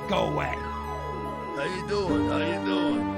Go away. How you doing? How you doing?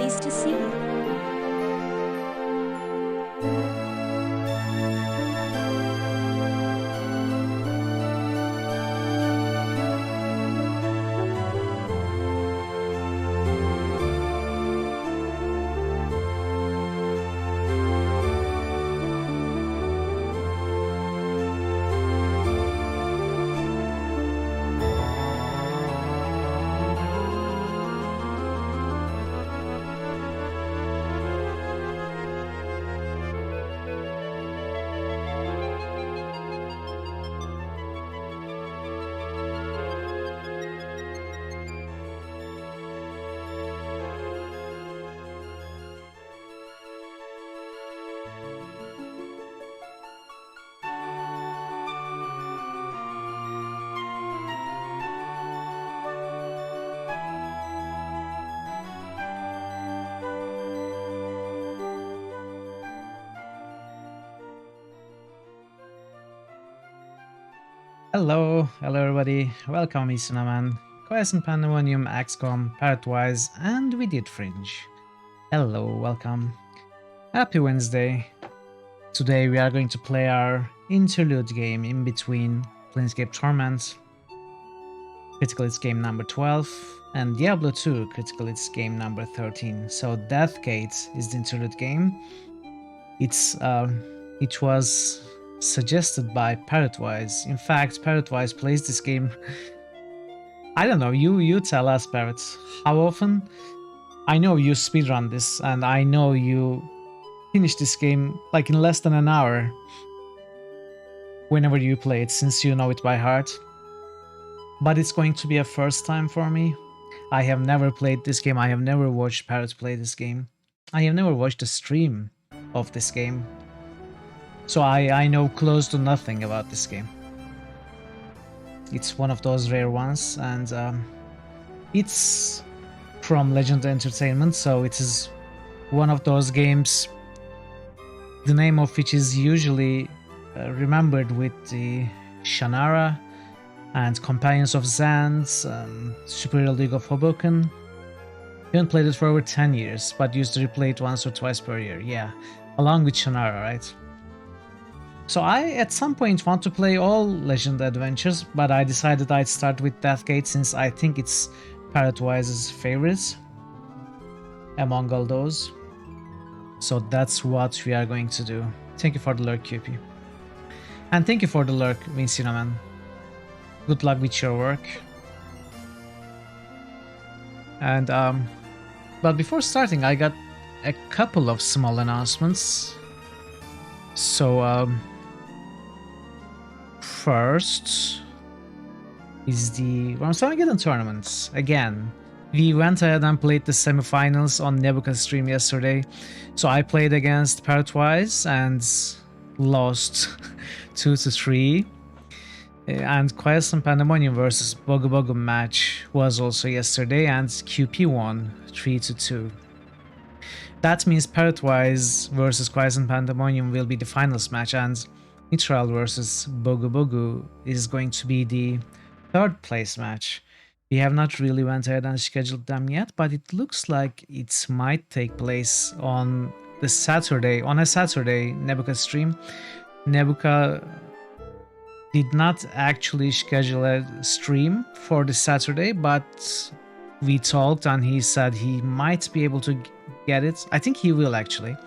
Nice to see you. Hello everybody, welcome Isunaman, Quiescent Pandemonium, XCOM, Parrotwise, and we did Fringe. Hello, welcome. Happy Wednesday. Today we are going to play our interlude game in between Planescape Torment, Critical Hits game number 12, and Diablo 2 Critical Hits game number 13. So Deathgate is the interlude game. It was suggested by Parrotwise. In fact, Parrotwise plays this game. I don't know, you tell us, Parrot, how often? I know you speedrun this, and I know you finish this game like in less than an hour whenever you play it, since you know it by heart. But it's going to be a first time for me. I have never played this game, I have never watched Parrot play this game. I have never watched a stream of this game. So I know close to nothing about this game. It's one of those rare ones, and it's from Legend Entertainment, so it is one of those games, the name of which is usually remembered with the Shannara and Companions of Zans, Superior League of Hoboken. I haven't played it for over 10 years, but used to replay it once or twice per year, yeah, along with Shannara, right? So I, at some point, want to play all Legend Adventures, but I decided I'd start with Deathgate since I think it's Parrotwise's favorites among all those. So that's what we are going to do. Thank you for the lurk, QP. And thank you for the lurk, Vincinaman. Good luck with your work. And, but before starting, I got a couple of small announcements. So, first is the Armageddon tournaments. Again, we went ahead and played the semifinals on Nebuchadnezzar stream yesterday. So I played against Parrotwise and lost 2-3. And Quiescent Pandemonium versus Bogu Bogu match was also yesterday, and QP won 3-2. That means Parrotwise versus Quiescent Pandemonium will be the finals match, and Neutral versus Bogu Bogu is going to be the third place match. We have not really went ahead and scheduled them yet, but it looks like it might take place on a Saturday Nebuchadnezzar stream. Nebuchadnezzar did not actually schedule a stream for the Saturday, but we talked and he said he might be able to get it. I think he will actually.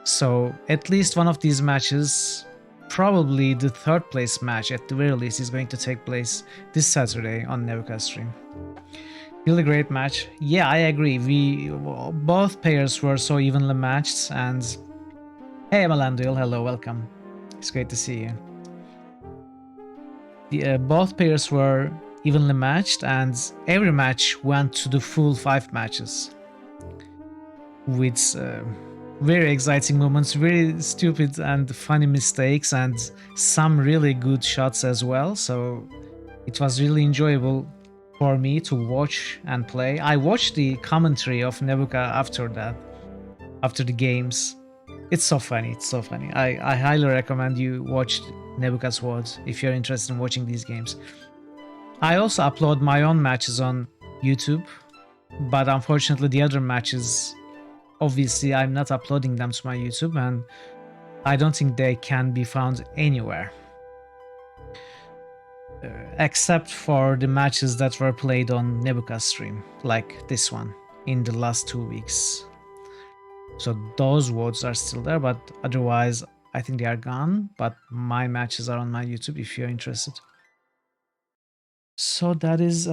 So at least one of these matches, probably the third place match at the very least, is going to take place this Saturday on Nebuchadnezzar stream. Really great match. Yeah, I agree. Both pairs were so evenly matched, and hey Melandil, hello, welcome. It's great to see you. Both pairs were evenly matched, and every match went to the full 5 matches with very exciting moments, very stupid and funny mistakes, and some really good shots as well. So it was really enjoyable for me to watch and play. I watched the commentary of Nebuka after that, after the games. It's so funny, it's so funny. I highly recommend you watch Nebuka's VOD if you're interested in watching these games. I also upload my own matches on YouTube, But unfortunately, the other matches, obviously, I'm not uploading them to my YouTube, and I don't think they can be found anywhere. Except for the matches that were played on Nebuka stream, like this one, in the last 2 weeks. So those votes are still there, but otherwise, I think they are gone. But my matches are on my YouTube if you're interested. So that is,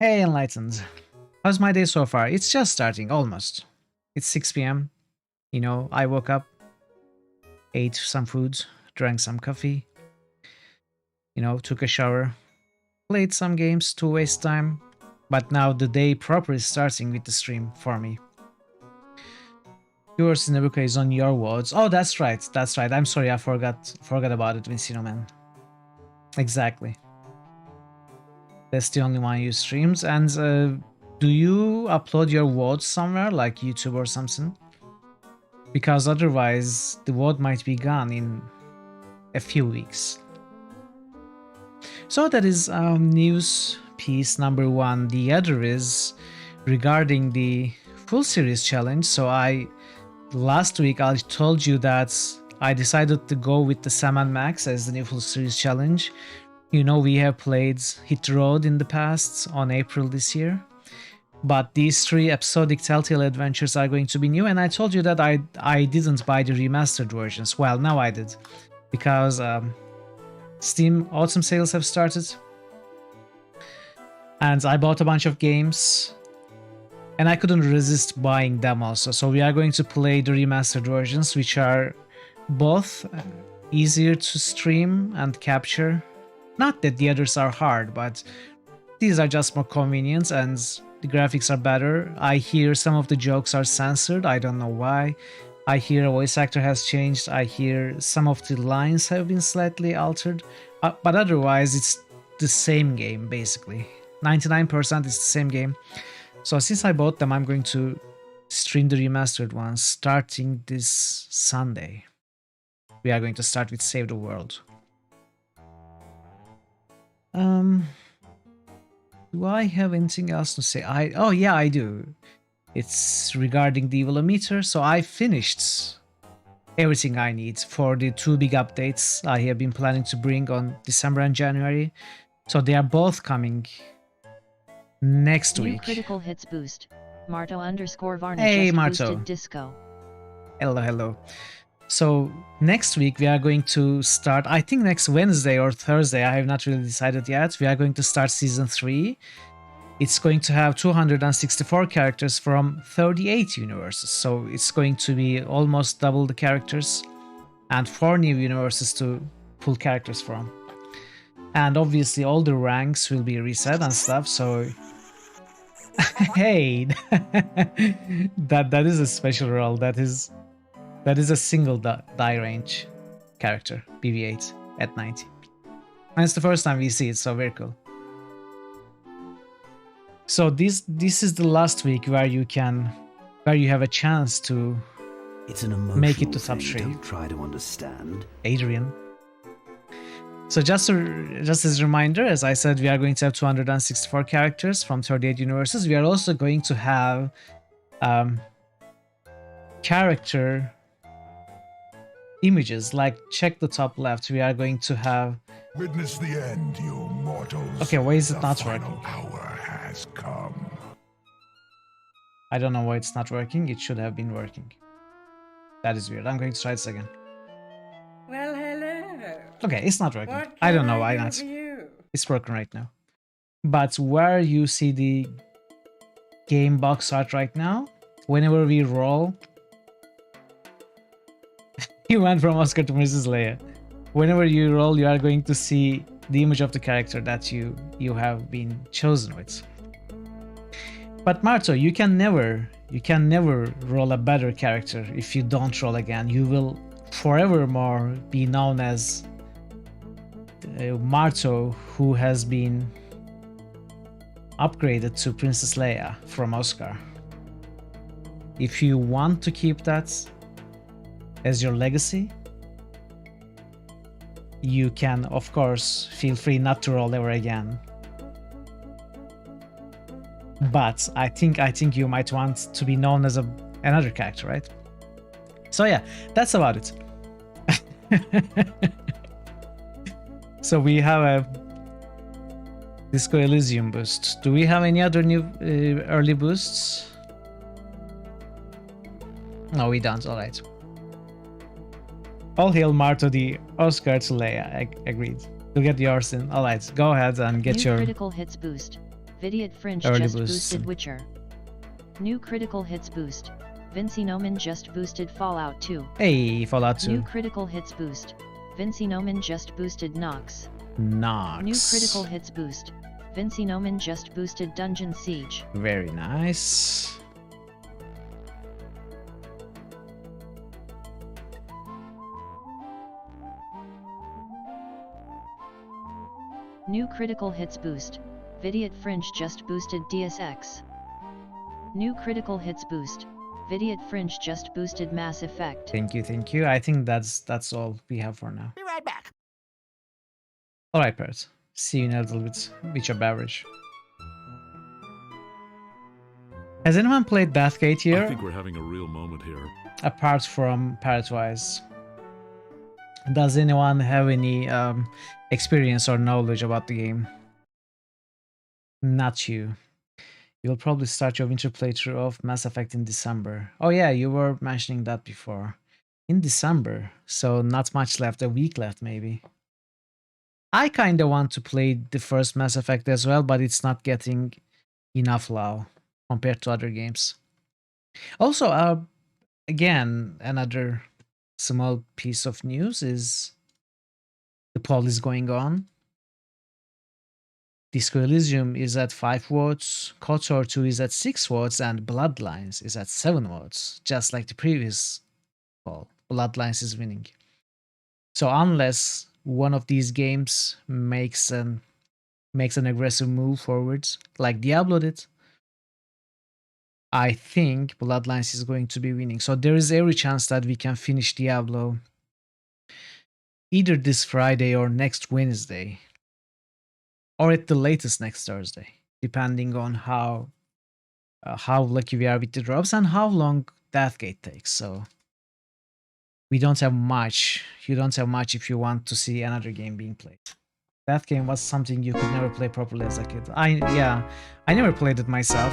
hey Enlightened. How's my day so far? It's just starting, almost. It's 6 p.m. You know, I woke up, ate some food, drank some coffee, you know, took a shower, played some games to waste time, but now the day proper is starting with the stream for me. Yours Nebuka is on your words. Oh, that's right, that's right. I'm sorry, I forgot about it, Vincino man. Exactly. That's the only one you streams. And do you upload your VODs somewhere, like YouTube or something? Because otherwise, the VOD might be gone in a few weeks. So that is news piece number 1. The other is regarding the full series challenge. So last week I told you that I decided to go with the Sam and Max as the new full series challenge. You know, we have played Hit the Road in the past on April this year, but these 3 episodic Telltale adventures are going to be new, and I told you that I didn't buy the remastered versions. Well, now I did, because Steam autumn sales have started, and I bought a bunch of games, and I couldn't resist buying them also. So we are going to play the remastered versions, which are both easier to stream and capture. Not that the others are hard, but these are just more convenient and the graphics are better. I hear some of the jokes are censored, I don't know why. I hear a voice actor has changed, I hear some of the lines have been slightly altered, but otherwise it's the same game basically. 99% is the same game. So since I bought them, I'm going to stream the remastered ones starting this Sunday. We are going to start with Save the World. Do I have anything else to say? Oh yeah, I do. It's regarding the Evilometer. So I finished everything I need for the 2 big updates I have been planning to bring on December and January. So they are both coming next week. New critical hits boost. Marto_Varna hey, just Marto. boosted disco. Hello, hello. So next week we are going to start, I think next Wednesday or Thursday, I have not really decided yet, we are going to start season 3. It's going to have 264 characters from 38 universes, so it's going to be almost double the characters and 4 new universes to pull characters from. And obviously all the ranks will be reset and stuff, so hey, that is a special role. That is a single die range character, BB8 at 90. And it's the first time we see it, so very cool. So this is the last week where you have a chance to make it to top 3. Don't try to understand. Adrian. So just as a reminder, as I said, we are going to have 264 characters from 38 universes. We are also going to have character images, like check the top left. We are going to have. Witness the end, you mortals. Okay, why is it not The working? final hour has come. I don't know why it's not working. It should have been working. That is weird. I'm going to try this again. Well, hello. Okay, it's not working. What I can don't know why do not. for you? It's working right now. But where you see the game box art right now, whenever we roll, you went from Oscar to Mrs. Leia. Whenever you roll, you are going to see the image of the character that you have been chosen with. But Marto, you can never roll a better character if you don't roll again. You will forevermore be known as Marto, who has been upgraded to Princess Leia from Oscar. If you want to keep that as your legacy, you can, of course, feel free not to roll ever again. but I think you might want to be known as another character, right? So yeah, that's about it. So we have a Disco Elysium boost. Do we have any other new early boosts? No, we don't. All right. All hail Marto the Oscar to Leia. Agreed. You'll get yours in. All right, go ahead and get New your critical hits boost. Vidiot Fringe early just boosts. boosted Witcher. New critical hits boost. Vinci Noman just boosted Fallout 2. Hey, Fallout 2. New critical hits boost. Vinci Noman just boosted Nox. Nox. New critical hits boost. Vinci Noman just boosted Dungeon Siege. Very nice. New critical hits boost. Vidiot Fringe just boosted Deus Ex. New critical hits boost. Vidiot Fringe just boosted Mass Effect. Thank you, thank you. I think that's all we have for now. Be right back. All right, Parrot. See you in a little bit with your beverage. Has anyone played Deathgate here? I think we're having a real moment here. Apart from Parrotwise. Does anyone have any experience or knowledge about the game? Not you. You'll probably start your winter playthrough of Mass Effect in December. Oh yeah, you were mentioning that before. In December, so not much left, a week left maybe. I kinda want to play the first Mass Effect as well, but it's not getting enough love compared to other games. Also, again, another small piece of news is the poll is going on. Disco Elysium is at 5 votes, KOTOR 2 is at 6 votes, and Bloodlines is at 7 votes, just like the previous poll. Bloodlines is winning. So unless one of these games makes an aggressive move forwards, like Diablo did, I think Bloodlines is going to be winning. So there is every chance that we can finish Diablo either this Friday or next Wednesday. Or at the latest next Thursday, depending on how lucky we are with the drops and how long Deathgate takes. So we don't have much. You don't have much if you want to see another game being played. That game was something you could never play properly as a kid. I never played it myself.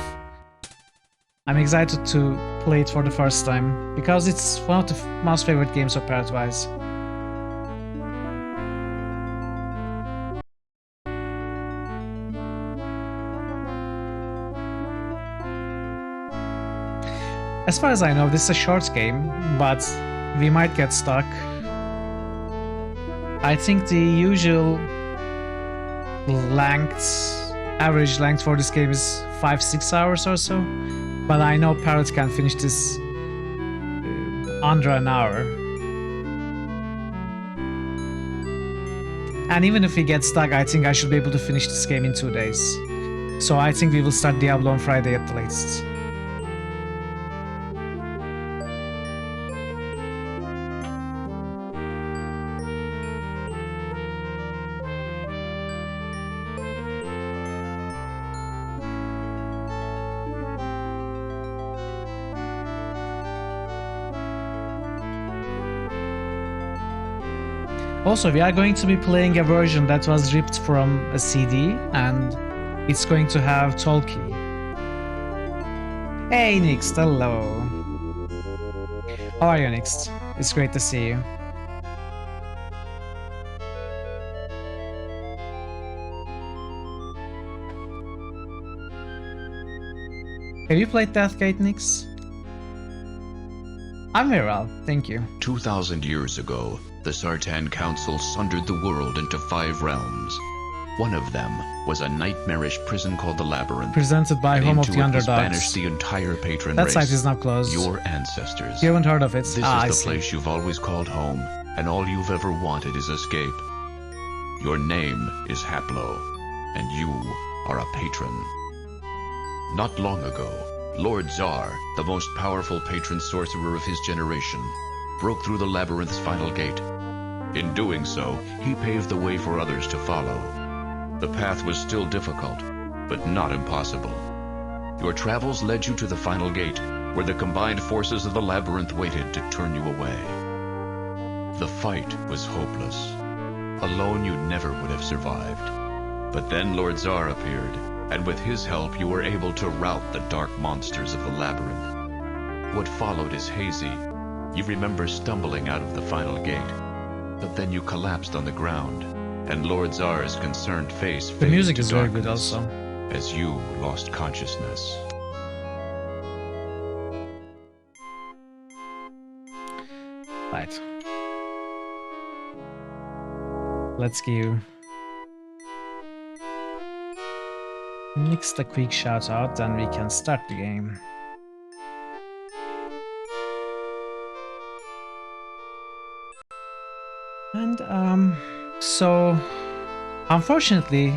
I'm excited to play it for the first time because it's one of the most favorite games of Parrotwise. As far as I know, this is a short game, but we might get stuck. I think the usual average length for this game is 5-6 hours or so, but I know Parrot can finish this under an hour. And even if we get stuck, I think I should be able to finish this game in 2 days. So I think we will start Diablo on Friday at the latest. Also, we are going to be playing a version that was ripped from a CD, and it's going to have Tolkien. Hey, Nix, hello. How are you, Nix? It's great to see you. Have you played Deathgate, Nix? I'm very well, thank you. 2,000 years ago, the Sartan Council sundered the world into 5 realms. One of them was a nightmarish prison called the Labyrinth. Presented by and Home of into the it was Underdogs. banished the entire patron That race. site is now closed. Your ancestors. You haven't heard of it? This is I the see. place you've always called home, and all you've ever wanted is escape. Your name is Haplo, and you are a patron. Not long ago, Lord Tsar, the most powerful patron sorcerer of his generation, broke through the labyrinth's final gate. In doing so, he paved the way for others to follow. The path was still difficult, but not impossible. Your travels led you to the final gate, where the combined forces of the labyrinth waited to turn you away. The fight was hopeless. Alone you never would have survived. But then Lord Tsar appeared, and with his help you were able to rout the dark monsters of the labyrinth. What followed is hazy. You remember stumbling out of the final gate, but then you collapsed on the ground, and Lord Tsar's concerned face faded The music to is very good darkness also. as you lost consciousness. Right. Let's give Nix a quick shout out, then we can start the game. And so unfortunately,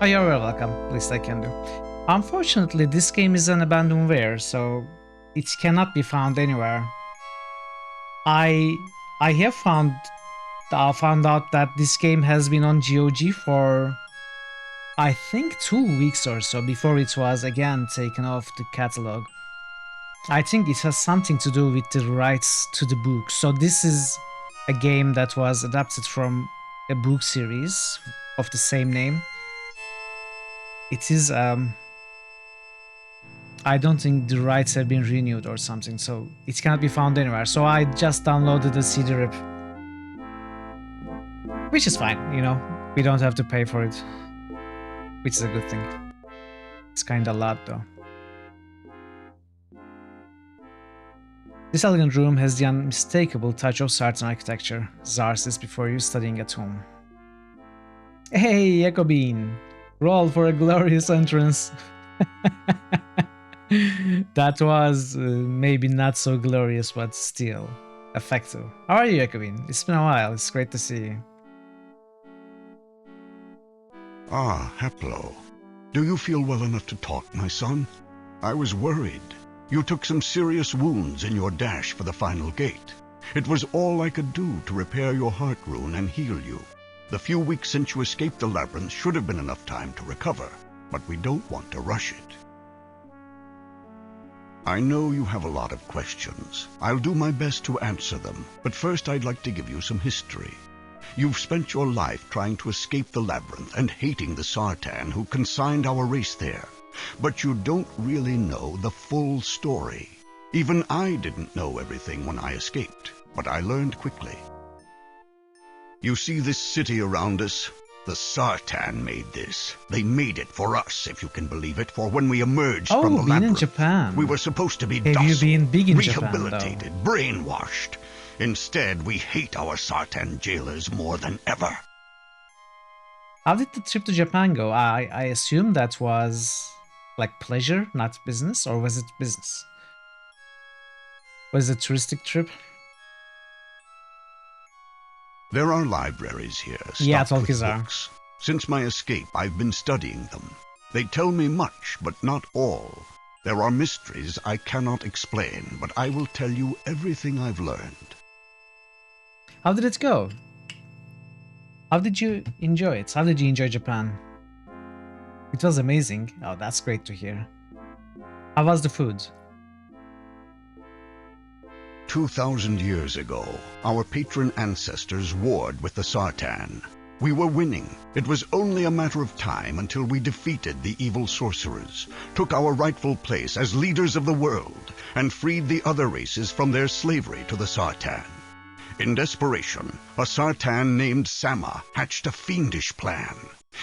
oh, you're very welcome. Least I can do. Unfortunately, this game is an abandonware, so it cannot be found anywhere. I have found out that this game has been on GOG for I think 2 weeks or so before it was again taken off the catalog. I think it has something to do with the rights to the book. So this is a game that was adapted from a book series of the same name. It is I don't think the rights have been renewed or something, so it cannot be found anywhere. So I just downloaded the CD rip, which is fine, you know, we don't have to pay for it, which is a good thing. It's kinda loud though. This elegant room has the unmistakable touch of Sartan architecture. Tsar says before you studying at home. Hey, Jacobin! Roll for a glorious entrance. That was maybe not so glorious, but still effective. How are you, Jacobin? It's been a while. It's great to see you. Ah, Haplo. Do you feel well enough to talk, my son? I was worried. You took some serious wounds in your dash for the final gate. It was all I could do to repair your heart rune and heal you. The few weeks since you escaped the labyrinth should have been enough time to recover, but we don't want to rush it. I know you have a lot of questions. I'll do my best to answer them, but first I'd like to give you some history. You've spent your life trying to escape the labyrinth and hating the Sartan who consigned our race there. But you don't really know the full story. Even I didn't know everything when I escaped, but I learned quickly. You see this city around us? The Sartan made this. They made it for us, if you can believe it, for when we emerged from the Oh, been in labyrinth, Japan. we were supposed to be Have you docile, been big in Japan, though? rehabilitated, brainwashed. Instead, we hate our Sartan jailers more than ever. How did the trip to Japan go? I assume that was like pleasure, not business, or was it business? Was it a touristic trip? There are libraries here, Yeah, stocked with Tolkizar. books. Since my escape, I've been studying them. They tell me much, but not all. There are mysteries I cannot explain, but I will tell you everything I've learned. How did it go? How did you enjoy it? How did you enjoy Japan? It was amazing. Oh, that's great to hear. How was the food? 2,000 years ago, our patron ancestors warred with the Sartan. We were winning. It was only a matter of time until we defeated the evil sorcerers, took our rightful place as leaders of the world, and freed the other races from their slavery to the Sartan. In desperation, a Sartan named Sama hatched a fiendish plan.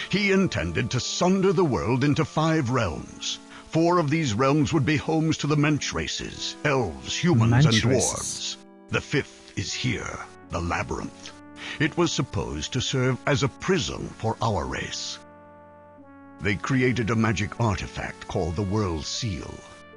He intended to sunder the world into 5 realms. 4 of these realms would be homes to the Mensch races, elves, humans, Mensch and races. dwarves. The 5th is here, the labyrinth. It was supposed to serve as a prison for our race. They created a magic artifact called the World Seal.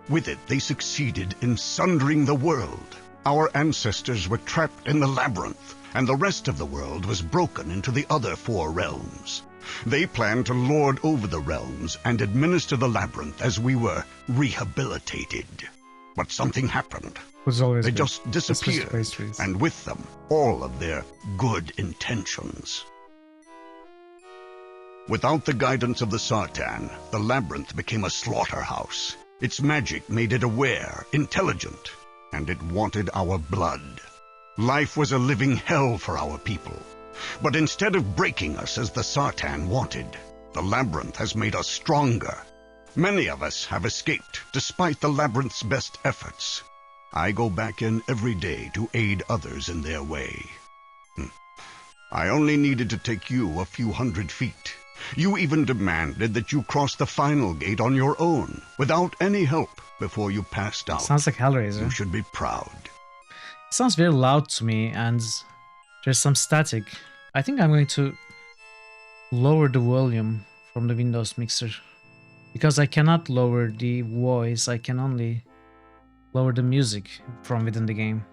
With it, they succeeded in sundering the world. Our ancestors were trapped in the labyrinth, and the rest of the world was broken into the other 4 realms. They planned to lord over the realms and administer the labyrinth as we were rehabilitated. But something happened. Was always They good. just Especially disappeared, pastries. and with them, all of their good intentions. Without the guidance of the Sartan, the labyrinth became a slaughterhouse. Its magic made it aware, intelligent, and it wanted our blood. Life was a living hell for our people. But instead of breaking us as the Sartan wanted, the labyrinth has made us stronger. Many of us have escaped, despite the labyrinth's best efforts. I go back in every day to aid others in their way. I only needed to take you a few hundred feet. You even demanded that you cross the final gate on your own, without any help, before you passed out. Sounds like Hellraiser. You should be proud. It sounds very loud to me, and there's some static. I think I'm going to lower the volume from the Windows mixer. Because I cannot lower the voice, I can only lower the music from within the game.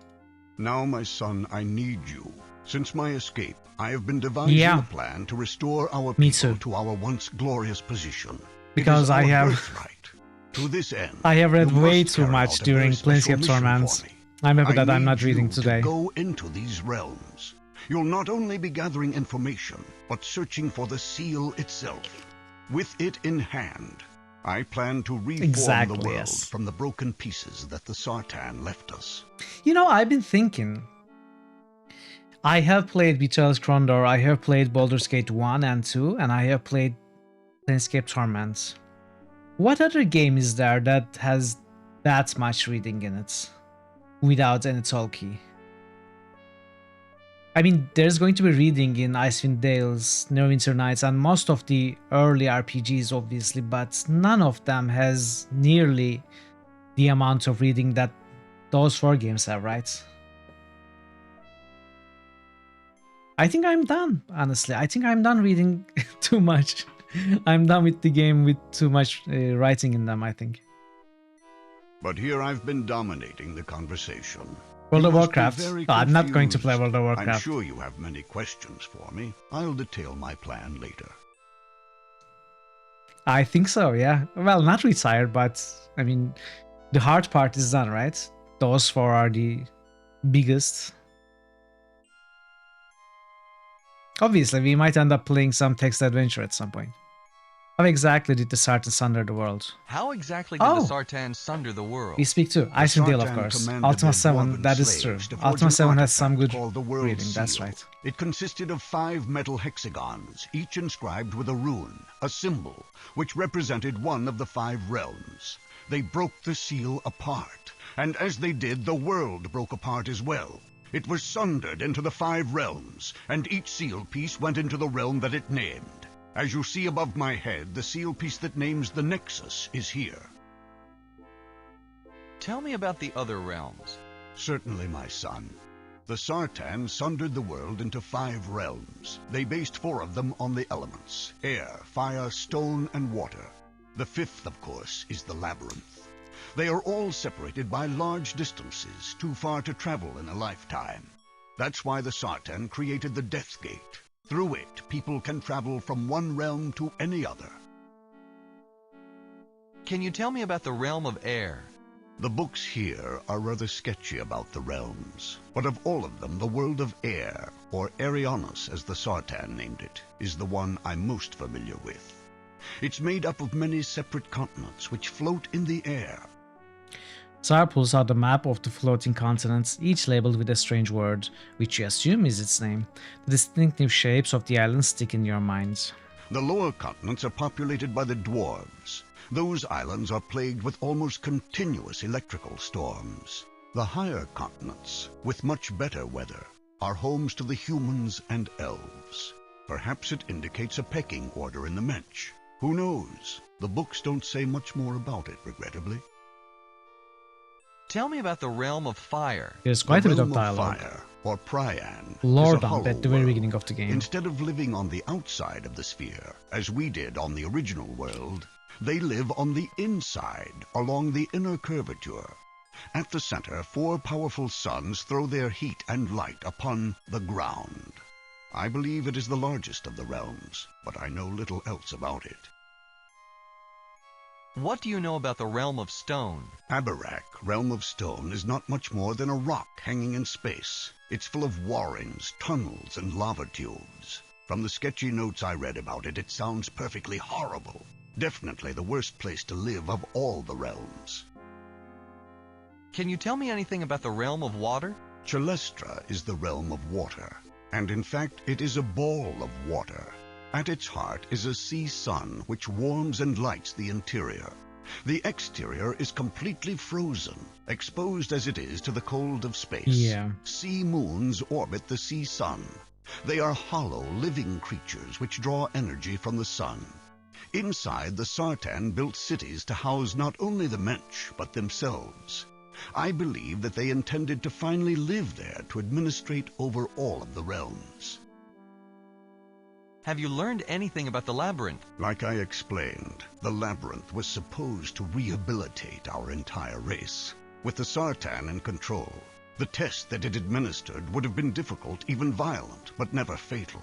Now, my son, I need you. Since my escape, I have been devising a plan to restore our people to our once glorious position. Because I have birthright. To this end, I have read you way must too carry much out a during very special Planescape mission Torments. for me. I'm happy that I I'm not need reading you today. To go into these realms. You'll not only be gathering information, but searching for the seal itself. With it in hand, I plan to reform the world from the broken pieces that the Sartan left us. You know, I've been thinking. I have played Betrayal's Krondor, I have played Baldur's Gate 1 and 2, and I have played Planescape Torment. What other game is there that has that much reading in it without any talkie? I mean, there's going to be reading in Icewind Dale's, Neverwinter Nights, and most of the early RPGs, obviously, but none of them has nearly the amount of reading that those 4 games have, right? I think I'm done, honestly. I think I'm done reading too much. I'm done with the game with too much writing in them, I think. But here I've been dominating the conversation. World You of must be Warcraft? very No, I'm not going to play confused. World of Warcraft. I'm sure you have many questions for me. I'll detail my plan later. I think so, yeah. Well, not retired, but I mean, the hard part is done, right? Those 4 are the biggest. Obviously, we might end up playing some text adventure at some point. How exactly did the Sartan sunder the world? How exactly did the Sartan sunder the world? We speak to Icewind Dale, of course. Ultima 7, that is true. Ultima 7 has some good reading, that's right. It consisted of 5 metal hexagons, each inscribed with a rune, a symbol, which represented one of the 5 realms. They broke the seal apart, and as they did, the world broke apart as well. It was sundered into the 5 realms, and each seal piece went into the realm that it named. As you see above my head, the seal piece that names the Nexus is here. Tell me about the other realms. Certainly, my son. The Sartan sundered the world into 5 realms. They based 4 of them on the elements: air, fire, stone, and water. The 5th, of course, is the Labyrinth. They are all separated by large distances, too far to travel in a lifetime. That's why the Sartan created the Death Gate. Through it, people can travel from one realm to any other. Can you tell me about the realm of air? The books here are rather sketchy about the realms, but of all of them, the world of air, or Arianos as the Sartan named it, is the one I'm most familiar with. It's made up of many separate continents which float in the air. Zara pulls out the map of the floating continents, each labeled with a strange word, which you assume is its name. The distinctive shapes of the islands stick in your mind. The lower continents are populated by the dwarves. Those islands are plagued with almost continuous electrical storms. The higher continents, with much better weather, are homes to the humans and elves. Perhaps it indicates a pecking order in the Mensch. Who knows? The books don't say much more about it, regrettably. Tell me about the realm of fire. There's quite a bit of The dialogue. fire, or Prian, Lore is a dump hollow at the very world. beginning of the game. Instead of living on the outside of the sphere, as we did on the original world, they live on the inside, along the inner curvature. At the center, 4 powerful suns throw their heat and light upon the ground. I believe it is the largest of the realms, but I know little else about it. What do you know about the realm of stone? Abarak, Realm of Stone, is not much more than a rock hanging in space. It's full of warrens, tunnels, and lava tubes. From the sketchy notes I read about it, it sounds perfectly horrible. Definitely the worst place to live of all the realms. Can you tell me anything about the realm of water? Chalestra is the realm of water, and in fact it is a ball of water. At its heart is a sea sun which warms and lights the interior. The exterior is completely frozen, exposed as it is to the cold of space. Yeah. Sea moons orbit the sea sun. They are hollow, living creatures which draw energy from the sun. Inside, the Sartan built cities to house not only the Mensch, but themselves. I believe that they intended to finally live there to administrate over all of the realms. Have you learned anything about the labyrinth? Like I explained, the labyrinth was supposed to rehabilitate our entire race. With the Sartan in control, the test that it administered would have been difficult, even violent, but never fatal.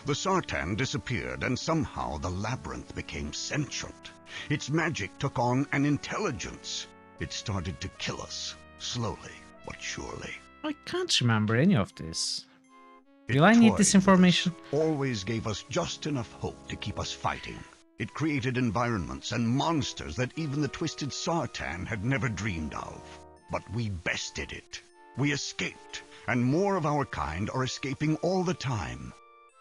The Sartan disappeared, and somehow the labyrinth became sentient. Its magic took on an intelligence. It started to kill us, slowly but surely. I can't remember any of this. It Will I need toyed this with us, information? always gave us just enough hope to keep us fighting. It created environments and monsters that even the twisted Sartan had never dreamed of. But we bested it. We escaped, and more of our kind are escaping all the time.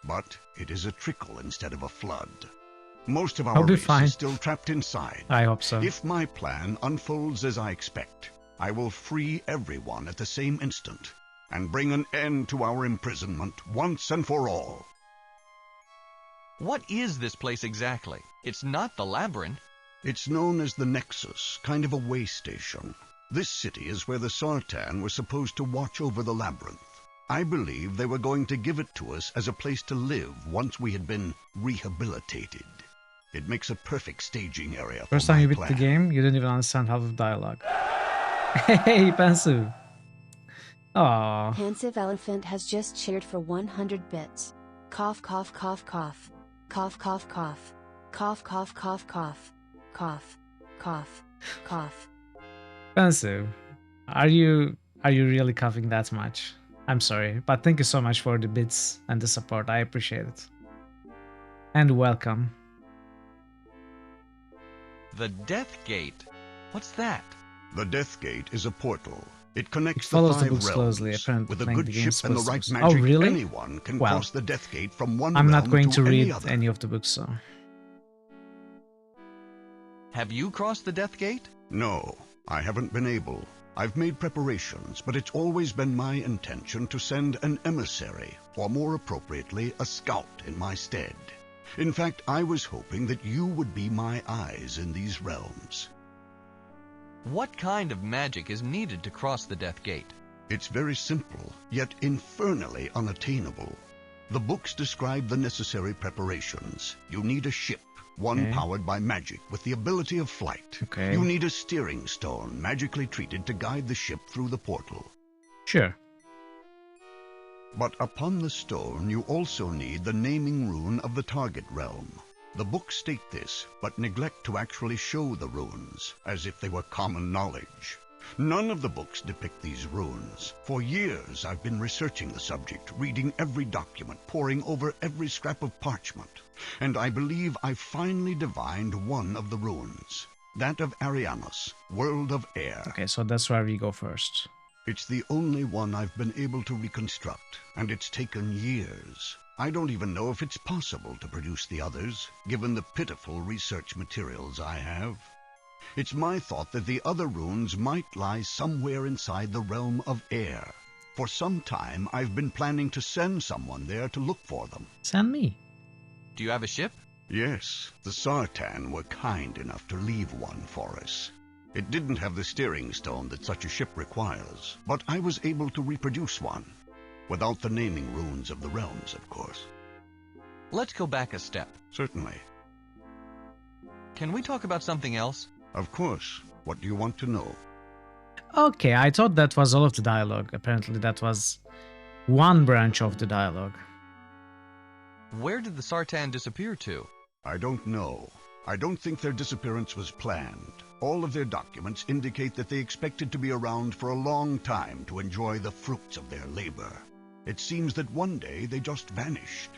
But it is a trickle instead of a flood. Most of I'll our be race fine. is still trapped inside. I hope so. If my plan unfolds as I expect, I will free everyone at the same instant and bring an end to our imprisonment once and for all. What is this place exactly? It's not the labyrinth. It's known as the Nexus, kind of a way station. This city is where the Sartan were supposed to watch over the labyrinth. I believe they were going to give it to us as a place to live once we had been rehabilitated. It makes a perfect staging area for First time my you beat plan. the game, you didn't even understand half of the dialogue. Hey, Pensu. Aww. Pensive Elephant has just cheered for 100 bits. Cough cough cough cough. Cough cough cough. Cough cough cough cough. Cough. Cough. Cough. Pensu, are you really coughing that much? I'm sorry, but thank you so much for the bits and the support. I appreciate it. And welcome. The Death Gate. What's that? The Death Gate is a portal. It connects It follows the the five books realms. closely, apparently With a playing good the game ship and the supposed right to- magic, Oh, really? anyone can Well, cross the Death Gate from one I'm realm not going to any read other. any of the books, so... Have you crossed the Death Gate? No, I haven't been able. I've made preparations, but it's always been my intention to send an emissary, or more appropriately, a scout in my stead. In fact, I was hoping that you would be my eyes in these realms. What kind of magic is needed to cross the Death Gate? It's very simple, yet infernally unattainable. The books describe the necessary preparations. You need a ship, one Okay. powered by magic with the ability of flight. Okay. You need a steering stone, magically treated to guide the ship through the portal. Sure. But upon the stone, you also need the naming rune of the target realm. The books state this, but neglect to actually show the runes, as if they were common knowledge. None of the books depict these runes. For years, I've been researching the subject, reading every document, poring over every scrap of parchment. And I believe I finally divined one of the runes. That of Arianos, World of Air. Okay, so that's where we go first. It's the only one I've been able to reconstruct, and it's taken years. I don't even know if it's possible to produce the others, given the pitiful research materials I have. It's my thought that the other runes might lie somewhere inside the realm of air. For some time, I've been planning to send someone there to look for them. Send me. Do you have a ship? Yes, the Sartan were kind enough to leave one for us. It didn't have the steering stone that such a ship requires, but I was able to reproduce one. Without the naming runes of the realms, of course. Let's go back a step. Certainly. Can we talk about something else? Of course. What do you want to know? Okay, I thought that was all of the dialogue. Apparently that was one branch of the dialogue. Where did the Sartan disappear to? I don't know. I don't think their disappearance was planned. All of their documents indicate that they expected to be around for a long time to enjoy the fruits of their labor. It seems that one day they just vanished.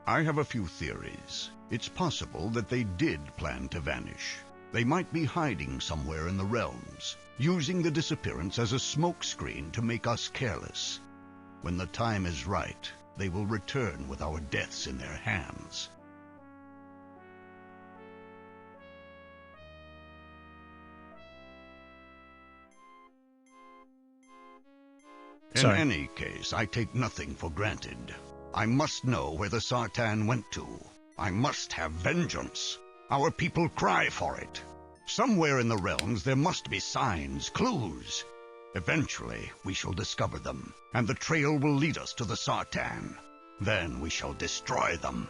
I have a few theories. It's possible that they did plan to vanish. They might be hiding somewhere in the realms, using the disappearance as a smokescreen to make us careless. When the time is right, they will return with our deaths in their hands. In any case, I take nothing for granted. I must know where the Sartan went to. I must have vengeance. Our people cry for it. Somewhere in the realms there must be signs, clues. Eventually, we shall discover them, and the trail will lead us to the Sartan. Then we shall destroy them.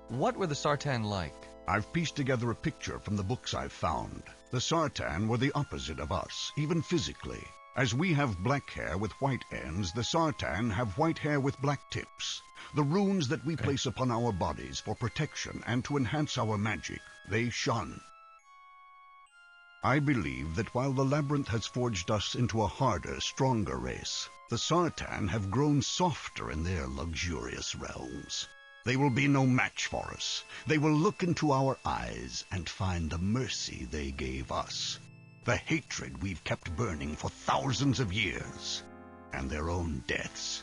What were the Sartan like? I've pieced together a picture from the books I've found. The Sartan were the opposite of us, even physically. As we have black hair with white ends, the Sartan have white hair with black tips. The runes that we place upon our bodies for protection and to enhance our magic, they shun. I believe that while the Labyrinth has forged us into a harder, stronger race, the Sartan have grown softer in their luxurious realms. They will be no match for us. They will look into our eyes and find the mercy they gave us. The hatred we've kept burning for thousands of years, and their own deaths.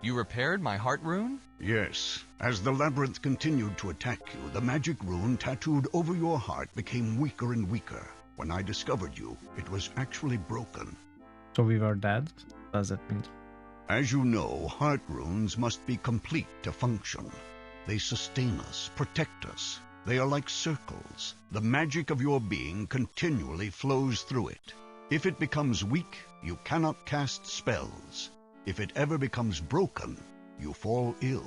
You repaired my heart rune? Yes. As the Labyrinth continued to attack you, the magic rune tattooed over your heart became weaker and weaker. When I discovered you, it was actually broken. So we were dead? What does that mean? As you know, heart runes must be complete to function. They sustain us, protect us. They are like circles. The magic of your being continually flows through it. If it becomes weak, you cannot cast spells. If it ever becomes broken, you fall ill.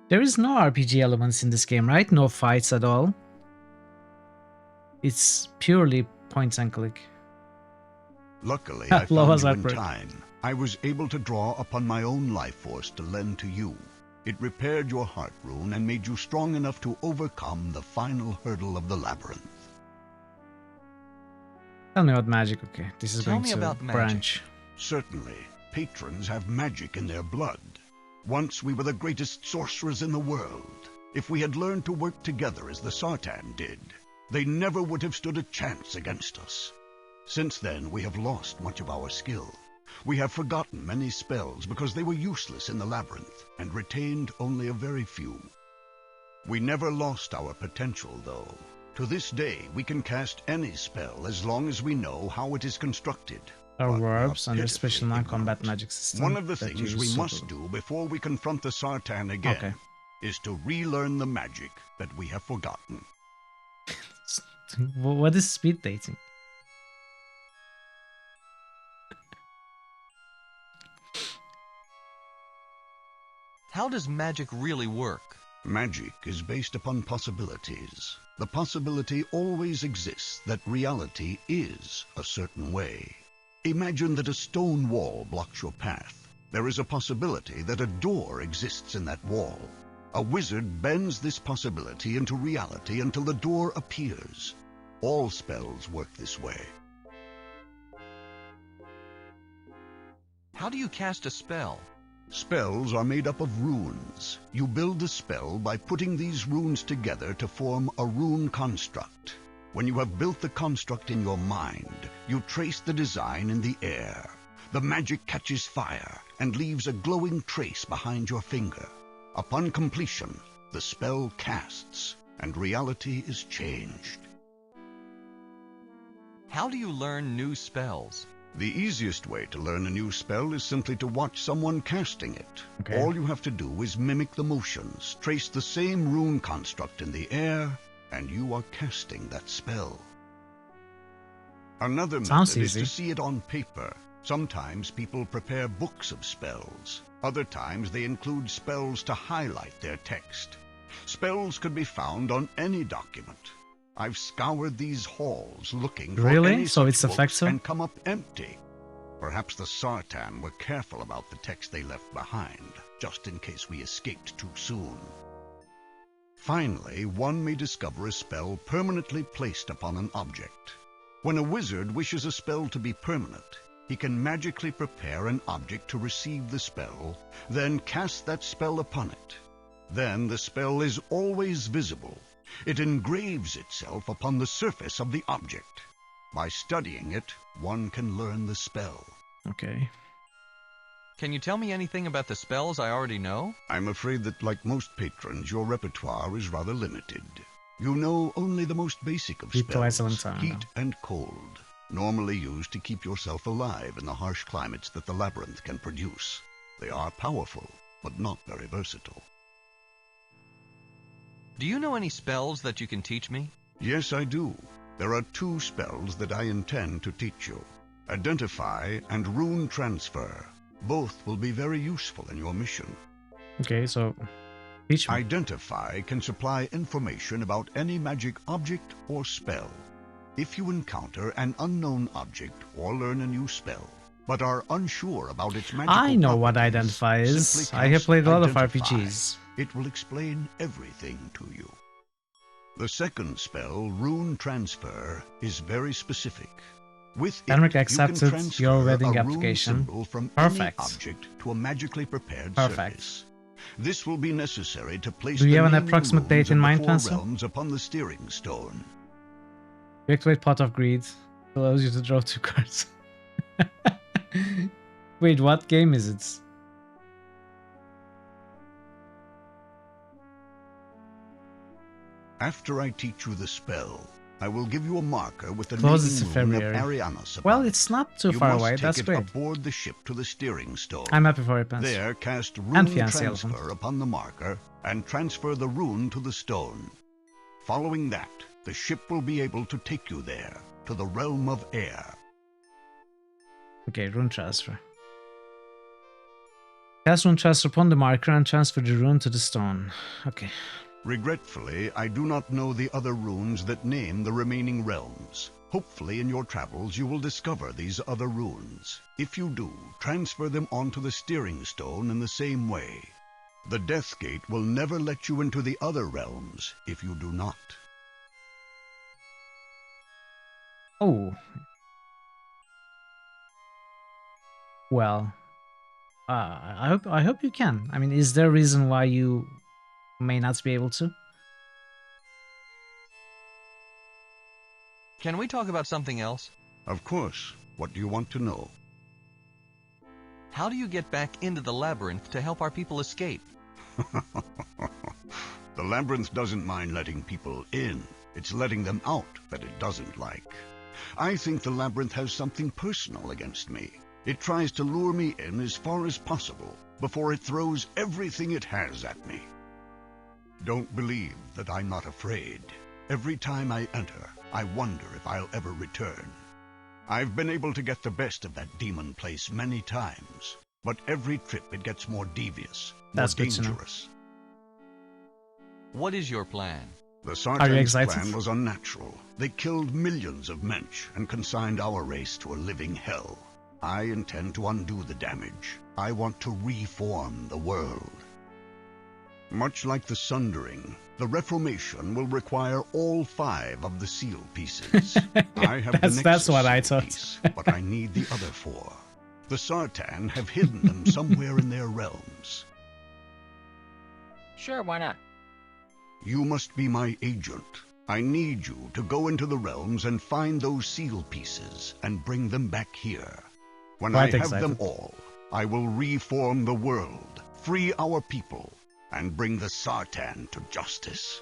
There is no RPG elements in this game, right? No fights at all. It's purely point and click. Luckily, I Blow found us you out in quick. time. I was able to draw upon my own life force to lend to you. It repaired your heart rune and made you strong enough to overcome the final hurdle of the Labyrinth. Tell me about magic, okay. This is Tell going me to about magic. branch. Certainly, patrons have magic in their blood. Once we were the greatest sorcerers in the world. If we had learned to work together as the Sartan did, they never would have stood a chance against us. Since then, we have lost much of our skill. We have forgotten many spells because they were useless in the Labyrinth and retained only a very few. We never lost our potential, though. To this day, we can cast any spell as long as we know how it is constructed. There are But we verbs and their pitifully special non-combat ignorant. magic system. One of the that things you we use must do before we confront the Sartan again is to relearn the magic that we have forgotten. What is speed dating? How does magic really work? Magic is based upon possibilities. The possibility always exists that reality is a certain way. Imagine that a stone wall blocks your path. There is a possibility that a door exists in that wall. A wizard bends this possibility into reality until the door appears. All spells work this way. How do you cast a spell? Spells are made up of runes. You build a spell by putting these runes together to form a rune construct. When you have built the construct in your mind, you trace the design in the air. The magic catches fire and leaves a glowing trace behind your finger. Upon completion, the spell casts, and reality is changed. How do you learn new spells? The easiest way to learn a new spell is simply to watch someone casting it. Okay. All you have to do is mimic the motions, trace the same rune construct in the air, and you are casting that spell. Another Sounds method is easy. to see it on paper. Sometimes people prepare books of spells. Other times they include spells to highlight their text. Spells could be found on any document. I've scoured these halls looking for Really? any So such it's books effective? and come up empty. Perhaps the Sartan were careful about the text they left behind, just in case we escaped too soon. Finally, one may discover a spell permanently placed upon an object. When a wizard wishes a spell to be permanent, He can magically prepare an object to receive the spell, then cast that spell upon it. Then the spell is always visible. It engraves itself upon the surface of the object. By studying it, one can learn the spell. Okay. Can you tell me anything about the spells I already know? I'm afraid that, like most patrons, your repertoire is rather limited. You know only the most basic of spells, heat and cold, normally used to keep yourself alive in the harsh climates that the labyrinth can produce. They are powerful, but not very versatile. Do you know any spells that you can teach me? Yes, I do. There are 2 spells that I intend to teach you. Identify and Rune Transfer. Both will be very useful in your mission. Okay, so teach me. Identify can supply information about any magic object or spell. If you encounter an unknown object or learn a new spell, but are unsure about its magical I know what properties, Identify is. simply I have cast played a lot of Identify. RPGs. It will explain everything to you. The second spell, Rune Transfer, is very specific. With Henrik it, accepted you can transfer your wedding a rune application. symbol from Perfect. any object to a magically prepared Perfect. surface. This will be necessary to place Do you the have an naming approximate runes date in of the mind, 4 Pencil? realms upon the steering stone. You activate Pot of Greed. It allows you to draw 2 cards. Wait, what game is it? After I teach you the spell, I will give you a marker with the Closes to naming rune of February. Arianas Well, upon it. it's not too You far must away. take That's it great. aboard the ship to the steering stone. I'm happy for it, Pencil. There, cast And Rune Fiancé Transfer Elephant. upon the marker and transfer the rune to the stone. Following that, the ship will be able to take you there, to the realm of air. Okay, Rune Transfer. Cast Rune Transfer upon the marker and transfer the rune to the stone. Okay. Regretfully, I do not know the other runes that name the remaining realms. Hopefully in your travels you will discover these other runes. If you do, transfer them onto the steering stone in the same way. The Death Gate will never let you into the other realms if you do not. Oh. Well, I hope you can. I mean, is there a reason why you may not be able to? Can we talk about something else? Of course. What do you want to know? How do you get back into the labyrinth to help our people escape? The labyrinth doesn't mind letting people in. It's letting them out that it doesn't like. I think the labyrinth has something personal against me. It tries to lure me in as far as possible before it throws everything it has at me. Don't believe that I'm not afraid. Every time I enter, I wonder if I'll ever return. I've been able to get the best of that demon place many times, but every trip it gets more devious, more That's good to know. dangerous. What is your plan? The Are you Sartan's excited? plan was unnatural. They killed millions of Mensch and consigned our race to a living hell. I intend to undo the damage. I want to reform the world. Much like the Sundering, the Reformation will require all 5 of the seal pieces. I have the That's what I Nexus thought. piece, but I need the other 4. The Sartan have hidden them somewhere in their realms. Sure, why not? You must be my agent. I need you to go into the realms and find those seal pieces and bring them back here. When Quite I have them excited. all, I will reform the world, free our people, and bring the Sartan to justice.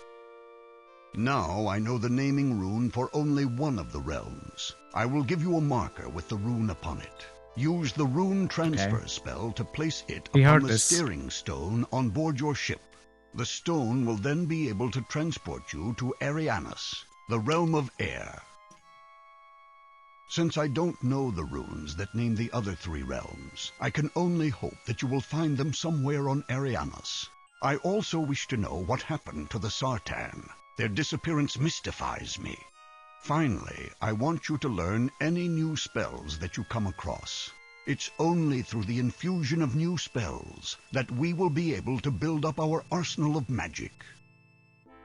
Now I know the naming rune for only one of the realms. I will give you a marker with the rune upon it. Use the Rune Transfer spell to place it We upon heard the this. steering stone on board your ship. The stone will then be able to transport you to Arianas, the realm of air. Since I don't know the runes that name the other 3 realms, I can only hope that you will find them somewhere on Arianas. I also wish to know what happened to the Sartan. Their disappearance mystifies me. Finally, I want you to learn any new spells that you come across. It's only through the infusion of new spells that we will be able to build up our arsenal of magic.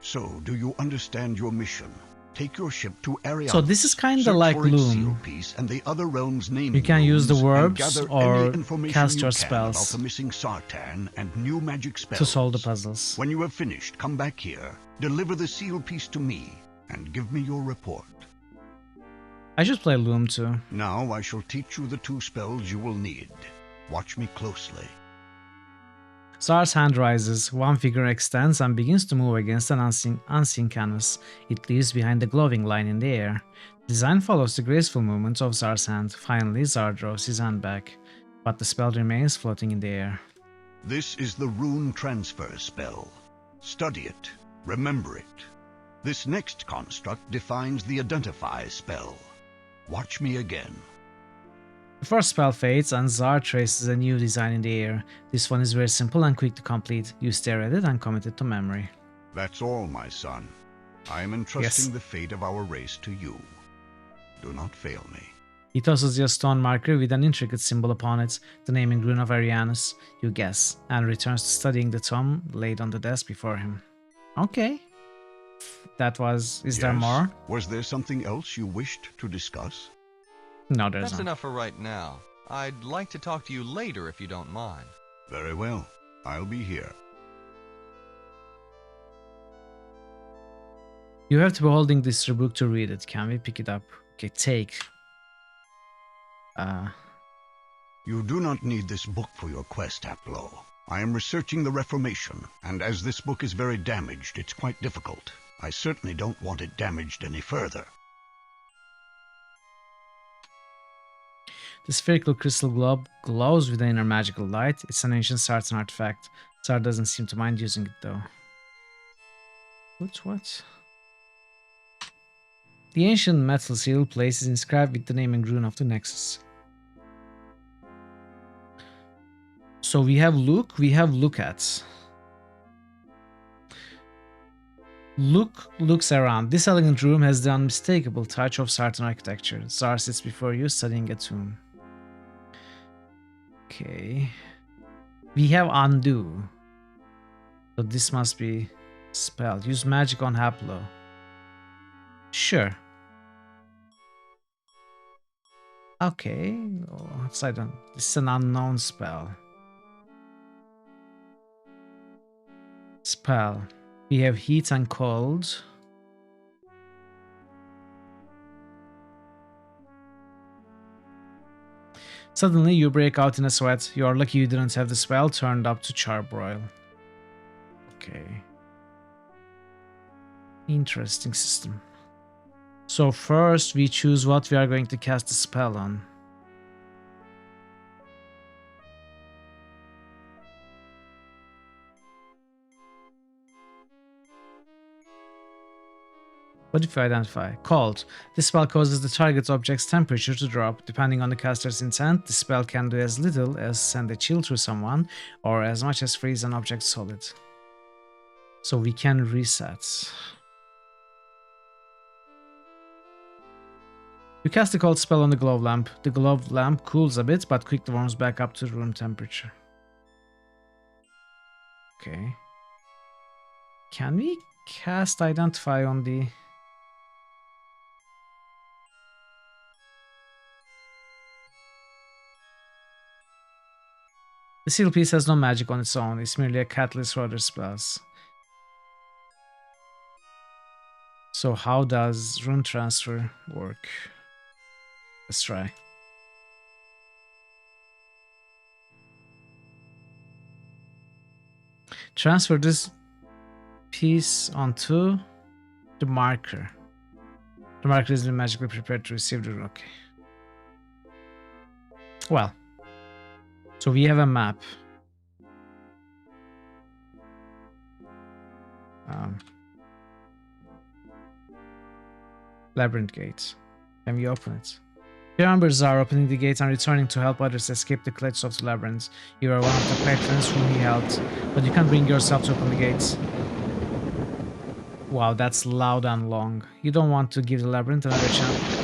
So, do you understand your mission? Take your ship to Arianos. So this is kinda Search like for its seal Loom. piece and the other realms' name You can use the runes and verbs gather or any information cast you your can spells about the missing Sartan and new magic spells. to solve the puzzles. When you have finished, come back here, deliver the seal piece to me, and give me your report. I should play Loom too. Now I shall teach you the 2 spells you will need. Watch me closely. Zar's hand rises, one figure extends and begins to move against an unseen canvas. It leaves behind a glowing line in the air. The design follows the graceful movement of Zar's hand. Finally, Zar draws his hand back, but the spell remains floating in the air. This is the rune transfer spell. Study it. Remember it. This next construct defines the identify spell. Watch me again. The first spell fades and Zar traces a new design in the air. This one is very simple and quick to complete. You stare at it and commit it to memory. That's all, my son. I am entrusting the fate of our race to you. Do not fail me. He tosses you a stone marker with an intricate symbol upon it, the naming rune of Arianus. You guess, and returns to studying the tome laid on the desk before him. Okay. That was... Is there more? Was there something else you wished to discuss? No, there's That's not. enough for right now. I'd like to talk to you later if you don't mind. Very well. I'll be here. You have to be holding this book to read it. Can we pick it up? Okay, take. You do not need this book for your quest, Haplo. I am researching the Reformation, and as this book is very damaged, it's quite difficult. I certainly don't want it damaged any further. The spherical crystal globe glows with an inner magical light. It's an ancient Sartan artifact. Zar doesn't seem to mind using it though. What? The ancient metal seal place is inscribed with the naming rune of the Nexus. So we have Luke, we have look at. Luke looks around. This elegant room has the unmistakable touch of Sartan architecture. Zar sits before you studying a tomb. Okay. We have undo. So this must be spell. Use magic on Haplo. Sure. Okay. Oh, I don't. This is an unknown spell. Spell. We have heat and cold. Suddenly you break out in a sweat. You are lucky you didn't have the spell turned up to charbroil. Okay. Interesting system. So first we choose what we are going to cast the spell on. What if we identify? Cold. This spell causes the target object's temperature to drop. Depending on the caster's intent, the spell can do as little as send a chill through someone, or as much as freeze an object solid. So we can reset. You cast the cold spell on the glow lamp. The glow lamp cools a bit, but quickly warms back up to room temperature. Okay. Can we cast identify on the... The seal piece has no magic on its own, it's merely a catalyst for other spells. So how does rune transfer work? Let's try. Transfer this piece onto the marker. The marker is magically prepared to receive the rune. Okay. Well. So we have a map. Labyrinth gate. Can we open it? You remember Zar opening the gate and returning to help others escape the clutches of the labyrinth. You are one of the patrons whom he helped, but you can't bring yourself to open the gates. Wow, that's loud and long. You don't want to give the labyrinth another chance.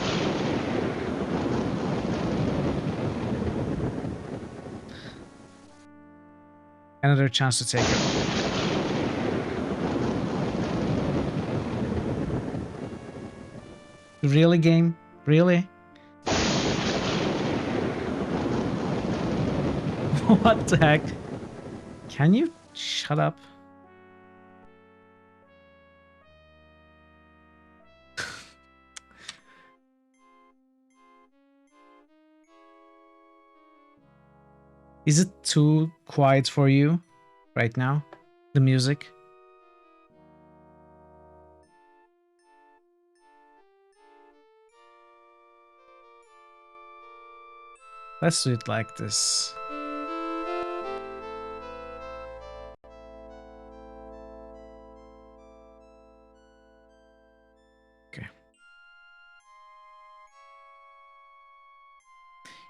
Another chance to take it. Really, game? Really? What the heck? Can you shut up? Is it too quiet for you right now? The music? Let's do it like this. Okay.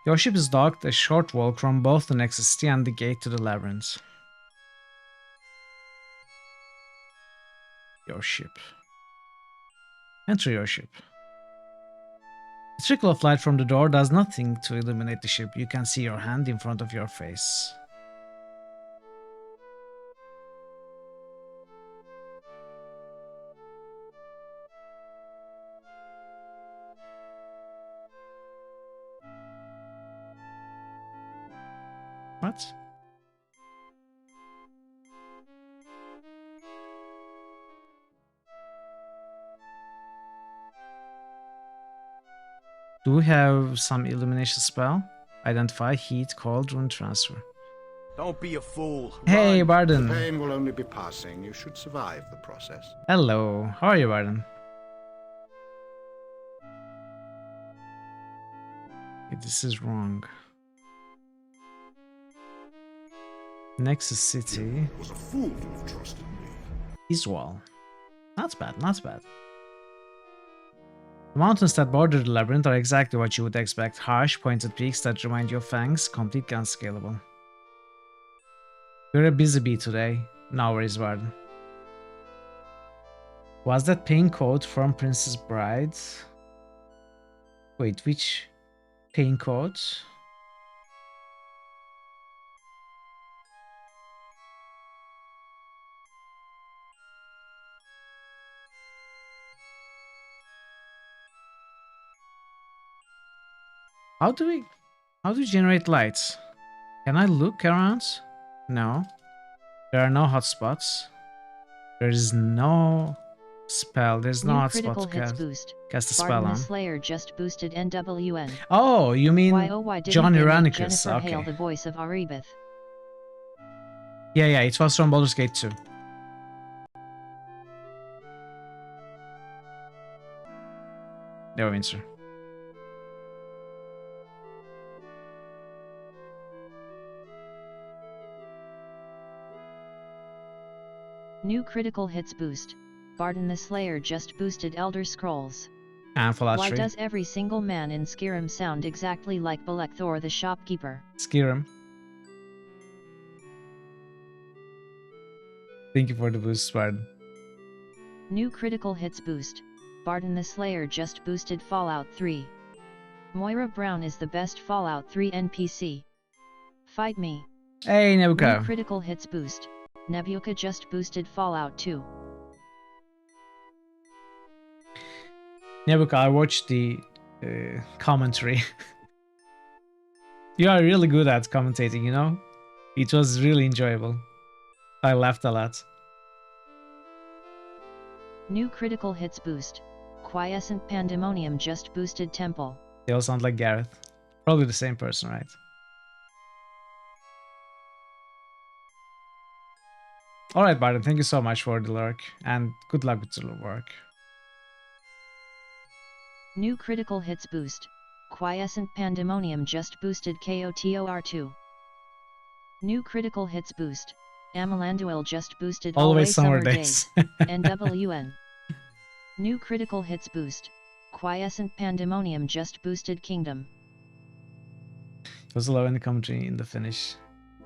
Your ship is docked a short walk from both the Nexus T and the gate to the labyrinth. Your ship. Enter your ship. The trickle of light from the door does nothing to illuminate the ship. You can see your hand in front of your face. What? Do we have some illumination spell? Identify, heat, cold, rune transfer. Don't be a fool. Hey, Run. Barden. The pain will only be passing. You should survive the process. Hello. How are you, Barden? Okay, this is wrong. Nexus City. Was a fool to have trusted me. Iswal. Not bad, not bad. The mountains that border the labyrinth are exactly what you would expect. Harsh, pointed peaks that remind you of fangs, completely unscalable. You're a busy bee today. No worries, Barden. Was that pink coat from Princess Bride? Wait, which pink coat? How do we generate lights? Can I look around? No. There are no hotspots. There is no spell. There's no New hotspot critical to hits cast, boost. cast a spell Barton the on. Slayer just boosted NWN. Oh, you mean Why didn't John they make Iranicus? Jennifer Hale Okay. the voice of Arebith? Yeah, it was from Baldur's Gate 2. Never answer. New critical hits boost. Barton the Slayer just boosted Elder Scrolls. And Fallout Why 3. does every single man in Skyrim sound exactly like Belekthor the shopkeeper? Skyrim. Thank you for the boost, Barton. New critical hits boost. Barton the Slayer just boosted Fallout 3. Moira Brown is the best Fallout 3 NPC. Fight me. Hey, Nebuka. New critical hits boost. Nebuka just boosted Fallout 2. Nebuka, I watched the commentary. You are really good at commentating, you know? It was really enjoyable. I laughed a lot. New critical hits boost. Quiescent Pandemonium just boosted Temple. They all sound like Gareth. Probably the same person, right? Alright, Barton, thank you so much for the lurk, and good luck with the work. New critical hits boost. Quiescent Pandemonium just boosted KOTOR2. New critical hits boost. Amalanduel just boosted Always Summer Days. NWN. New critical hits boost. Quiescent Pandemonium just boosted Kingdom. It was low in the commentary in the finish.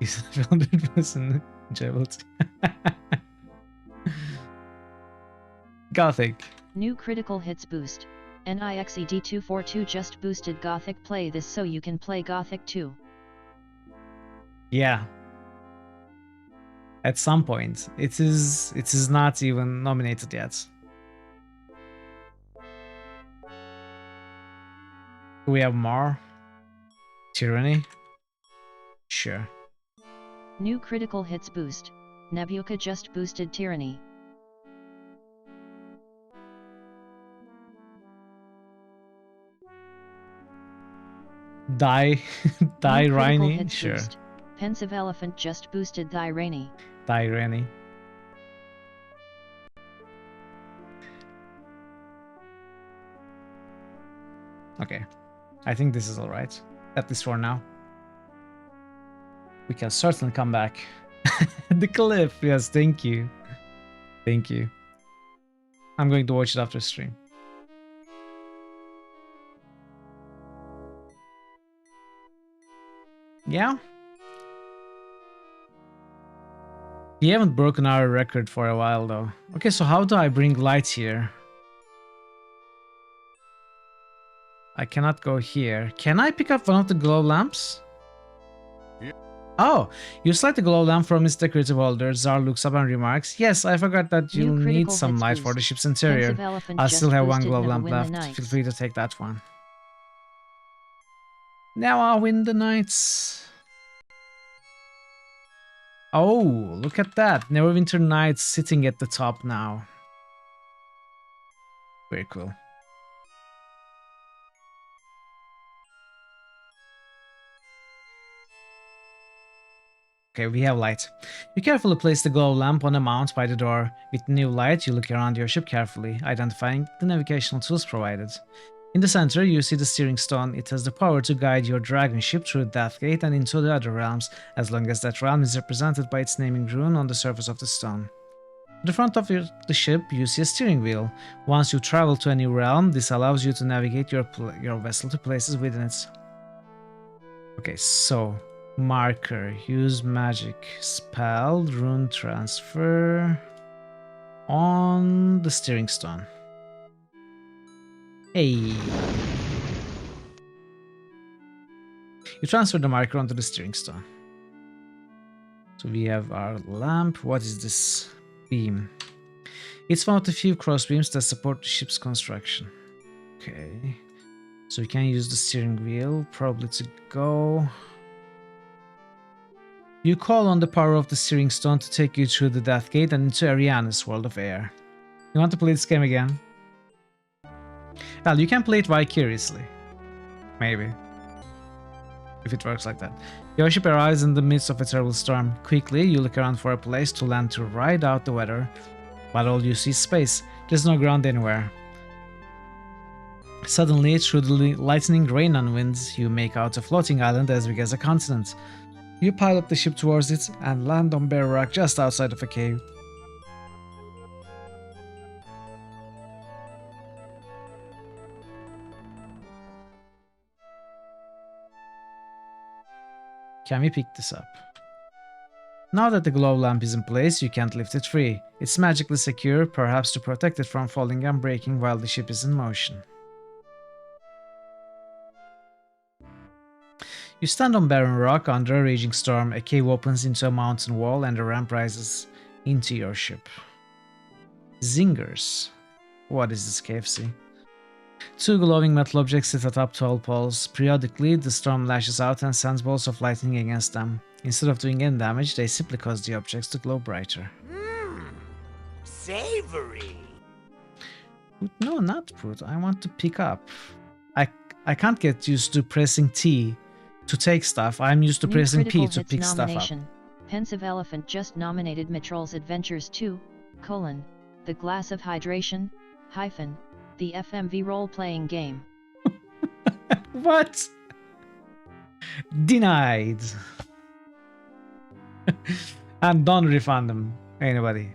He's 100% enjoyable. Gothic. New critical hits boost. NIXED242 just boosted Gothic. Play this so you can play Gothic 2. Yeah. At some point. It is not even nominated yet. Do we have more? Tyranny? Sure. New critical hits boost. Nebuka just boosted Tyranny. Die New critical Rainy? hits Sure. boost. Pensive Elephant just boosted Die Rainy. Die Rainy. Okay. I think this is alright. At least for now. We can certainly come back. The cliff, yes, thank you. Thank you. I'm going to watch it after stream. Yeah. We haven't broken our record for a while though. Okay, so how do I bring light here? I cannot go here. Can I pick up one of the glow lamps? Yeah. Oh, you select the glow lamp from its decorative holder. Zar looks up and remarks, yes, I forgot that you'll need some light for the ship's interior. I still have one glow lamp left. Feel free to take that one. Now I'll win the nights. Oh, look at that. Neverwinter Nights sitting at the top now. Very cool. Okay, we have light. You carefully place the glow lamp on a mount by the door. With new light, you look around your ship carefully, identifying the navigational tools provided. In the center, you see the steering stone. It has the power to guide your dragon ship through Death Gate and into the other realms, as long as that realm is represented by its naming rune on the surface of the stone. At the front of the ship, you see a steering wheel. Once you travel to a new realm, this allows you to navigate your vessel to places within it. Okay, so marker, use magic, spell, rune transfer on the steering stone. Hey. You transfer the marker onto the steering stone. So we have our lamp. What is this? Beam. It's one of the few cross beams that support the ship's construction. Okay. So we can use the steering wheel probably to go. You call on the power of the steering stone to take you through the Death Gate and into Ariana's world of air. You want to play this game again? Well, you can play it vicariously. Maybe. If it works like that. Your ship arrives in the midst of a terrible storm. Quickly, you look around for a place to land to ride out the weather. But all you see is space. There's no ground anywhere. Suddenly, through the lightning, rain and winds, you make out a floating island as big as a continent. You pilot the ship towards it and land on bare rock just outside of a cave. Can we pick this up? Now that the glow lamp is in place, you can't lift it free. It's magically secure, perhaps to protect it from falling and breaking while the ship is in motion. You stand on barren rock under a raging storm. A cave opens into a mountain wall and a ramp rises into your ship. Zingers. What is this, KFC? Two glowing metal objects sit atop tall poles. Periodically, the storm lashes out and sends bolts of lightning against them. Instead of doing any damage, they simply cause the objects to glow brighter. Savory. No, not put. I want to pick up. I can't get used to pressing T to take stuff. I'm used to pressing P to pick stuff up. Pensive Elephant just nominated Mitrol's Adventures 2, The Glass of Hydration, the FMV role-playing game. What? Denied. And don't refund them, anybody.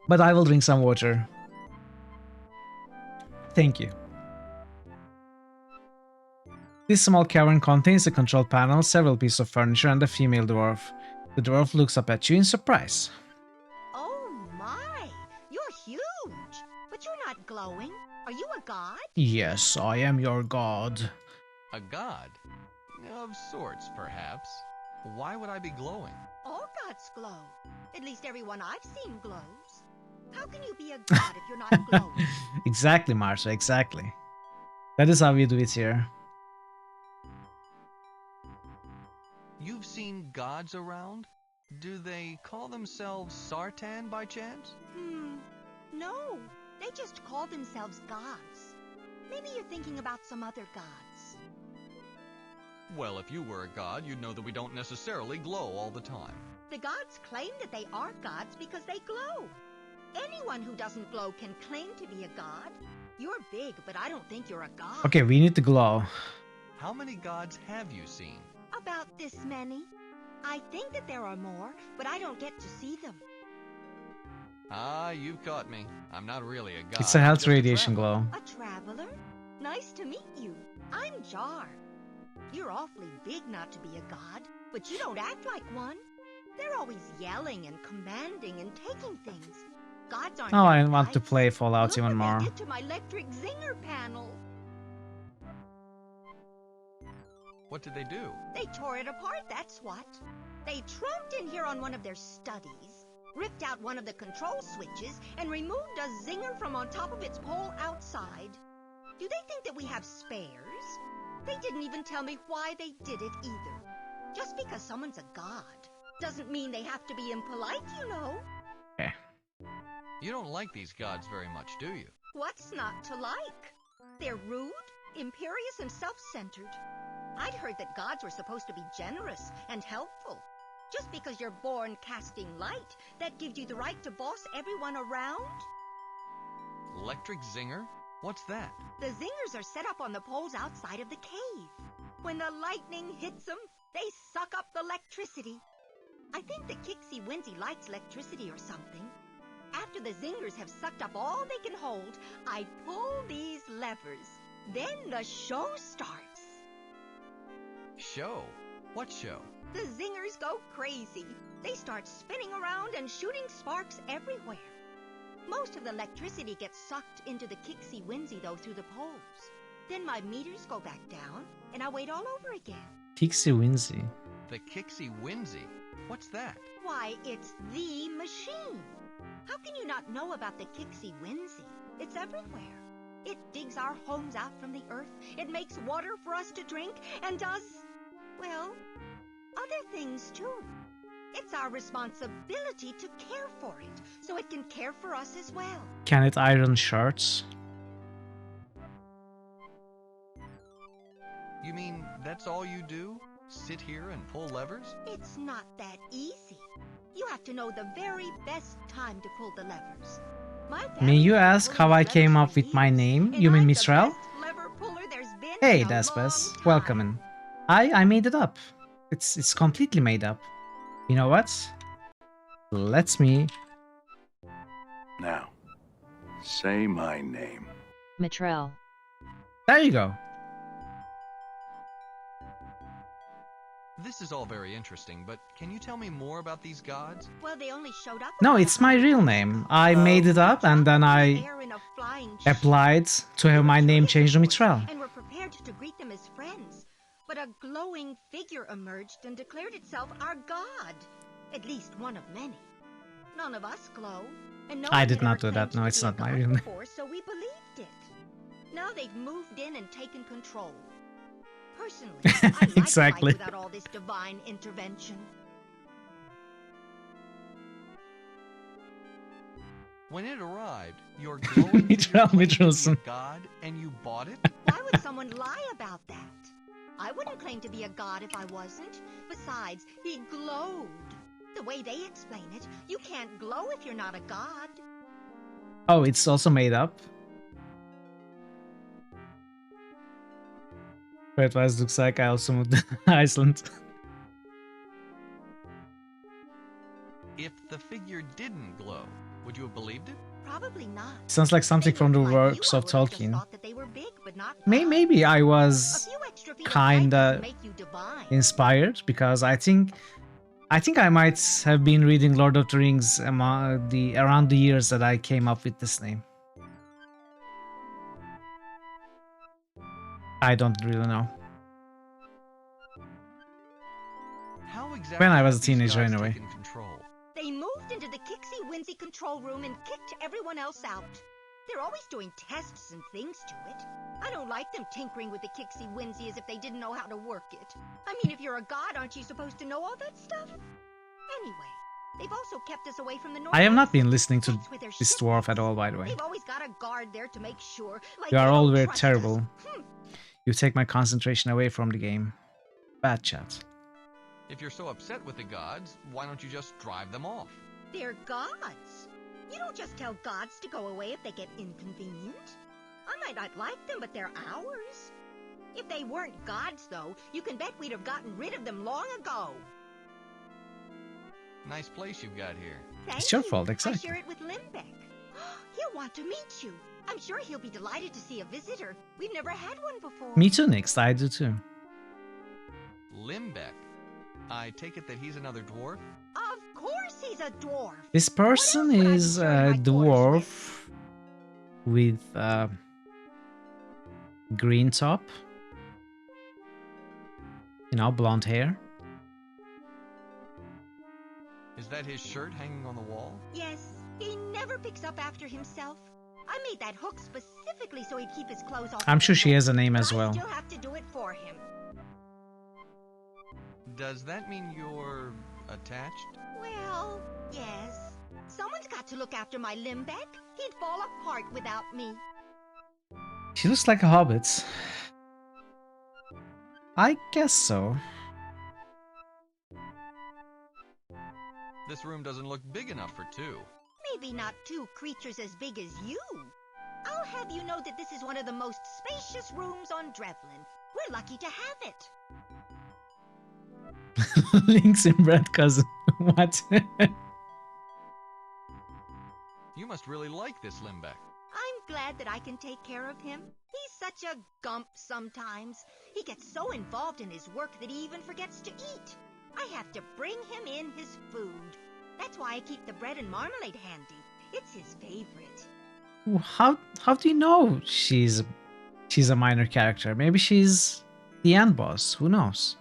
But I will drink some water. Thank you. This small cavern contains a control panel, several pieces of furniture, and a female dwarf. The dwarf looks up at you in surprise. Oh my! You're huge! But you're not glowing. Are you a god? Yes, I am your god. A god? Of sorts, perhaps. Why would I be glowing? All gods glow. At least everyone I've seen glows. How can you be a god if you're not glowing? Exactly, Marsha, exactly. That is how we do it here. You've seen gods around? Do they call themselves Sartan by chance? No. They just call themselves gods. Maybe you're thinking about some other gods. Well, if you were a god, you'd know that we don't necessarily glow all the time. The gods claim that they are gods because they glow. Anyone who doesn't glow can claim to be a god. You're big, but I don't think you're a god. Okay, we need to glow. How many gods have you seen? About this many. I think that there are more, but I don't get to see them. Ah, you've caught me. I'm not really a god. It's a I'm health just a radiation traveler. glow. A traveler? Nice to meet you. I'm Jar. You're awfully big not to be a god, but you don't act like one. They're always yelling and commanding and taking things. Gods aren't Oh, I very want to nice. play Fallout Look even what more. they did to my electric zinger panel. What did they do? They tore it apart, that's what. They tromped in here on one of their studies, ripped out one of the control switches, and removed a zinger from on top of its pole outside. Do they think that we have spares? They didn't even tell me why they did it either. Just because someone's a god doesn't mean they have to be impolite, you know. Okay. You don't like these gods very much, do you? What's not to like? They're rude, imperious, and self-centered. I'd heard that gods were supposed to be generous and helpful. Just because you're born casting light, that gives you the right to boss everyone around? Electric zinger? What's that? The zingers are set up on the poles outside of the cave. When the lightning hits them, they suck up the electricity. I think the Kixie Winsy likes electricity or something. After the zingers have sucked up all they can hold, I pull these levers. Then the show starts. Show? What show? The zingers go crazy. They start spinning around and shooting sparks everywhere. Most of the electricity gets sucked into the Kixie Winsy, though, through the poles. Then my meters go back down, and I wait all over again. Kixie Winsy. The Kixie Winsy? What's that? Why, it's the machine. How can you not know about the Kixie Winsy? It's everywhere. It digs our homes out from the earth. It makes water for us to drink and does, well, other things too. It's our responsibility to care for it, so it can care for us as well. Can it iron shirts? You mean that's all you do? Sit here and pull levers? It's not that easy. You have to know the very best time to pull the levers. May you ask how I came up with my name? You mean Mistral? Hey, Despes. Welcome in. I made it up. It's completely made up. You know what? Let me... Now, say my name. Mitral. There you go. This is all very interesting, but can you tell me more about these gods? Well, they only showed up. No, it's my real name. I made it up and then I applied to have my name changed to Mitral. And were prepared to greet them as friends. But a glowing figure emerged and declared itself our god. At least one of many. None of us glow. And no I one did had not ever do that. claimed No, to it's be a not my god real name. before, so we believed it. Now they've moved in and taken control. Personally, I like Exactly. life without all this divine intervention. When it arrived, your glowing Mitral, Mitralson. god, and you bought it? Why would someone lie about that? I wouldn't claim to be a god if I wasn't. Besides, he glowed. The way they explain it, you can't glow if you're not a god. Oh, it's also made up. Red Wise looks like I also moved to Iceland. If the figure didn't glow, would you have believed it? Probably not. Sounds like something from the works of Tolkien. Maybe I was kinda inspired because I think I might have been reading Lord of the Rings around the years that I came up with this name. I don't really know. How exactly When I was a have these teenager, gods anyway. taken control? They moved into the Kixie Whimsy control room and kicked everyone else out. They're always doing tests and things to it. I don't like them tinkering with the Kixie Whimsy as if they didn't know how to work it. I mean, if you're a god, aren't you supposed to know all that stuff? Anyway, they've also kept us away from the noise. I have not been listening to That's where their this ship dwarf is. at all, by the way. They've always got a guard there to make sure. Like You are they all don't very trust terrible. us. You take my concentration away from the game. Bad chat. If you're so upset with the gods, why don't you just drive them off? They're gods. You don't just tell gods to go away if they get inconvenient. I might not like them, but they're ours. If they weren't gods, though, you can bet we'd have gotten rid of them long ago. Nice place you've got here. It's your Thank you. fault, I exactly. share it with Limbeck. He'll want to meet you. I'm sure he'll be delighted to see a visitor. We've never had one before. Me too, Nix. I do too. Limbeck. I take it that he's another dwarf? Of course he's a dwarf. This person What else would I be is sharing a my course dwarf with green top. You know, blonde hair. Is that his shirt hanging on the wall? Yes, he never picks up after himself. I made that hook specifically so he'd keep his clothes off. I'm the sure she floor, has a name but as well. I still have to do it for him. Does that mean you're attached? Well, yes. Someone's got to look after my Limbeck. He'd fall apart without me. She looks like a hobbit. I guess so. This room doesn't look big enough for two. Maybe not two creatures as big as you. I'll have you know that this is one of the most spacious rooms on Drevlin. We're lucky to have it. Link's inbred cousin. What? You must really like this Limbeck. I'm glad that I can take care of him. He's such a gump sometimes. He gets so involved in his work that he even forgets to eat. I have to bring him in his food. That's why I keep the bread and marmalade handy. It's his favorite. How do you know she's a minor character? Maybe she's the end boss. Who knows?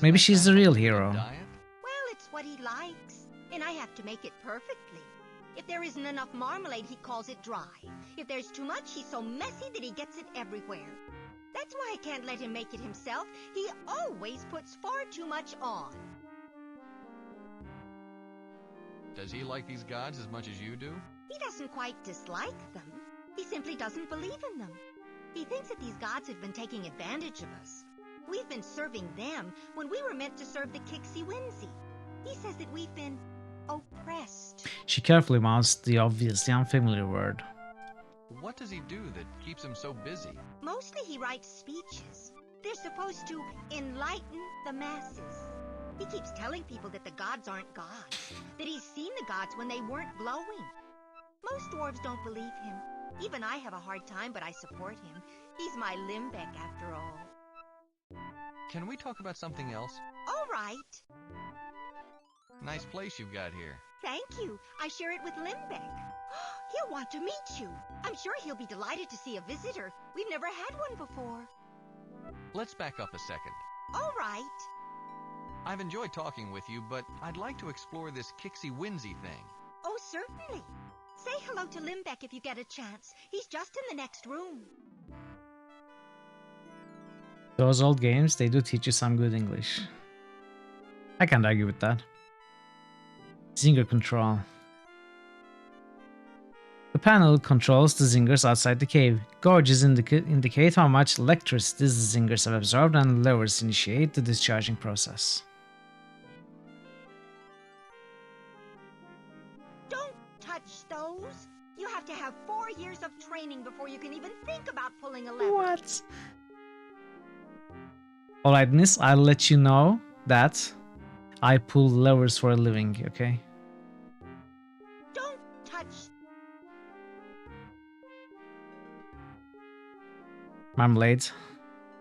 Maybe she's the real hero. Well, it's what he likes, and I have to make it perfectly. If there isn't enough marmalade, he calls it dry. If there's too much, he's so messy that he gets it everywhere. That's why I can't let him make it himself. He always puts far too much on. Does he like these gods as much as you do? He doesn't quite dislike them. He simply doesn't believe in them. He thinks that these gods have been taking advantage of us. We've been serving them when we were meant to serve the Kixie Whimsy. He says that we've been oppressed. She carefully mouths the obviously unfamiliar word. What does he do that keeps him so busy? Mostly he writes speeches. They're supposed to enlighten the masses. He keeps telling people that the gods aren't gods, that he's seen the gods when they weren't glowing. Most dwarves don't believe him. Even I have a hard time, but I support him. He's my Limbeck after all. Can we talk about something else? All right. Nice place you've got here. Thank you. I share it with Limbeck. He'll want to meet you. I'm sure he'll be delighted to see a visitor. We've never had one before. Let's back up a second. All right. I've enjoyed talking with you, but I'd like to explore this Kixie Whimsy thing. Oh, certainly. Say hello to Limbeck if you get a chance. He's just in the next room. Those old games, they do teach you some good English. I can't argue with that. Zinger control. The panel controls the zingers outside the cave. Gauges indicate how much electricity the zingers have absorbed, and levers initiate the discharging process. Don't touch those. You have to have 4 years of training before you can even think about pulling a lever. What? Alright, Nis, I'll let you know that I pull levers for a living, okay? Don't touch. Marmalade.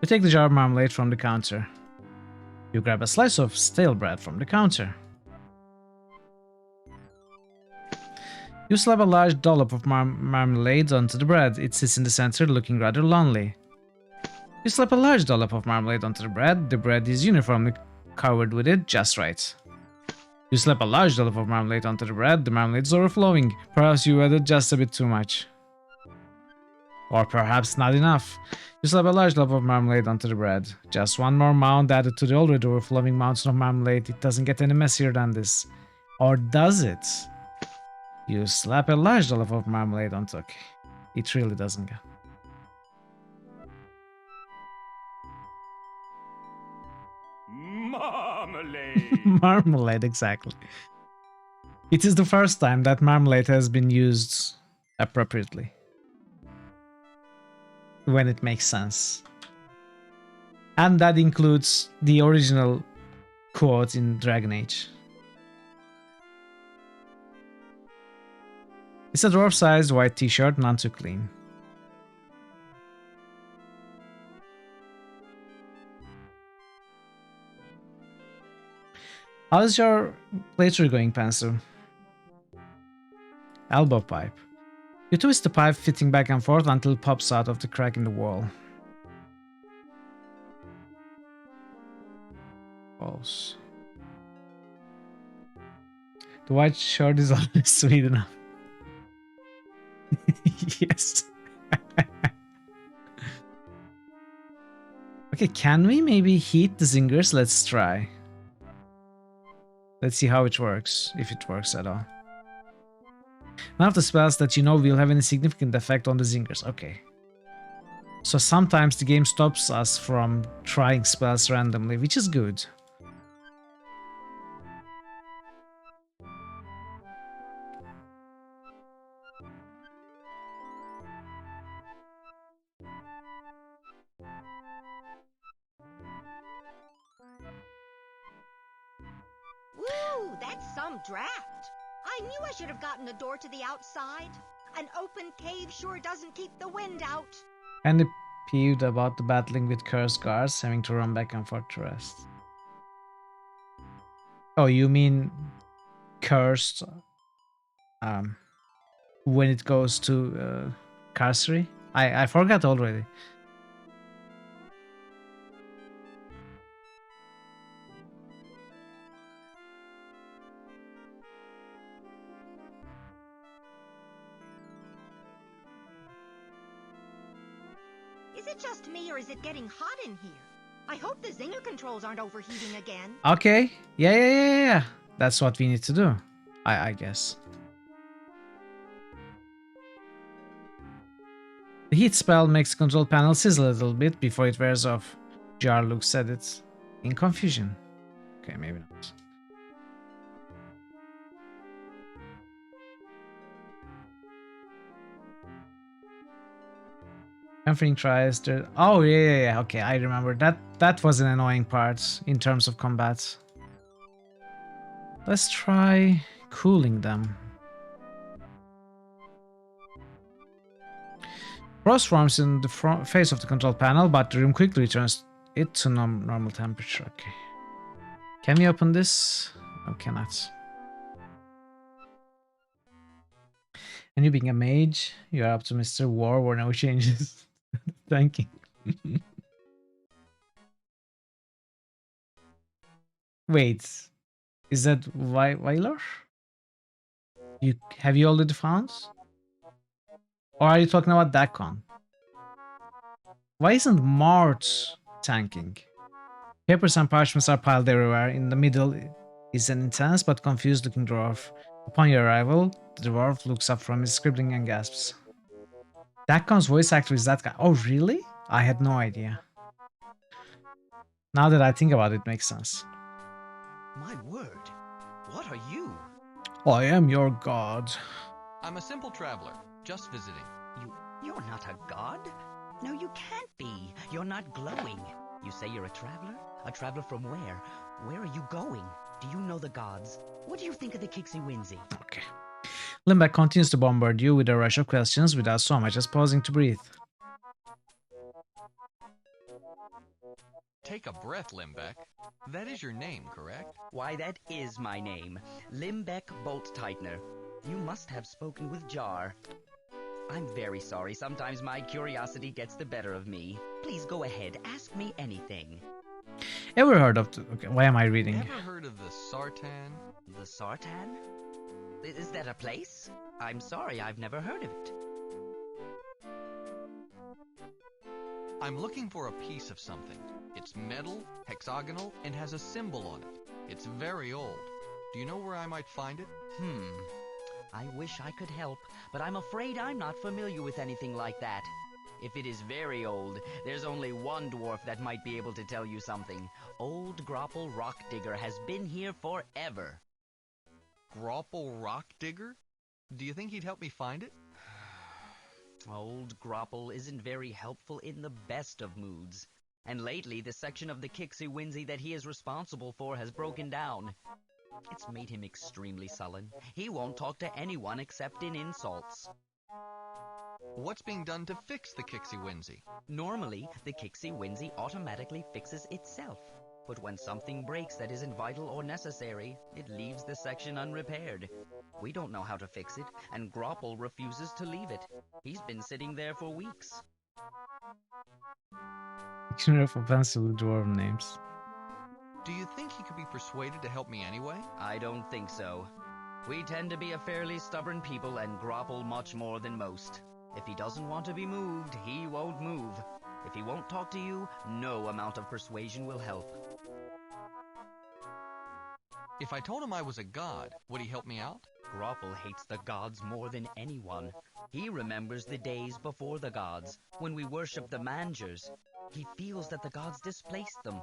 You take the jar of marmalade from the counter. You grab a slice of stale bread from the counter. You slap a large dollop of marmalade onto the bread. It sits in the center, looking rather lonely. You slap a large dollop of marmalade onto the bread. The bread is uniformly covered with it just right. You slap a large dollop of marmalade onto the bread, the marmalade is overflowing. Perhaps you added just a bit too much. Or perhaps not enough. You slap a large dollop of marmalade onto the bread. Just one more mound added to the already overflowing mountain of marmalade. It doesn't get any messier than this. Or does it? You slap a large dollop of marmalade onto... Okay. It really doesn't get... Marmalade. Marmalade, exactly. It is the first time that marmalade has been used appropriately. When it makes sense. And that includes the original quote in Dragon Age. It's a dwarf-sized white t-shirt, none too clean. How's your playthrough going, Pencil? Elbow pipe. You twist the pipe, fitting back and forth until it pops out of the crack in the wall. False. The white shirt is always sweet enough. Yes. Okay, can we maybe heat the zingers? Let's try. Let's see how it works, if it works at all. None of the spells that you know will have any significant effect on the zingers. Okay. So sometimes the game stops us from trying spells randomly, which is good. Woo, that's some draft. I knew I should have gotten a door to the outside. An open cave sure doesn't keep the wind out. And it peeved about the battling with cursed guards, having to run back and forth to rest. Oh, you mean cursed when it goes to carcery? I forgot already. Is it just me or is it getting hot in here? I hope the zinger controls aren't overheating again. Okay. Yeah. That's what we need to do. I guess. The heat spell makes the control panel sizzle a little bit before it wears off. Jar looks at it in confusion. Okay, maybe not. Everything tries to... Oh, yeah. Okay, I remember. That was an annoying part in terms of combat. Let's try cooling them. Frost forms in the face of the control panel, but the room quickly returns it to normal temperature. Okay. Can we open this? No, cannot. And you being a mage, you are up to Mr. War where no changes. Thank you. Wait, is that Weiler? Have you already found? Or are you talking about Dakon? Why isn't Mart tanking? Papers and parchments are piled everywhere. In the middle is an intense but confused looking dwarf. Upon your arrival, the dwarf looks up from his scribbling and gasps. Dakon's voice actor is that guy. Oh, really? I had no idea. Now that I think about it, it makes sense. My word, what are you? I am your god. I'm a simple traveler, just visiting. You're not a god? No, you can't be. You're not glowing. You say you're a traveler? A traveler from where? Where are you going? Do you know the gods? What do you think of the Kixie Winsy? Okay. Limbeck continues to bombard you with a rush of questions without so much as pausing to breathe. Take a breath, Limbeck. That is your name, correct? Why, that is my name. Limbeck Bolt Tightener. You must have spoken with Jar. I'm very sorry. Sometimes my curiosity gets the better of me. Please go ahead. Ask me anything. Ever heard of the... Okay, why am I reading? Ever heard of the Sartan? The Sartan? Is that a place? I'm sorry, I've never heard of it. I'm looking for a piece of something. It's metal, hexagonal, and has a symbol on it. It's very old. Do you know where I might find it? I wish I could help, but I'm afraid I'm not familiar with anything like that. If it is very old, there's only one dwarf that might be able to tell you something. Old Grapple Rock Digger has been here forever. Grapple Rock Digger? Do you think he'd help me find it? Old Grapple isn't very helpful in the best of moods. And lately, the section of the Kixie Winsey that he is responsible for has broken down. It's made him extremely sullen. He won't talk to anyone except in insults. What's being done to fix the Kixie Winsey? Normally, the Kixie Winsey automatically fixes itself. But when something breaks that isn't vital or necessary, it leaves the section unrepaired. We don't know how to fix it, and Grapple refuses to leave it. He's been sitting there for weeks. Dictionary of offensive dwarf names. Do you think he could be persuaded to help me anyway? I don't think so. We tend to be a fairly stubborn people and Grapple much more than most. If he doesn't want to be moved, he won't move. If he won't talk to you, no amount of persuasion will help. If I told him I was a god, would he help me out? Grapple hates the gods more than anyone. He remembers the days before the gods, when we worshipped the Mangers. He feels that the gods displaced them.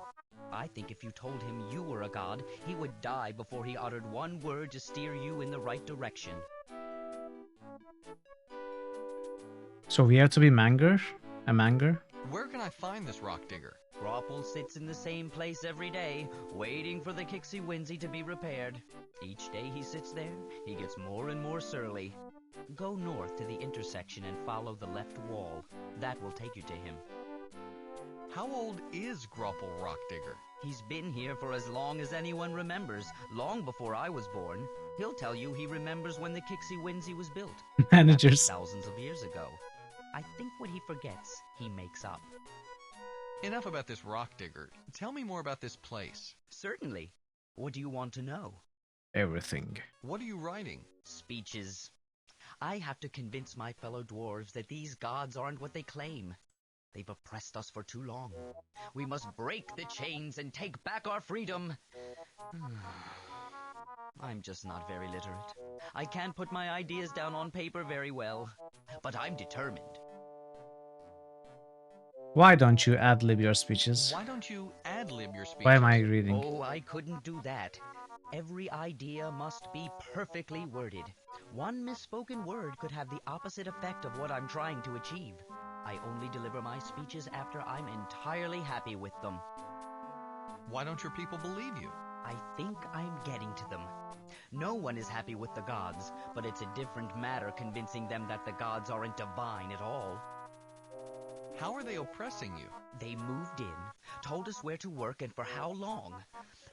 I think if you told him you were a god, he would die before he uttered one word to steer you in the right direction. So we have to be Manger? A Manger? Where can I find this rock digger? Grapple sits in the same place every day, waiting for the Kixie Winsey to be repaired. Each day he sits there, he gets more and more surly. Go north to the intersection and follow the left wall. That will take you to him. How old is Grapple Rock Digger? He's been here for as long as anyone remembers, long before I was born. He'll tell you he remembers when the Kixie Winsey was built. Managers. Thousands of years ago. I think what he forgets, he makes up. Enough about this rock digger. Tell me more about this place. Certainly. What do you want to know? Everything. What are you writing? Speeches. I have to convince my fellow dwarves that these gods aren't what they claim. They've oppressed us for too long. We must break the chains and take back our freedom. I'm just not very literate. I can't put my ideas down on paper very well, but I'm determined. Why don't you ad-lib your speeches? Why don't you ad-lib your speeches? Why am I reading? Oh, I couldn't do that. Every idea must be perfectly worded. One misspoken word could have the opposite effect of what I'm trying to achieve. I only deliver my speeches after I'm entirely happy with them. Why don't your people believe you? I think I'm getting to them. No one is happy with the gods, but it's a different matter convincing them that the gods aren't divine at all. How are they oppressing you? They moved in, told us where to work and for how long.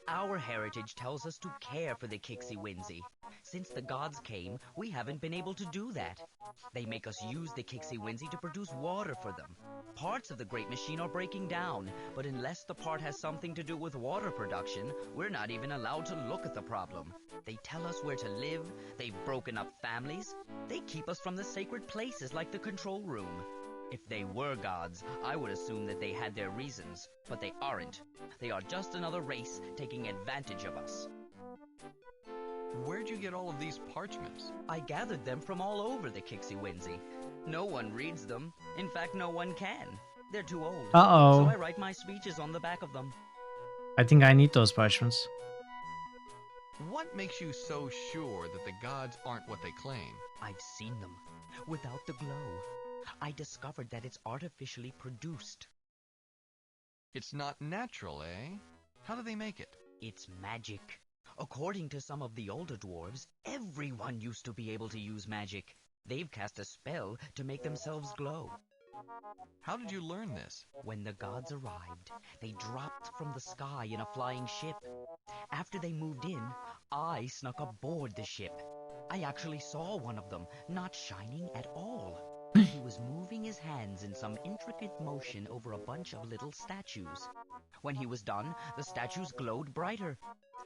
Our heritage tells us to care for the Kixie Winsey. Since the gods came, we haven't been able to do that. They make us use the Kixie Winsey to produce water for them. Parts of the great machine are breaking down, but unless the part has something to do with water production, we're not even allowed to look at the problem. They tell us where to live, they've broken up families, they keep us from the sacred places like the control room. If they were gods, I would assume that they had their reasons, but they aren't. They are just another race taking advantage of us. Where'd you get all of these parchments? I gathered them from all over the Kixie Winsey. No one reads them. In fact, no one can. They're too old. Uh-oh. So I write my speeches on the back of them. I think I need those parchments. What makes you so sure that the gods aren't what they claim? I've seen them. Without the glow. I discovered that it's artificially produced. It's not natural, eh? How do they make it? It's magic. According to some of the older dwarves, everyone used to be able to use magic. They've cast a spell to make themselves glow. How did you learn this? When the gods arrived, they dropped from the sky in a flying ship. After they moved in, I snuck aboard the ship. I actually saw one of them, not shining at all. He was moving his hands in some intricate motion over a bunch of little statues. When he was done, the statues glowed brighter.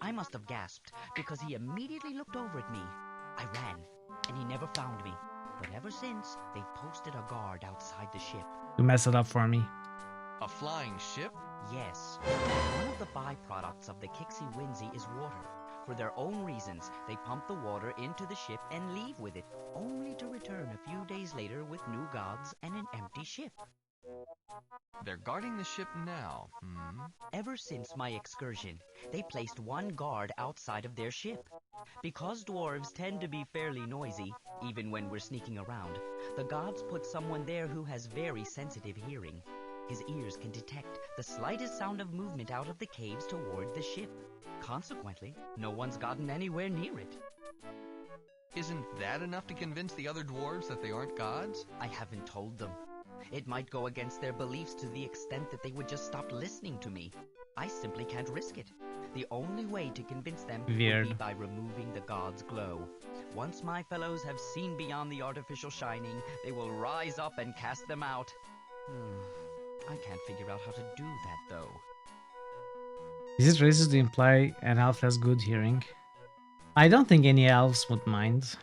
I must have gasped, because he immediately looked over at me. I ran, and he never found me. But ever since, they've posted a guard outside the ship. You mess it up for me. A flying ship? Yes. One of the byproducts of the Kixie Whimsy is water. For their own reasons, they pump the water into the ship and leave with it, only to return a few days later with new gods and an empty ship. They're guarding the ship now, Ever since my excursion, they placed one guard outside of their ship. Because dwarves tend to be fairly noisy, even when we're sneaking around, the gods put someone there who has very sensitive hearing. His ears can detect the slightest sound of movement out of the caves toward the ship. Consequently, no one's gotten anywhere near it. Isn't that enough to convince the other dwarves that they aren't gods? I haven't told them. It might go against their beliefs to the extent that they would just stop listening to me. I simply can't risk it. The only way to convince them would be by removing the god's glow. Once my fellows have seen beyond the artificial shining, they will rise up and cast them out. I can't figure out how to do that, though. Is it racist to imply an elf has good hearing? I don't think any elves would mind.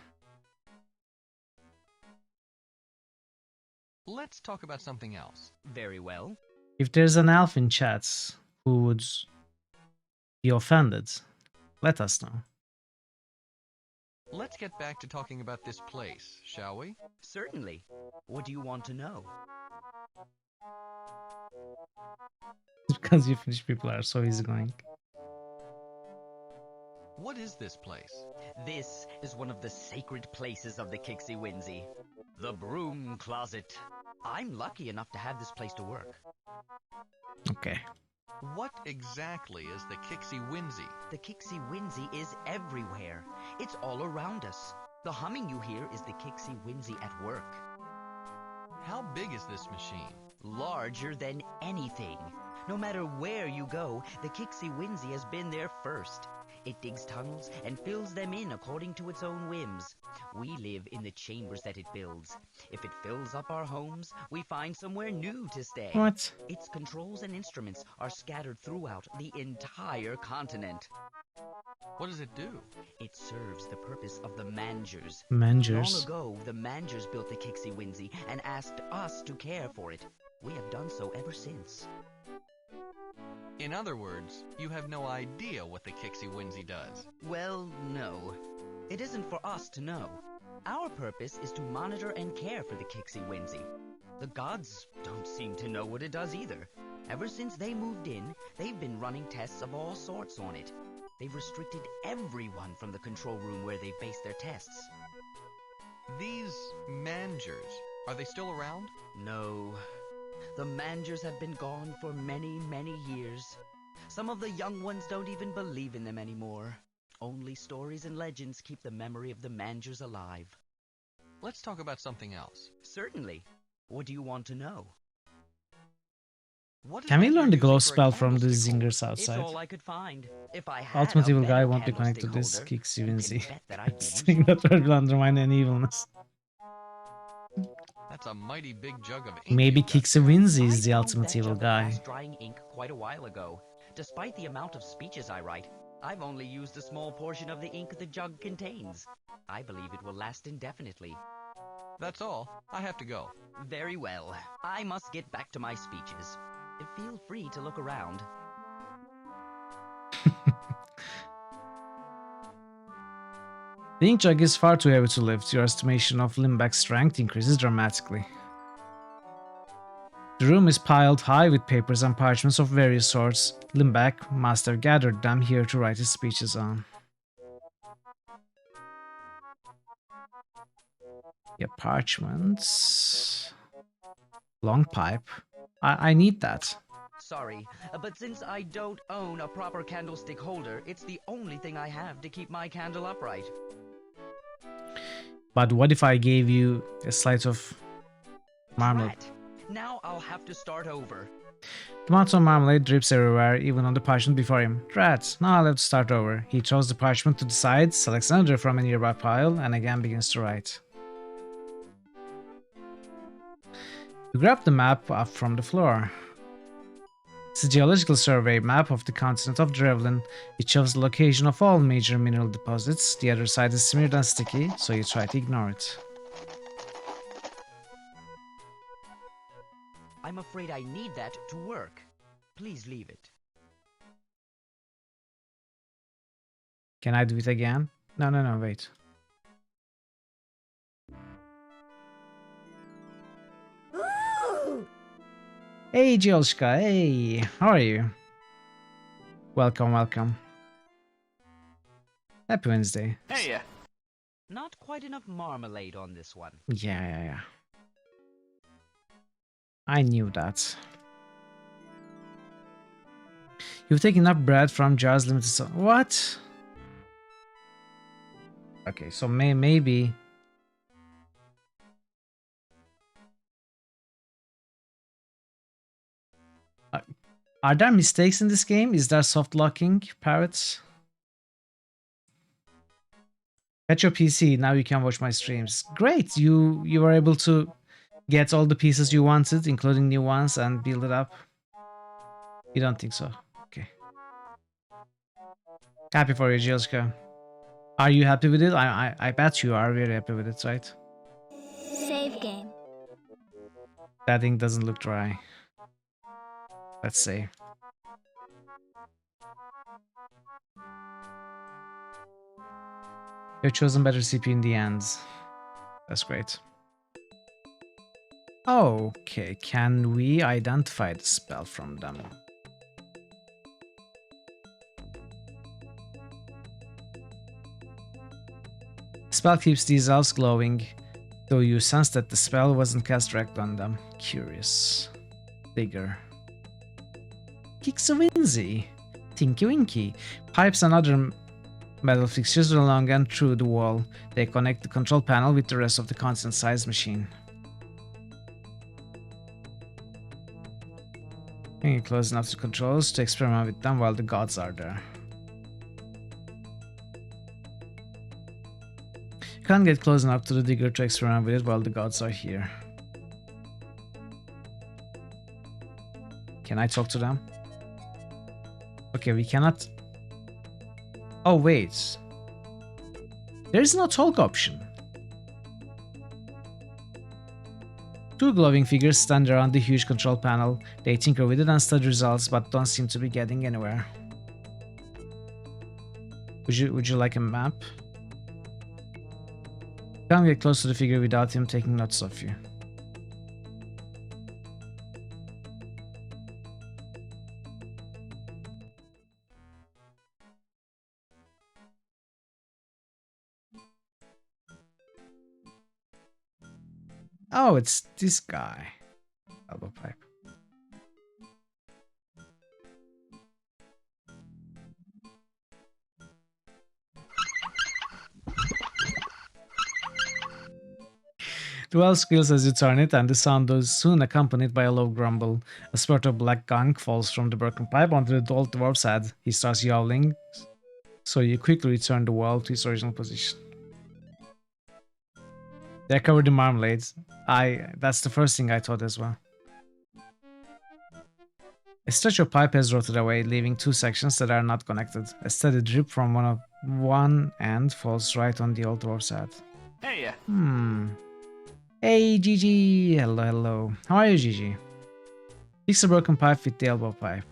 Let's talk about something else. Very well. If there's an elf in chats who would be offended, let us know. Let's get back to talking about this place, shall we? Certainly. What do you want to know? Because you Finnish people are so easygoing. What is this place? This is one of the sacred places of the Kixie Whimsy. The broom closet. I'm lucky enough to have this place to work. Okay. What exactly is the Kixie Whimsy? The Kixie Whimsy is everywhere. It's all around us. The humming you hear is the Kixie Whimsy at work. How big is this machine? Larger than anything. No matter where you go, the Kixie Whimsy has been there first. It digs tunnels and fills them in according to its own whims. We live in the chambers that it builds. If it fills up our homes, we find somewhere new to stay. What? Its controls and instruments are scattered throughout the entire continent. What does it do? It serves the purpose of the Mangers. Mangers? Long ago, the Mangers built the Kixie Whimsy and asked us to care for it. We have done so ever since. In other words, you have no idea what the Kixie Whimsy does. Well, no. It isn't for us to know. Our purpose is to monitor and care for the Kixie Whimsy. The gods don't seem to know what it does either. Ever since they moved in, they've been running tests of all sorts on it. They've restricted everyone from the control room where they base their tests. These Mangers, are they still around? No. The Mangers have been gone for many, many years. Some of the young ones don't even believe in them anymore. Only stories and legends keep the memory of the Mangers alive. Let's talk about something else. Certainly. What do you want to know? Can we learn the glow spell from the zingers outside? It's all I could find. If I had Ultimate a Evil Guy better won't be connected to candlestick this Kixie Whimsy. bet that I'd be Saying that word will undermine any evilness. That's a mighty big jug of ink. Maybe Kixie Whimsy is the I ultimate found that evil jug of guy. fast-drying ink quite a while ago. Despite the amount of speeches I write, I've only used a small portion of the ink the jug contains. I believe it will last indefinitely. That's all. I have to go. Very well. I must get back to my speeches. Feel free to look around. The ink jug is far too heavy to lift. Your estimation of Limbeck's strength increases dramatically. The room is piled high with papers and parchments of various sorts. Limbeck must have gathered them here to write his speeches on. Yeah, parchments. Long pipe. I need that. Sorry, but since I don't own a proper candlestick holder, it's the only thing I have to keep my candle upright. But what if I gave you a slice of marmalade? Right. Now I'll have to start over. The mountain of marmalade drips everywhere, even on the parchment before him. Drat, now I'll have to start over. He throws the parchment to the side, selects another from a nearby pile, and again begins to write. You grab the map up from the floor. It's a geological survey map of the continent of Drevlin. It shows the location of all major mineral deposits. The other side is smeared and sticky, so you try to ignore it. I'm afraid I need that to work. Please leave it. Can I do it again? No, wait. Hey, Jolska, hey, how are you? Welcome, welcome. Happy Wednesday. Hey! Not quite enough marmalade on this one. Yeah. I knew that. You've taken up bread from Jar's limited what? Okay, so maybe... Are there mistakes in this game? Is there soft locking, parrots? Get your PC, now you can watch my streams. Great, you were able to get all the pieces you wanted, including new ones, and build it up. You don't think so? Okay. Happy for you, Jilska. Are you happy with it? I bet you are very happy with it, right? Save game. That thing doesn't look dry. Let's see. You've chosen better CPU in the end. That's great. Okay, can we identify the spell from them? Spell keeps these elves glowing, though you sense that the spell wasn't cast direct on them. Curious. Digger. Kixawinzy. Tinky Winky. Pipes and other metal fixtures run along and through the wall. They connect the control panel with the rest of the constant-sized machine. Bring it close enough to controls to experiment with them while the gods are there. You can't get close enough to the digger to experiment with it while the gods are here. Can I talk to them? Okay, we cannot... Oh, wait. There is no talk option. Two glowing figures stand around the huge control panel. They tinker with it and study results, but don't seem to be getting anywhere. Would you like a map? Can't get close to the figure without him taking notes of you. Oh, it's this guy. Elbow pipe. The well squeals as you turn it, and the sound is soon accompanied by a low grumble. A spurt of black gunk falls from the broken pipe onto the old dwarf's head. He starts yowling, so you quickly return the well to its original position. They're covered in marmalade. That's the first thing I thought as well. A stretch of pipe has rotted away, leaving two sections that are not connected. A steady drip from one end falls right on the old dwarf's head. Hey! Hey, Gigi! Hello. How are you, Gigi? Fix a broken pipe with the elbow pipe.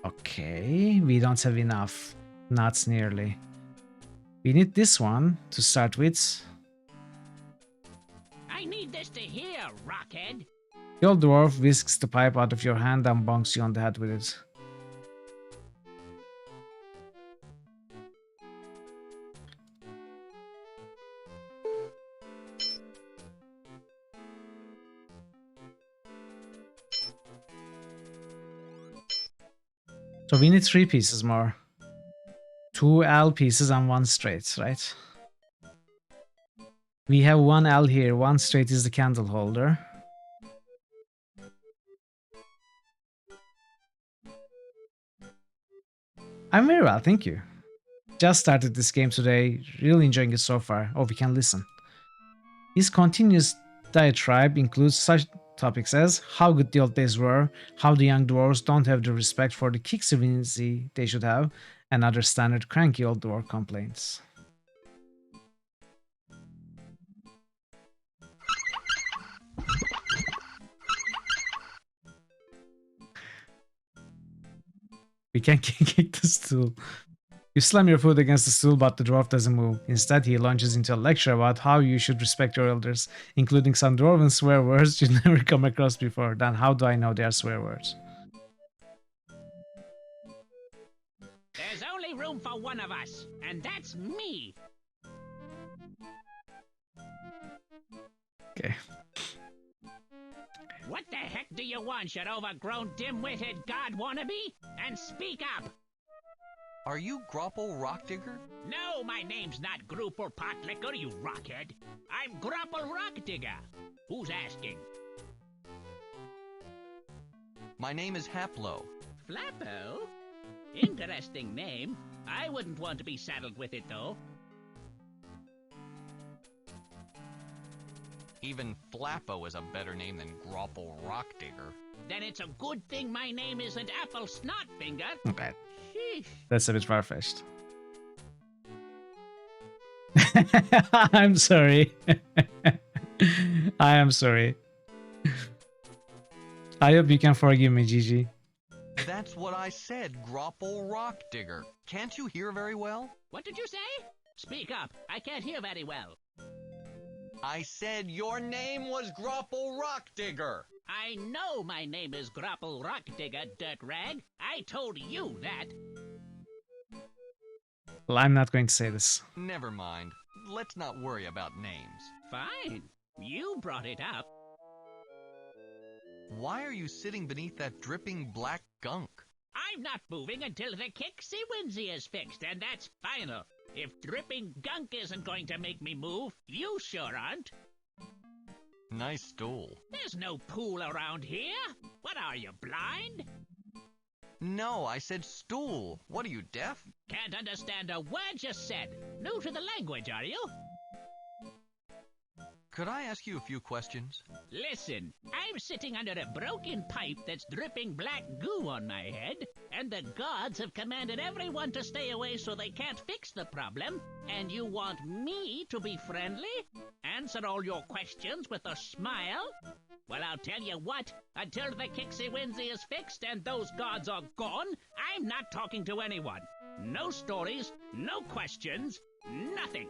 Okay, we don't have enough. Not nearly. We need this one to start with. I need this to hear, Rockhead. The old dwarf whisks the pipe out of your hand and bonks you on the head with it. So we need 3 pieces more. 2 L pieces and 1 straight, right? We have 1 L here, 1 straight is the candle holder. I'm very well, thank you. Just started this game today, really enjoying it so far. Oh, we can listen. His continuous diatribe includes Topic says, how good the old days were, how the young dwarves don't have the respect for the Kixivinzi they should have, and other standard cranky old dwarf complaints. We can't kick the stool. You slam your foot against the stool, but the dwarf doesn't move. Instead, he launches into a lecture about how you should respect your elders, including some dwarven swear words you've never come across before. Then how do I know they are swear words? There's only room for one of us, and that's me. Okay. What the heck do you want, you overgrown, dim-witted god wannabe? And speak up! Are you Grapple Rock Digger? No, my name's not Grooper Potlicker, you rockhead. I'm Grapple Rock Digger. Who's asking? My name is Haplo. Flappo? Interesting name. I wouldn't want to be saddled with it, though. Even Flappo is a better name than Grapple Rock Digger. Then it's a good thing my name isn't Apple Snotfinger. Okay. Sheesh. That's a bit far-fetched. I'm sorry. I am sorry. I hope you can forgive me, Gigi. That's what I said, Grapple Rock Digger. Can't you hear very well? What did you say? Speak up. I can't hear very well. I said your name was Grapple Rock Digger. I know my name is Grapple Rock Digger, Dirt Rag. I told you that. Well, I'm not going to say this. Never mind. Let's not worry about names. Fine. You brought it up. Why are you sitting beneath that dripping black gunk? I'm not moving until the Kixiwinzy is fixed, and that's final. If dripping gunk isn't going to make me move, you sure aren't. Nice stool. There's no pool around here. What are you, blind? No, I said stool. What are you, deaf? Can't understand a word you said. New to the language, are you? Could I ask you a few questions? Listen, I'm sitting under a broken pipe that's dripping black goo on my head, and the gods have commanded everyone to stay away so they can't fix the problem, and you want me to be friendly? Answer all your questions with a smile? Well, I'll tell you what, until the Kixiwinzy is fixed and those gods are gone, I'm not talking to anyone. No stories, no questions, nothing.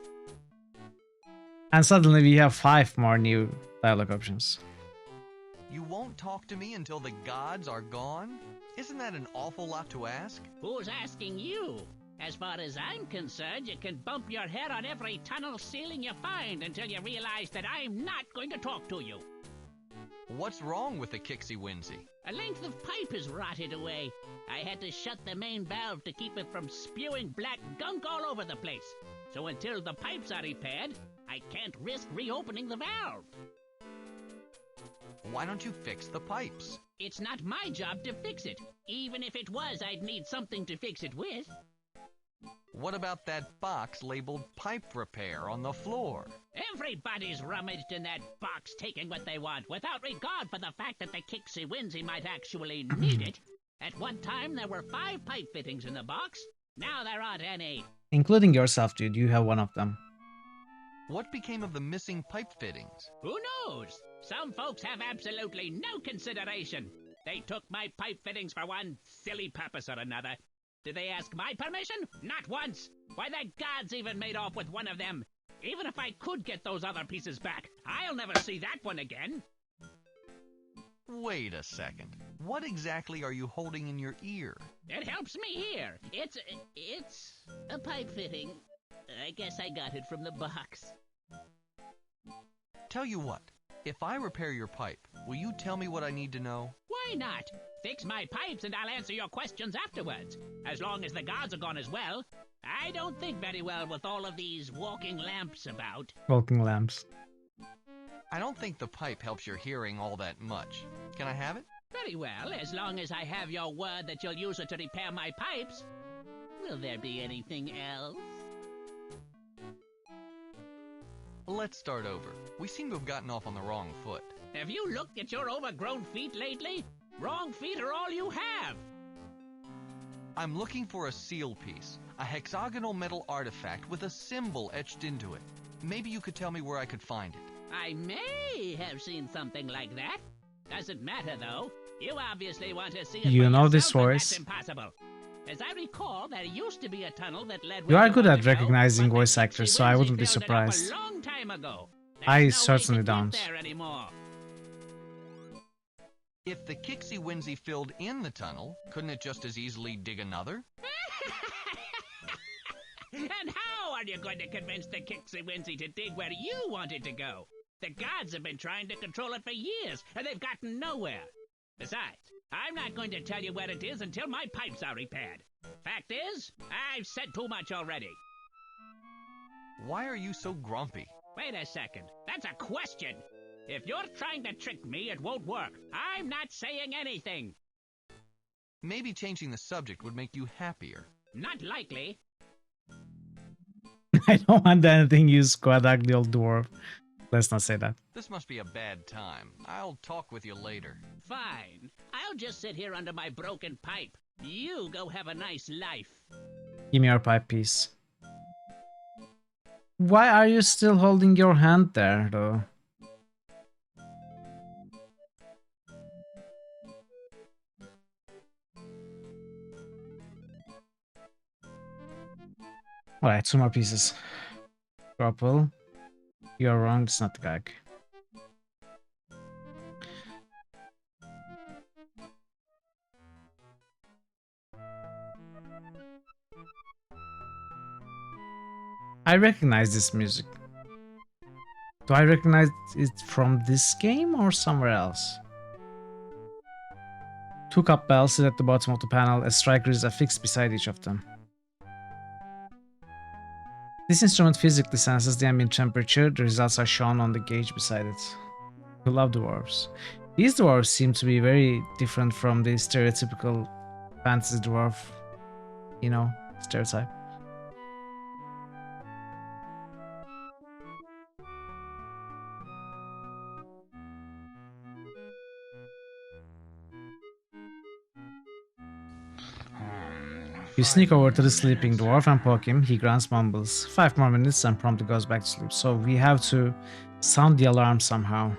And suddenly we have 5 more new dialogue options. You won't talk to me until the gods are gone? Isn't that an awful lot to ask? Who's asking you? As far as I'm concerned, you can bump your head on every tunnel ceiling you find until you realize that I'm not going to talk to you. What's wrong with the Kixiwinzy? A length of pipe is rotted away. I had to shut the main valve to keep it from spewing black gunk all over the place. So until the pipes are repaired, I can't risk reopening the valve. Why don't you fix the pipes? It's not my job to fix it. Even if it was, I'd need something to fix it with. What about that box labeled pipe repair on the floor? Everybody's rummaged in that box taking what they want without regard for the fact that the Kixiwinzy might actually need it. At one time, there were 5 pipe fittings in the box. Now there aren't any. Including yourself, dude. You have one of them. What became of the missing pipe fittings? Who knows? Some folks have absolutely no consideration. They took my pipe fittings for one silly purpose or another. Did they ask my permission? Not once. Why, the gods even made off with one of them. Even if I could get those other pieces back, I'll never see that one again. Wait a second. What exactly are you holding in your ear? It helps me hear. It's a pipe fitting. I guess I got it from the box. Tell you what, if I repair your pipe, will you tell me what I need to know? Why not? Fix my pipes and I'll answer your questions afterwards. As long as the gods are gone as well. I don't think very well with all of these walking lamps about. Walking lamps. I don't think the pipe helps your hearing all that much. Can I have it? Very well, as long as I have your word that you'll use it to repair my pipes. Will there be anything else? Let's start over. We seem to have gotten off on the wrong foot. Have you looked at your overgrown feet lately? Wrong feet are all you have. I'm looking for a seal piece, a hexagonal metal artifact with a symbol etched into it. Maybe you could tell me where I could find it. I may have seen something like that. Doesn't matter, though. You obviously want to see it You for know this yourself, but voice. that's impossible. As I recall, there used to be a tunnel that led You where are good want at to go, recognizing but the voice actors, so I Pixie wouldn't be Whimsy filled it up surprised. a long time ago. I There's no certainly way to don't. get there anymore. If the Kixie Winsy filled in the tunnel, couldn't it just as easily dig another? And how are you going to convince the Kixie Winsy to dig where you want it to go? The gods have been trying to control it for years, and they've gotten nowhere. Besides, I'm not going to tell you where it is until my pipes are repaired. Fact is, I've said too much already. Why are you so grumpy? Wait a second. That's a question. If you're trying to trick me, it won't work. I'm not saying anything. Maybe changing the subject would make you happier. Not likely. I don't want anything you squad ugly old dwarf. Let's not say that. This must be a bad time. I'll talk with you later. Fine. I'll just sit here under my broken pipe. You go have a nice life. Give me your pipe piece. Why are you still holding your hand there, though? Alright, 2 more pieces. Grapple. You're wrong, it's not the gag. I recognize this music. Do I recognize it from this game or somewhere else? 2 cup bells sit at the bottom of the panel as strikers are affixed beside each of them. This instrument physically senses the ambient temperature. The results are shown on the gauge beside it. We love dwarves. These dwarves seem to be very different from the stereotypical fantasy dwarf, you know, stereotype. You sneak over to the sleeping dwarf and poke him. He grunts, mumbles. 5 more minutes and promptly goes back to sleep. So we have to sound the alarm somehow.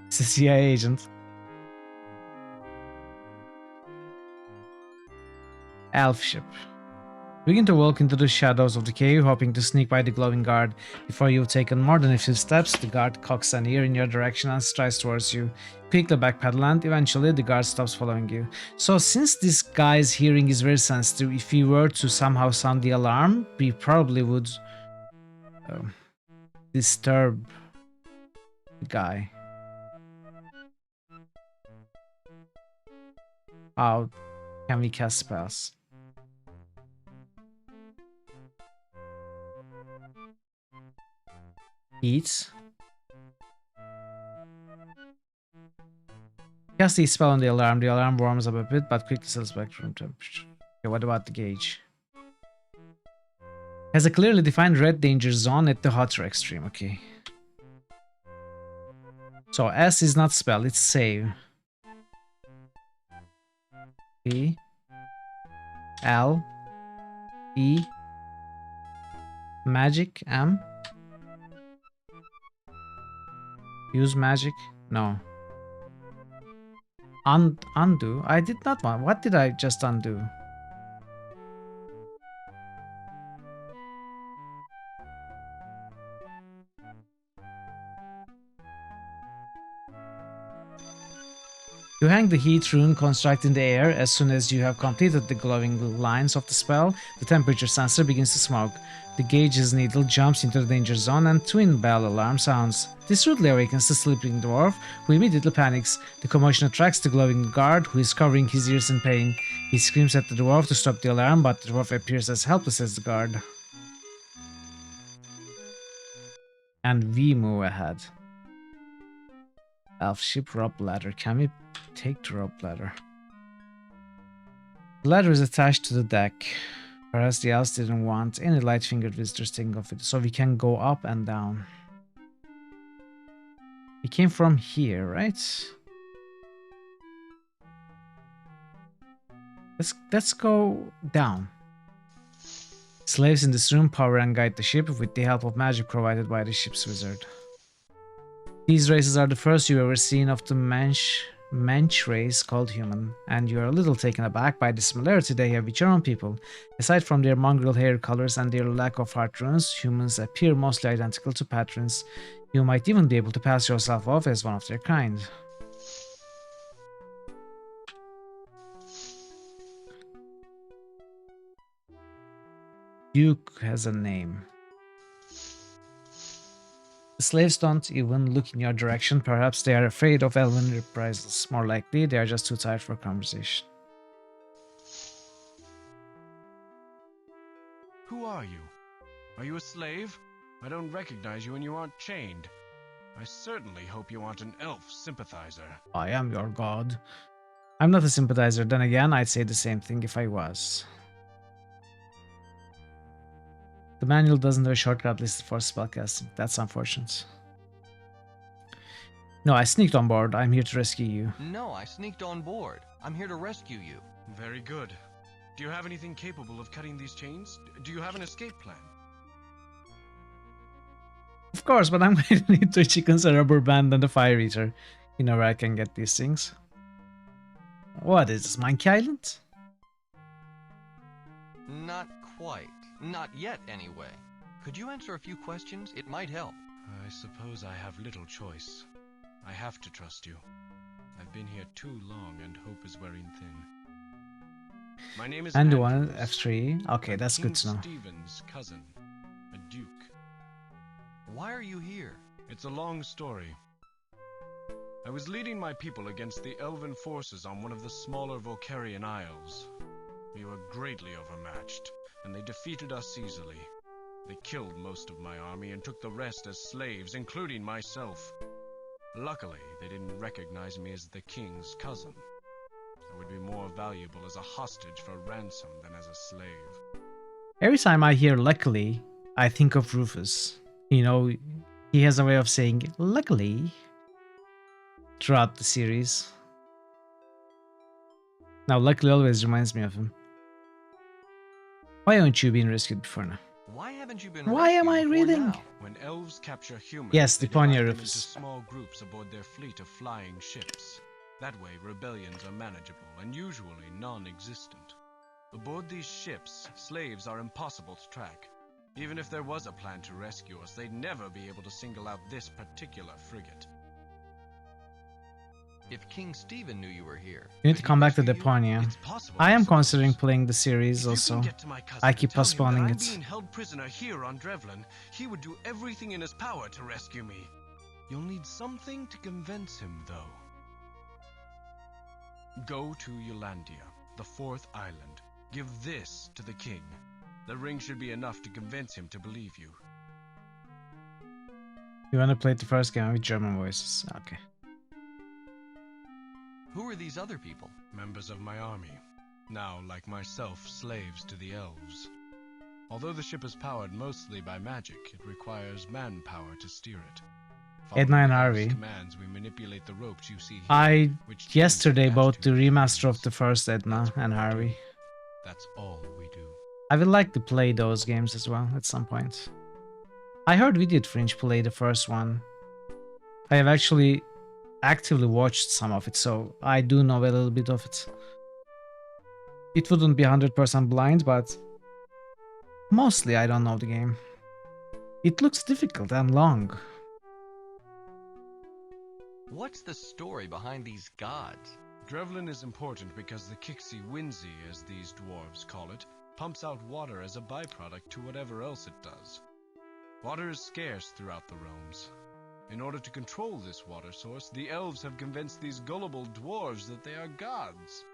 It's a CIA agent. Elf ship. Begin to walk into the shadows of the cave, hoping to sneak by the glowing guard. Before you've taken more than a few steps, the guard cocks an ear in your direction and strides towards you. Quickly backpedal and eventually the guard stops following you. So since this guy's hearing is very sensitive, if we were to somehow sound the alarm, we probably would disturb the guy. How can we cast spells? Eat. Cast the spell on the alarm. The alarm warms up a bit, but quickly settles back to room temperature. Okay, what about the gauge? Has a clearly defined red danger zone at the hotter extreme. Okay. So S is not spell, it's save. E. L. E. Magic. M. Use magic? No. Undo? I did not want. What did I just undo? You hang the heat rune construct in the air. As soon as you have completed the glowing lines of the spell, the temperature sensor begins to smoke. The gauge's needle jumps into the danger zone and twin bell alarm sounds. This rudely awakens the sleeping dwarf, who immediately panics. The commotion attracts the glowing guard, who is covering his ears in pain. He screams at the dwarf to stop the alarm, but the dwarf appears as helpless as the guard. And we move ahead. Elf ship rope ladder. Can we take the rope ladder? The ladder is attached to the deck. Perhaps the elves didn't want any light-fingered visitors taking off it, so we can go up and down. We came from here, right? Let's go down. Slaves in this room power and guide the ship with the help of magic provided by the ship's wizard. These races are the first you've ever seen of the Mensch race called human, and you are a little taken aback by the similarity they have with your own people. Aside from their mongrel hair colors and their lack of heart runes, humans appear mostly identical to patrons. You might even be able to pass yourself off as one of their kind. Duke has a name. The slaves don't even look in your direction. Perhaps they are afraid of elven reprisals. More likely, they are just too tired for conversation. Who are you? Are you a slave? I don't recognize you and you aren't chained. I certainly hope you aren't an elf sympathizer. I am your god. I'm not a sympathizer. Then again, I'd say the same thing if I was. The manual doesn't have a shortcut listed for spellcasting. That's unfortunate. No, I sneaked on board. I'm here to rescue you. No, I sneaked on board. I'm here to rescue you. Very good. Do you have anything capable of cutting these chains? Do you have an escape plan? Of course, but I'm going to need 2 chickens, a rubber band, and a fire eater. You know where I can get these things. What is this, Monkey Island? Not quite. Not yet, anyway. Could you answer a few questions? It might help. I suppose I have little choice. I have to trust you. I've been here too long and hope is wearing thin. My name is And the one Andrews. F3. Okay, I'm that's King good to know. Stephen's cousin, a duke. Why are you here? It's a long story. I was leading my people against the elven forces on one of the smaller Volcarian isles. We were greatly overmatched, and they defeated us easily. They killed most of my army and took the rest as slaves, including myself. Luckily, they didn't recognize me as the king's cousin. I would be more valuable as a hostage for ransom than as a slave. Every time I hear luckily, I think of Rufus. You know, he has a way of saying luckily throughout the series. Now, luckily always reminds me of him. Why haven't you been rescued before now? Why haven't you been Why am I rescued reading? before now? When elves capture humans, Yes, they the Ponya divide them into Rufus. small groups aboard their fleet of flying ships. That way, rebellions are manageable and usually non-existent. Aboard these ships, slaves are impossible to track. Even if there was a plan to rescue us, they'd never be able to single out this particular frigate. If King Stephen knew you were here, You need to could he come back to rescue you? Deponia. It's possible, I am suppose. considering playing the series If you also. can get to my cousin I and keep tell him postponing that I'm it. being held prisoner here on Drevlin, he would do everything in his power to rescue me. You'll need something to convince him, though. Go to Eulandia, the 4th island. Give this to the king. The ring should be enough to convince him to believe you. You want to play the first game with German voices? Okay. Who are these other people? Members of my army. Now, like myself, slaves to the elves. Although the ship is powered mostly by magic, it requires manpower to steer it. Edna and Following the elves' Harvey. commands, we manipulate the ropes you see here, I which change yesterday the bought the attitude of remaster of humans. the first Edna That's what and we do. Harvey. That's all we do. I would like to play those games as well at some point. I heard Vidiot Fringe play the first one. I have actually actively watched some of it, so I do know a little bit of it. It wouldn't be 100% blind, but mostly I don't know the game. It looks difficult and long. What's the story behind these gods? Drevlin is important because the Kixi Winzy, as these dwarves call it, pumps out water as a byproduct to whatever else it does. Water is scarce throughout the realms. In order to control this water source, the elves have convinced these gullible dwarves that they are gods.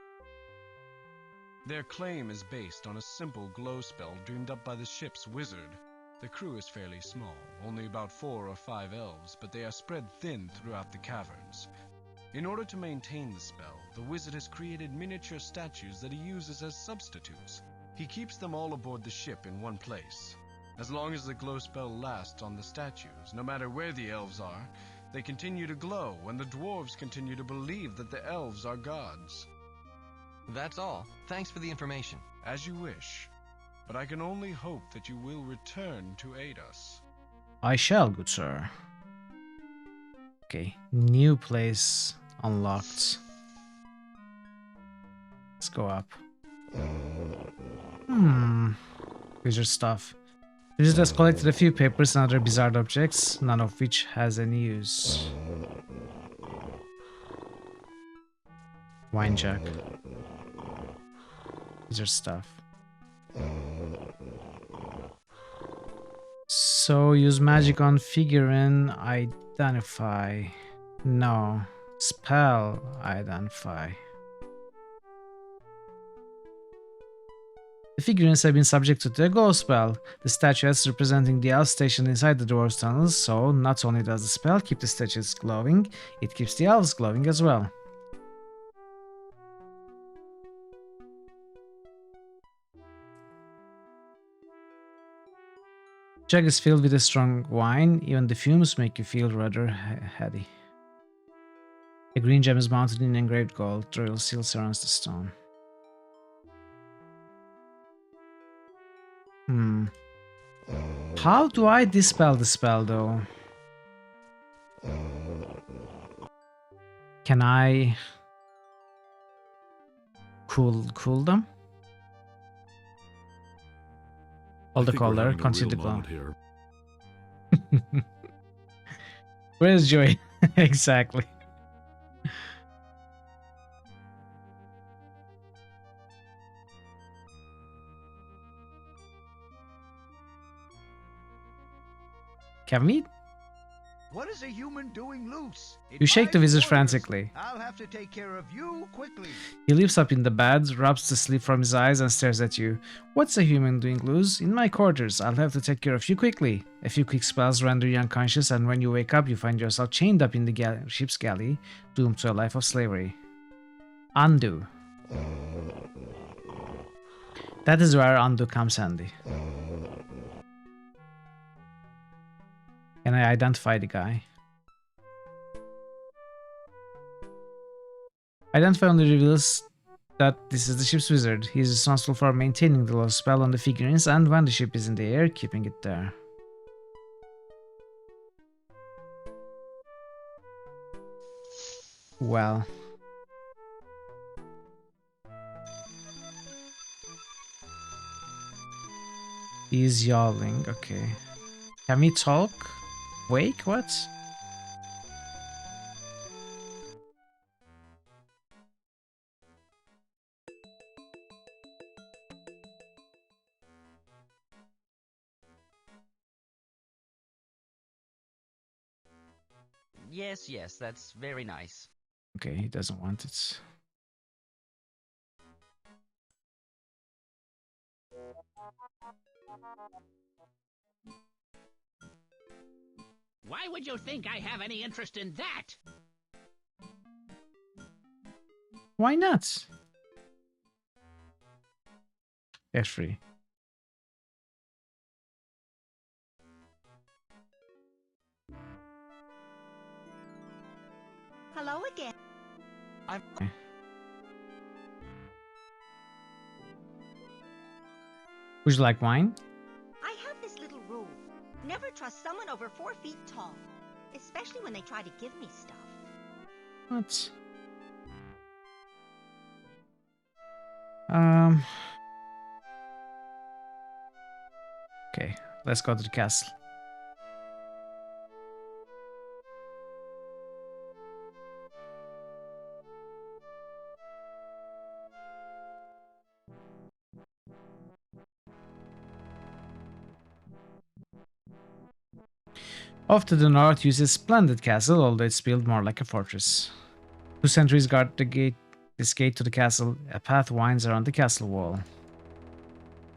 Their claim is based on a simple glow spell dreamed up by the ship's wizard. The crew is fairly small, only about 4 or 5 elves, but they are spread thin throughout the caverns. In order to maintain the spell, the wizard has created miniature statues that he uses as substitutes. He keeps them all aboard the ship in one place. As long as the glow spell lasts on the statues, no matter where the elves are, they continue to glow, and the dwarves continue to believe that the elves are gods. That's all. Thanks for the information. As you wish. But I can only hope that you will return to aid us. I shall, good sir. Okay, new place unlocked. Let's go up. Wizard stuff. The wizard has collected a few papers and other bizarre objects, none of which has any use. Wine jug. Wizard stuff. So use magic on figurine, identify. No. Spell, identify. The figurines have been subjected to a glow spell. The statuettes representing the elves stationed inside the dwarves' tunnels, so not only does the spell keep the statues glowing, it keeps the elves glowing as well. The jug is filled with a strong wine, even the fumes make you feel rather heady. A green gem is mounted in engraved gold, the royal seal surrounds the stone. How do I dispel the spell though? Can I cool them? Hold the color, continue to glow. Where's Joy? Exactly. Can we? What is a human doing loose? You shake the wizard frantically. I'll have to take care of you quickly. He leaps up in the bed, rubs the sleep from his eyes and stares at you. What's a human doing loose? In my quarters. I'll have to take care of you quickly. A few quick spells render you unconscious, and when you wake up, you find yourself chained up in the ship's galley, doomed to a life of slavery. Undo. That is where undo comes handy. Can I identify the guy? Identify only reveals that this is the ship's wizard. He is responsible for maintaining the lost spell on the figurines and when the ship is in the air, keeping it there. Well. He's yawning, okay. Can we talk? Wake? What? Yes, that's very nice. Okay, he doesn't want it. Why would you think I have any interest in that? Why not? F3. Hello again. Would you like wine? I have this little rule. Never trust someone over 4 feet tall. Especially when they try to give me stuff. What? Okay, let's go to the castle. Off to the north uses Splendid Castle, although it's built more like a fortress. 2 sentries guard this gate to the castle. A path winds around the castle wall.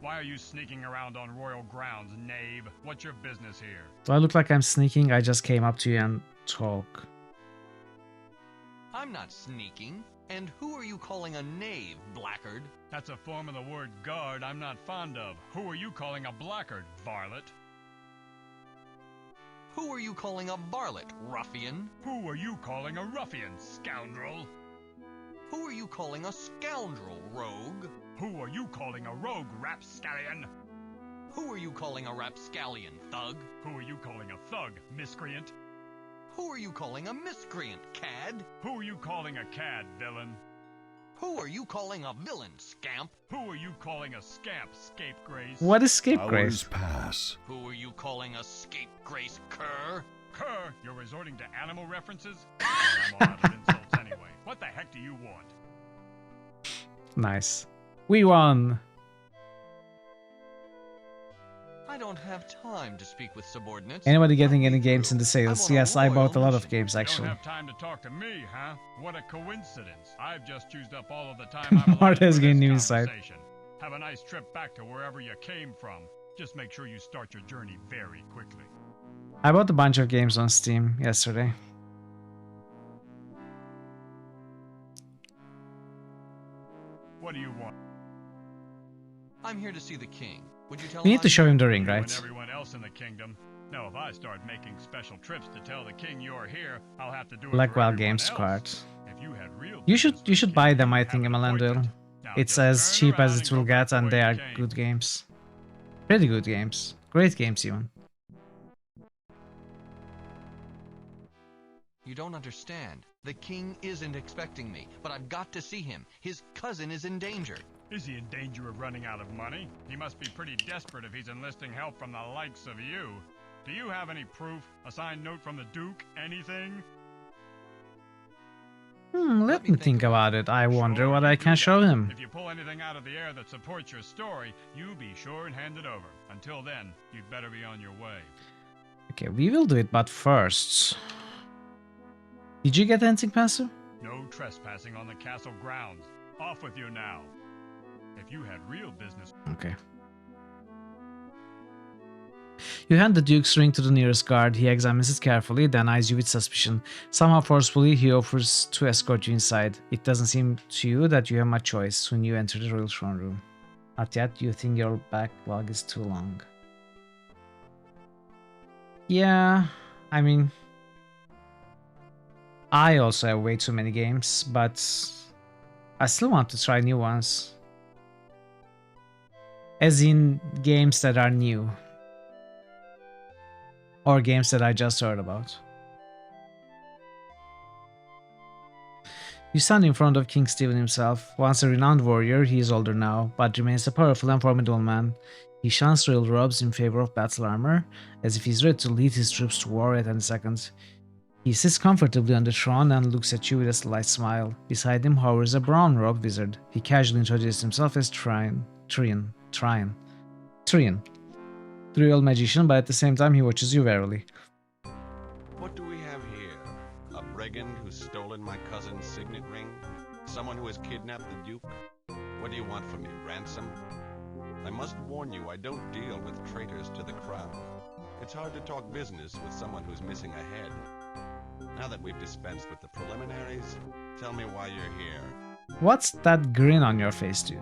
Why are you sneaking around on royal grounds, knave? What's your business here? Do I look like I'm sneaking? I just came up to you and talk. I'm not sneaking. And who are you calling a knave, blackguard? That's a form of the word guard I'm not fond of. Who are you calling a blackguard, varlet? Who are you calling a varlet, ruffian? Who are you calling a ruffian, scoundrel? Who are you calling a scoundrel, rogue? Who are you calling a rogue, rapscallion? Who are you calling a rapscallion, thug? Who are you calling a thug, miscreant? Who are you calling a miscreant, cad? Who are you calling a cad, villain? Who are you calling a villain, scamp? Who are you calling a scamp, scapegrace? What is scapegrace? Hours pass. Who are you calling a scapegrace, cur? Cur, you're resorting to animal references? I'm all out of insults anyway. What the heck do you want? Nice. We won! I don't have time to speak with subordinates. Anybody getting any games in the sales? Yes, I bought a lot of games actually. You don't have time to talk to me, huh? What a coincidence. I've just used up all of the time I'm allowed Marta's for getting this new insight. conversation. Have a nice trip back to wherever you came from. Just make sure you start your journey very quickly. I bought a bunch of games on Steam yesterday. What do you want? I'm here to see the king. Would you tell We him need to I'm show here? him the ring, And right? everyone else in the kingdom. Now, if I start making special trips to tell the king you're here, I'll have to do it for Blackwell everyone Games else. card. If you had real You business should with the buy king, them, I you'd think, have an Emmanuel. appointment. Now It's just as turn cheap as around it and will go back get, and the they way are you came. good games. Pretty good games. Great games, even. You don't understand. The king isn't expecting me, but I've got to see him. His cousin is in danger. Is he in danger of running out of money? He must be pretty desperate if he's enlisting help from the likes of you. Do you have any proof? A signed note from the Duke? Anything? Let me think about it. I wonder what I can show him. If you pull anything out of the air that supports your story, you be sure and hand it over. Until then, you'd better be on your way. Okay, we will do it, but first... Did you get anything, Pastor? No trespassing on the castle grounds. Off with you now. If you had real business... Okay. You hand the Duke's ring to the nearest guard. He examines it carefully, then eyes you with suspicion. Somehow forcefully, he offers to escort you inside. It doesn't seem to you that you have much choice. Soon you enter the royal throne room. Not yet, you think your backlog is too long. Yeah, I mean... I also have way too many games, but I still want to try new ones. As in games that are new. Or games that I just heard about. You stand in front of King Stephen himself. Once a renowned warrior, he is older now, but remains a powerful and formidable man. He shuns royal robes in favor of battle armor, as if he's ready to lead his troops to war at any second. He sits comfortably on the throne and looks at you with a slight smile. Beside him hovers a brown-robed wizard. He casually introduces himself as Trian, the royal magician, but at the same time he watches you warily. What do we have here? A brigand who's stolen my cousin's signet ring? Someone who has kidnapped the Duke? What do you want from me, ransom? I must warn you, I don't deal with traitors to the crown. It's hard to talk business with someone who's missing a head. Now that we've dispensed with the preliminaries, tell me why you're here. What's that grin on your face, dude?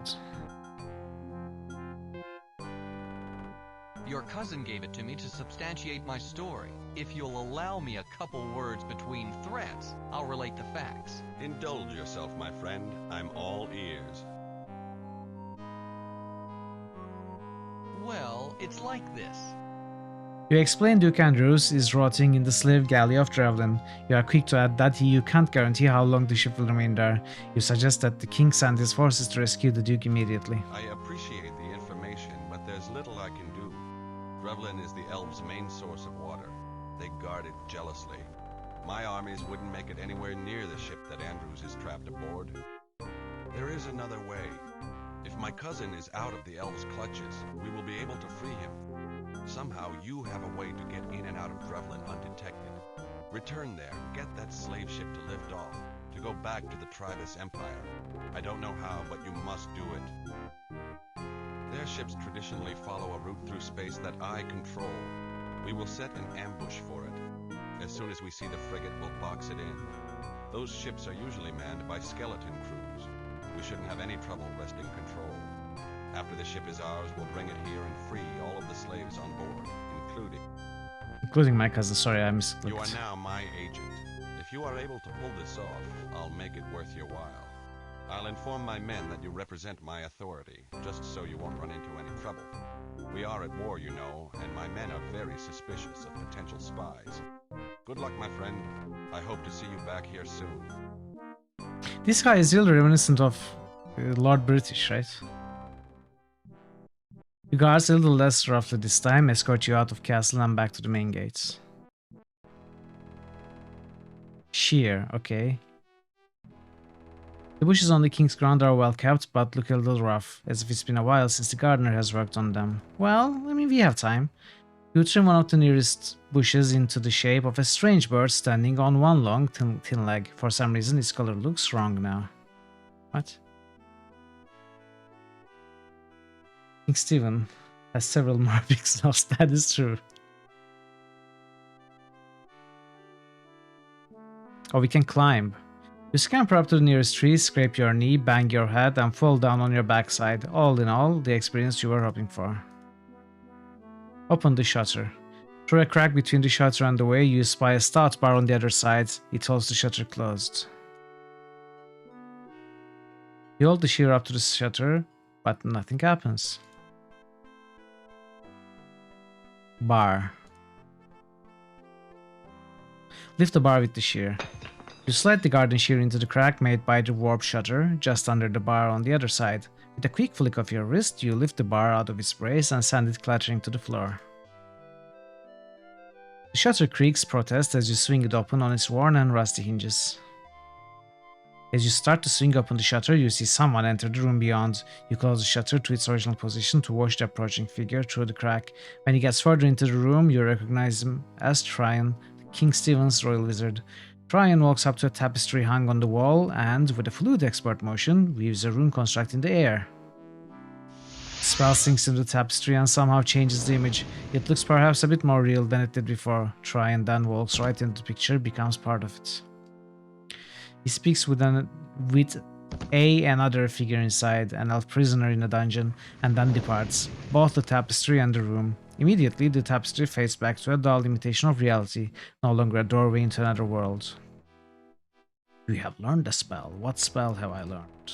Your cousin gave it to me to substantiate my story. If you'll allow me a couple words between threats, I'll relate the facts. Indulge yourself, my friend. I'm all ears. Well, it's like this. You explain Duke Andrews is rotting in the slave galley of Drevlin. You are quick to add that you can't guarantee how long the ship will remain there. You suggest that the king send his forces to rescue the Duke immediately. I appreciate the information, but there's little I can do. Drevlin is the elves' main source of water. They guard it jealously. My armies wouldn't make it anywhere near the ship that Andrews is trapped aboard. There is another way. If my cousin is out of the elves' clutches, we will be able to free him. Somehow you have a way to get in and out of Drevlin undetected. Return there, get that slave ship to lift off, to go back to the Tribus Empire. I don't know how, but you must do it. Their ships traditionally follow a route through space that I control. We will set an ambush for it. As soon as we see the frigate, we'll box it in. Those ships are usually manned by skeleton crews. We shouldn't have any trouble wresting control. After the ship is ours, we'll bring it here and free all of the slaves on board, including my cousin. Sorry, I misclicked. You are now my agent. If you are able to pull this off, I'll make it worth your while. I'll inform my men that you represent my authority, just so you won't run into any trouble. We are at war, you know, and my men are very suspicious of potential spies. Good luck, my friend. I hope to see you back here soon. This guy is really reminiscent of Lord British, right? The guards, a little less roughly this time, escort you out of castle and back to the main gates. Sheer, okay. The bushes on the King's Ground are well kept, but look a little rough, as if it's been a while since the gardener has worked on them. Well, I mean, we have time. You trim one of the nearest bushes into the shape of a strange bird standing on one long, thin leg. For some reason, its color looks wrong now. What? King Stephen has several more pixels, that is true. Oh, we can climb. You scamper up to the nearest tree, scrape your knee, bang your head, and fall down on your backside. All in all, the experience you were hoping for. Open the shutter. Through a crack between the shutter and the way, you spy a stout bar on the other side. It holds the shutter closed. You hold the shear up to the shutter, but nothing happens. Bar. Lift the bar with the shear. You slide the garden shear into the crack made by the warp shutter, just under the bar on the other side. With a quick flick of your wrist, you lift the bar out of its brace and send it clattering to the floor. The shutter creaks protest as you swing it open on its worn and rusty hinges. As you start to swing open the shutter, you see someone enter the room beyond. You close the shutter to its original position to watch the approaching figure through the crack. When he gets further into the room, you recognize him as Tryon, King Stephen's royal wizard. Tryon walks up to a tapestry hung on the wall and, with a fluid expert motion, weaves a rune construct in the air. The spell sinks into the tapestry and somehow changes the image. It looks perhaps a bit more real than it did before. Tryon then walks right into the picture, becomes part of it. He speaks with another figure inside, an elf prisoner in a dungeon, and then departs, both the tapestry and the room. Immediately, the tapestry fades back to a dull imitation of reality, no longer a doorway into another world. You have learned a spell. What spell have I learned?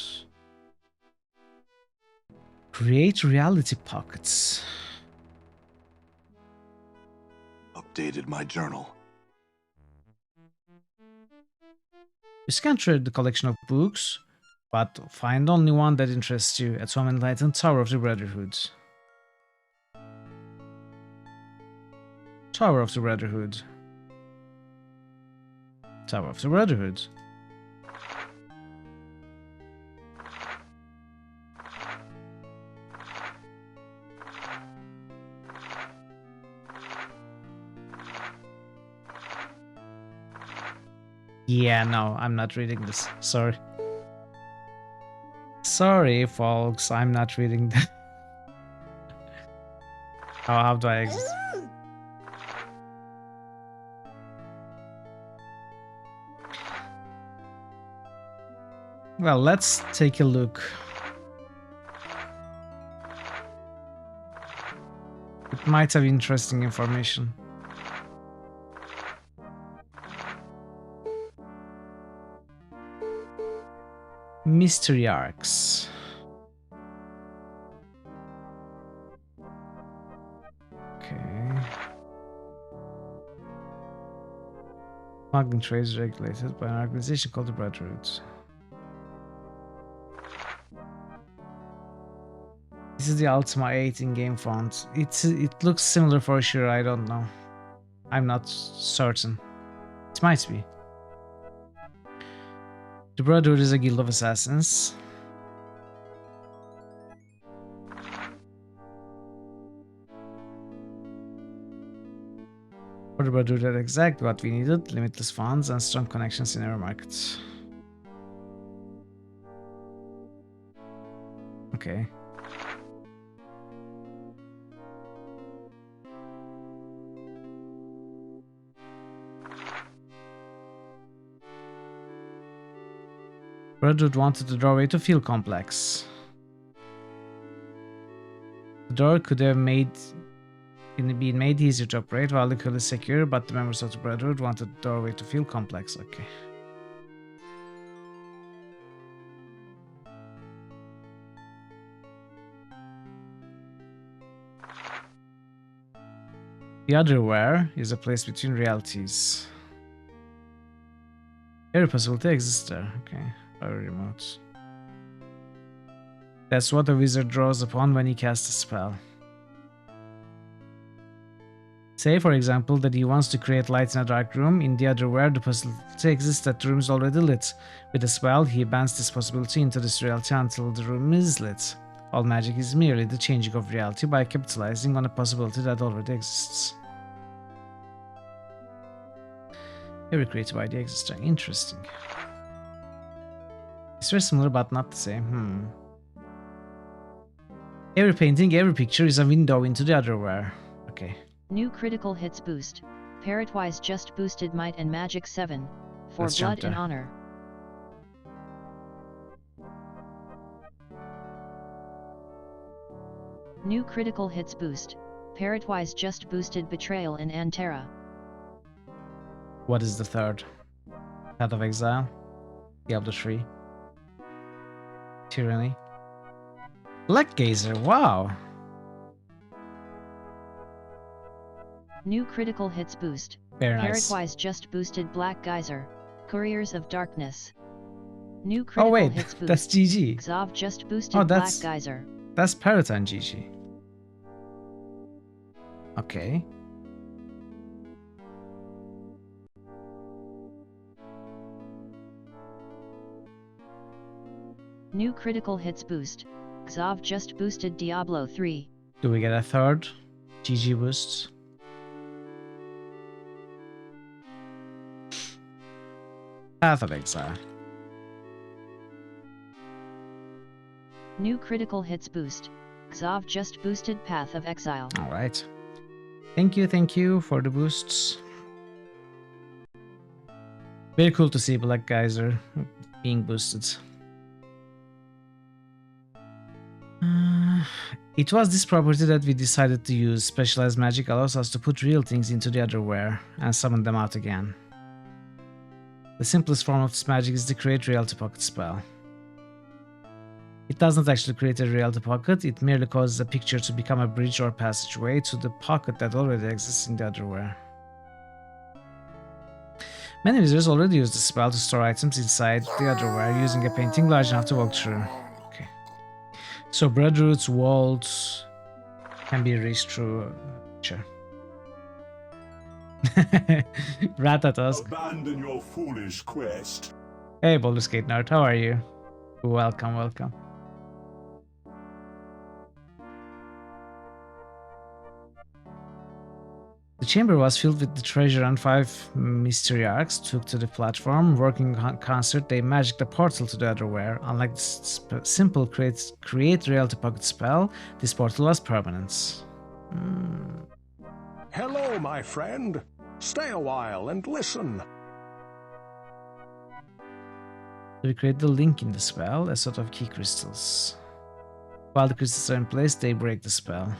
Create reality pockets. Updated my journal. You scan through the collection of books, but find only one that interests you, a Tom Enlightened Tower of the Brotherhood. Tower of the Brotherhood. Tower of the Brotherhood. Yeah, no, I'm not reading this. Sorry. Sorry, folks, I'm not reading that. How do I exit? Well, let's take a look. It might have interesting information. Mystery arcs. Okay. Smuggling trade is regulated by an organization called the Brotherhood. This is the Ultima 8 in-game font. It looks similar for sure, I don't know. I'm not certain. It might be. The Brotherhood is a guild of assassins. For the Brotherhood had exactly what we needed, limitless funds and strong connections in our markets. Okay. Brotherhood wanted the doorway to feel complex. The door could have been made easier to operate while the code is secure, but the members of the Brotherhood wanted the doorway to feel complex. Okay. The otherwhere is a place between realities. Every possibility exists there. Okay, very remote. That's what a wizard draws upon when he casts a spell. Say, for example, that he wants to create light in a dark room. In the otherwhere, the possibility exists that the room is already lit. With a spell, he bans this possibility into this reality until the room is lit. All magic is merely the changing of reality by capitalizing on a possibility that already exists. Every creative idea exists. Interesting. It's very similar but not the same. Every painting, every picture is a window into the otherwhere. Okay. New critical hits boost. Parrotwise just boosted Might and Magic 7. For Let's Blood jump there. and Honor. New critical hits boost. Parrotwise just boosted Betrayal and Antera. What is the third? Path of Exile? Diablo 3? Tyranny? Blackgazer, wow! New critical hits boost. Very nice. Parrotwise just boosted Black Geyser. Couriers of Darkness. New critical Oh wait, hits boost. that's GG. Xov just boosted Black Geyser. That's Parrot and GG. Okay. New critical hits boost. Xov just boosted Diablo 3. Do we get a third? GG boosts. Path of Exile. New critical hits boost. Xov just boosted Path of Exile. Alright. Thank you for the boosts. Very cool to see Black Geyser being boosted. It was this property that we decided to use. Specialized magic allows us to put real things into the otherwhere and summon them out again. The simplest form of this magic is the Create Reality Pocket spell. It does not actually create a reality pocket, it merely causes a picture to become a bridge or passageway to the pocket that already exists in the otherwhere. Many wizards already use the spell to store items inside the otherwhere using a painting large enough to walk through. Okay. So Brotherhood's vault can be reached through... Sure. Ratatosk. Abandon your foolish quest. Hey Baldur's Gate nerd, how are you? Welcome, welcome. The chamber was filled with the treasure and 5 mystery arcs took to the platform. Working in concert, they magicked a portal to the otherwhere. Unlike the simple create reality pocket spell, this portal was permanent. Hello, my friend. Stay a while and listen. We create the link in the spell, a sort of key crystals. While the crystals are in place, they break the spell.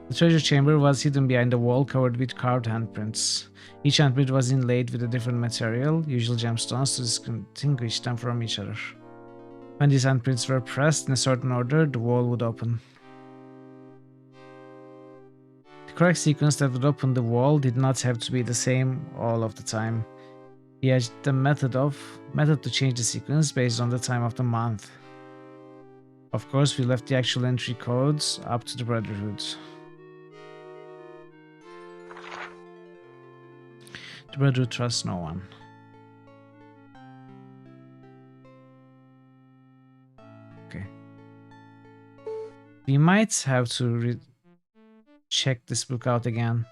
The treasure chamber was hidden behind a wall covered with carved handprints. Each handprint was inlaid with a different material, usual gemstones, to distinguish them from each other. When these handprints were pressed in a certain order, the wall would open. The correct sequence that would open the wall did not have to be the same all of the time. We had the method to change the sequence based on the time of the month. Of course, we left the actual entry codes up to the Brotherhood. The Brotherhood trusts no one. Okay. We might have to check this book out again.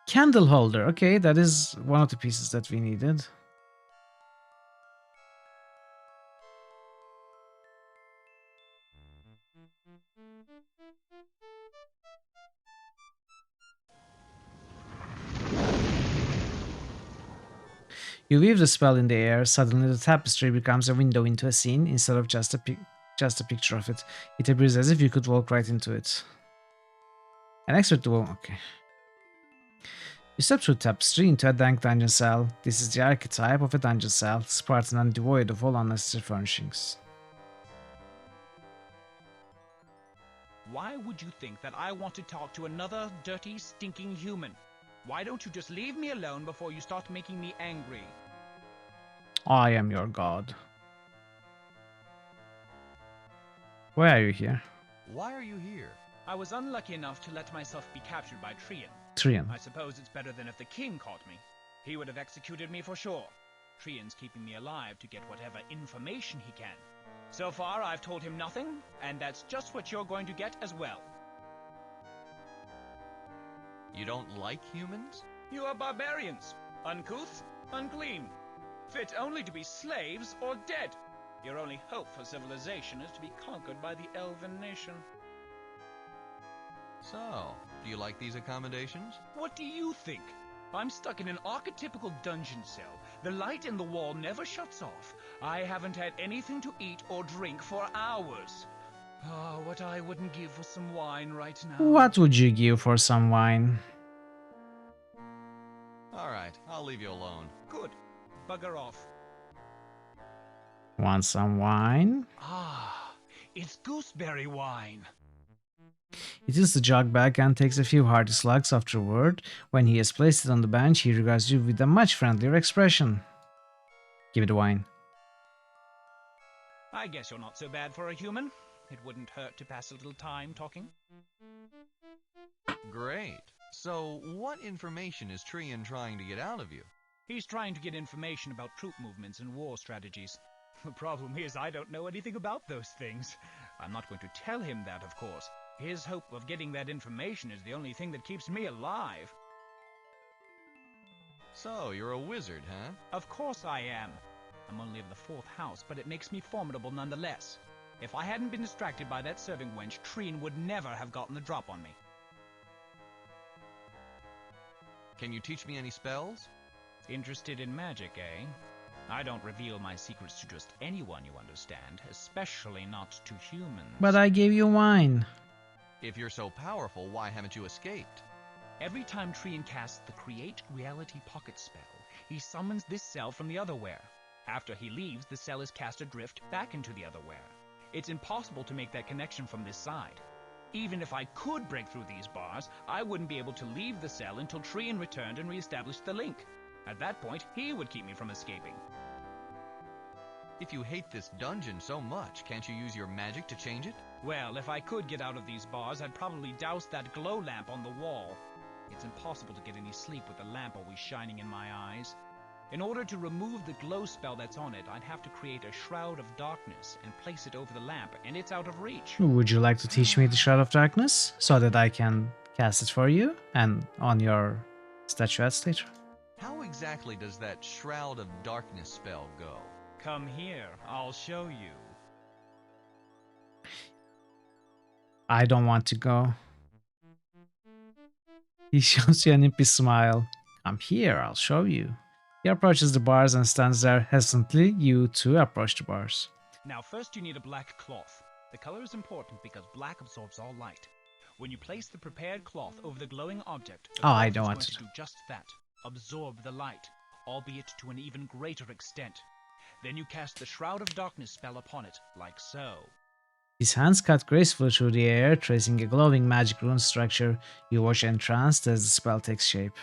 Candle holder. Okay, that is one of the pieces that we needed. You weave the spell in the air, suddenly the tapestry becomes a window into a scene instead of just a picture of it. It appears as if you could walk right into it. An expert to walk. Okay. You step through tapestry into a dank dungeon cell. This is the archetype of a dungeon cell, Spartan and devoid of all unnecessary furnishings. Why would you think that I want to talk to another dirty, stinking human? Why don't you just leave me alone before you start making me angry? I am your god. Why are you here? Why are you here? I was unlucky enough to let myself be captured by Trian. Trian. I suppose it's better than if the king caught me. He would have executed me for sure. Trian's keeping me alive to get whatever information he can. So far, I've told him nothing, and that's just what you're going to get as well. You don't like humans? You are barbarians. Uncouth, unclean. Fit only to be slaves or dead. Your only hope for civilization is to be conquered by the elven nation. So, do you like these accommodations? What do you think? I'm stuck in an archetypical dungeon cell. The light in the wall never shuts off. I haven't had anything to eat or drink for hours. Oh, what I wouldn't give for some wine right now. What would you give for some wine? Alright, I'll leave you alone. Good. Bugger off. Want some wine? Ah, it's gooseberry wine. He tilts the jug back and takes a few hearty slugs afterward. When he has placed it on the bench, he regards you with a much friendlier expression. Give me the wine. I guess you're not so bad for a human. It wouldn't hurt to pass a little time talking. Great. So, what information is Trian trying to get out of you? He's trying to get information about troop movements and war strategies. The problem is I don't know anything about those things. I'm not going to tell him that, of course. His hope of getting that information is the only thing that keeps me alive. So, you're a wizard, huh? Of course I am. I'm only of the 4th house, but it makes me formidable nonetheless. If I hadn't been distracted by that serving wench, Trian would never have gotten the drop on me. Can you teach me any spells? Interested in magic, eh? I don't reveal my secrets to just anyone, you understand, especially not to humans. But I gave you wine. If you're so powerful, why haven't you escaped? Every time Trian casts the Create Reality Pocket spell, he summons this cell from the otherwhere. After he leaves, the cell is cast adrift back into the otherwhere. It's impossible to make that connection from this side. Even if I could break through these bars, I wouldn't be able to leave the cell until Trian returned and reestablished the link. At that point, he would keep me from escaping. If you hate this dungeon so much, can't you use your magic to change it? Well, if I could get out of these bars, I'd probably douse that glow lamp on the wall. It's impossible to get any sleep with the lamp always shining in my eyes. In order to remove the glow spell that's on it, I'd have to create a shroud of darkness and place it over the lamp, and it's out of reach. Would you like to teach me the Shroud of Darkness so that I can cast it for you and on your statuettes later? How exactly does that Shroud of Darkness spell go? Come here, I'll show you. I don't want to go. He shows you an impish smile. Come here, I'll show you. He approaches the bars and stands there hesitantly. You too approach the bars. Now first you need a black cloth. The color is important because black absorbs all light. When you place the prepared cloth over the glowing object, the I cloth don't is want going to do just that. Absorb the light, albeit to an even greater extent. Then you cast the Shroud of Darkness spell upon it, like so. His hands cut gracefully through the air, tracing a glowing magic rune structure. You watch entranced as the spell takes shape.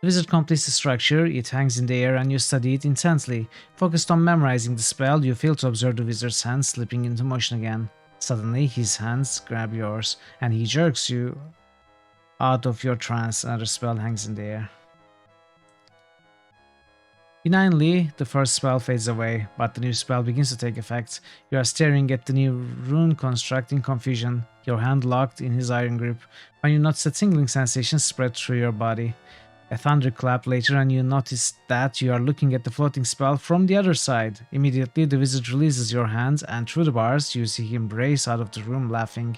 The wizard completes the structure, it hangs in the air and you study it intently. Focused on memorizing the spell, you fail to observe the wizard's hands slipping into motion again. Suddenly, his hands grab yours, and he jerks you out of your trance. Another spell hangs in the air. Benignly, the first spell fades away, but the new spell begins to take effect. You are staring at the new rune construct in confusion, your hand locked in his iron grip, when you notice a tingling sensation spread through your body. A thunderclap later, and you notice that you are looking at the floating spell from the other side. Immediately, the wizard releases your hand, and through the bars, you see him race out of the room laughing.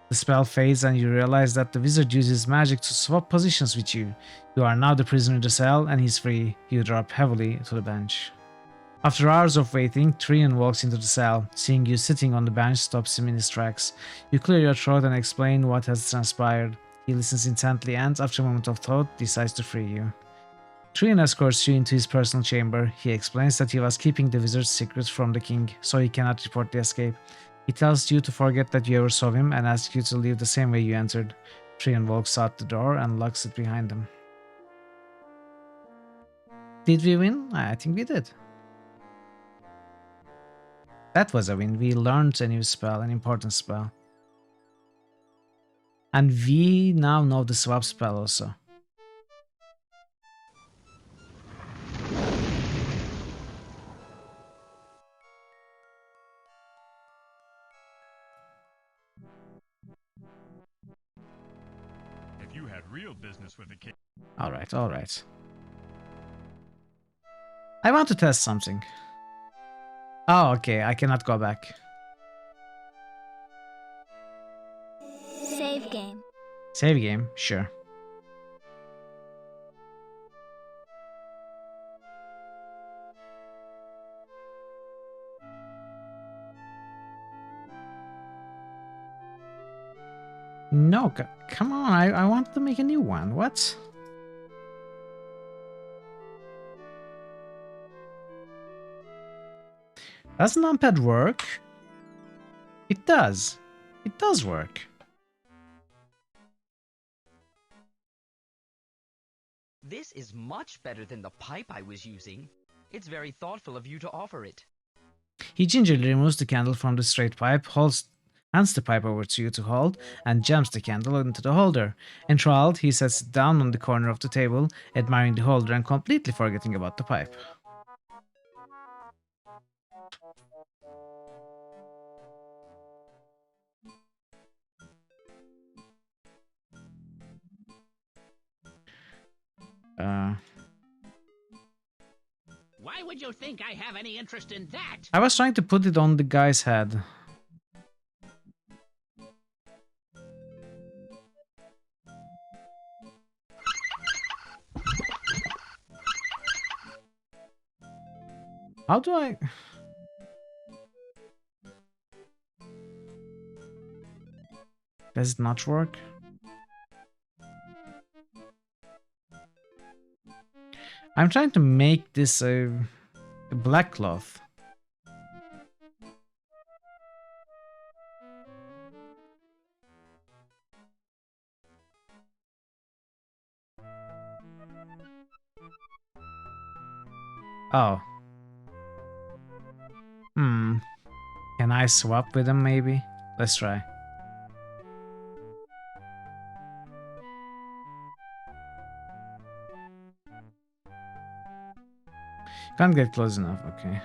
The spell fades, and you realize that the wizard uses magic to swap positions with you. You are now the prisoner in the cell, and he's free. You drop heavily to the bench. After hours of waiting, Trian walks into the cell. Seeing you sitting on the bench stops him in his tracks. You clear your throat and explain what has transpired. He listens intently and, after a moment of thought, decides to free you. Trian escorts you into his personal chamber. He explains that he was keeping the wizard's secret from the king, so he cannot report the escape. He tells you to forget that you ever saw him and asks you to leave the same way you entered. Trian walks out the door and locks it behind him. Did we win? I think we did. That was a win. We learned a new spell, an important spell. And we now know the swap spell also. If you had real business with the king. Alright, alright. I want to test something. Oh, okay, I cannot go back. Save game. Save game, sure. No, come on, I want to make a new one. What? Does numpad work? It does. It does work. This is much better than the pipe I was using. It's very thoughtful of you to offer it. He gingerly removes the candle from the straight pipe, hands the pipe over to you to hold, and jams the candle into the holder. Enthralled, he sets it down on the corner of the table, admiring the holder and completely forgetting about the pipe. Why would you think I have any interest in that? I was trying to put it on the guy's head. How do I... Does it not work? I'm trying to make this a black cloth. Oh. Can I swap with them maybe? Let's try. Can't get close enough, okay.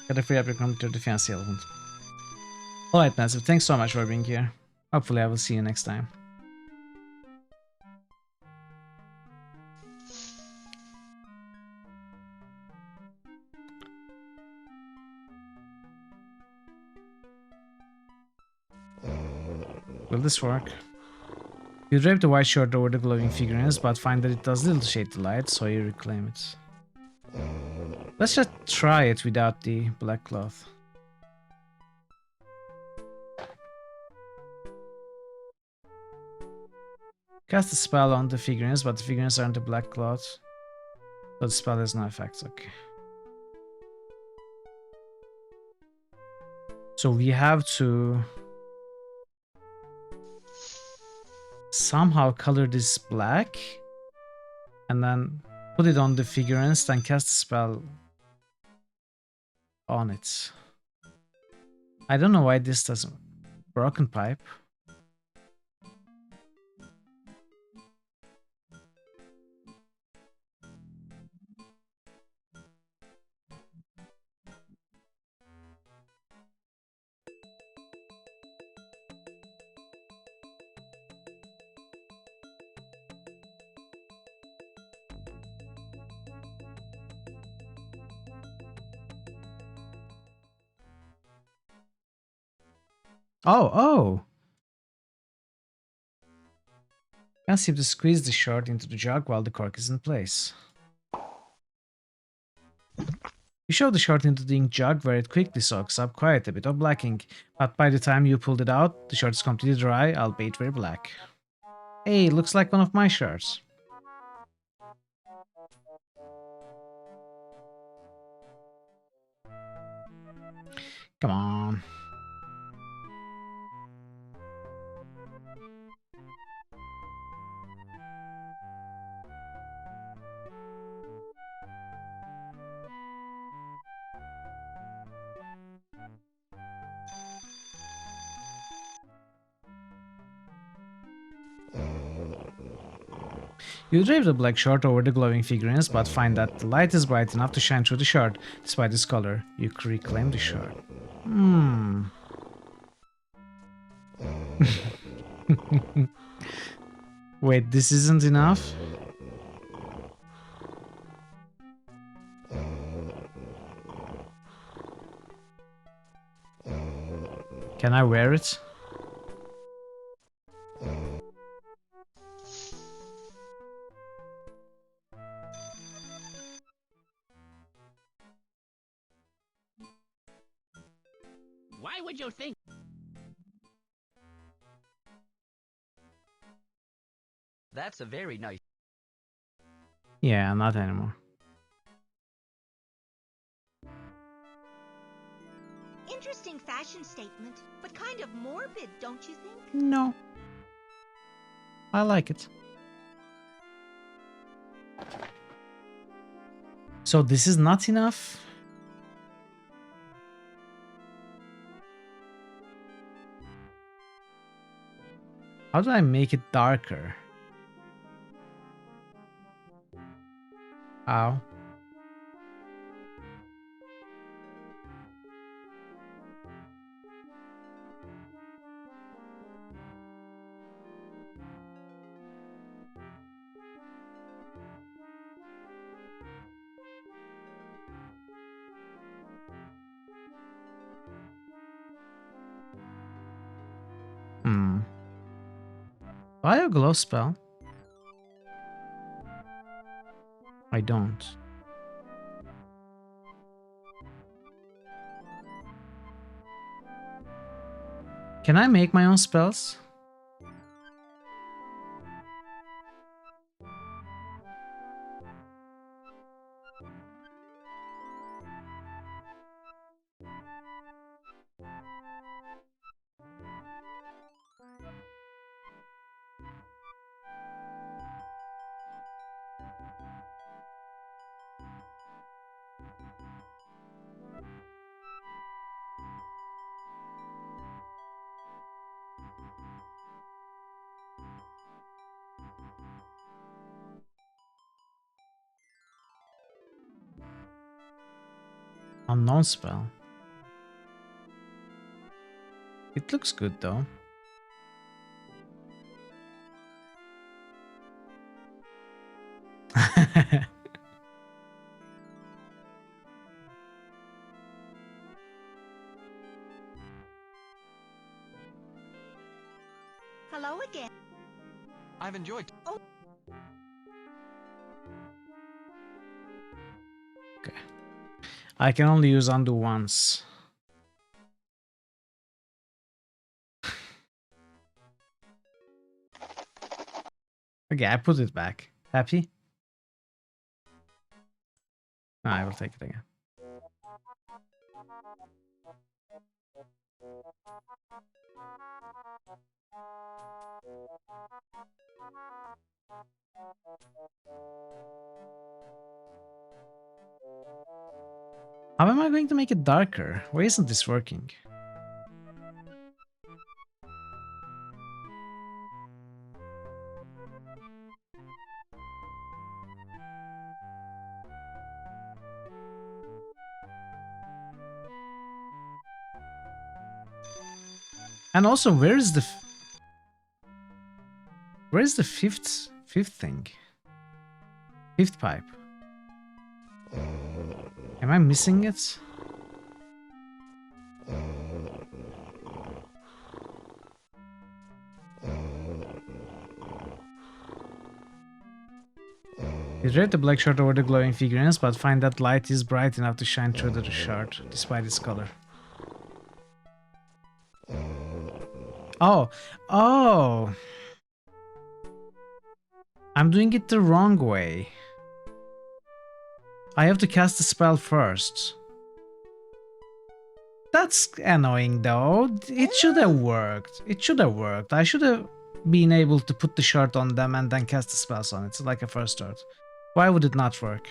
Got a free upgrade to the fancy elephant. Alright, Massive, thanks so much for being here. Hopefully I will see you next time. Will this work? You drape the white shirt over the glowing figurines, but find that it does little to shade the light, so you reclaim it. Let's just try it without the black cloth. Cast a spell on the figurines, but the figurines aren't a black cloth, so the spell has no effects. Okay. So we have to somehow color this black and then put it on the figurines, then cast a spell on it. I don't know why this doesn't. Broken pipe. Oh! Can't seem to squeeze the shard into the jug while the cork is in place. You shove the shard into the ink jug where it quickly soaks up quite a bit of black ink, but by the time you pulled it out, the shard is completely dry, albeit very black. Hey, looks like one of my shards. Come on. You drive the black shard over the glowing figurines, but find that the light is bright enough to shine through the shard, despite its color. You reclaim the shard. Wait, this isn't enough? Can I wear it? Why would you think? That's a very nice... Yeah, not anymore. Interesting fashion statement, but kind of morbid, don't you think? No. I like it. So this is not enough? How do I make it darker? How? Do I have a glow spell? I don't. Can I make my own spells? Unknown spell. It looks good though. Hello again. I've enjoyed... Oh. Okay. I can only use undo once. Okay, I put it back. Happy? No, I will take it again. How am I going to make it darker? Why isn't this working? And also, where is the fifth thing? Fifth pipe. Am I missing it? You drape the black shard over the glowing figurines, but find that light is bright enough to shine through the shard, despite its color. Oh! Oh! I'm doing it the wrong way. I have to cast the spell first. That's annoying though. It should have worked. It should have worked. I should have been able to put the shard on them and then cast the spells on it, like a first start. Why would it not work?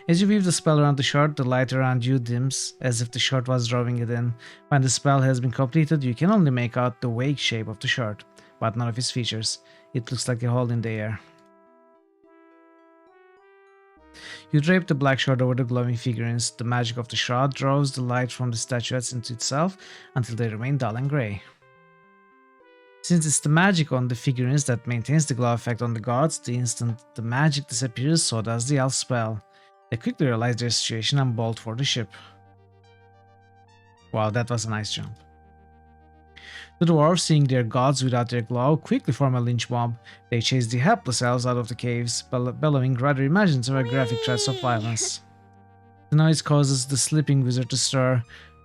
As you weave the spell around the shard, the light around you dims, as if the shard was drawing it in. When the spell has been completed, you can only make out the vague shape of the shard, but none of its features. It looks like a hole in the air. You drape the black shard over the glowing figurines. The magic of the shroud draws the light from the statuettes into itself until they remain dull and grey. Since it's the magic on the figurines that maintains the glow effect on the gods, the instant the magic disappears, so does the elf spell. They quickly realize their situation and bolt for the ship. Wow, that was a nice jump. The dwarves, seeing their gods without their glow, quickly form a lynch mob. They chase the helpless elves out of the caves, bellowing rather imaginative and graphic threats of violence. The noise causes the sleeping wizard to stir.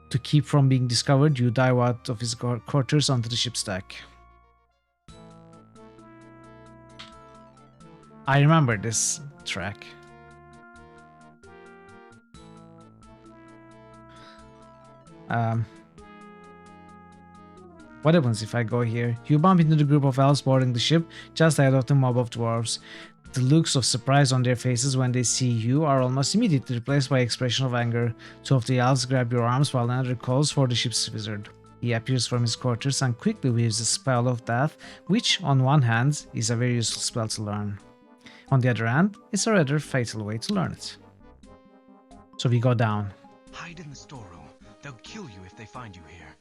To keep from being discovered, you dive out of his quarters onto the ship's deck. I remember this track. What happens if I go here? You bump into the group of elves boarding the ship just ahead of the mob of dwarves. The looks of surprise on their faces when they see you are almost immediately replaced by expression of anger. Two of the elves grab your arms while another calls for the ship's wizard. He appears from his quarters and quickly weaves a spell of death, which, on one hand, is a very useful spell to learn. On the other hand, it's a rather fatal way to learn it. So we go down. Hide in the storeroom. They'll kill you if they find you here.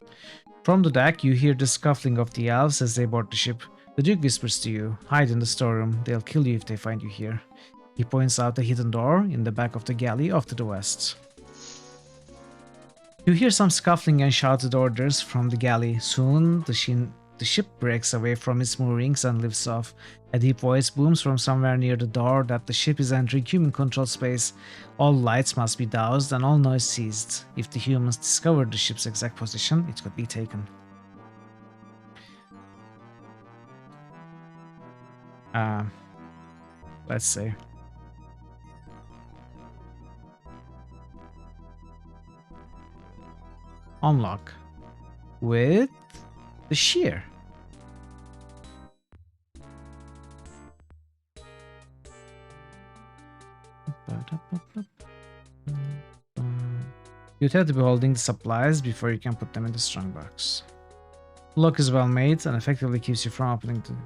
From the deck, you hear the scuffling of the elves as they board the ship. The Duke whispers to you, hide in the storeroom, they'll kill you if they find you here. He points out a hidden door in the back of the galley off to the west. You hear some scuffling and shouted orders from the galley. Soon, the ship breaks away from its moorings and lifts off. A deep voice booms from somewhere near the door that the ship is entering human-controlled space. All lights must be doused and all noise ceased. If the humans discovered the ship's exact position, it could be taken. Let's see. Unlock with the shear. You'd have to be holding the supplies before you can put them in the strongbox. The lock is well made and effectively keeps you from opening the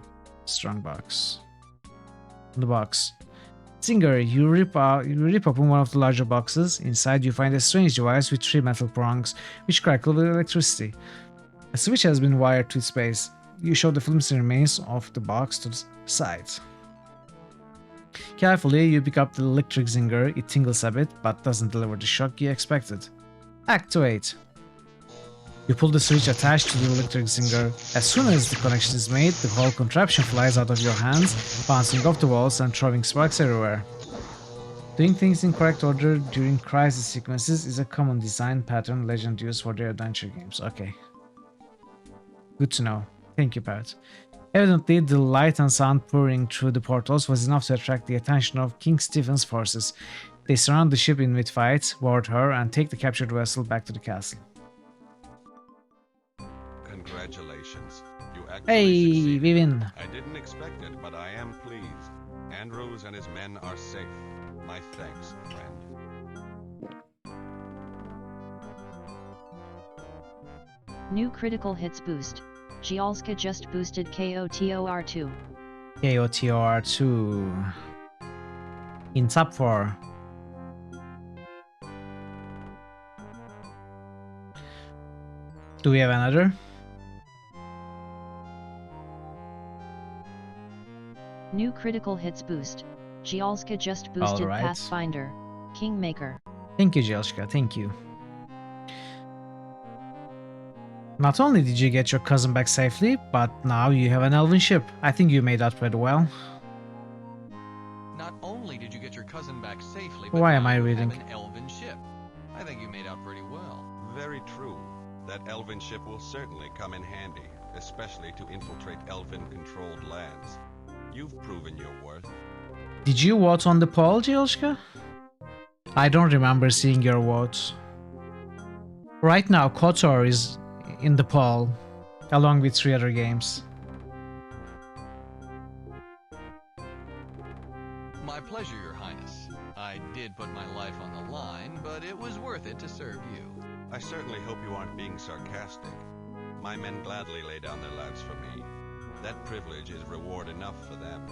strongbox. The box. Zinger, you rip open one of the larger boxes. Inside you find a strange device with 3 metal prongs, which crackle with electricity. A switch has been wired to its base. You show the flimsy remains of the box to the side. Carefully, you pick up the electric zinger. It tingles a bit, but doesn't deliver the shock you expected. Activate. You pull the switch attached to the electric zinger. As soon as the connection is made, the whole contraption flies out of your hands, bouncing off the walls and throwing sparks everywhere. Doing things in correct order during crisis sequences is a common design pattern Legend use for their adventure games. Okay. Good to know. Thank you, Parrot. Evidently, the light and sound pouring through the portals was enough to attract the attention of King Stephen's forces. They surround the ship in mid-fight, board her, and take the captured vessel back to the castle. Congratulations. You actually Hey, succeeded. we win. I didn't expect it, but I am pleased. Andrews and his men are safe. My thanks, friend. New critical hits boost. Gialska just boosted KOTOR2. KOTOR2. In top 4. Do we have another? New critical hits boost. Gialska just boosted Alright. Pathfinder. Kingmaker. Thank you, Jelshka. Thank you. Not only did you get your cousin back safely, but now you have an elven ship. I think you made out pretty well. Not only did you get Why am I reading? An elven ship. I think you made out pretty well. Very true. That elven ship will certainly come in handy, especially to infiltrate elven-controlled lands. You've proven your worth. Did you vote on the poll, Jilshka? I don't remember seeing your vote. Right now, KOTOR is in the poll, along with 3 other games. My pleasure, Your Highness. I did put my life on the line, but it was worth it to serve you. I certainly hope you aren't being sarcastic. My men gladly lay down their lives for me. That privilege is reward enough for them.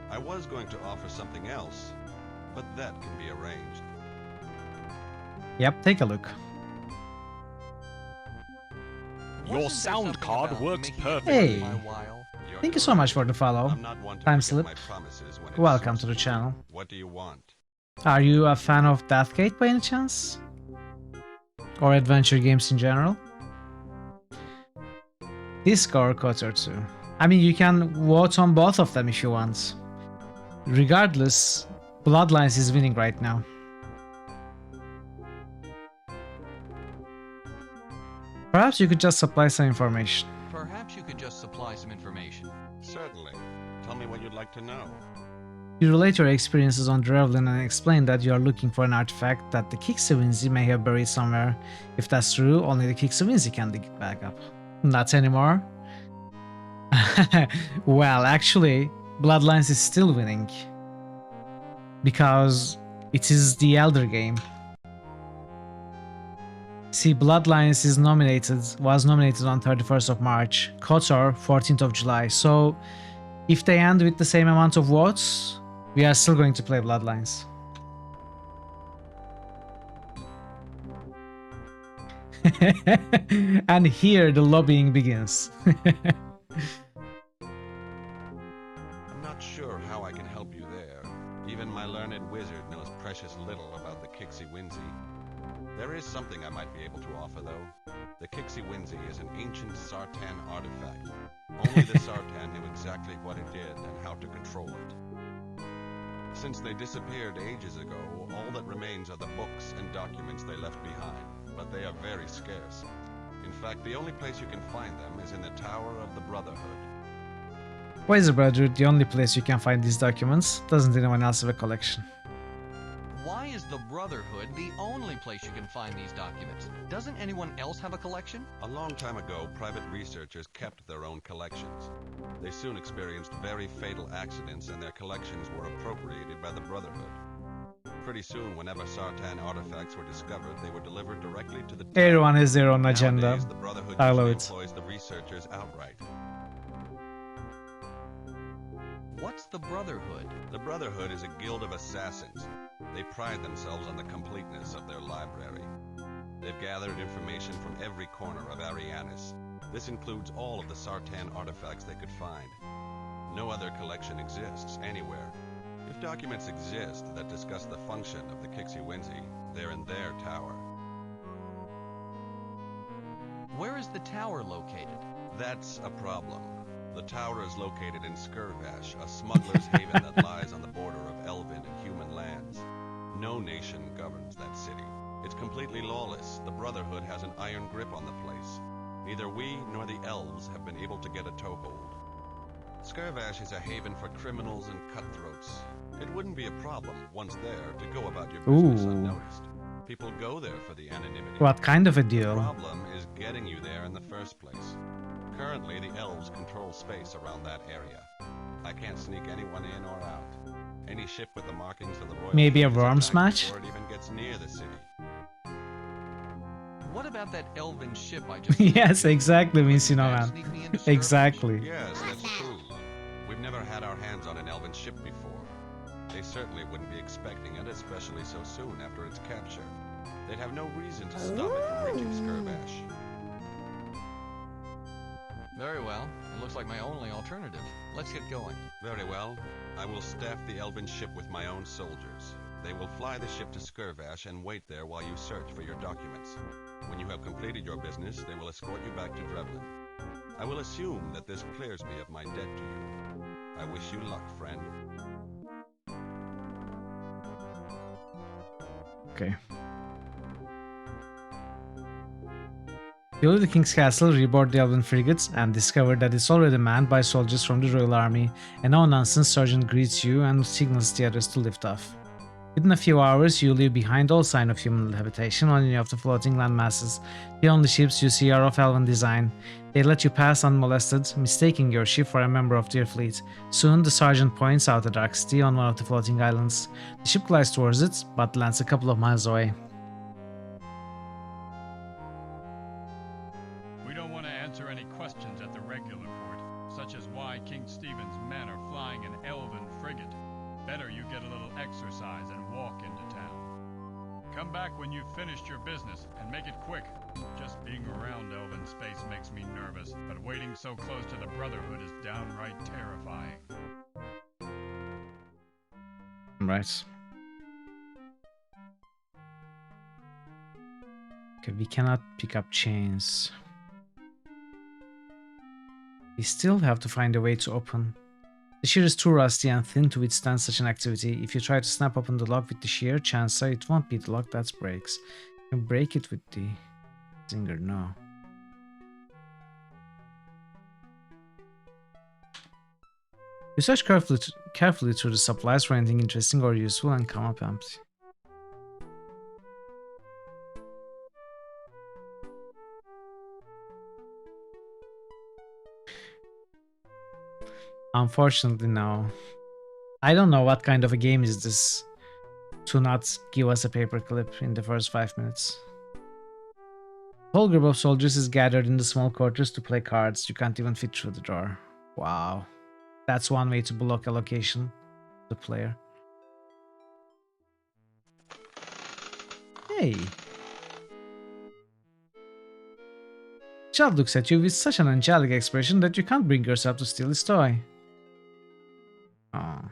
I was going to offer something else, but that can be arranged. Yep, take a look. Your sound card works perfectly. Hey! Thank you so much for the follow. Time slip. Welcome to the channel. What do you want? Are you a fan of Deathgate by any chance? Or adventure games in general? Disc or KOTOR 2? I mean, you can vote on both of them if you want. Regardless, Bloodlines is winning right now. Perhaps you could just supply some information. Perhaps you could just supply some information. Certainly. Tell me what you'd like to know. You relate your experiences on Drevlin and explain that you are looking for an artifact that the Kixawinzi may have buried somewhere. If that's true, only the Kixawinzi can dig it back up. Not anymore? Well, actually, Bloodlines is still winning. Because it is the Elder game. See, Bloodlines was nominated on 31st of March, KOTOR 14th of July, so if they end with the same amount of votes, we are still going to play Bloodlines. And here the lobbying begins. I'm not sure how I can help you there. Even my learned wizard knows precious little about the Kixawinzi. There is something I might be able to offer, though. The Kixawinzi is an ancient Sartan artifact. Only the Sartan knew exactly what it did and how to control it. Since they disappeared ages ago, all that remains are the books and documents they left behind, but they are very scarce. In fact, the only place you can find them is in the Tower of the Brotherhood. Why is the Brotherhood the only place you can find these documents? Doesn't anyone else have a collection? Why is the Brotherhood the only place you can find these documents? Doesn't anyone else have a collection? A long time ago, private researchers kept their own collections. They soon experienced very fatal accidents and their collections were appropriated by the Brotherhood. Pretty soon, whenever Sartan artifacts were discovered, they were delivered directly to the... Everyone has their own agenda. Nowadays, the Brotherhood I love usually it. employs the researchers outright. What's the Brotherhood? The Brotherhood is a guild of assassins. They pride themselves on the completeness of their library. They've gathered information from every corner of Arianis. This includes all of the Sartan artifacts they could find. No other collection exists anywhere. If documents exist that discuss the function of the Kixawinzi, they're in their tower. Where is the tower located? That's a problem. The tower is located in Skirvash, a smuggler's haven that lies on the border of Elven and human lands. No nation governs that city. It's completely lawless. The Brotherhood has an iron grip on the place. Neither we nor the elves have been able to get a toehold. Skirvash is a haven for criminals and cutthroats. It wouldn't be a problem, once there, to go about your business unnoticed. People go there for the anonymity. What kind of a deal? The problem is getting you there in the first place. Currently, the elves control space around that area. I can't sneak anyone in or out. Any ship with the markings of the royal... Maybe a worms match? Before it even gets near the city. What about that elven ship I just... Yes, exactly, Minsino man. Exactly. Yes, that's true. We've never had our hands on an elven ship before. They certainly wouldn't be expecting it, especially so soon after its capture. They'd have no reason to stop it from reaching Skirvash. Very well. It looks like my only alternative. Let's get going. Very well. I will staff the elven ship with my own soldiers. They will fly the ship to Skirvash and wait there while you search for your documents. When you have completed your business, they will escort you back to Drevlin. I will assume that this clears me of my debt to you. I wish you luck, friend. Okay. You leave the King's Castle, reboard the Elven frigates, and discover that it's already manned by soldiers from the Royal Army. A no-nonsense sergeant greets you and signals the others to lift off. Within a few hours, you leave behind all sign of human habitation on any of the floating land masses. The only ships you see are of Elven design. They let you pass unmolested, mistaking your ship for a member of their fleet. Soon, the sergeant points out a dark city on one of the floating islands. The ship glides towards it, but lands a couple of miles away. We don't want to answer any questions at the regular port, such as why King Stephen's men are flying an Elven frigate. Better you get a little exercise and walk into town. Come back when you've finished your business, and make it quick. Just being around Elven space makes me nervous, but waiting so close to the Brotherhood is downright terrifying. Right. Okay, we cannot pick up chains. We still have to find a way to open. The shear is too rusty and thin to withstand such an activity. If you try to snap open the lock with the shear, chances are it won't be the lock that breaks. You can break it with the zinger, no. You search carefully through the supplies for anything interesting or useful and come up empty. Unfortunately, no. I don't know what kind of a game is this to not give us a paperclip in the first 5 minutes. The whole group of soldiers is gathered in the small quarters to play cards. You can't even fit through the door. Wow. That's one way to block a location, the player. Hey. Child looks at you with such an angelic expression that you can't bring yourself to steal his toy. Aww.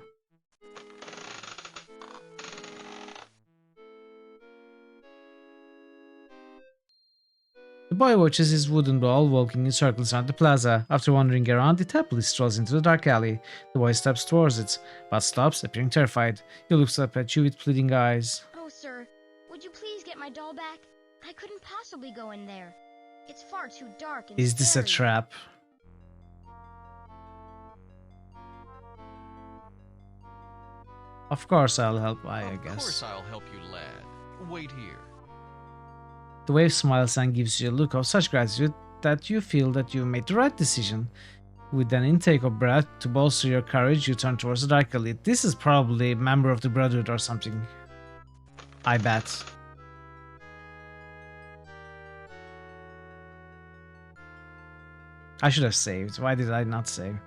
The boy watches his wooden doll walking in circles around the plaza. After wandering around, it happily strolls into the dark alley. The boy steps towards it, but stops, appearing terrified. He looks up at you with pleading eyes. Oh, sir, would you please get my doll back? I couldn't possibly go in there. It's far too dark and Is this a trap? Of course I'll help, I guess. Of course I'll help you, lad. Wait here. The wave smiles and gives you a look of such gratitude that you feel that you made the right decision. With an intake of breath to bolster your courage, you turn towards the dark elite. This is probably a member of the Brotherhood or something. I bet. I should have saved. Why did I not save?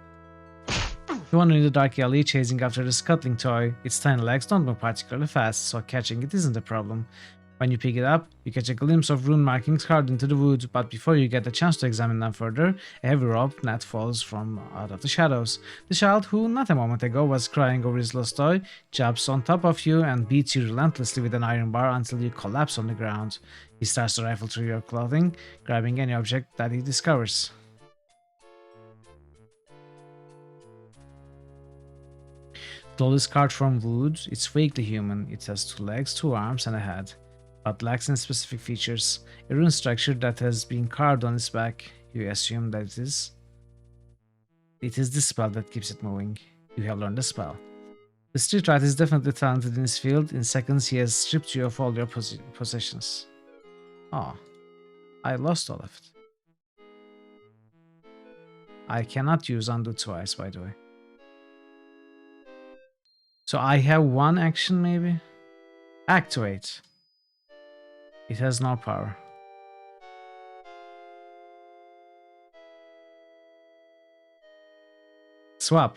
You wander in the dark alley, chasing after the scuttling toy. Its tiny legs don't move particularly fast, so catching it isn't a problem. When you pick it up, you catch a glimpse of rune markings carved into the wood, but before you get a chance to examine them further, a heavy rope net falls from out of the shadows. The child, who not a moment ago was crying over his lost toy, jumps on top of you and beats you relentlessly with an iron bar until you collapse on the ground. He starts to rifle through your clothing, grabbing any object that he discovers. The doll is carved from wood. It's vaguely human. It has 2 legs, 2 arms, and a head, but lacks in specific features. A rune structure that has been carved on its back. You assume that it is the spell that keeps it moving. You have learned the spell. The street rat is definitely talented in his field. In seconds, he has stripped you of all your possessions. Oh, I lost all of it. I cannot use undo twice, by the way. So I have 1 action, maybe? Activate. It has no power. Swap.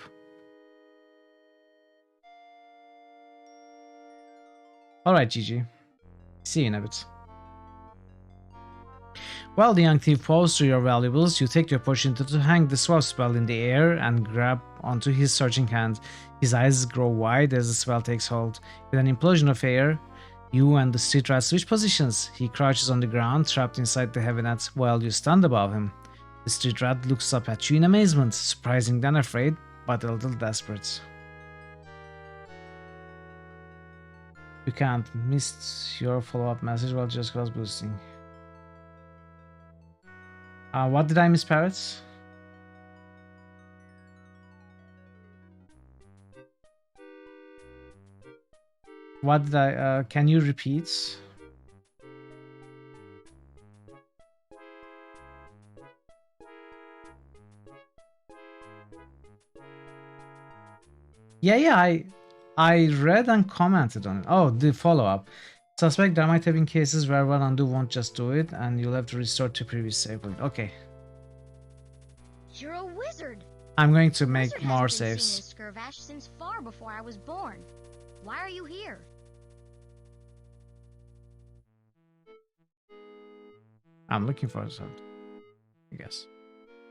Alright, GG. See you in a bit. While the young thief paws through your valuables, you take the opportunity to hang the swap spell in the air and grab onto his searching hand. His eyes grow wide as the spell takes hold. With an implosion of air, you and the street rat switch positions. He crouches on the ground, trapped inside the heavy net, while you stand above him. The street rat looks up at you in amazement, surprising and afraid, but a little desperate. You can't. Missed your follow-up message while just cross boosting. What did I miss, Parrots? What did I... can you repeat? Yeah, I read and commented on it. Oh, the follow-up. Suspect there might have been cases where one undo won't just do it, and you'll have to restore to previous save point. Okay. You're a wizard. I'm going to make Wizard more hasn't been saves. seen in Skirvash since far before I was born. Why are you here? I'm looking for something, I guess.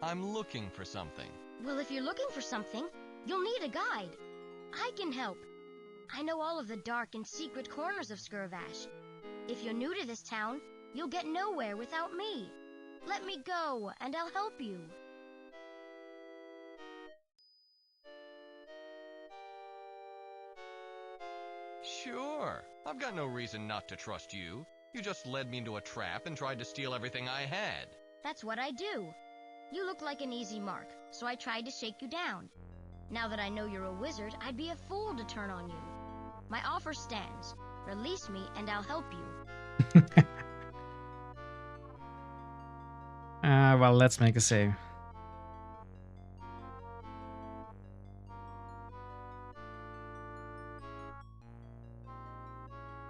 I'm looking for something. Well, if you're looking for something, you'll need a guide. I can help. I know all of the dark and secret corners of Skirvash. If you're new to this town, you'll get nowhere without me. Let me go, and I'll help you. Sure. I've got no reason not to trust you. You just led me into a trap and tried to steal everything I had. That's what I do. You look like an easy mark, so I tried to shake you down. Now that I know you're a wizard, I'd be a fool to turn on you. My offer stands. Release me, and I'll help you. Well, let's make a save.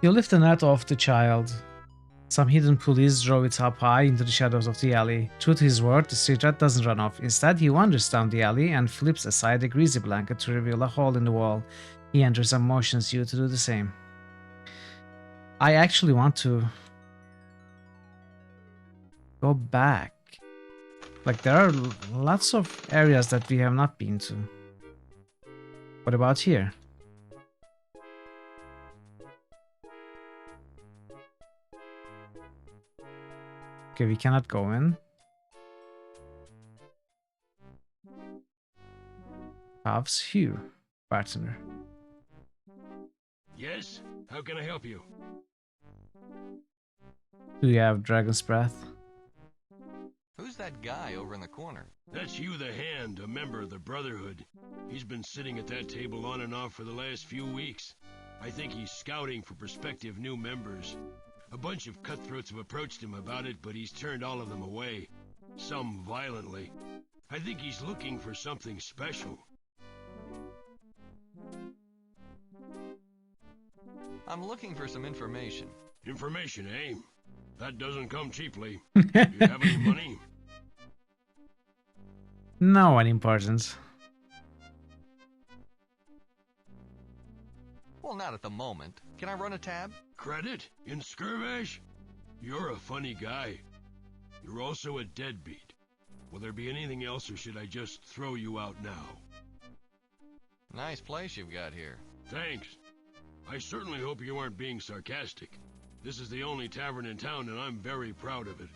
You lift the net off the child. Some hidden pulleys draw it up high into the shadows of the alley. True to his word, the street rat doesn't run off. Instead, he wanders down the alley and flips aside a greasy blanket to reveal a hole in the wall. He enters and motions you to do the same. I actually want to go back. Like, there are lots of areas that we have not been to. What about here? Okay, we cannot go in. Puffs Hugh, bartender. Yes? How can I help you? Do you have Dragon's Breath? Who's that guy over in the corner? That's Hugh the Hand, a member of the Brotherhood. He's been sitting at that table on and off for the last few weeks. I think he's scouting for prospective new members. A bunch of cutthroats have approached him about it, but he's turned all of them away. Some violently. I think he's looking for something special. I'm looking for some information. Information, eh? That doesn't come cheaply. Do you have any money? No one important. Well, not at the moment. Can I run a tab? Credit? In Skirvash? You're a funny guy. You're also a deadbeat. Will there be anything else, or should I just throw you out now? Nice place you've got here. Thanks. I certainly hope you aren't being sarcastic. This is the only tavern in town, and I'm very proud of it.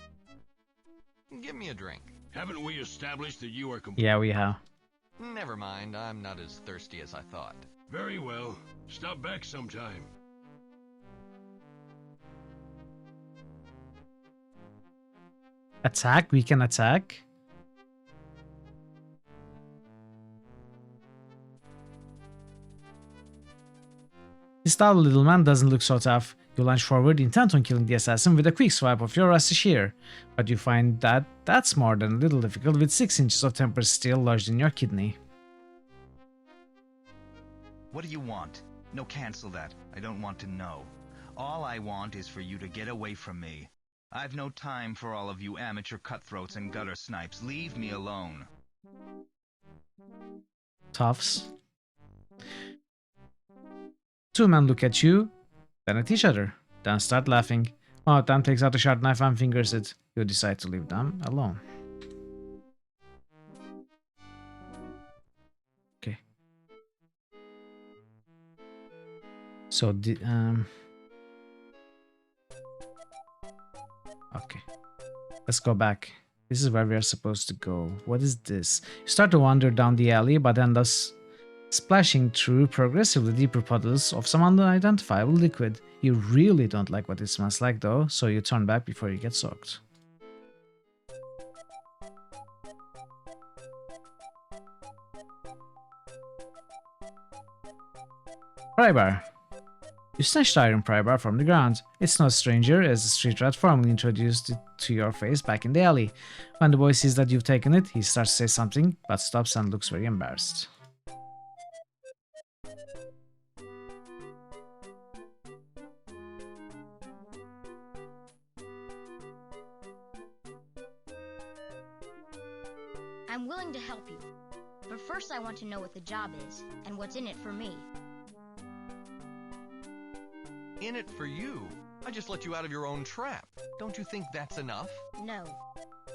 Give me a drink. Haven't we established that you are Yeah, we have. Never mind, I'm not as thirsty as I thought. Very well. Stop back sometime. Attack? We can attack? This stout little man doesn't look so tough. You lunge forward, intent on killing the assassin with a quick swipe of your rusty shear. But you find that that's more than a little difficult with 6 inches of tempered steel lodged in your kidney. What do you want? No, cancel that. I don't want to know. All I want is for you to get away from me. I've no time for all of you amateur cutthroats and gutter snipes. Leave me alone. Toughs. Two men look at you, then at each other, then start laughing. One of them takes out a sharp knife and fingers it. You decide to leave them alone. Okay. So the okay. Let's go back. This is where we are supposed to go. What is this? You start to wander down the alley, but then thus splashing through progressively deeper puddles of some unidentifiable liquid. You really don't like what it smells like though, so you turn back before you get soaked. Prybar. You snatch the iron prybar from the ground. It's no stranger, as the street rat formally introduced it to your face back in the alley. When the boy sees that you've taken it, he starts to say something, but stops and looks very embarrassed. I'm willing to help you, but first I want to know what the job is, and what's in it for me. In it for you? I just let you out of your own trap. Don't you think that's enough? No.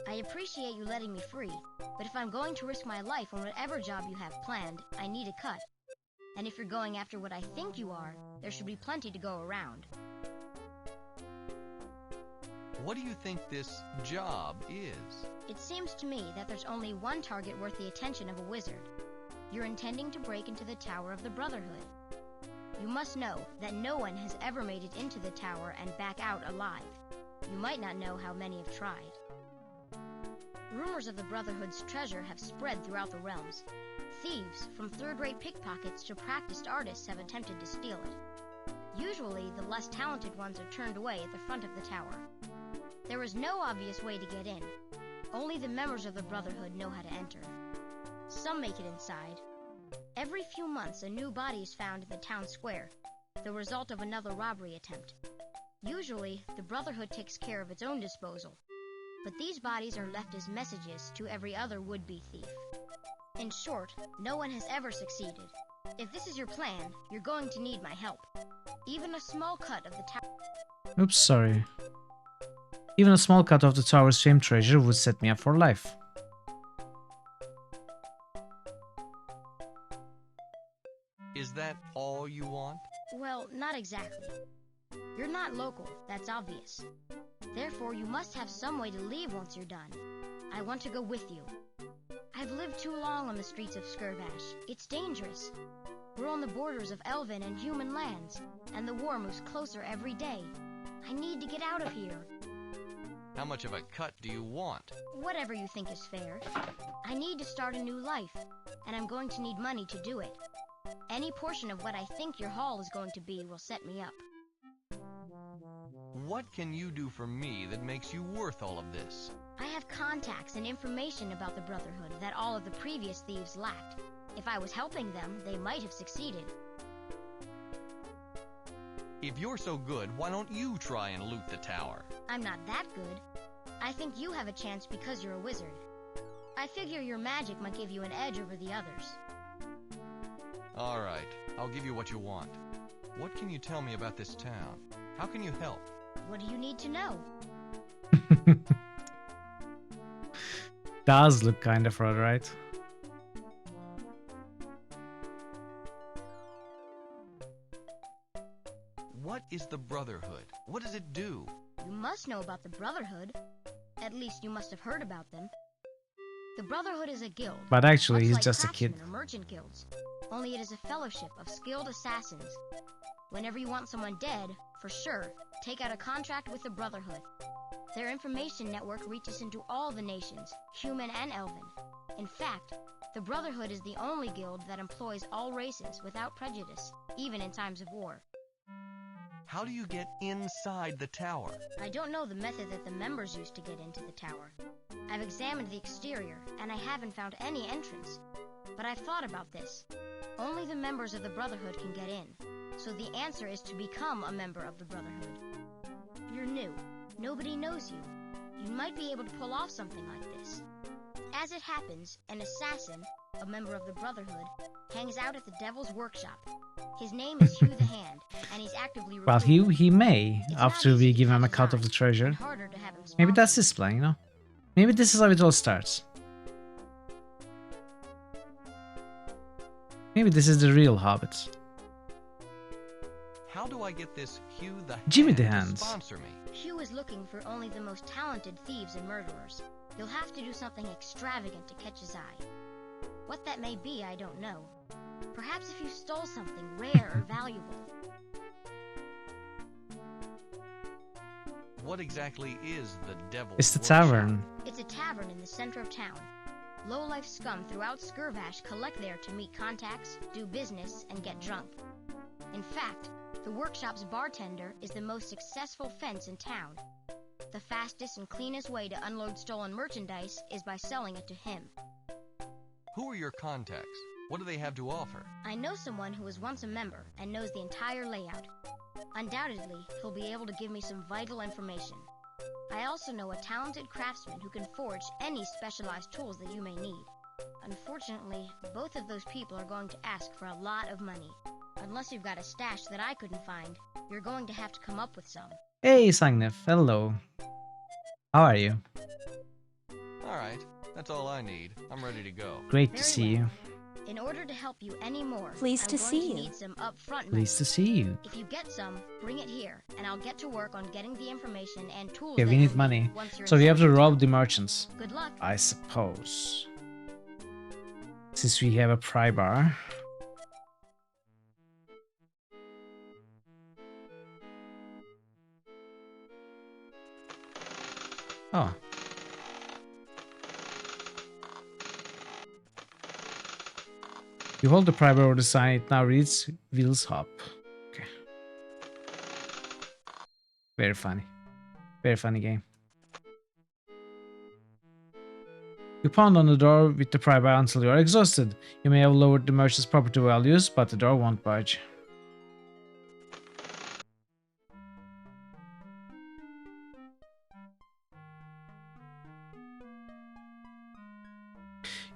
I appreciate you letting me free, but if I'm going to risk my life on whatever job you have planned, I need a cut. And if you're going after what I think you are, there should be plenty to go around. What do you think this job is? It seems to me that there's only one target worth the attention of a wizard. You're intending to break into the Tower of the Brotherhood. You must know that no one has ever made it into the tower and back out alive. You might not know how many have tried. Rumors of the Brotherhood's treasure have spread throughout the realms. Thieves, from third-rate pickpockets to practiced artists, have attempted to steal it. Usually, the less talented ones are turned away at the front of the tower. There is no obvious way to get in. Only the members of the Brotherhood know how to enter. Some make it inside. Every few months, a new body is found in the town square, the result of another robbery attempt. Usually, the Brotherhood takes care of its own disposal, but these bodies are left as messages to every other would-be thief. In short, no one has ever succeeded. If this is your plan, you're going to need my help. Even a small cut of the tower... Oops, sorry. Even a small cut of the tower's famed treasure would set me up for life. Is that all you want? Well, not exactly. You're not local, that's obvious. Therefore, you must have some way to leave once you're done. I want to go with you. I've lived too long on the streets of Skirvash. It's dangerous. We're on the borders of elven and human lands, and the war moves closer every day. I need to get out of here. How much of a cut do you want? Whatever you think is fair. I need to start a new life, and I'm going to need money to do it. Any portion of what I think your haul is going to be will set me up. What can you do for me that makes you worth all of this? I have contacts and information about the Brotherhood that all of the previous thieves lacked. If I was helping them, they might have succeeded. If you're so good, why don't you try and loot the tower? I'm not that good. I think you have a chance because you're a wizard. I figure your magic might give you an edge over the others. All right, I'll give you what you want. What can you tell me about this town? How can you help? What do you need to know? Does look kind of odd, right? What is the Brotherhood? What does it do? You must know about the Brotherhood. At least you must have heard about them. The Brotherhood is a guild. But actually, he's like just a kid. Or merchant guilds. Only it is a fellowship of skilled assassins. Whenever you want someone dead, for sure, take out a contract with the Brotherhood. Their information network reaches into all the nations, human and elven. In fact, the Brotherhood is the only guild that employs all races without prejudice, even in times of war. How do you get inside the tower? I don't know the method that the members use to get into the tower. I've examined the exterior, and I haven't found any entrance. But I've thought about this. Only the members of the Brotherhood can get in. So the answer is to become a member of the Brotherhood. You're new. Nobody knows you. You might be able to pull off something like this. As it happens, an assassin, a member of the Brotherhood, hangs out at the Devil's Workshop. His name is Hugh the Hand, and he's actively Well, he may, after we give him a cut of the treasure. Maybe that's his plan, you know? Maybe this is how it all starts. Maybe this is the real Hobbit. How do I get this Hugh the Jimmy the Hand Hand to sponsor me? Hugh is looking for only the most talented thieves and murderers. You'll have to do something extravagant to catch his eye. What that may be, I don't know. Perhaps if you stole something rare or valuable. What exactly is the Devil's It's the Workshop? tavern. It's a tavern in the center of town. Low-life scum throughout Skirvash collect there to meet contacts, do business, and get drunk. In fact, the workshop's bartender is the most successful fence in town. The fastest and cleanest way to unload stolen merchandise is by selling it to him. Who are your contacts? What do they have to offer? I know someone who was once a member and knows the entire layout. Undoubtedly, he'll be able to give me some vital information. I also know a talented craftsman who can forge any specialized tools that you may need. Unfortunately, both of those people are going to ask for a lot of money. Unless you've got a stash that I couldn't find, you're going to have to come up with some. Hey, Sangnif. Hello. How are you? Alright, that's all I need. I'm ready to go. Great to see you. In order to help you anymore, Pleased I'm to going see to you. need some upfront money. Pleased to see you. If you get some, bring it here, and I'll get to work on getting the information and tools Okay, that we you'll need money. once you're So we have to inside. rob the merchants. Good luck. I suppose. Since we have a pry bar. Oh. You hold the pry bar over the sign, it now reads wheels hop. Okay. Very funny. Very funny game. You pound on the door with the pry bar until you are exhausted. You may have lowered the merchant's property values, but the door won't budge.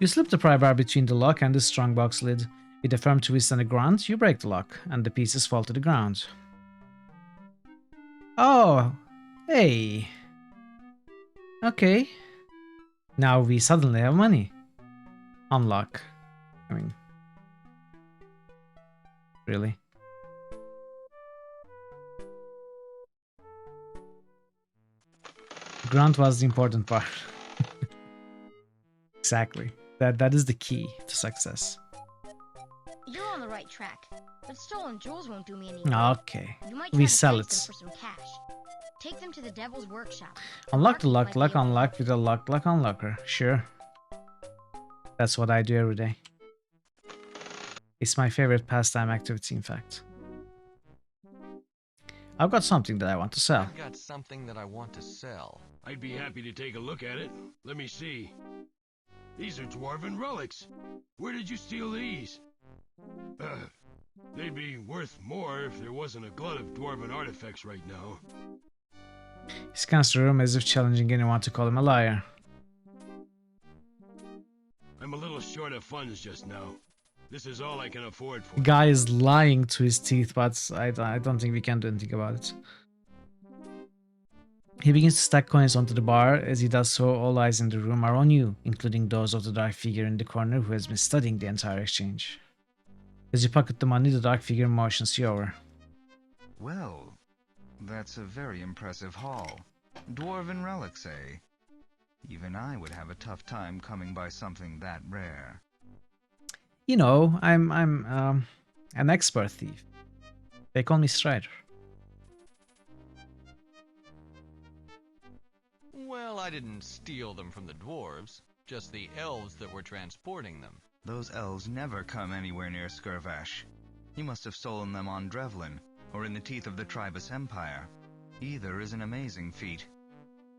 You slip the pry bar between the lock and the strongbox lid. With a firm twist and a grunt, you break the lock, and the pieces fall to the ground. Oh, hey. Okay. Now we suddenly have money. Unlock. I mean, really? Grunt was the important part. Exactly. That is the key to success. You're on the right track, but stolen jewels won't do me any good. Okay. You might We try to sell fence it. them for some cash. Take them to the Devil's Workshop. Unlock the market lock, might be open. unlock with a lock unlocker. Sure. That's what I do every day. It's my favorite pastime activity, in fact. I've got something that I want to sell. I've got something that I want to sell. I'd be happy to take a look at it. Let me see. These are dwarven relics. Where did you steal these? They'd be worth more if there wasn't a glut of dwarven artifacts right now. He scans the room as if challenging anyone to call him a liar. I'm a little short of funds just now. This is all I can afford for. The guy is lying to his teeth, but I don't think we can do anything about it. He begins to stack coins onto the bar. As he does so, all eyes in the room are on you, including those of the dark figure in the corner who has been studying the entire exchange. As you pocket the money, the dark figure motions you over. Well, that's a very impressive haul. Dwarven relics, eh? Even I would have a tough time coming by something that rare. You know, I'm an expert thief. They call me Strider. Well, I didn't steal them from the dwarves, just the elves that were transporting them. Those elves never come anywhere near Skirvash. You must have stolen them on Drevlin, or in the teeth of the Tribus Empire. Either is an amazing feat.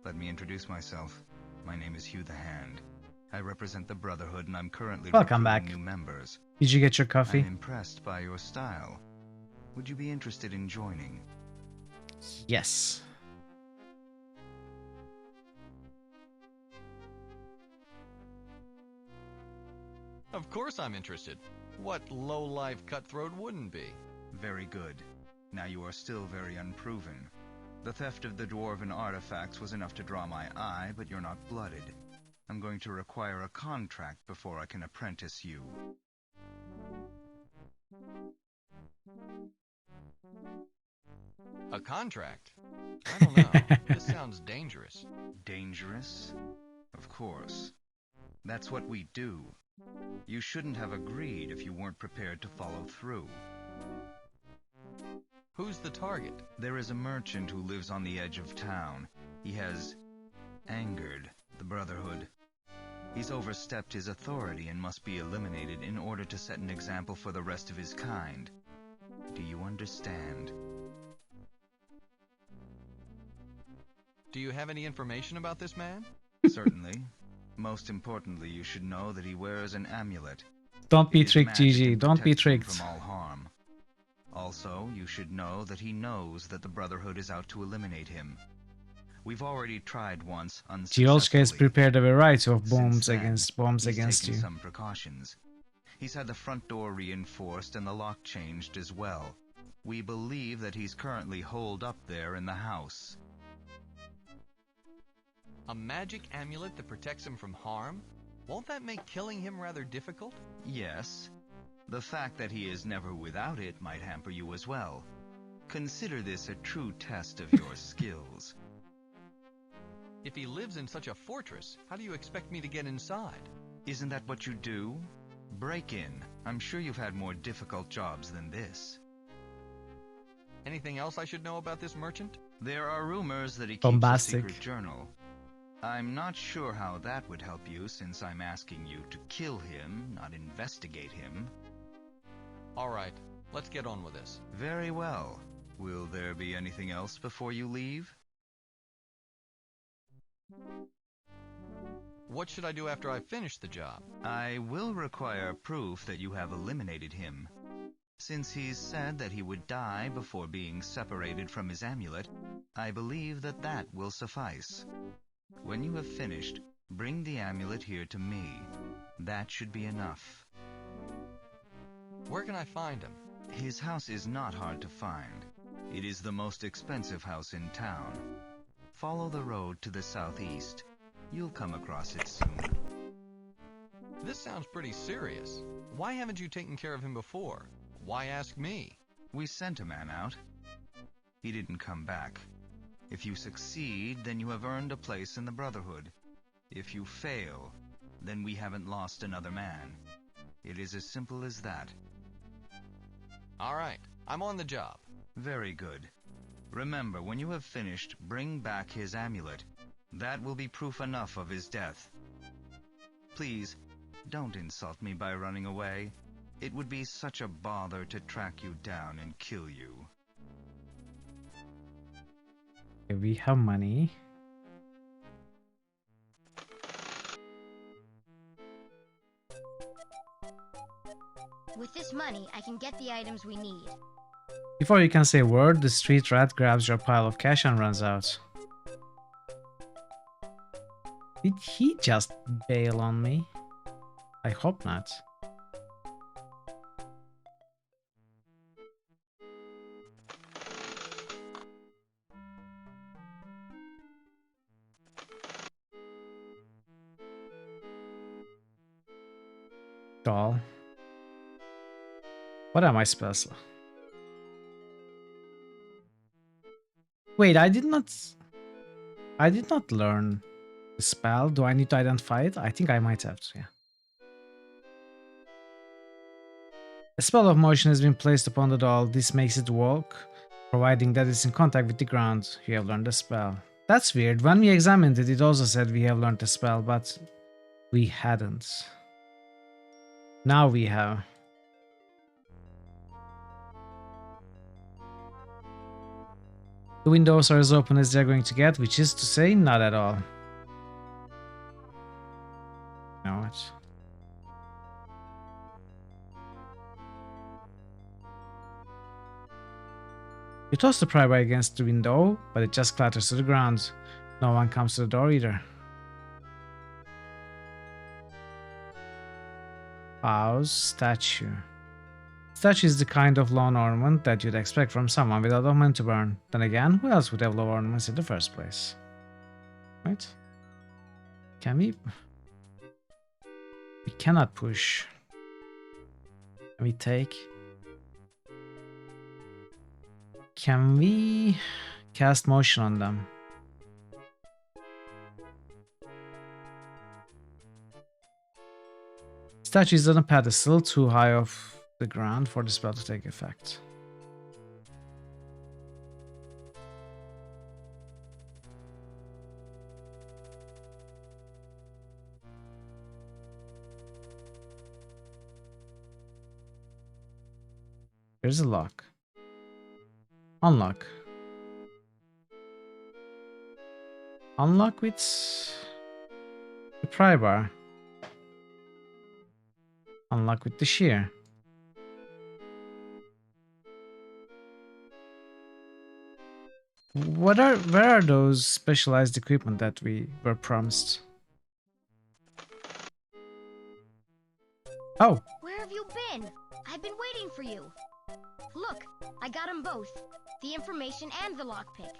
Let me introduce myself. My name is Hugh the Hand. I represent the Brotherhood, and I'm currently Welcome recruiting back. new members. Did you get your coffee? I'm impressed by your style. Would you be interested in joining? Yes. Of course I'm interested. What low-life cutthroat wouldn't be? Very good. Now you are still very unproven. The theft of the dwarven artifacts was enough to draw my eye, but you're not blooded. I'm going to require a contract before I can apprentice you. A contract? I don't know. This sounds dangerous. Dangerous? Of course. That's what we do. You shouldn't have agreed if you weren't prepared to follow through. Who's the target? There is a merchant who lives on the edge of town. He has angered the Brotherhood. He's overstepped his authority and must be eliminated in order to set an example for the rest of his kind. Do you understand? Do you have any information about this man? Certainly. Most importantly, you should know that he wears an amulet. Don't be It is tricked, magic GG. and Don't be protects him tricked. from all harm. Also, you should know that he knows that the Brotherhood is out to eliminate him. We've already tried once Giolchka has unsuccessfully. prepared a variety of Since bombs then, against he's you. taken some precautions. He's had the front door reinforced and the lock changed as well. We believe that he's currently holed up there in the house. A magic amulet that protects him from harm? Won't that make killing him rather difficult? Yes. The fact that he is never without it might hamper you as well. Consider this a true test of your skills. If he lives in such a fortress, how do you expect me to get inside? Isn't that what you do? Break in. I'm sure you've had more difficult jobs than this. Anything else I should know about this merchant? There are rumors that he keeps Bombastic. a secret journal. I'm not sure how that would help you, since I'm asking you to kill him, not investigate him. All right, let's get on with this. Very well. Will there be anything else before you leave? What should I do after I finish the job? I will require proof that you have eliminated him. Since he's said that he would die before being separated from his amulet, I believe that that will suffice. When you have finished, bring the amulet here to me. That should be enough. Where can I find him? His house is not hard to find. It is the most expensive house in town. Follow the road to the southeast. You'll come across it soon. This sounds pretty serious. Why haven't you taken care of him before? Why ask me? We sent a man out. He didn't come back. If you succeed, then you have earned a place in the Brotherhood. If you fail, then we haven't lost another man. It is as simple as that. All right, I'm on the job. Very good. Remember, when you have finished, bring back his amulet. That will be proof enough of his death. Please, don't insult me by running away. It would be such a bother to track you down and kill you. Okay, we have money. With this money, I can get the items we need. Before you can say a word, the street rat grabs your pile of cash and runs out. Did he just bail on me? I hope not. Doll. What am I special? Wait, I did not learn the spell. Do I need to identify it? I think I might have to, yeah. A spell of motion has been placed upon the doll. This makes it walk, providing that it's in contact with the ground. You have learned the spell. That's weird. When we examined it, it also said we have learned the spell, but we hadn't. Now we have. The windows are as open as they're going to get, which is to say, not at all. Now what? You toss the prybar against the window, but it just clatters to the ground. No one comes to the door either. House statue. Statue is the kind of lawn ornament that you'd expect from someone without a money to burn. Then again, who else would have lawn ornaments in the first place? Right? Can we? We cannot push. Can we take? Can we cast motion on them? statue is on a pedestal too high off the ground for the spell to take effect. There's a lock. Unlock. Unlock with the pry bar. Unlock with the shear. Where are those specialized equipment that we were promised? Oh. Where have you been? I've been waiting for you. Look, I got them both. The information and the lockpick.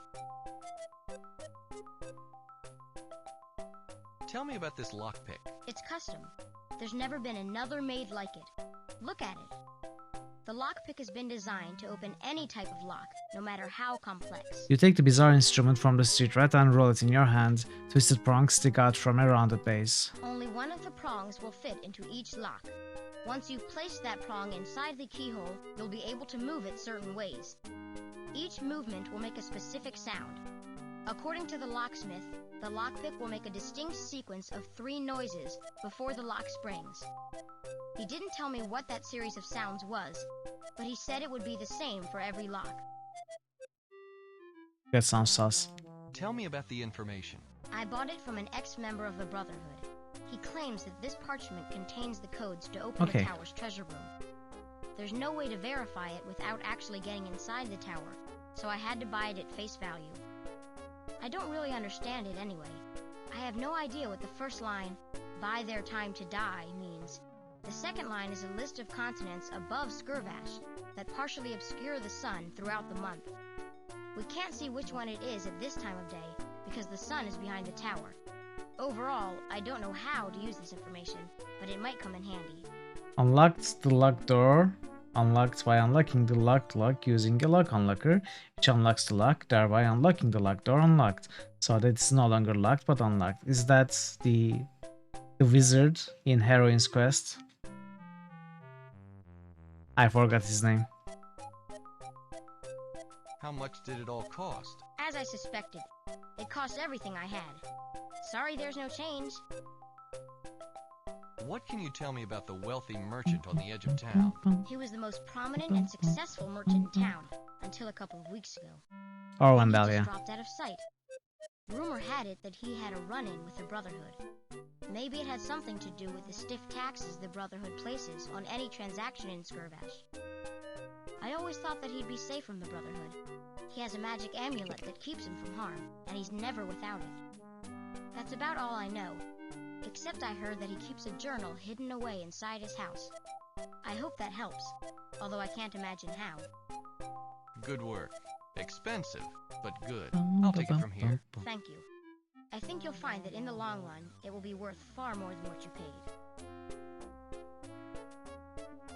Tell me about this lockpick. It's custom. There's never been another made like it. Look at it. The lockpick has been designed to open any type of lock, no matter how complex. You take the bizarre instrument from the street right and roll it in your hand. Twisted prongs stick out from around the base. Only one of the prongs will fit into each lock. Once you've placed that prong inside the keyhole, you'll be able to move it certain ways. Each movement will make a specific sound. According to the locksmith, the lockpick will make a distinct sequence of 3 noises before the lock springs. He didn't tell me what that series of sounds was, but he said it would be the same for every lock. That sounds sus. Tell me about the information. I bought it from an ex-member of the Brotherhood. He claims that this parchment contains the codes to open the tower's treasure room. There's no way to verify it without actually getting inside the tower, so I had to buy it at face value. I don't really understand it anyway. I have no idea what the first line, "by their time to die," means. The second line is a list of continents above Skirvash that partially obscure the sun throughout the month. We can't see which one it is at this time of day because the sun is behind the tower. Overall, I don't know how to use this information, but it might come in handy. Unlocked the locked door. Unlocked by unlocking the locked lock using a lock unlocker, which unlocks the lock, thereby unlocking the locked door unlocked. So that it's no longer locked but unlocked. Is that the wizard in Heroine's Quest? I forgot his name. How much did it all cost? As I suspected, it cost everything I had. Sorry there's no change. What can you tell me about the wealthy merchant on the edge of town? He was the most prominent and successful merchant in town until a couple of weeks ago. Or He Wendell, just yeah. dropped out of sight. Rumor had it that he had a run-in with the Brotherhood. Maybe it had something to do with the stiff taxes the Brotherhood places on any transaction in Skirvash. I always thought that he'd be safe from the Brotherhood. He has a magic amulet that keeps him from harm, and he's never without it. That's about all I know. Except I heard that he keeps a journal hidden away inside his house. I hope that helps, although I can't imagine how. Good work. Expensive, but good. I'll take it from here. Thank you. I think you'll find that in the long run, it will be worth far more than what you paid.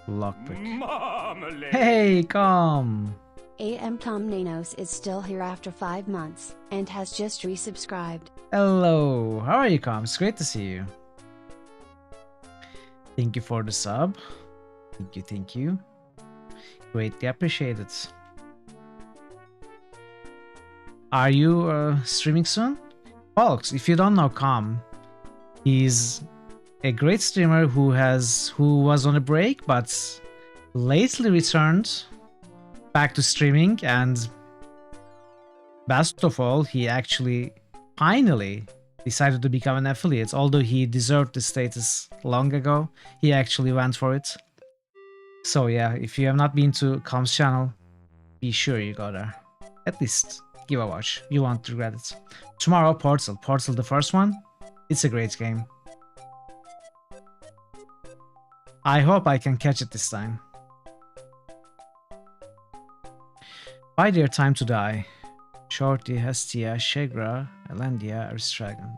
Lockpick. Hey, come! AM Tom Nanos is still here after 5 months, and has just resubscribed. Hello, how are you, Com? It's great to see you. Thank you for the sub. Thank you. Greatly appreciate it. Are you streaming soon? Folks, if you don't know Com, he's a great streamer who was on a break, but lately returned back to streaming, and best of all, he actually finally decided to become an affiliate. Although he deserved the status long ago, he actually went for it. So yeah, if you have not been to Com's channel, be sure you go there. At least give a watch. You won't regret it. Tomorrow, Portal the first one. It's a great game. I hope I can catch it this time. By their time to die. Shorty, Hestia, Shegra, Elandia, Aristragan.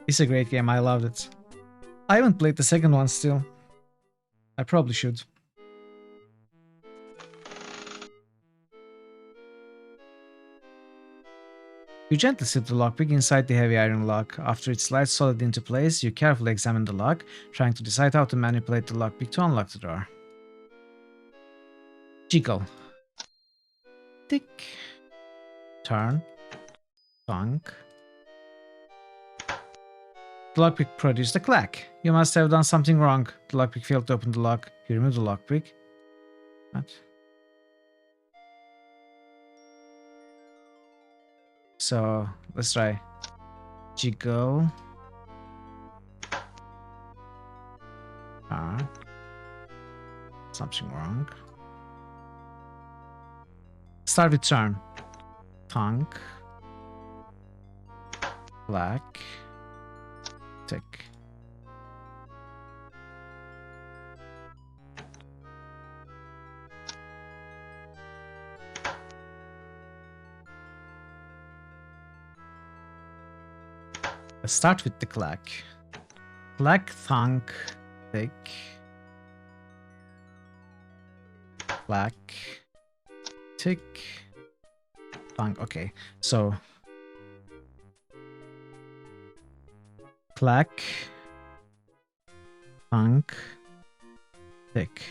It's a great game, I loved it. I haven't played the second one still. I probably should. You gently slip the lockpick inside the heavy iron lock. After it slides solid into place, you carefully examine the lock, trying to decide how to manipulate the lockpick to unlock the door. Jiggle. Tick. Turn. Thunk. The lockpick produced a clack. You must have done something wrong. The lockpick failed to open the lock. You remove the lockpick. What? So, let's try. Jiggle. Something wrong. Start with turn. Thunk. Black. Tick. Let's start with the clack. Clack, thunk, tick. Clack, tick, thunk. Okay, so clack, thunk, tick.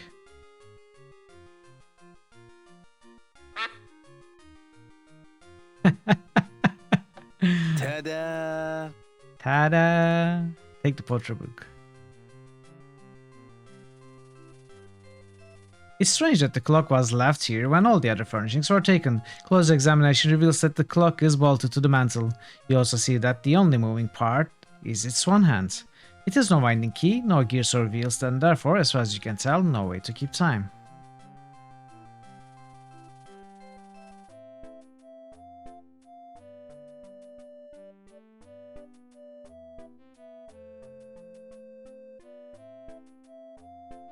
Ta-da! Ta-da! Take the portrait book. It's strange that the clock was left here when all the other furnishings were taken. Closer examination reveals that the clock is bolted to the mantle. You also see that the only moving part is its one hand. It has no winding key, no gears or wheels, and therefore, as far as you can tell, no way to keep time.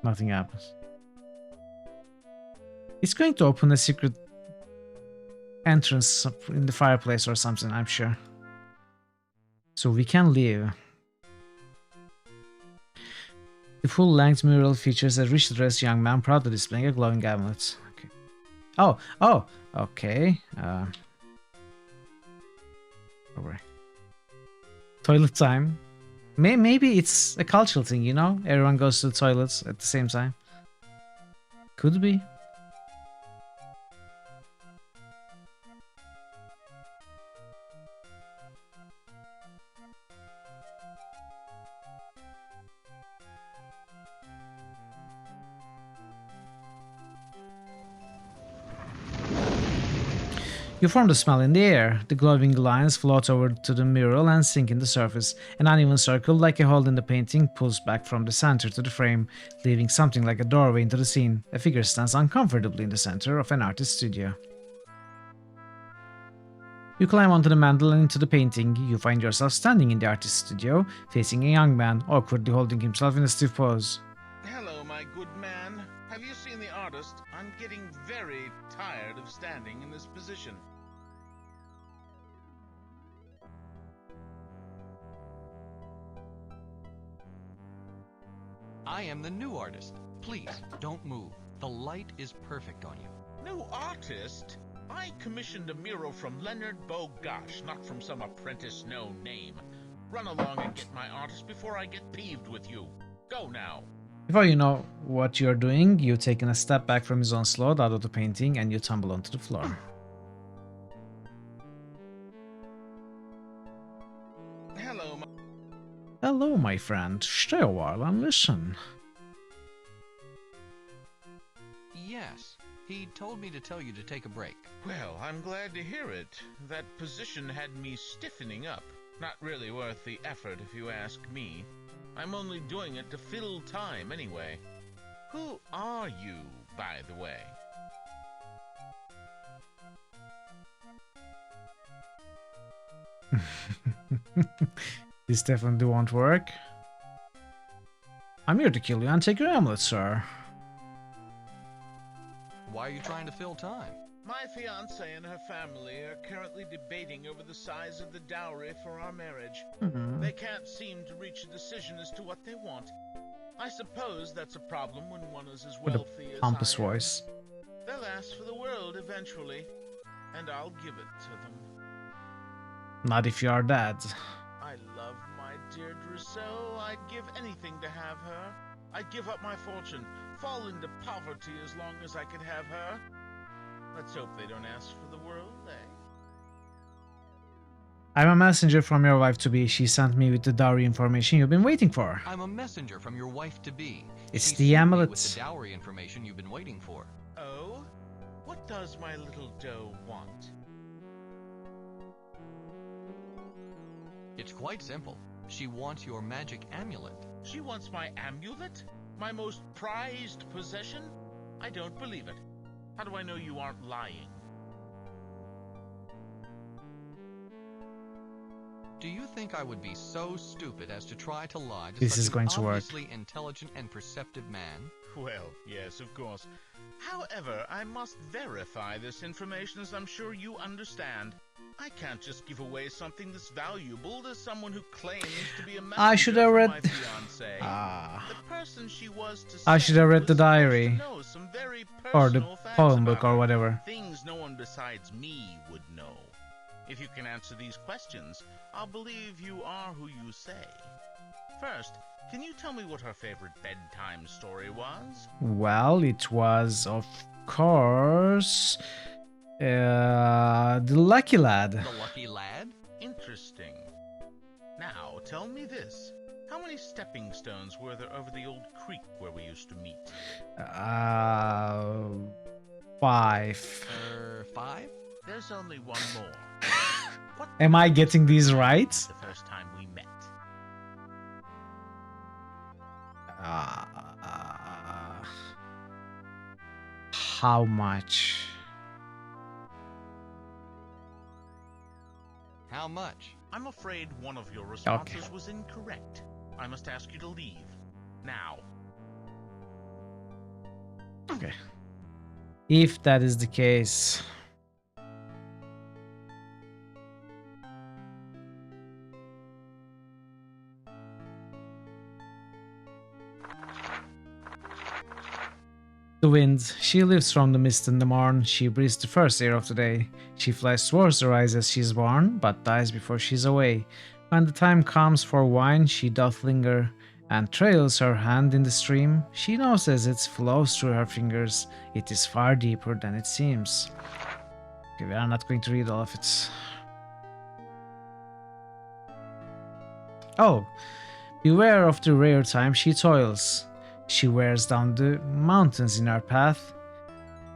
Nothing happens. It's going to open a secret entrance in the fireplace or something, I'm sure. So we can leave. The full-length mural features a richly dressed young man proudly displaying a glowing amulet. Okay. Oh, okay. Over. Toilet time. Maybe it's a cultural thing, you know? Everyone goes to the toilets at the same time. Could be. You form the smell in the air. The glowing lines float over to the mural and sink in the surface. An uneven circle, like a hole in the painting, pulls back from the center to the frame, leaving something like a doorway into the scene. A figure stands uncomfortably in the center of an artist's studio. You climb onto the mantle and into the painting. You find yourself standing in the artist's studio, facing a young man, awkwardly holding himself in a stiff pose. Hello, my good man. Have you seen the artist? I'm getting very tired of standing in this position. I am the new artist. Please, don't move. The light is perfect on you. New artist? I commissioned a mural from Leonard Bogosh, not from some apprentice no name. Run along and get my artist before I get peeved with you. Go now. Before you know what you're doing, you've taken a step back from his onslaught out of the painting and you tumble onto the floor. Hello, my friend. Stay a while and listen. Yes. He told me to tell you to take a break. Well, I'm glad to hear it. That position had me stiffening up. Not really worth the effort, if you ask me. I'm only doing it to fill time anyway. Who are you, by the way? This definitely won't work. I'm here to kill you and take your amulet, sir. Why are you trying to fill time? My fiancée and her family are currently debating over the size of the dowry for our marriage. They can't seem to reach a decision as to what they want. I suppose that's a problem when one is as wealthy as pompous I am. voice. They'll ask for the world eventually, and I'll give it to them. Not if you are dead. I love my Deirdre so, I'd give anything to have her. I'd give up my fortune, fall into poverty as long as I could have her. Let's hope they don't ask for the world, eh? I'm a messenger from your wife-to-be. She sent me with the dowry information you've been waiting for. I'm a messenger from your wife-to-be. It's She the sent me amulet. with the dowry information you've been waiting for. Oh? What does my little doe want? It's quite simple. She wants your magic amulet. She wants my amulet? My most prized possession? I don't believe it. How do I know you aren't lying? Do you think I would be so stupid as to try to lie to This such is going an to work. obviously intelligent and perceptive man? Well, yes, of course. However, I must verify this information, as I'm sure you understand. I can't just give away something this valuable to someone who claims to be a messenger I should have for read. my fiancé. The person she was to I should have read was the supposed to diary. know some very Or the personal facts poem about book or her. whatever. Things no one besides me would know. If you can answer these questions, I'll believe you are who you say. First, can you tell me what her favorite bedtime story was? Well, it was, of course, the Lucky Lad. The lucky lad? Interesting. Now, tell me this. How many stepping stones were there over the old creek where we used to meet? 5. 5? There's only one more. What Am I getting these right? the first time we met? How much? How much? I'm afraid one of your responses was incorrect. I must ask you to leave. Now. Okay. If that is the case. The wind, she lifts from the mist in the morn, she breathes the first air of the day. She flies towards the rise as she is born, but dies before she is away. When the time comes for wine, she doth linger, and trails her hand in the stream. She knows as it flows through her fingers, it is far deeper than it seems. Okay, we are not going to read all of it. Oh, beware of the rare time she toils. She wears down the mountains in her path.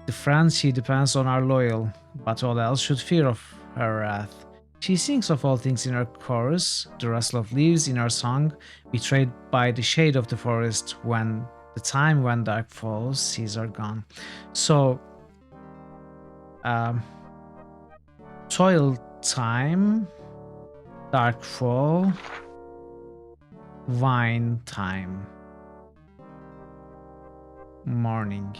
The friends she depends on are loyal, but all else should fear of her wrath. She sings of all things in her chorus, the rustle of leaves in her song, betrayed by the shade of the forest when the time when dark falls sees her gone. So, toil time, dark fall, wine time. Morning.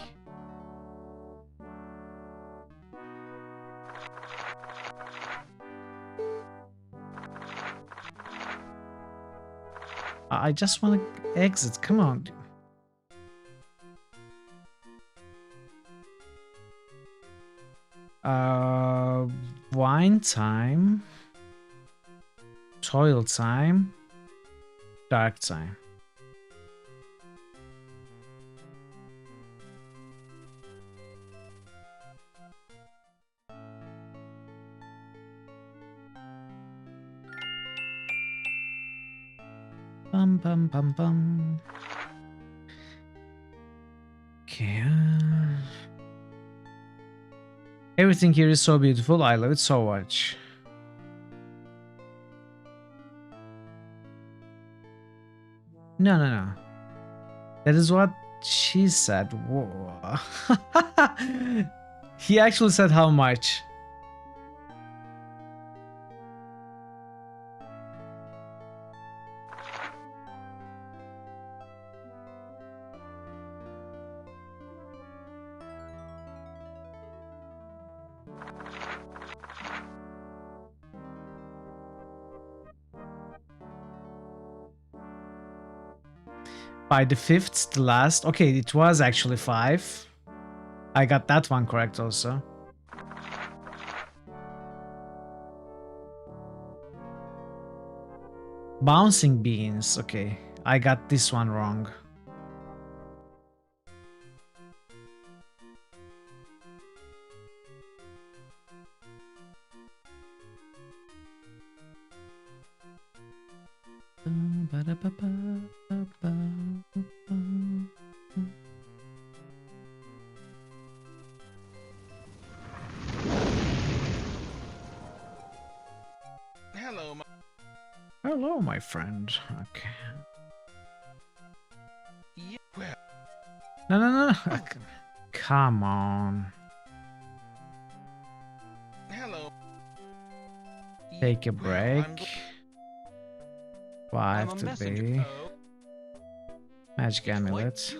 I just want to exit. Come on. Wine time. Toil time. Dark time. Bum bum bum bum. Okay. Everything here is so beautiful. I love it so much. No, no, no. That is what she said. Whoa. He actually said how much. By the 5th, the last. Okay, it was actually 5. I got that one correct also. Bouncing beans. Okay, I got this one wrong. Hello, my friend. Okay. Yeah, well, No. Come on. hello. Take a Well, break. I'm 5 a to messenger. be. Magic amulet.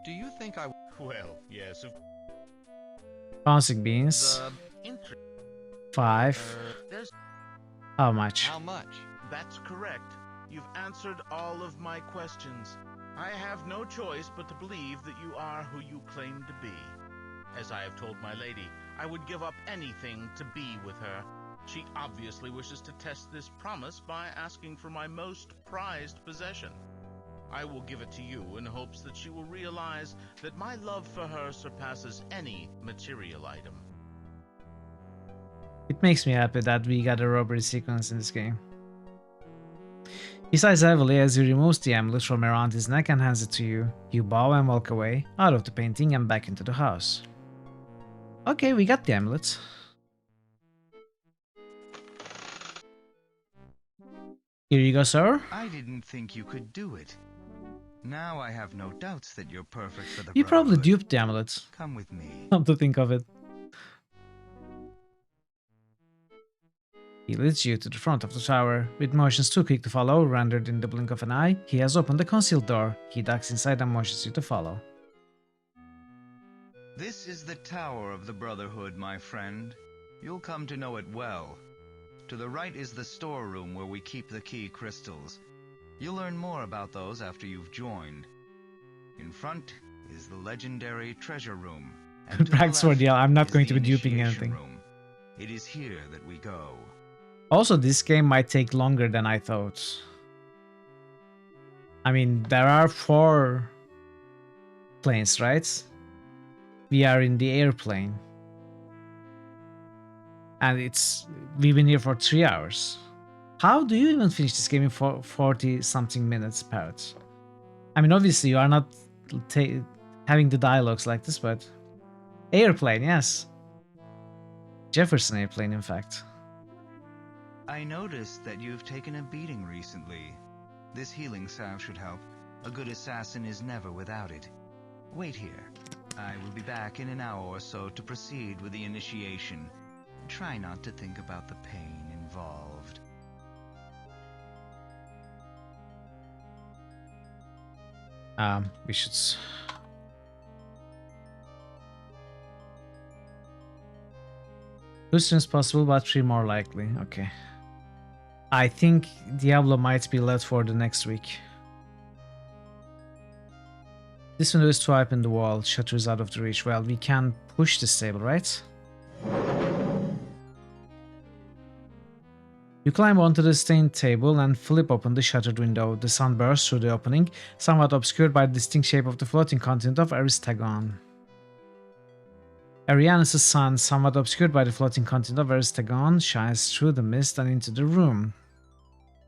Do you think I... Well, yes. Bouncing beans. 5. There's... How much? How much? That's correct. You've answered all of my questions. I have no choice but to believe that you are who you claim to be. As I have told my lady, I would give up anything to be with her. She obviously wishes to test this promise by asking for my most prized possession. I will give it to you in hopes that she will realize that my love for her surpasses any material item. It makes me happy that we got a robbery sequence in this game. He sighs heavily as he removes the amulet from around his neck and hands it to you. You bow and walk away, out of the painting and back into the house. Okay, we got the amulet. Here you go, sir. I didn't think you could do it. Now I have no doubts that you're perfect for the You probably Brotherhood. duped the amulet. Come with me. Come to think of it. He leads you to the front of the tower. With motions too quick to follow, rendered in the blink of an eye, he has opened the concealed door. He ducks inside and motions you to follow. This is the Tower of the Brotherhood, my friend. You'll come to know it well. To the right is the storeroom where we keep the key crystals. You'll learn more about those after you've joined. In front is the legendary treasure room. And to the Braxford, yeah, I'm not is going the to be duping initiation anything. room. It is here that we go. Also, this game might take longer than I thought. I mean, there are 4 planes, right? We are in the airplane. And we've been here for 3 hours. How do you even finish this game in 40 something minutes, Parrot? I mean, obviously you are not having the dialogues like this, but airplane, yes. Jefferson airplane, in fact. I noticed that you've taken a beating recently. This healing salve should help. A good assassin is never without it. Wait here. I will be back in an hour or so to proceed with the initiation. Try not to think about the pain involved. We should... Two streams possible, but 3 more likely. Okay. I think Diablo might be left for the next week. This window is too up in the wall. Shutter is out of the reach. Well, we can push this table, right? You climb onto the stained table and flip open the shuttered window. The sun bursts through the opening, somewhat obscured by the distinct shape of the floating continent of Aristagon. Arianus' sun, somewhat obscured by the floating continent of Aristagon, shines through the mist and into the room.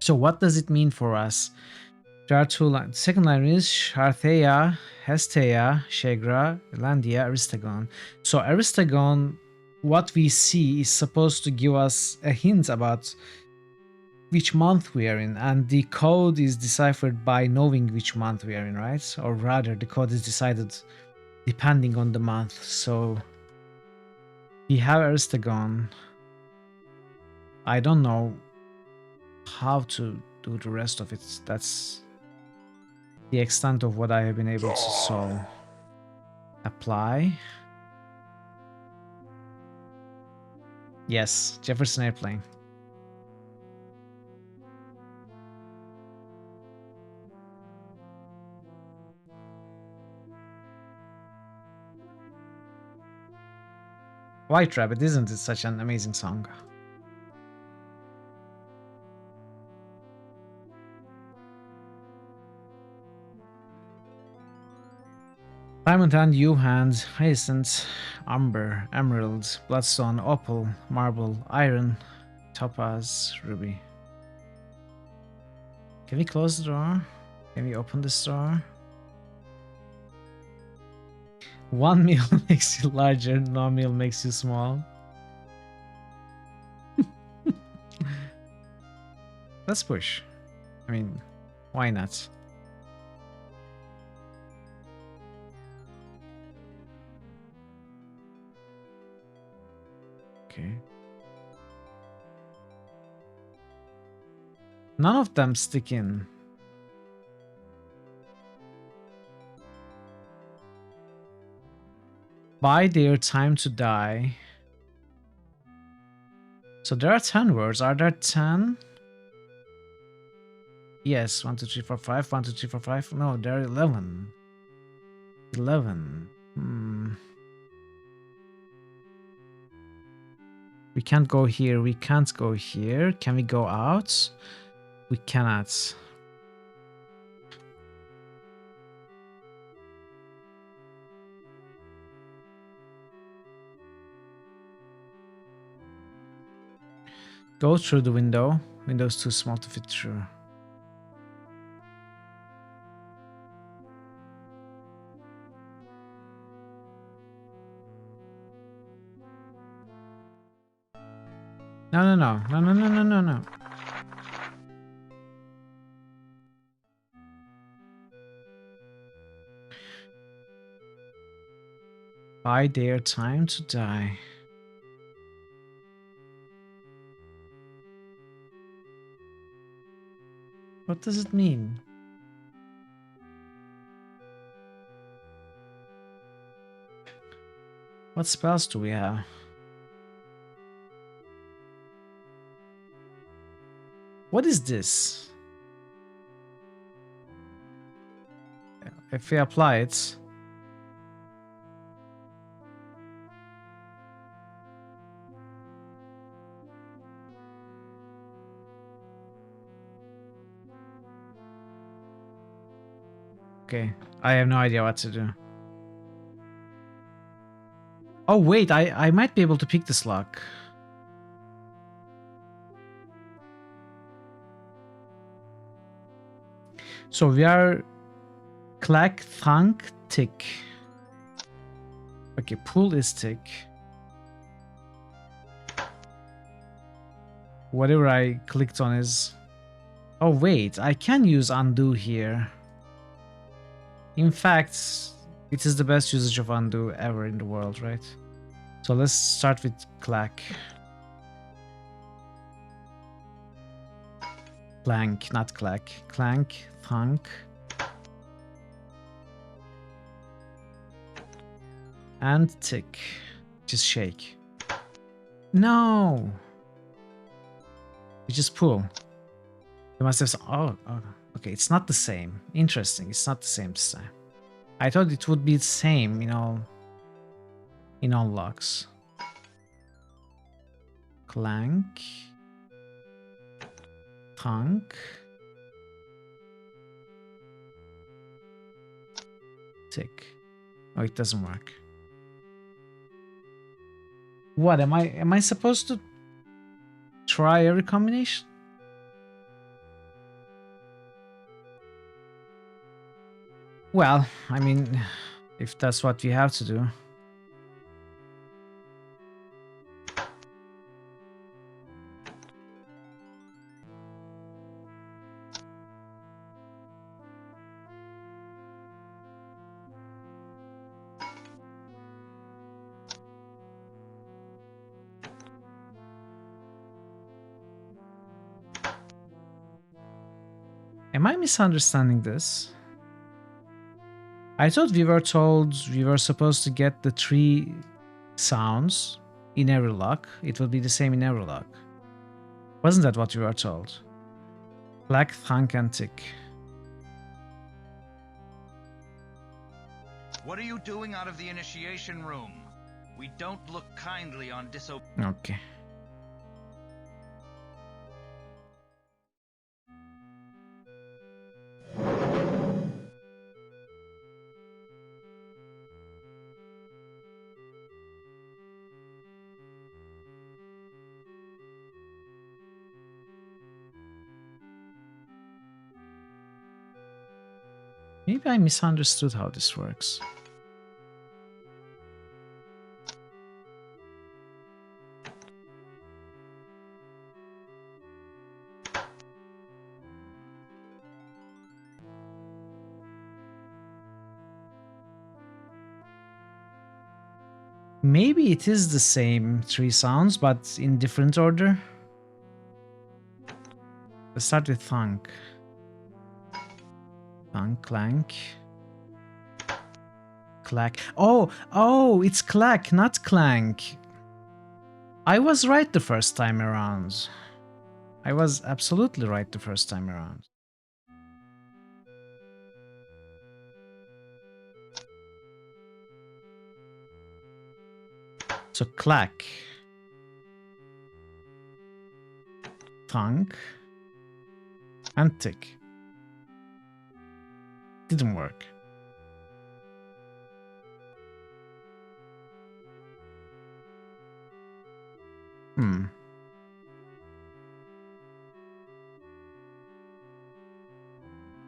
So what does it mean for us? There are 2 lines. The second line is Shartheia, Hestea, Shegra, Landia, Aristagon. So Aristagon, what we see is supposed to give us a hint about which month we are in, and the code is deciphered by knowing which month we are in, right? Or rather, the code is decided depending on the month. So we have Aristagon. I don't know how to do the rest of it. That's the extent of what I have been able to solve. Apply. Yes, Jefferson airplane. White Rabbit, isn't it such an amazing song? Diamond and U-hand, Hyacinth, Amber, Emerald, Bloodstone, Opal, Marble, Iron, Topaz, Ruby. Can we close the door? Can we open this door? 1 meal makes you larger, no meal makes you small. Let's push. I mean, why not? Okay. None of them stick in. Buy their time to die. So there are 10 words. Are there 10? Yes, 1, 2, 3, 4, 5. 1, 2, 3, 4, 5. No, there are 11. 11. We can't go here. We can't go here. Can we go out? We cannot. Go through the window. Window's too small to fit through. No, no, no. No, no, no, no, no, no. Buy their time to die. What does it mean? What spells do we have? What is this? If we apply it... Okay, I have no idea what to do. Oh wait, I might be able to pick this lock. So we are clack, thunk, tick. Okay, pull is tick. Whatever I clicked on is... Oh wait, I can use undo here. In fact, it is the best usage of undo ever in the world, right? So let's start with clack. Clank, not clack. Clank, thunk. And tick. Just shake. No! You just pull. You must have some... Oh, okay, it's not the same. Interesting, it's not the same this time. I thought it would be the same in all locks. Clank. Thunk. Tick. Oh, it doesn't work. What am I supposed to try every combination? Well, I mean, if that's what we have to do. Am I misunderstanding this? I thought we were told we were supposed to get the 3 sounds in every lock. It will be the same in every lock. Wasn't that what we were told? Black, thunk, and tick. What are you doing out of the initiation room? We don't look kindly on Okay. Maybe I misunderstood how this works. Maybe it is the same 3 sounds, but in different order. Let's start with thunk. Thunk, clank. Clack. Oh, it's clack, not clank. I was right the first time around. I was absolutely right the first time around. So clack. Thunk. And tick. Didn't work.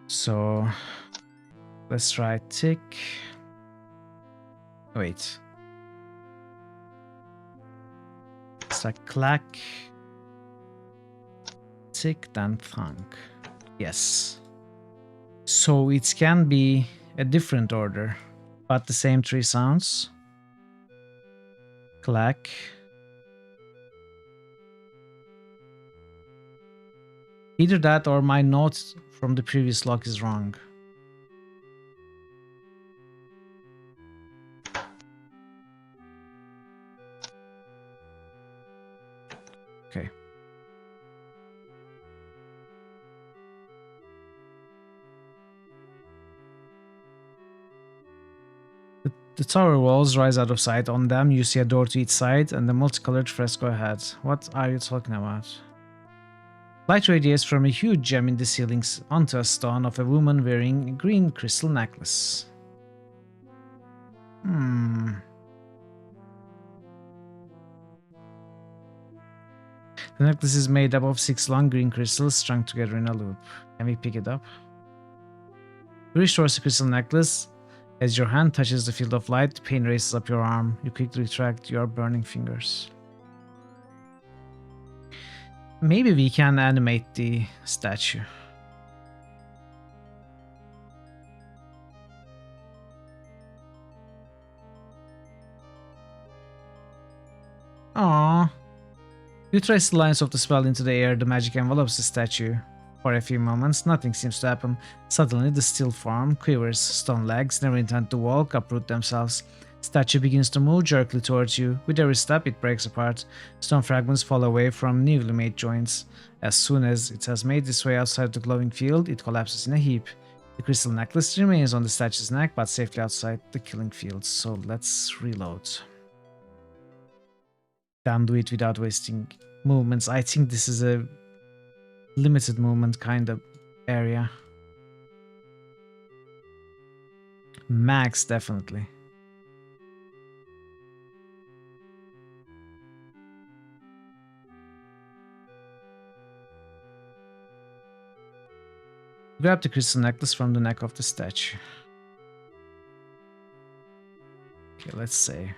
So let's try tick. Wait. It's like clack. Tick, then thunk. Yes. So it can be a different order, but the same 3 sounds. Clack. Either that or my note from the previous log is wrong. Okay. The tower walls rise out of sight. On them, you see a door to each side and a multicolored fresco ahead. What are you talking about? Light radiates from a huge gem in the ceilings onto a stone of a woman wearing a green crystal necklace. The necklace is made up of 6 long green crystals strung together in a loop. Can we pick it up? You reach towards the crystal necklace. As your hand touches the field of light, pain races up your arm. You quickly retract your burning fingers. Maybe we can animate the statue. Aww. You trace the lines of the spell into the air. The magic envelops the statue. For a few moments, nothing seems to happen. Suddenly, the still form quivers. Stone legs, never intend to walk, uproot themselves. Statue begins to move jerkily towards you. With every step, it breaks apart. Stone fragments fall away from newly made joints. As soon as it has made its way outside the glowing field, it collapses in a heap. The crystal necklace remains on the statue's neck, but safely outside the killing field. So let's reload. Then do it without wasting movements. I think this is a limited movement kind of area. Max, definitely. Grab the crystal necklace from the neck of the statue. Okay, let's say.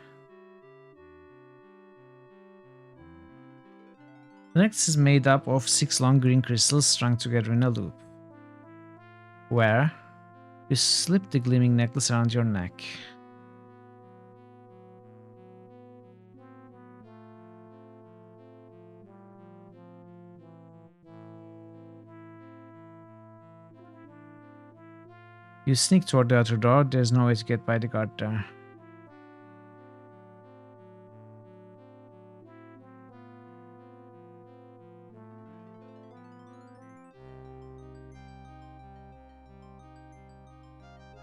The necklace is made up of 6 long green crystals strung together in a loop. Where you slip the gleaming necklace around your neck. You sneak toward the outer door. There's no way to get by the guard there.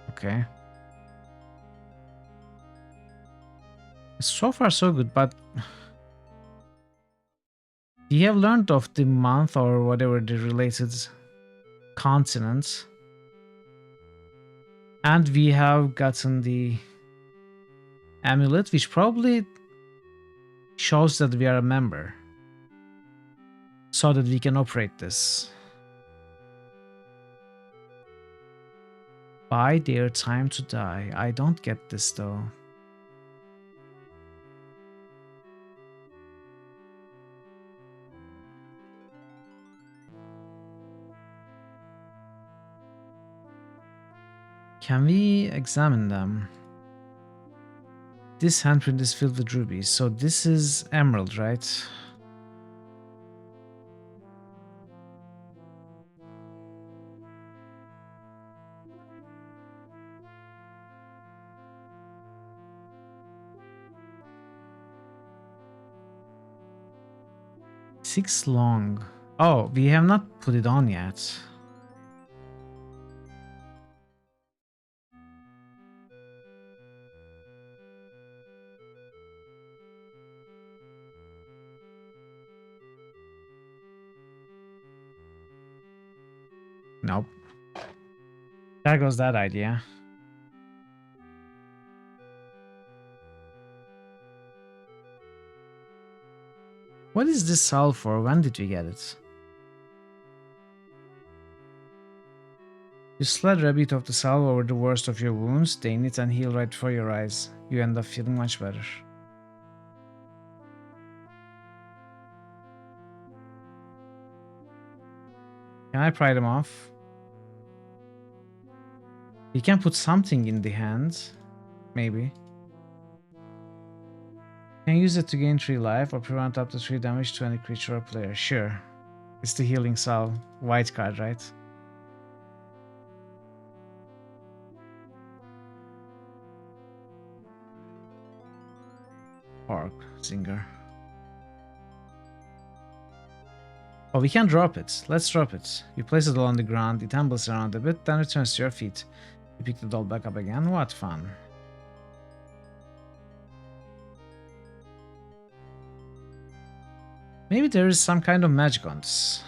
Okay. So far so good, but you have learned of the month or whatever the related continent. And we have gotten the amulet, which probably shows that we are a member. So that we can operate this. Buy their time to die. I don't get this though. Can we examine them? This handprint is filled with rubies, so this is emerald, right? Six long. Oh, we have not put it on yet. Nope. There goes that idea. What is this salve for? When did we get it? You slide a bit of the salve over the worst of your wounds, stain it and heal right before your eyes. You end up feeling much better. Can I pry them off? You can put something in the hand. Maybe. Can use it to gain 3 life or prevent up to 3 damage to any creature or player. Sure. It's the healing salve. White card, right? Orc, Zinger. Oh, we can drop it. Let's drop it. You place it all on the ground, it tumbles around a bit, then returns to your feet. You pick the doll back up again. What fun. Maybe there is some kind of magic on this.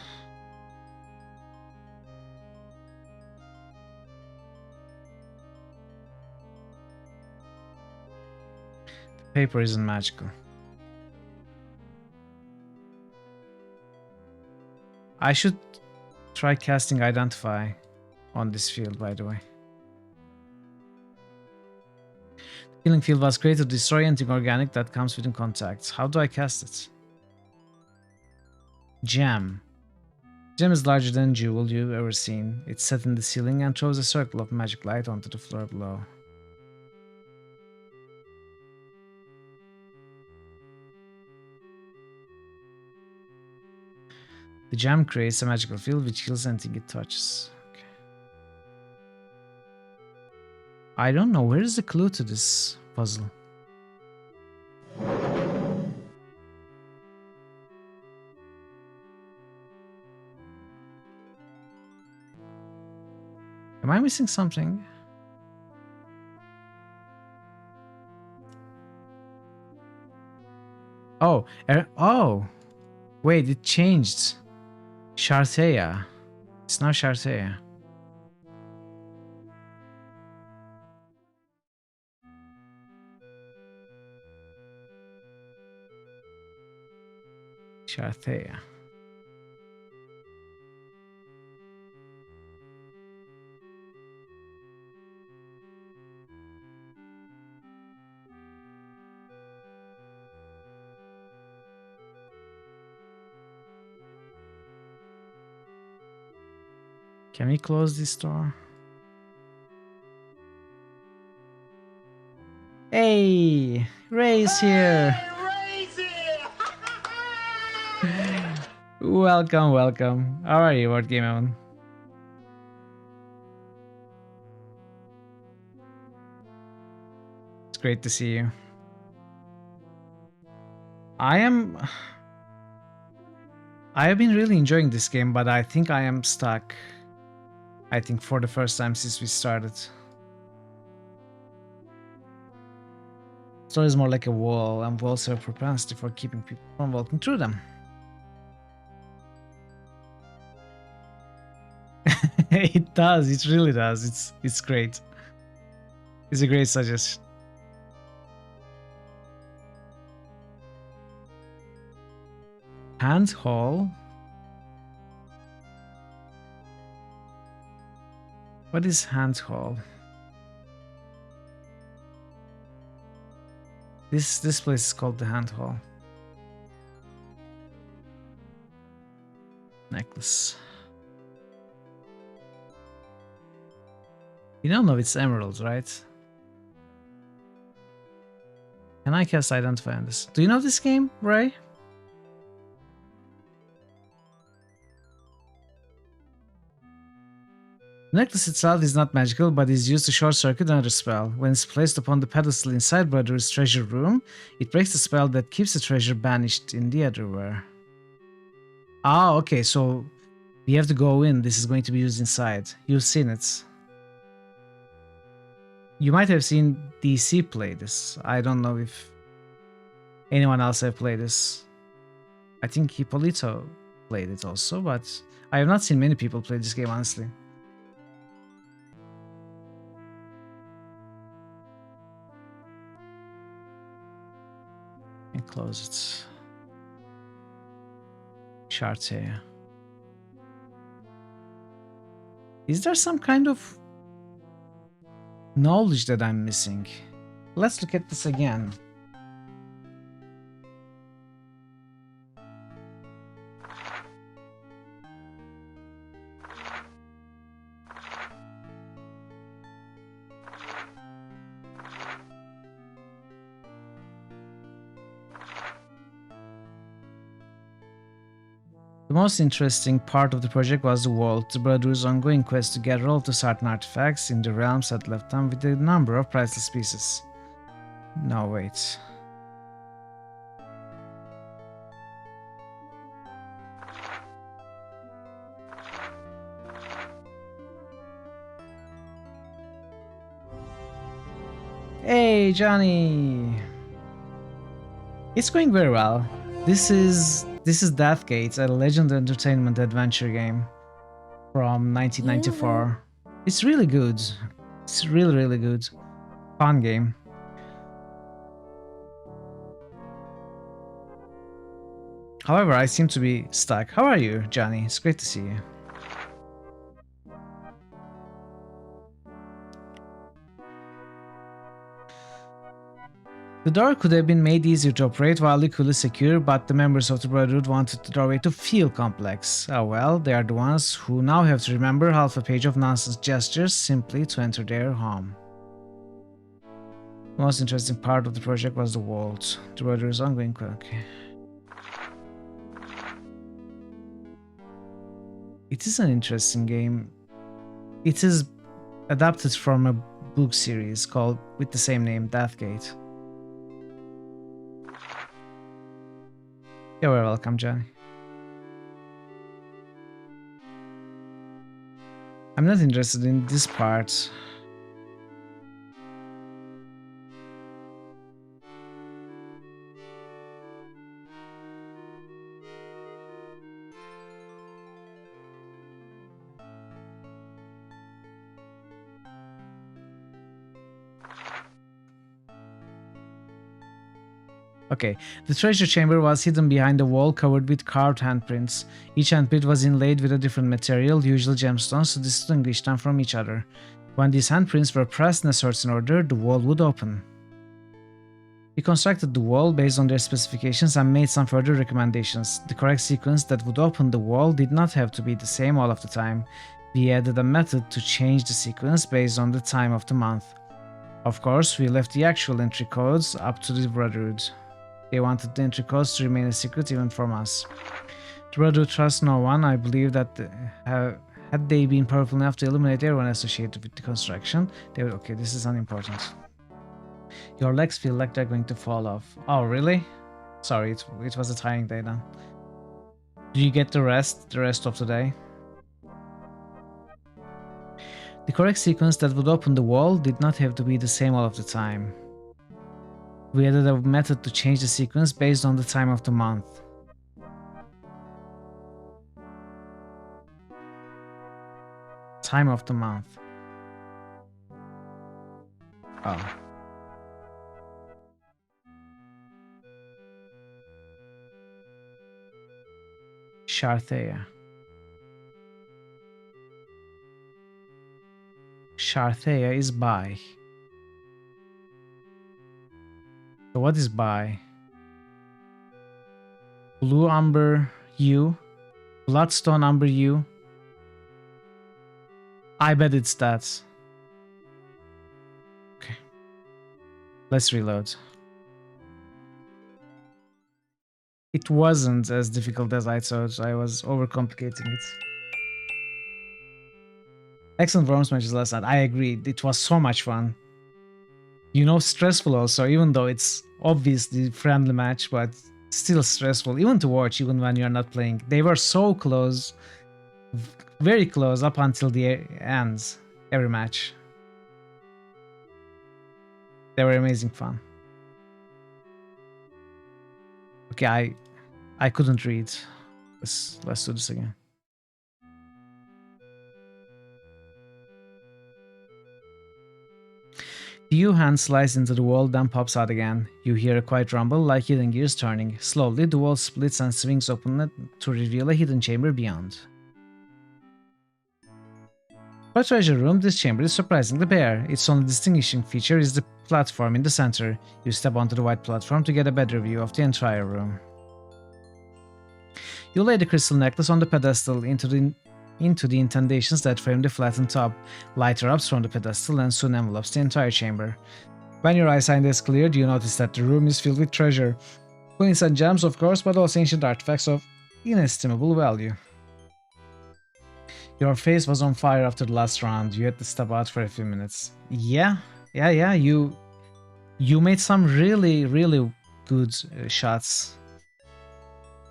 The paper isn't magical. I should try casting Identify on this field, by the way. The healing field was created to destroy anything organic that comes within contact. How do I cast it? Gem. Gem is larger than jewel you've ever seen. It's set in the ceiling and throws a circle of magic light onto the floor below. The gem creates a magical field which heals anything it touches. Okay. I don't know, where is the clue to this puzzle? Am I missing something? Oh, oh! Wait, it changed. Shartea. It's now Shartea. Shartea. Can we close this door? Hey! Ray's here! Welcome, welcome. How are you, Word Game On? It's great to see you. I have been really enjoying this game, but I think I am stuck. I think for the first time since we started. Story is more like a wall, and walls have a propensity for keeping people from walking through them. It does, it really does. It's great. It's a great suggestion. Hand Hall. What is Hand Hall? This place is called the Hand Hall. Necklace. You don't know it's emeralds, right? Can I cast Identify on this? Do you know this game, Ray? The necklace itself is not magical, but is used to short circuit another spell. When it's placed upon the pedestal inside Brother's treasure room, it breaks the spell that keeps the treasure banished in the otherwhere. Ah, okay, so we have to go in. This is going to be used inside. You've seen it. You might have seen DC play this. I don't know if anyone else have played this. I think Hippolito played it also, but I have not seen many people play this game, honestly. And close it. Charts here. Is there some kind of knowledge that I'm missing? Let's look at this again. The most interesting part of the project was the Vault, the Brothers' ongoing quest to gather all of the certain artifacts in the realms that left them with a number of priceless pieces. No, wait. Hey, Johnny! It's going very well. This is Deathgate, a Legend Entertainment adventure game from 1994. It's really good. It's really, really good. Fun game. However, I seem to be stuck. How are you, Johnny? It's great to see you. The door could have been made easier to operate while equally secure, but the members of the Brotherhood wanted the doorway to feel complex. Oh well, they are the ones who now have to remember half a page of nonsense gestures simply to enter their home. The most interesting part of the project was the vault. The Brotherhood's ongoing quirk. It is an interesting game. It is adapted from a book series called with the same name, Deathgate. You're very welcome, Johnny. I'm not interested in this part. Okay, the treasure chamber was hidden behind a wall covered with carved handprints. Each handprint was inlaid with a different material, usually gemstones, to distinguish them from each other. When these handprints were pressed in a certain order, the wall would open. We constructed the wall based on their specifications and made some further recommendations. The correct sequence that would open the wall did not have to be the same all of the time. We added a method to change the sequence based on the time of the month. Of course, we left the actual entry codes up to the Brotherhood. They wanted the entry codes to remain a secret even from us. The Brotherhood trusts no one. I believe that had they been powerful enough to eliminate everyone associated with the construction, they would... Okay, this is unimportant. Your legs feel like they're going to fall off. Oh, really? Sorry, it was a tiring day then. Do you get the rest of the day? The correct sequence that would open the wall did not have to be the same all of the time. We added a method to change the sequence based on the time of the month. Time of the month. Oh. Sharthea. Sharthea is by. So what is buy? Blue Umber U. Bloodstone Umber U. I bet it's that. Okay. Let's reload. It wasn't as difficult as I thought. I was overcomplicating it. Excellent Worms matches last night. I agree. It was so much fun. You know, stressful also, even though it's obviously friendly match, but still stressful, even to watch, even when you're not playing. They were so close, very close up until the end, every match. They were amazing fun. Okay, I couldn't read. Let's do this again. You hand slice into the wall, then pops out again. You hear a quiet rumble, like hidden gears turning. Slowly, the wall splits and swings open to reveal a hidden chamber beyond. For a treasure room, this chamber is surprisingly bare. Its only distinguishing feature is the platform in the center. You step onto the white platform to get a better view of the entire room. You lay the crystal necklace on the pedestal into the indentations that frame the flattened top. Light erupts from the pedestal and soon envelops the entire chamber. When your eyesight is cleared, you notice that the room is filled with treasure. Coins and gems, of course, but also ancient artifacts of inestimable value. Your face was on fire after the last round. You had to step out for a few minutes. Yeah. You made some really good shots.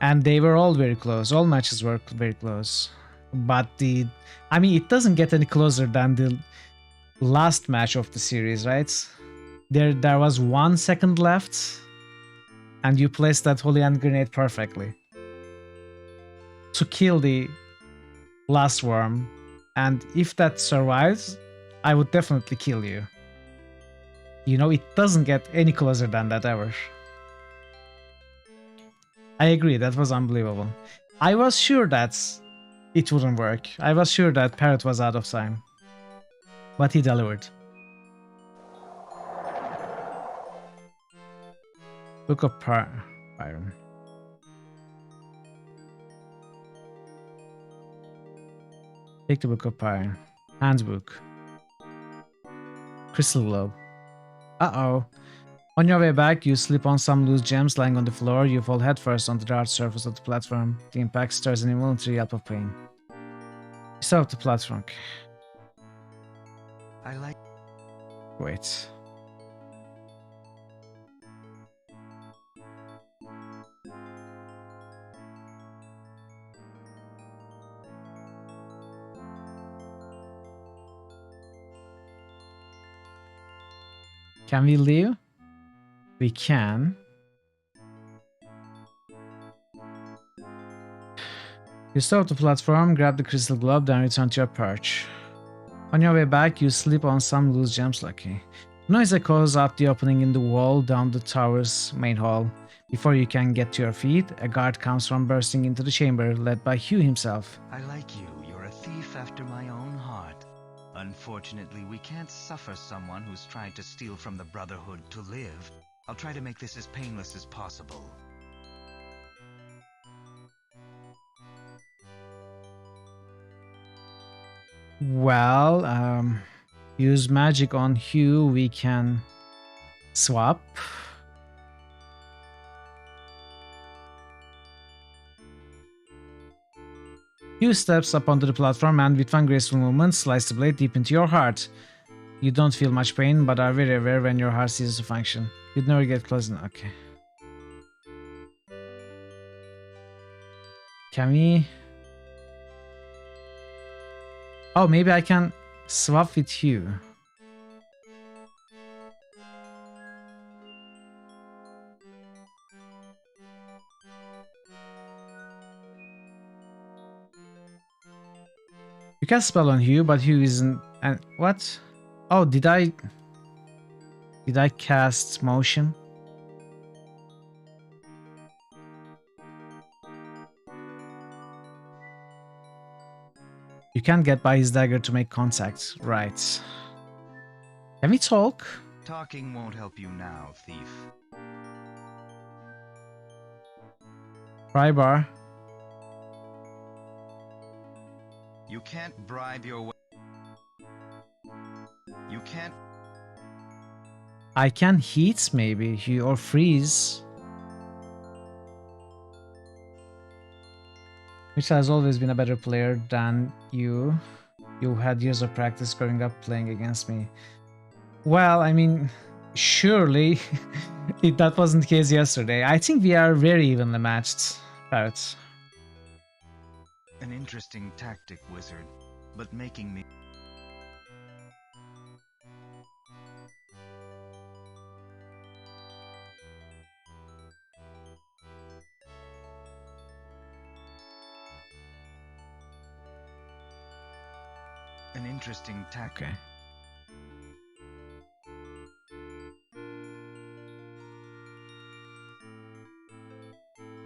And they were all very close. All matches were very close. But it doesn't get any closer than the last match of the series, right? There was 1 second left, and you placed that holy hand grenade perfectly to kill the last worm. And if that survives, I would definitely kill you. You know, it doesn't get any closer than that ever. I agree, that was unbelievable. I was sure that it wouldn't work. I was sure that Parrot was out of time. But he delivered. Book of Byron. Take the Book of Byron. Handbook. Crystal Globe. Uh-oh. On your way back, you slip on some loose gems lying on the floor. You fall headfirst onto the hard surface of the platform. The impact stirs an involuntary yelp of pain. You stop the platform. I like... Wait. Can we leave? We can. You stop the platform, grab the crystal globe, then return to your perch. On your way back, you slip on some loose gems lucky. Noise echoes out the opening in the wall down the tower's main hall. Before you can get to your feet, a guard comes from bursting into the chamber, led by Hugh himself. I like you. You're a thief after my own heart. Unfortunately, we can't suffer someone who's tried to steal from the Brotherhood to live. I'll try to make this as painless as possible. Well, use magic on Hugh, we can swap. Hugh steps up onto the platform and with one graceful movement slice the blade deep into your heart. You don't feel much pain, but are very aware when your heart ceases to function. You'd never get close enough. Okay. Can we... Oh, maybe I can swap with Hugh. You can spell on Hugh, but Hugh isn't... And what? Oh, did I cast motion? You can't get by his dagger to make contact. Right. Can we talk? Talking won't help you now, thief. Pry bar. You can't bribe your way. You can't. I can heat maybe, or freeze. Which has always been a better player than you. You had years of practice growing up playing against me. Well, I mean, surely that wasn't the case yesterday. I think we are very evenly matched, Parrot. An interesting tactic, wizard, but making me... An interesting tactic. Okay.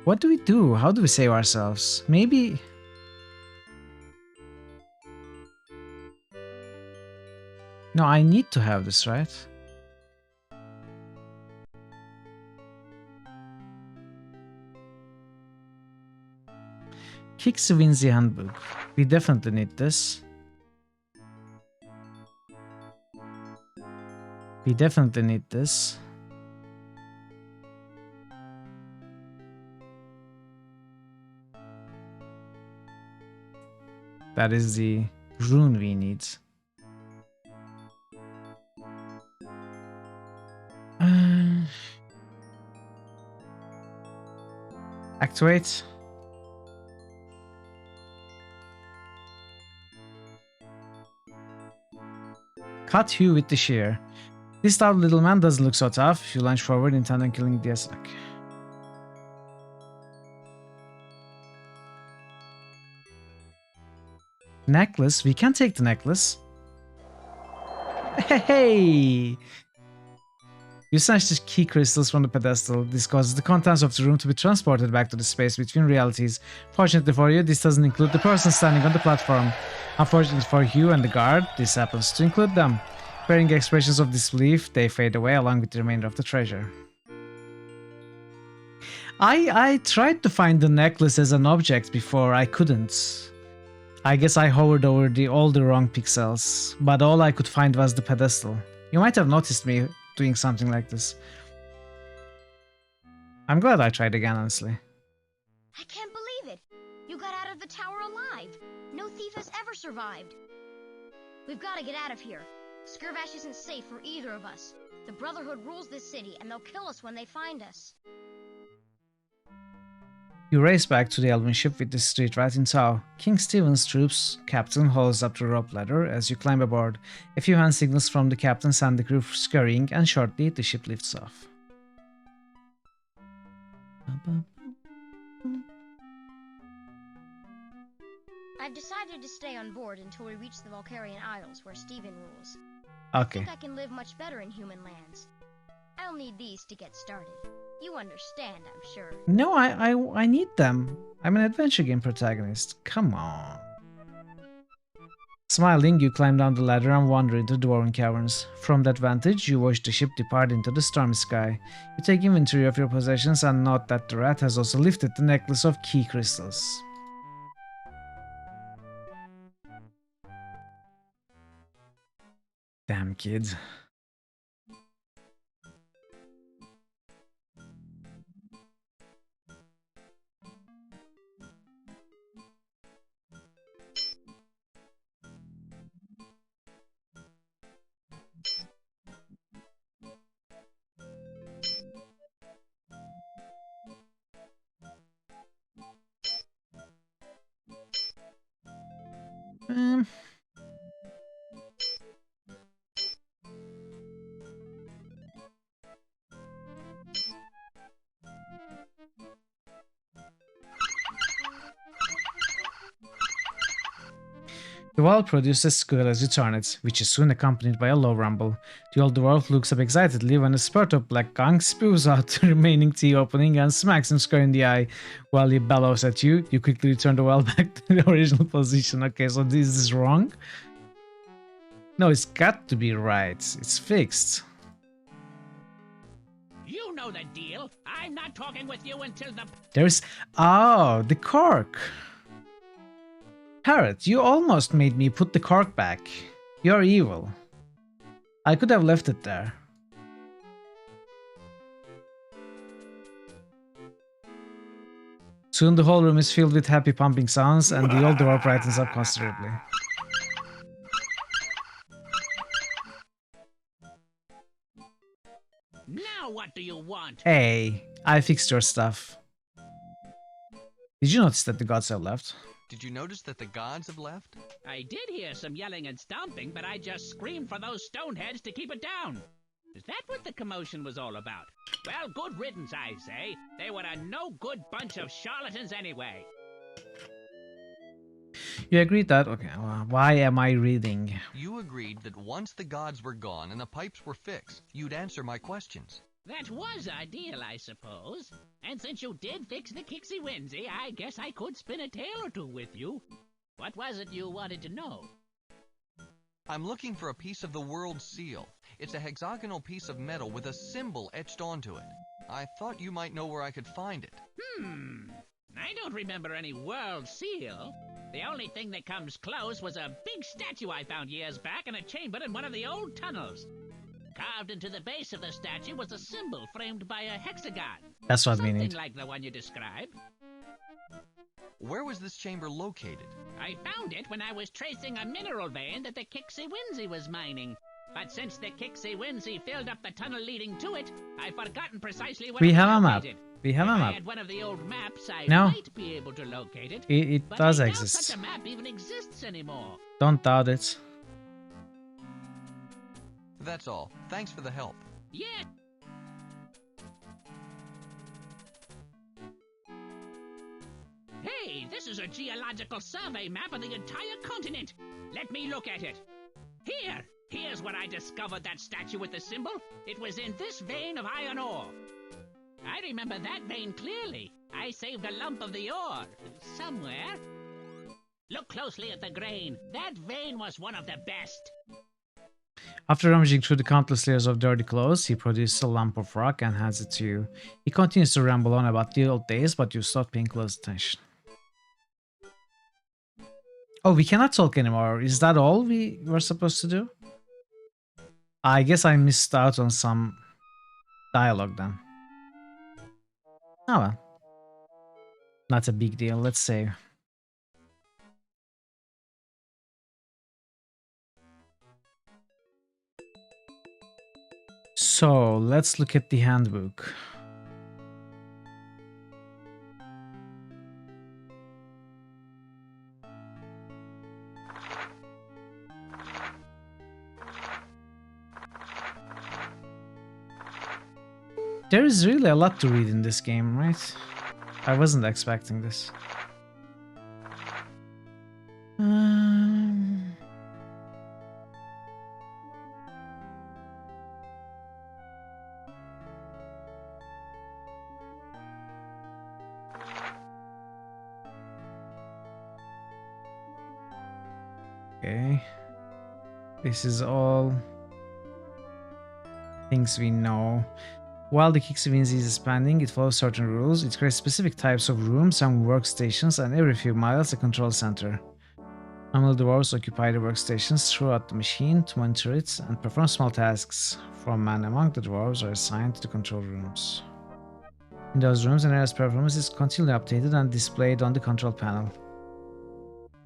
What do we do? How do we save ourselves? Maybe... No, I need to have this, right? Kicks wins the handbook. We definitely need this. We definitely need this. That is the rune we need. Activate. Cut you with the shear. This stout little man doesn't look so tough. You lunge forward, intent on killing the Aztec. Necklace? We can take the necklace. Hey! You snatch the key crystals from the pedestal. This causes the contents of the room to be transported back to the space between realities. Fortunately for you, this doesn't include the person standing on the platform. Unfortunately for you and the guard, this happens to include them. Bearing expressions of disbelief, they fade away along with the remainder of the treasure. I tried to find the necklace as an object before, I couldn't. I guess I hovered over all the wrong pixels, but all I could find was the pedestal. You might have noticed me doing something like this. I'm glad I tried again, honestly. I can't believe it. You got out of the tower alive. No thief has ever survived. We've got to get out of here. Skirvash isn't safe for either of us. The Brotherhood rules this city, and they'll kill us when they find us. You race back to the elven ship with the street rat in tow. King Stephen's troops captain holds up the rope ladder as you climb aboard. A few hand signals from the captain send the crew scurrying, and shortly the ship lifts off. I've decided to stay on board until we reach the Valkyrian Isles, where Stephen rules. Okay. I think I can live much better in human lands. I'll need these to get started. You understand, I'm sure. No, I need them. I'm an adventure game protagonist. Come on. Smiling, you climb down the ladder and wander into the Dwarven Caverns. From that vantage, you watch the ship depart into the stormy sky. You take inventory of your possessions and note that the rat has also lifted the necklace of key crystals. Damn kid. The wall produces a squeal as you turn it, which is soon accompanied by a low rumble. The old dwarf looks up excitedly when a spurt of black gunk spews out the remaining T opening and smacks him square in the eye. While he bellows at you, you quickly return the well back to the original position. Okay, so this is wrong? No, it's got to be right. It's fixed. You know the deal. I'm not talking with you until the... There's... Oh, the cork. Parrot, you almost made me put the cork back. You're evil. I could have left it there. Soon the whole room is filled with happy pumping sounds and the old dwarf brightens up considerably. Now what do you want? Hey, I fixed your stuff. Did you notice that the gods have left? Did you notice that the gods have left? I did hear some yelling and stomping, but I just screamed for those stoneheads to keep it down. Is that what the commotion was all about? Well, good riddance, I say. They were a no-good bunch of charlatans anyway. You agreed that? Okay, well, why am I reading? You agreed that once the gods were gone and the pipes were fixed, you'd answer my questions. That was ideal, I suppose. And since you did fix the Kixie Winsy, I guess I could spin a tale or two with you. What was it you wanted to know? I'm looking for a piece of the world seal. It's a hexagonal piece of metal with a symbol etched onto it. I thought you might know where I could find it. I don't remember any world seal. The only thing that comes close was a big statue I found years back in a chamber in one of the old tunnels. Carved into the base of the statue was a symbol framed by a hexagon. That's what we need. Something like the one you described. Where was this chamber located? I found it when I was tracing a mineral vein that the Kixie Winsy was mining. But since the Kixie Winsy filled up the tunnel leading to it, I've forgotten precisely what We it have was a map. located. We have If a I map. had one of the old maps, I No. might be able to locate it. It But does I doubt exist. such a map even exists anymore. Don't doubt it. That's all. Thanks for the help. Yeah. Hey, this is a geological survey map of the entire continent. Let me look at it. Here's where I discovered that statue with the symbol. It was in this vein of iron ore. I remember that vein clearly. I saved a lump of the ore somewhere. Look closely at the grain. That vein was one of the best. After rummaging through the countless layers of dirty clothes, he produces a lump of rock and hands it to you. He continues to ramble on about the old days, but you stop paying close attention. Oh, we cannot talk anymore. Is that all we were supposed to do? I guess I missed out on some dialogue then. Oh well. Not a big deal, let's save. So, let's look at the handbook. There is really a lot to read in this game, right? I wasn't expecting this. Okay. This is all things we know. While the Kixie Winsy is expanding, it follows certain rules. It creates specific types of rooms and workstations, and every few miles a control center. Normal dwarves occupy the workstations throughout the machine to monitor it and perform small tasks. 4 men among the dwarves are assigned to the control rooms. In those rooms, an area's performance is continually updated and displayed on the control panel.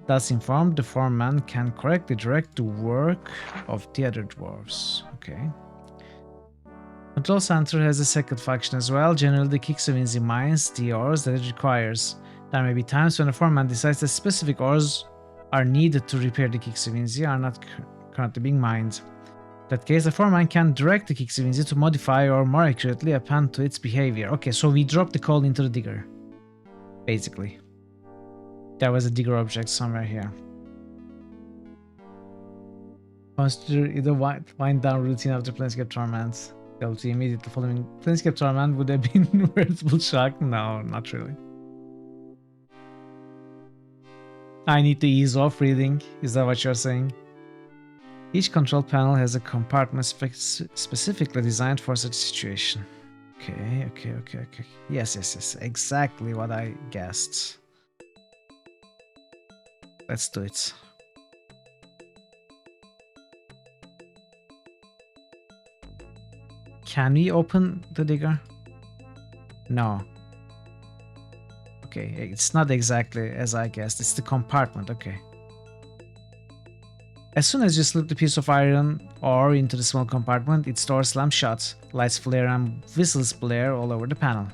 Thus informed, the 4 men can correctly direct the work of the other dwarves. Okay. Control Center has a second function as well. Generally, the Kixie Winsy mines the ores that it requires. There may be times when a 4-man decides that specific ores are needed to repair the Kixie Winsy are not currently being mined. In that case, the 4-man can direct the Kixie Winsy to modify or more accurately append to its behavior. Okay, so we drop the coal into the digger. Basically. There was a digger object somewhere here. Consider it a wind down routine after Planescape Torment. The immediately following Planescape Torment would have been a veritable shock. No, not really. I need to ease off reading. Is that what you're saying? Each control panel has a compartment specifically designed for such a situation. Okay. Yes. Exactly what I guessed. Let's do it. Can we open the digger? No. Okay, it's not exactly as I guessed. It's the compartment, okay. As soon as you slip the piece of iron ore into the small compartment, its door slams shut, lights flare and whistles blare all over the panel.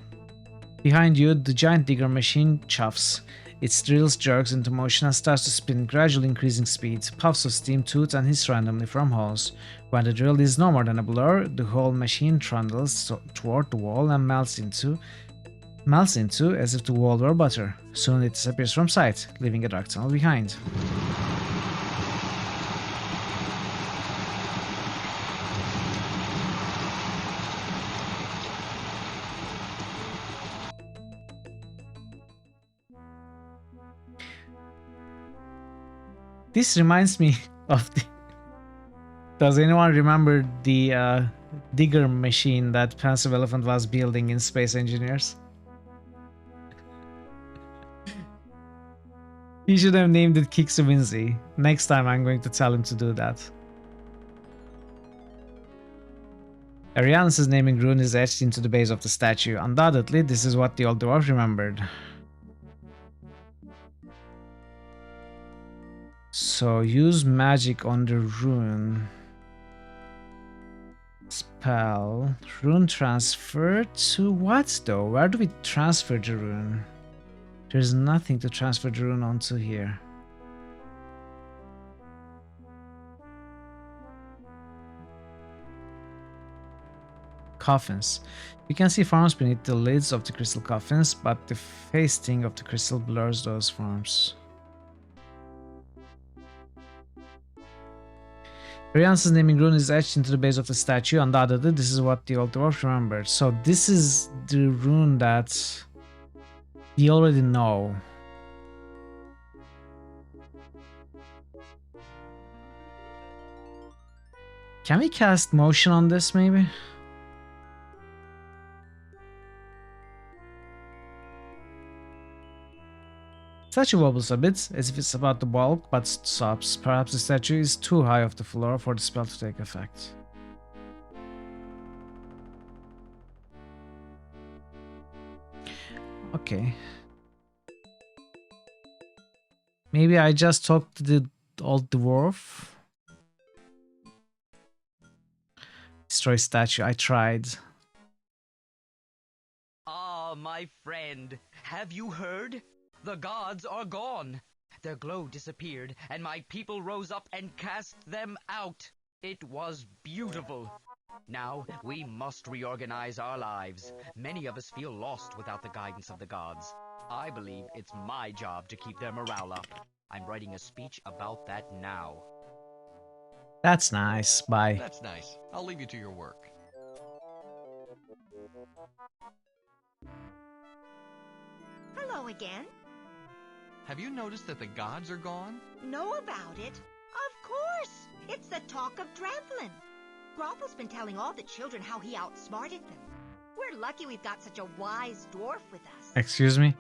Behind you, the giant digger machine chuffs. Its drills jerks into motion and starts to spin, gradually increasing speed. Puffs of steam toot and hiss randomly from holes. When the drill is no more than a blur, the whole machine trundles toward the wall and melts into, as if the wall were butter. Soon it disappears from sight, leaving a dark tunnel behind. This reminds me of the... Does anyone remember the digger machine that Pensive Elephant was building in Space Engineers? He should have named it Kixawinzy. Next time I'm going to tell him to do that. Arianus' naming rune is etched into the base of the statue. Undoubtedly, this is what the old dwarf remembered. So use magic on the rune. Spell. Rune transfer to what though? Where do we transfer the rune? There's nothing to transfer the rune onto here. Coffins. You can see forms beneath the lids of the crystal coffins, but the facing of the crystal blurs those forms. Rian's naming rune is etched into the base of the statue. Undoubtedly, this is what the old dwarf remembered. So this is the rune that we already know. Can we cast motion on this, maybe? Statue wobbles a bit, as if it's about to bulk, but stops. Perhaps the statue is too high off the floor for the spell to take effect. Okay. Maybe I just talked to the old dwarf. Destroy statue, I tried. Ah, my friend, have you heard? The gods are gone. Their glow disappeared, and my people rose up and cast them out. It was beautiful. Now, we must reorganize our lives. Many of us feel lost without the guidance of the gods. I believe it's my job to keep their morale up. I'm writing a speech about that now. That's nice. Bye. That's nice. I'll leave you to your work. Hello again. Have you noticed that the gods are gone? Know about it? Of course! It's the talk of Drevlin. Gropple's been telling all the children how he outsmarted them. We're lucky we've got such a wise dwarf with us. Excuse me?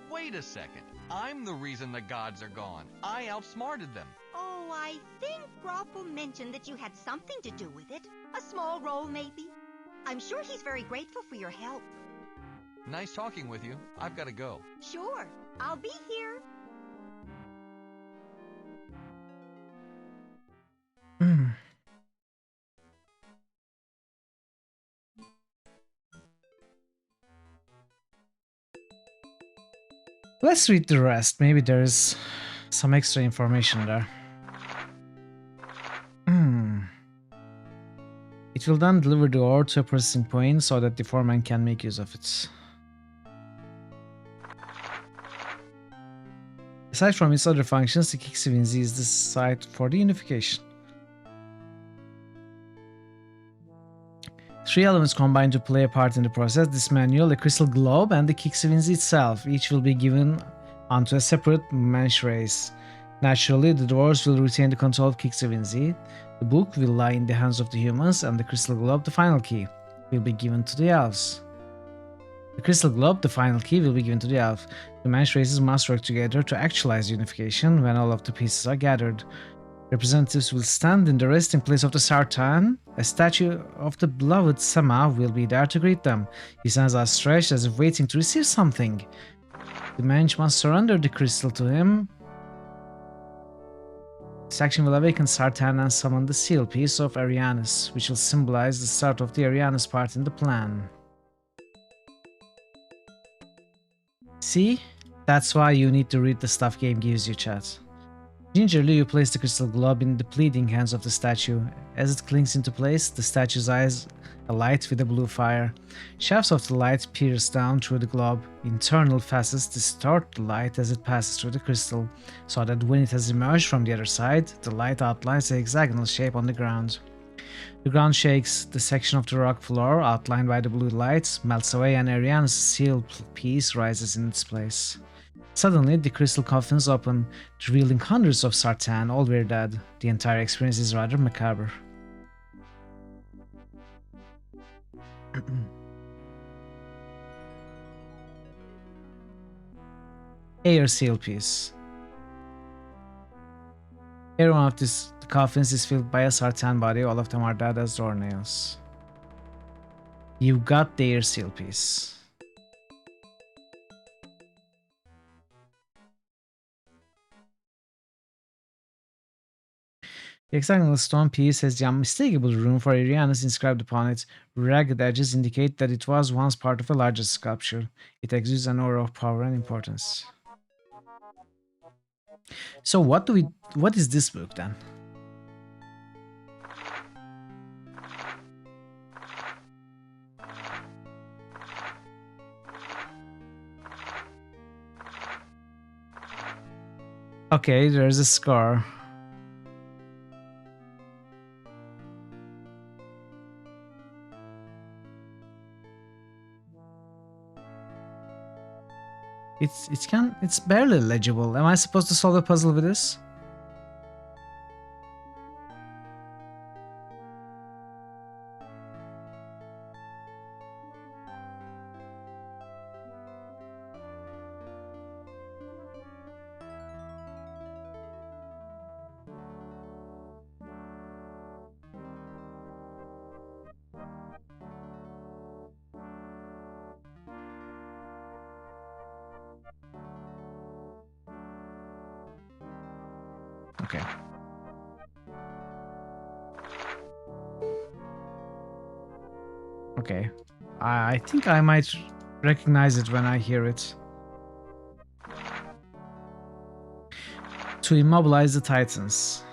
Wait a second. I'm the reason the gods are gone. I outsmarted them. Oh, I think Grapple mentioned that you had something to do with it. A small role, maybe. I'm sure he's very grateful for your help. Nice talking with you. I've got to go. Sure. I'll be here. Let's read the rest. Maybe there's some extra information there. It will then deliver the ore to a processing point so that the foreman can make use of it. Aside from its other functions, the Kixawinzy is the site for the unification. 3 elements combine to play a part in the process: this manual, a crystal globe, and the Kixawinzy itself. Each will be given onto a separate mensch race. Naturally, the dwarves will retain the control of Kixawinzy. The book will lie in the hands of the humans, and the crystal globe the final key. will be given to the elves. The crystal globe, the final key, will be given to the elf. The man's races must work together to actualize unification when all of the pieces are gathered. Representatives will stand in the resting place of the Sartan. A statue of the beloved Sama will be there to greet them. His hands are stretched as if waiting to receive something. The mensch must surrender the crystal to him. This action will awaken Sartan and summon the seal piece of Arianis, which will symbolize the start of the Arianis part in the plan. See? That's why you need to read the stuff game gives you, chat. Gingerly, you place the crystal globe in the pleading hands of the statue. As it clinks into place, the statue's eyes alight with a blue fire. Shafts of the light pierce down through the globe. Internal facets distort the light as it passes through the crystal, so that when it has emerged from the other side, the light outlines a hexagonal shape on the ground. The ground shakes, the section of the rock floor, outlined by the blue light, melts away and Ariane's seal piece rises in its place. Suddenly, the crystal coffins open, revealing hundreds of Sartan, all were dead. The entire experience is rather macabre. Air seal piece. Every one of these coffins is filled by a Sartan body, all of them are dead as doornails. You got the air seal piece. The hexagonal stone piece has the unmistakable rune for Arianis inscribed upon it. Ragged edges indicate that it was once part of a larger sculpture. It exudes an aura of power and importance. So what is this book then? Okay, there's a scar. It's barely legible. Am I supposed to solve a puzzle with this? Okay. Okay. I think I might recognize it when I hear it. To immobilize the Titans.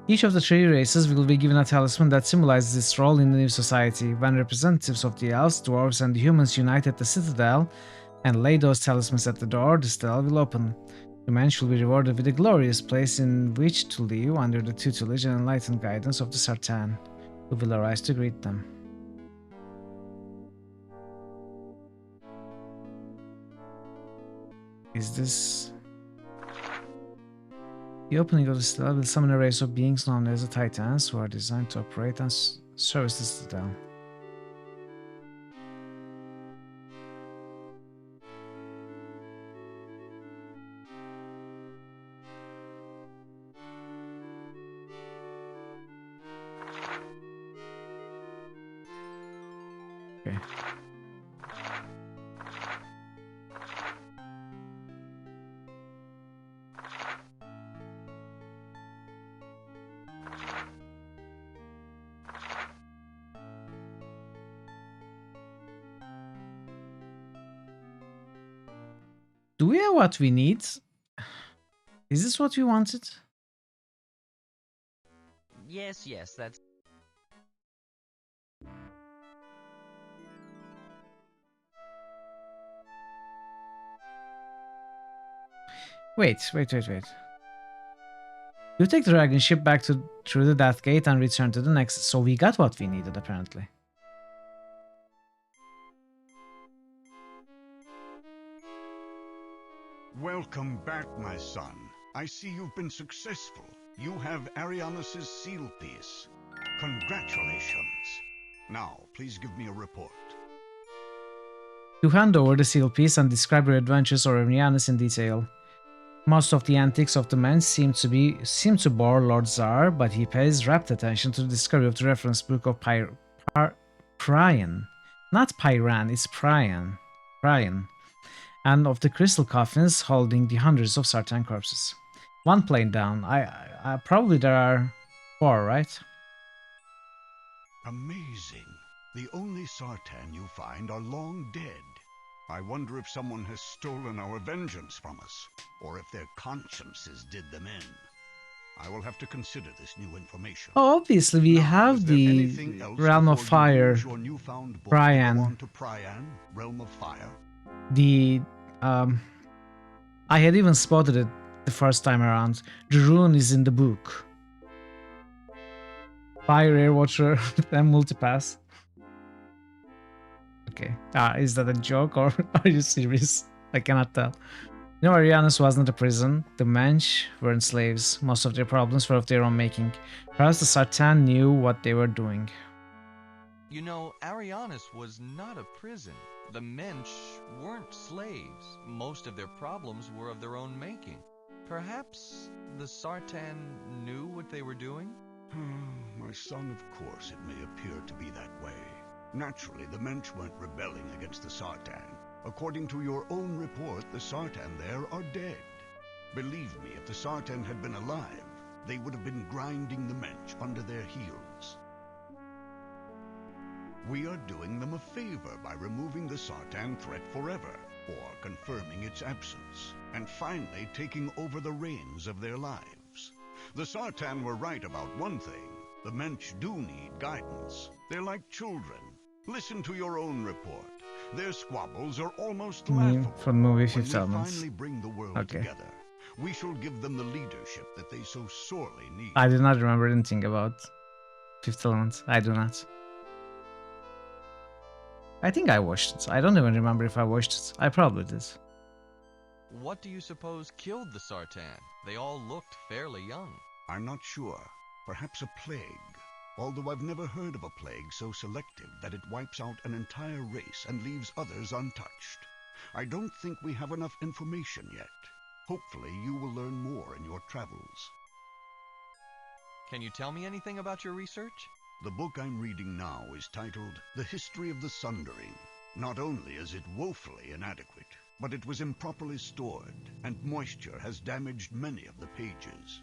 Each of the three races will be given a talisman that symbolizes its role in the new society. When representatives of the elves, dwarves, and the humans unite at the Citadel and lay those talismans at the door, the citadel will open. The man shall be rewarded with a glorious place in which to live under the tutelage and enlightened guidance of the Sartan, who will arise to greet them. Is this... The opening of the citadel will summon a race of beings known as the Titans, who are designed to operate and service the citadel. Okay. Do we have what we need? Is this what we wanted? Yes, that's... Wait. You take the dragon ship back through the Death Gate and return to the next. So we got what we needed, apparently. Welcome back, my son. I see you've been successful. You have Arianis' seal piece. Congratulations. Now, please give me a report. You hand over the seal piece and describe your adventures or Rihanna's in detail. Most of the antics of the man seem to bore Lord Tsar, but he pays rapt attention to the discovery of the reference book of Prian. Not Pyran, it's Prian. Prian. And of the crystal coffins holding the hundreds of Sartan corpses. One plane down. I probably there are 4, right? Amazing. The only Sartan you find are long dead. I wonder if someone has stolen our vengeance from us, or if their consciences did them in. I will have to consider this new information. Oh, obviously we have the Realm of Fire, Prian. Realm of Fire. I had even spotted it the first time around. The rune is in the book. Fire, Air Watcher, and Multipass. Okay. Is that a joke or are you serious? I cannot tell. You know, Arianas wasn't a prison. The Mensch weren't slaves. Most of their problems were of their own making. Perhaps the Sartan knew what they were doing. You know, Arianas was not a prison. The Mensch weren't slaves. Most of their problems were of their own making. Perhaps the Sartan knew what they were doing? My son, of course it may appear to be that way. Naturally, the Mensch weren't rebelling against the Sartan. According to your own report, the Sartan there are dead. Believe me, if the Sartan had been alive, they would have been grinding the Mensch under their heels. We are doing them a favor by removing the Sartan threat forever, or confirming its absence, and finally taking over the reins of their lives. The Sartan were right about one thing. The Mensch do need guidance. They're like children. Listen to your own report. Their squabbles are almost laughable. From movie When we 5 elements. finally bring the world together, we shall give them the leadership that they so sorely need. I do not remember anything about Fifth Element. I do not. I think I watched it. I don't even remember if I watched it. I probably did. What do you suppose killed the Sartan? They all looked fairly young. I'm not sure. Perhaps a plague. Although I've never heard of a plague so selective that it wipes out an entire race and leaves others untouched. I don't think we have enough information yet. Hopefully you will learn more in your travels. Can you tell me anything about your research? The book I'm reading now is titled The History of the Sundering. Not only is it woefully inadequate, but it was improperly stored, and moisture has damaged many of the pages.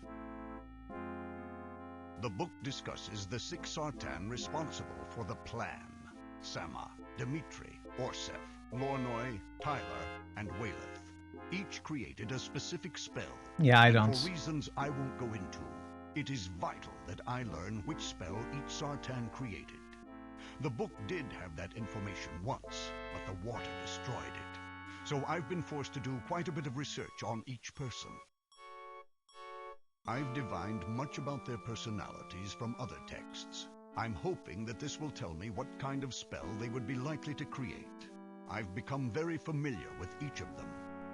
The book discusses the 6 Sartan responsible for the plan. Sama, Dimitri, Orsef, Lornoy, Tyler, and Weyleth. Each created a specific spell. Yeah, I don't. For reasons I won't go into, it is vital that I learn which spell each Sartan created. The book did have that information once, but the water destroyed it. So I've been forced to do quite a bit of research on each person. I've divined much about their personalities from other texts. I'm hoping that this will tell me what kind of spell they would be likely to create. I've become very familiar with each of them,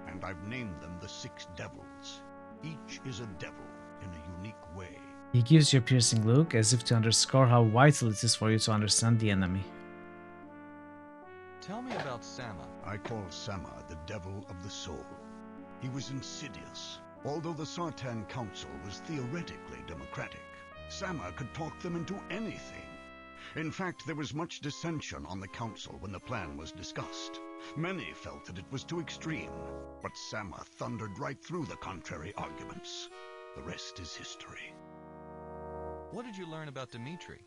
and I've named them the 6 devils. Each is a devil in a unique way. He gives you a piercing look, as if to underscore how vital it is for you to understand the enemy. Tell me about Sama. I call Sama the devil of the soul. He was insidious. Although the Sartan Council was theoretically democratic, Sama could talk them into anything. In fact, there was much dissension on the council when the plan was discussed. Many felt that it was too extreme, but Sama thundered right through the contrary arguments. The rest is history. What did you learn about Dimitri?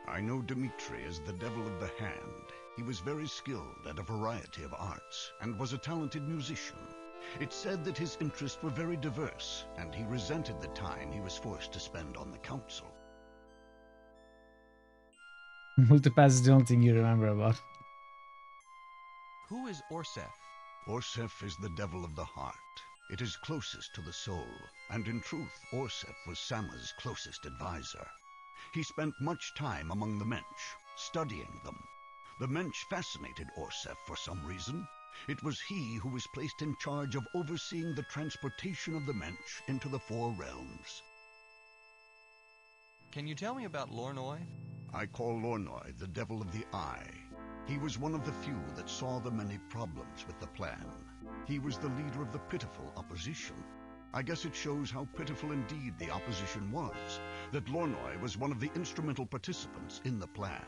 I know Dimitri as the devil of the hand. He was very skilled at a variety of arts, and was a talented musician. It's said that his interests were very diverse, and he resented the time he was forced to spend on the council. Multipass is the only thing you remember about. Who is Orsef? Orsef is the devil of the heart. It is closest to the soul, and in truth, Orsef was Sama's closest advisor. He spent much time among the Mensch, studying them. The Mensch fascinated Orsef for some reason. It was he who was placed in charge of overseeing the transportation of the Mensch into the 4 realms. Can you tell me about Lornoy? I call Lornoy the Devil of the Eye. He was one of the few that saw the many problems with the plan. He was the leader of the pitiful opposition. I guess it shows how pitiful indeed the opposition was, that Lornoy was one of the instrumental participants in the plan.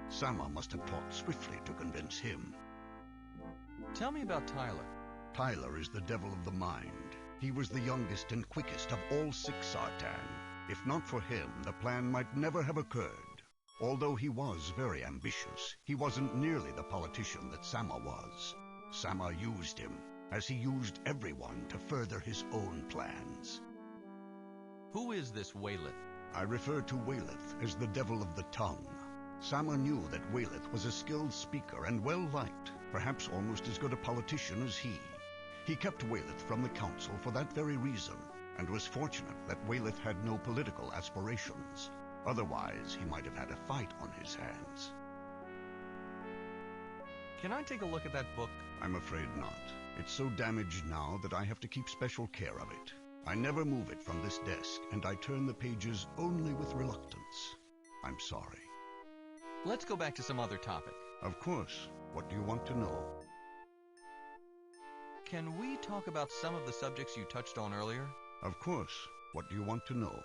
Sama must have talked swiftly to convince him. Tell me about Tyler. Tyler is the devil of the mind. He was the youngest and quickest of all 6 Sartan. If not for him, the plan might never have occurred. Although he was very ambitious, he wasn't nearly the politician that Sama was. Sama used him, as he used everyone to further his own plans. Who is this Wayleth? I refer to Wayleth as the devil of the tongue. Sama knew that Wayleth was a skilled speaker and well-liked, perhaps almost as good a politician as he. He kept Wayleth from the council for that very reason, and was fortunate that Wayleth had no political aspirations. Otherwise, he might have had a fight on his hands. Can I take a look at that book? I'm afraid not. It's so damaged now that I have to keep special care of it. I never move it from this desk, and I turn the pages only with reluctance. I'm sorry. Let's go back to some other topic. Of course. What do you want to know? Can we talk about some of the subjects you touched on earlier? Of course. What do you want to know?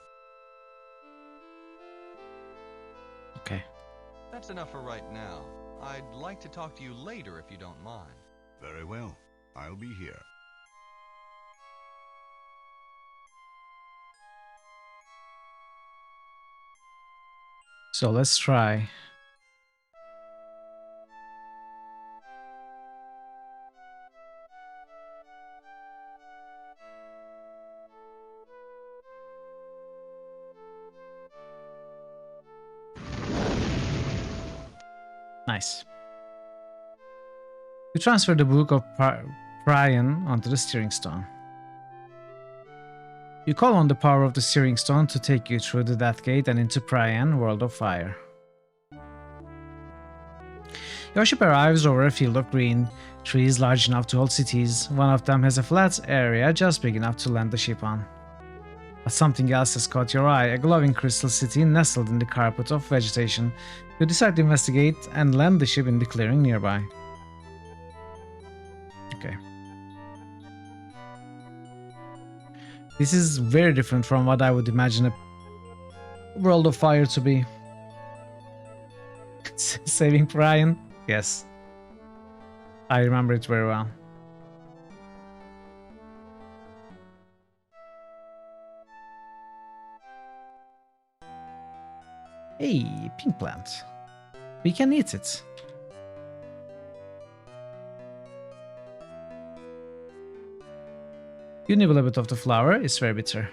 Okay. That's enough for right now. I'd like to talk to you later if you don't mind. Very well. I'll be here. So let's try. Nice. You transfer the book of Prion onto the steering stone. You call on the power of the steering stone to take you through the Death Gate and into Prion, World of Fire. Your ship arrives over a field of green, trees large enough to hold cities. One of them has a flat area just big enough to land the ship on. But something else has caught your eye, a glowing crystal city nestled in the carpet of vegetation. You decide to investigate and land the ship in the clearing nearby. Okay. This is very different from what I would imagine a World of Fire to be. Saving Brian? Yes. I remember it very well. Hey, pink plant. We can eat it. You nibble a bit of the flower, it's very bitter.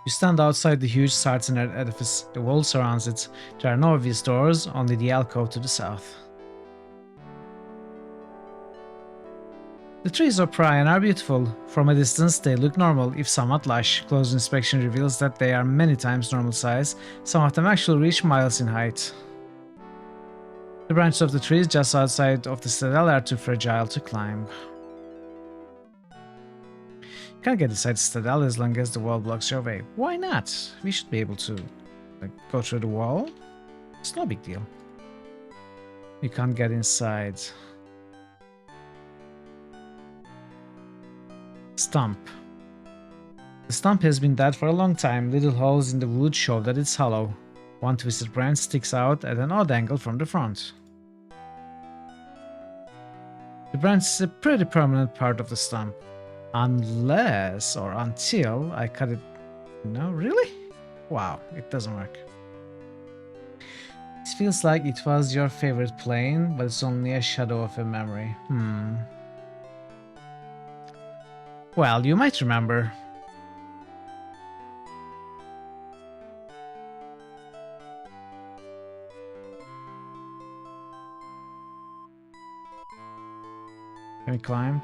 You stand outside the huge Sartan edifice. The wall surrounds it. There are no obvious doors, only the alcove to the south. The trees of Prion are beautiful. From a distance, they look normal, if somewhat lush. Close inspection reveals that they are many times normal size. Some of them actually reach miles in height. The branches of the trees just outside of the citadel are too fragile to climb. You can't get inside the citadel as long as the wall blocks your way. Why not? We should be able to go through the wall. It's no big deal. You can't get inside. Stump. The stump has been dead for a long time. Little holes in the wood show that it's hollow. One twisted branch sticks out at an odd angle from the front. The branch is a pretty permanent part of the stump. Unless or until I cut it. No, really? Wow, it doesn't work. It feels like it was your favorite plane, but it's only a shadow of a memory. Well, you might remember. Can we climb?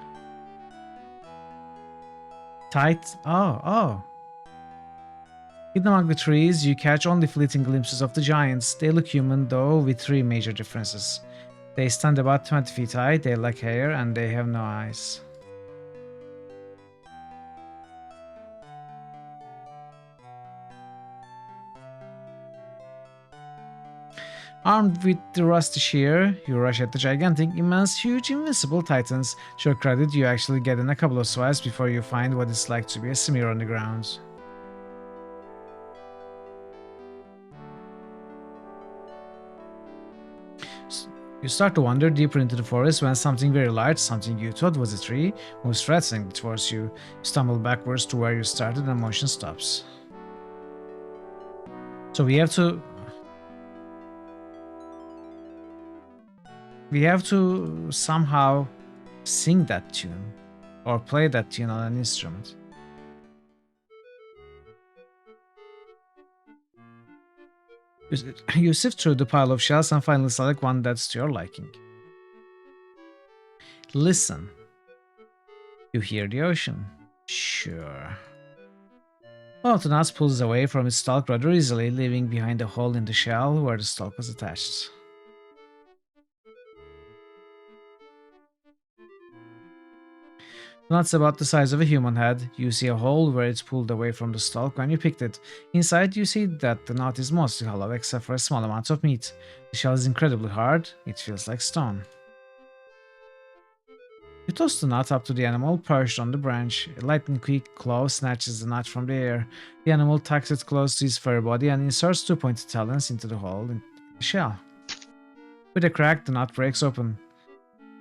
Tight? Oh. Hidden among the trees, you catch only fleeting glimpses of the giants. They look human, though, with three major differences. They stand about 20 feet high, they lack hair, and they have no eyes. Armed with the rusty shear, you rush at the gigantic, immense, huge, invincible titans. To your credit, you actually get in a couple of swipes before you find what it's like to be a smear on the ground. You start to wander deeper into the forest when something very large, something you thought was a tree, moves threateningly towards you. You stumble backwards to where you started and motion stops. So we have to somehow sing that tune or play that tune on an instrument. You sift through the pile of shells and finally select one that's to your liking. Listen. You hear the ocean. Sure. One of the nuts pulls away from its stalk rather easily, leaving behind a hole in the shell where the stalk was attached. The nut's about the size of a human head. You see a hole where it's pulled away from the stalk when you picked it. Inside, you see that the nut is mostly hollow except for a small amount of meat. The shell is incredibly hard. It feels like stone. You toss the nut up to the animal perched on the branch. A lightning quick claw snatches the nut from the air. The animal tucks it close to his furry body and inserts two pointed talons into the hole in the shell. With a crack, the nut breaks open.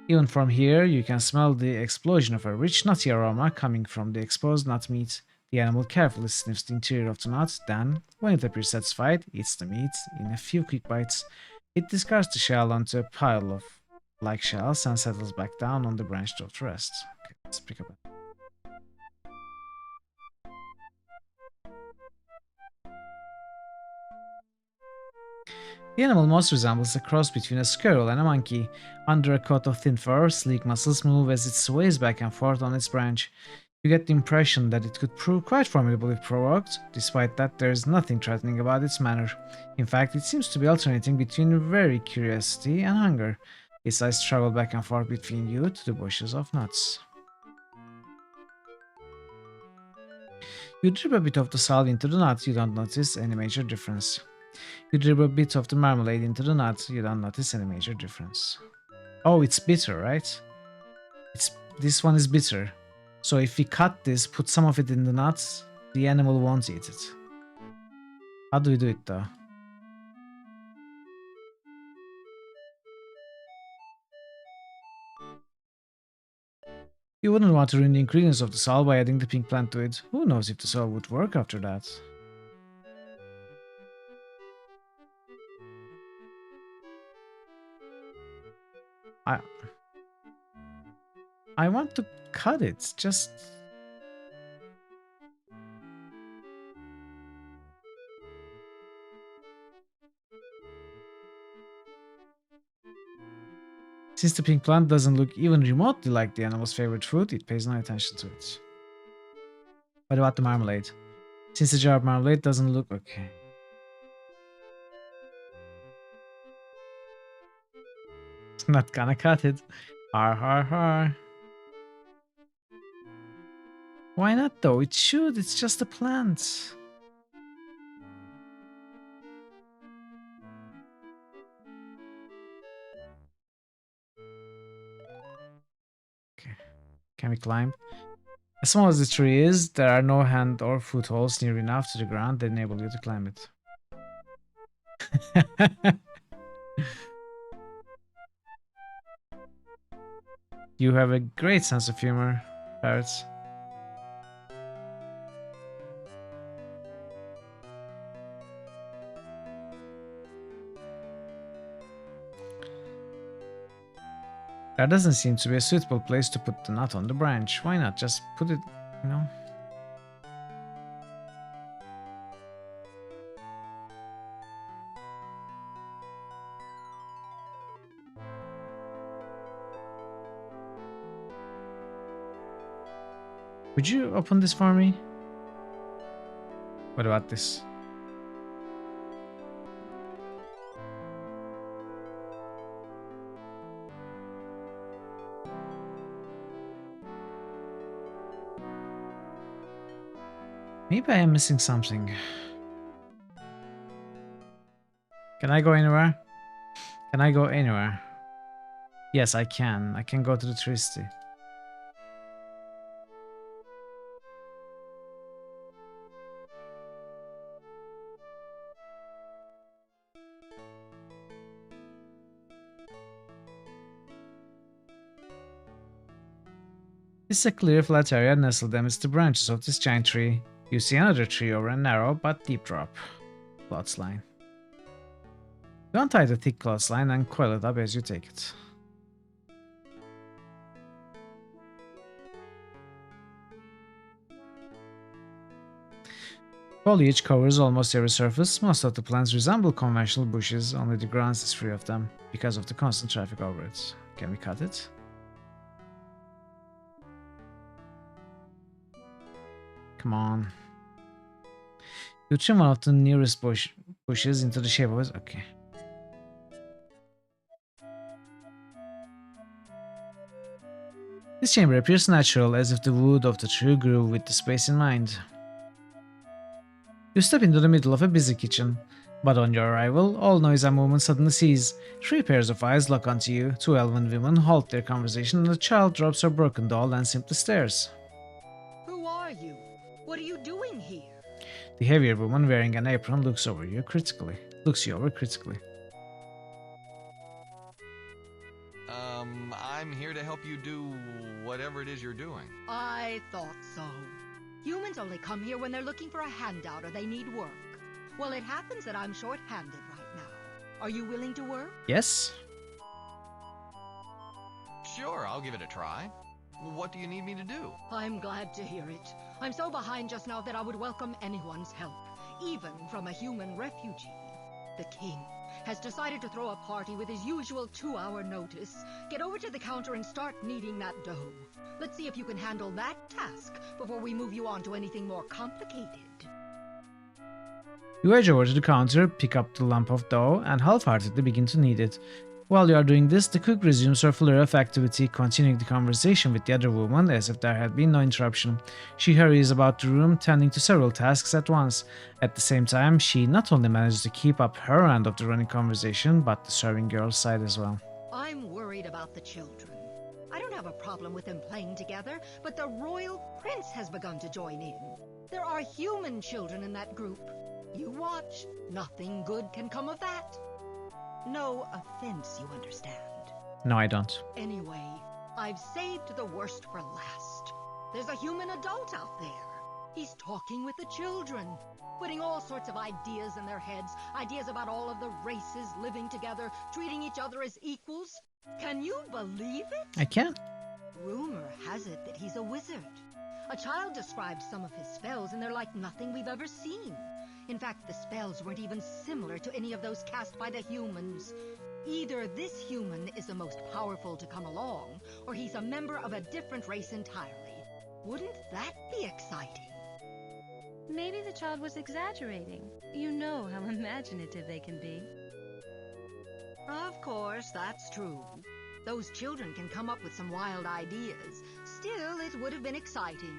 Even from here, you can smell the explosion of a rich nutty aroma coming from the exposed nut meat. The animal carefully sniffs the interior of the nut, then, when it appears satisfied, eats the meat in a few quick bites. It discards the shell onto a pile of like shells and settles back down on the branch to rest. Okay, let's pick up. The animal most resembles a cross between a squirrel and a monkey. Under a coat of thin fur, sleek muscles move as it sways back and forth on its branch. You get the impression that it could prove quite formidable if provoked. Despite that, there is nothing threatening about its manner. In fact, it seems to be alternating between very curiosity and hunger. Its eyes travel back and forth between you to the bushes of nuts. You drip a bit of the salt into the nut, you don't notice any major difference. You drip a bit of the marmalade into the nut, you don't notice any major difference. Oh, it's bitter, right? This one is bitter. So if we cut this, put some of it in the nuts, the animal won't eat it. How do we do it though? You wouldn't want to ruin the ingredients of the salt by adding the pink plant to it. Who knows if the salt would work after that? I want to cut it, just... Since the pink plant doesn't look even remotely like the animal's favorite food, it pays no attention to it. What about the marmalade? Since the jar of marmalade doesn't look okay. Not gonna cut it. Har har har. Why not though? It should, it's just a plant. Okay. Can we climb? As small as the tree is, there are no hand or footholds near enough to the ground that enable you to climb it. You have a great sense of humor, parrots. There doesn't seem to be a suitable place to put the nut on the branch. Why not just put it, you know? Would you open this for me? What about this? Maybe I am missing something. Can I go anywhere? Can I go anywhere? Yes, I can. I can go to the Tristy. This is a clear flat area nestled amidst the branches of this giant tree. You see another tree over a narrow but deep drop. Clothesline. You untie the thick clothesline and coil it up as you take it. Foliage covers almost every surface. Most of the plants resemble conventional bushes, only the ground is free of them because of the constant traffic over it. Can we cut it? Come on. You trim one of the nearest bushes into the shape of it. Okay. This chamber appears natural, as if the wood of the tree grew with the space in mind. You step into the middle of a busy kitchen, but on your arrival, all noise and movement suddenly cease. 3 pairs of eyes lock onto you, 2 elven women halt their conversation, and a child drops her broken doll and simply stares. Who are you? What are you doing here? The heavier woman wearing an apron looks over you critically. I'm here to help you do whatever it is you're doing. I thought so. Humans only come here when they're looking for a handout or they need work. Well, it happens that I'm short-handed right now. Are you willing to work? Yes? Sure, I'll give it a try. What do you need me to do? I'm glad to hear it. I'm so behind just now that I would welcome anyone's help, even from a human refugee. The king has decided to throw a party with his usual 2-hour notice. Get over to the counter and start kneading that dough. Let's see if you can handle that task before we move you on to anything more complicated. You edge over to the counter, pick up the lump of dough, and half-heartedly begin to knead it. While you are doing this, the cook resumes her flurry of activity, continuing the conversation with the other woman as if there had been no interruption. She hurries about the room, tending to several tasks at once. At the same time, she not only manages to keep up her end of the running conversation, but the serving girl's side as well. I'm worried about the children. I don't have a problem with them playing together, but the royal prince has begun to join in. There are human children in that group. You watch. Nothing good can come of that. No offense, you understand. No, I don't. Anyway, I've saved the worst for last. There's a human adult out there. He's talking with the children, putting all sorts of ideas in their heads, ideas about all of the races living together, treating each other as equals. Can you believe it? I can. Rumor has it that he's a wizard. A child described some of his spells, and they're like nothing we've ever seen. In fact, the spells weren't even similar to any of those cast by the humans. Either this human is the most powerful to come along, or he's a member of a different race entirely. Wouldn't that be exciting? Maybe the child was exaggerating. You know how imaginative they can be. Of course, that's true. Those children can come up with some wild ideas. Still, it would have been exciting.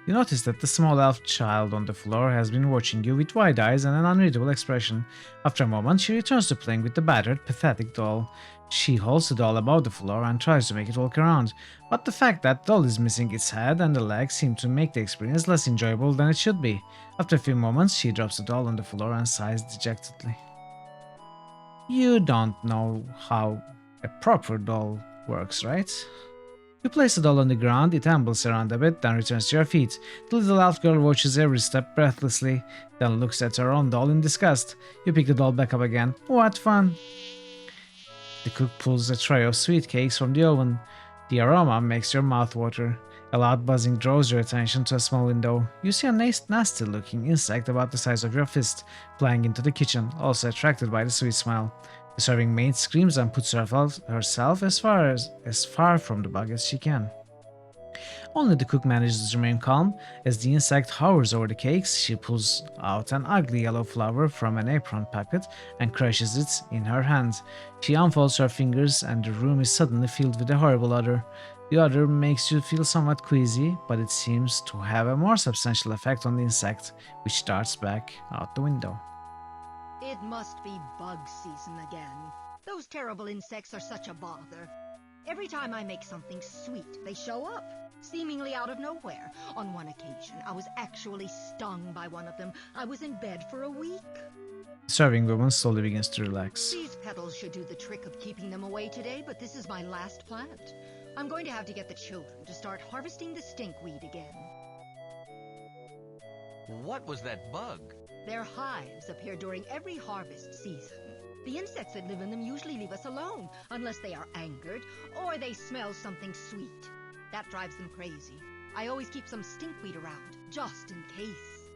You notice that the small elf child on the floor has been watching you with wide eyes and an unreadable expression. After a moment, she returns to playing with the battered, pathetic doll. She holds the doll above the floor and tries to make it walk around, but the fact that the doll is missing its head and the legs seem to make the experience less enjoyable than it should be. After a few moments, she drops the doll on the floor and sighs dejectedly. You don't know how a proper doll works, right? You place the doll on the ground, it ambles around a bit, then returns to your feet. The little elf girl watches every step breathlessly, then looks at her own doll in disgust. You pick the doll back up again. What fun! The cook pulls a tray of sweet cakes from the oven. The aroma makes your mouth water. A loud buzzing draws your attention to a small window. You see a nasty-looking insect about the size of your fist, flying into the kitchen, also attracted by the sweet smell. The serving maid screams and puts herself as far from the bug as she can. Only the cook manages to remain calm. As the insect hovers over the cakes, she pulls out an ugly yellow flower from an apron pocket and crushes it in her hand. She unfolds her fingers and the room is suddenly filled with a horrible odor. The odor makes you feel somewhat queasy, but it seems to have a more substantial effect on the insect, which darts back out the window. It must be bug season again. Those terrible insects are such a bother. Every time I make something sweet, they show up, seemingly out of nowhere. On one occasion, I was actually stung by one of them. I was in bed for a week. The serving woman slowly begins to relax. These petals should do the trick of keeping them away today, but this is my last plant. I'm going to have to get the children to start harvesting the stinkweed again. What was that bug? Their hives appear during every harvest season. The insects that live in them usually leave us alone, unless they are angered, or they smell something sweet. That drives them crazy. I always keep some stinkweed around, just in case.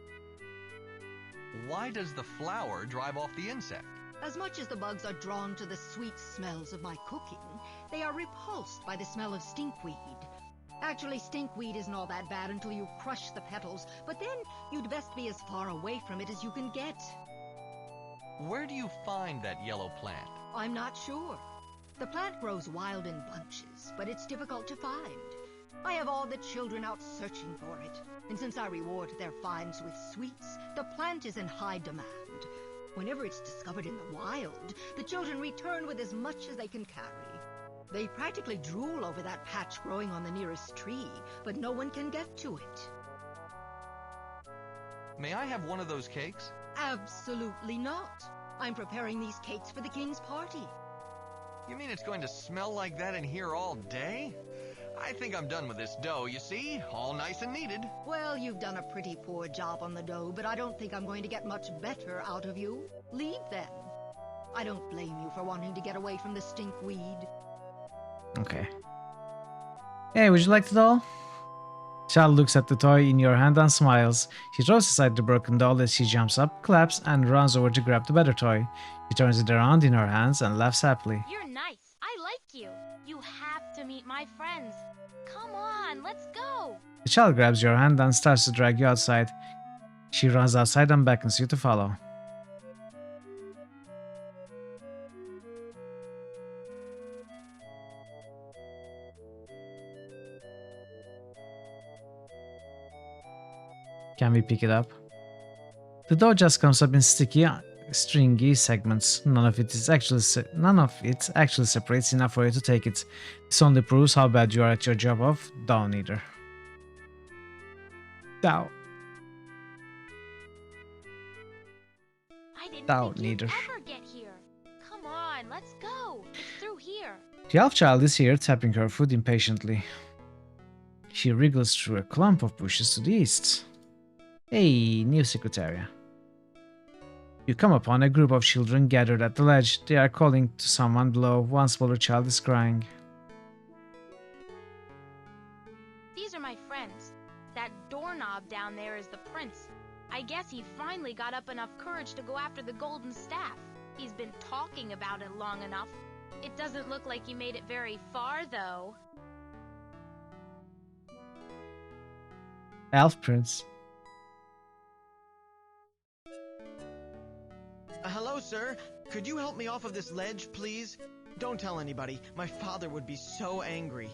Why does the flower drive off the insect? As much as the bugs are drawn to the sweet smells of my cooking, they are repulsed by the smell of stinkweed. Actually, stinkweed isn't all that bad until you crush the petals, but then you'd best be as far away from it as you can get. Where do you find that yellow plant? I'm not sure. The plant grows wild in bunches, but it's difficult to find. I have all the children out searching for it, and since I reward their finds with sweets, the plant is in high demand. Whenever it's discovered in the wild, the children return with as much as they can carry. They practically drool over that patch growing on the nearest tree, but no one can get to it. May I have one of those cakes? Absolutely not. I'm preparing these cakes for the king's party. You mean it's going to smell like that in here all day? I think I'm done with this dough, you see? All nice and kneaded. Well, you've done a pretty poor job on the dough, but I don't think I'm going to get much better out of you. Leave then. I don't blame you for wanting to get away from the stinkweed. Okay. Hey, would you like the doll? Child looks at the toy in your hand and smiles. She throws aside the broken doll as she jumps up, claps, and runs over to grab the better toy. She turns it around in her hands and laughs happily. You're nice. I like you. You have to meet my friends. Come on, let's go. The child grabs your hand and starts to drag you outside. She runs outside and beckons you to follow. Can we pick it up? The dough just comes up in sticky, stringy segments. None of it actually separates enough for you to take it. This only proves how bad you are at your job of dough kneader. I didn't think you'd ever get here. Come on, let's go. It's through here. The elf child is here, tapping her foot impatiently. She wriggles through a clump of bushes to the east. Hey, new secretaria. You come upon a group of children gathered at the ledge. They are calling to someone below. One smaller child is crying. These are my friends. That doorknob down there is the prince. I guess he finally got up enough courage to go after the golden staff. He's been talking about it long enough. It doesn't look like he made it very far, though. Elf prince. Hello, sir. Could you help me off of this ledge, please? Don't tell anybody. My father would be so angry.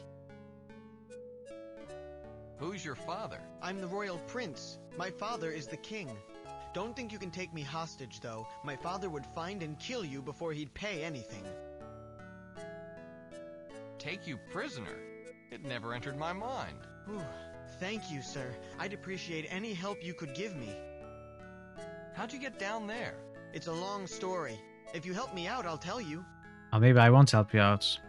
Who's your father? I'm the royal prince. My father is the king. Don't think you can take me hostage, though. My father would find and kill you before he'd pay anything. Take you prisoner? It never entered my mind. Whew. Thank you, sir. I'd appreciate any help you could give me. How'd you get down there? It's a long story. If you help me out, I'll tell you. Oh, maybe I won't help you out.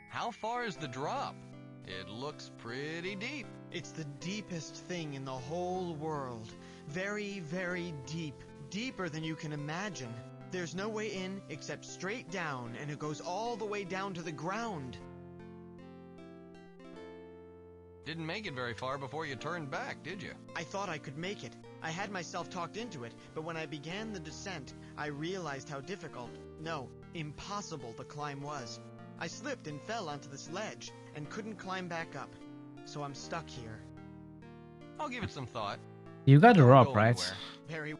How far is the drop? It looks pretty deep. It's the deepest thing in the whole world. Very, very deep. Deeper than you can imagine. There's no way in except straight down, and it goes all the way down to the ground. Didn't make it very far before you turned back, did you? I thought I could make it. I had myself talked into it, but when I began the descent, I realized how difficult, no, impossible the climb was. I slipped and fell onto this ledge, and couldn't climb back up. so I'm stuck here. I'll give it some thought. You got a Don't rope, go right? anywhere. Very.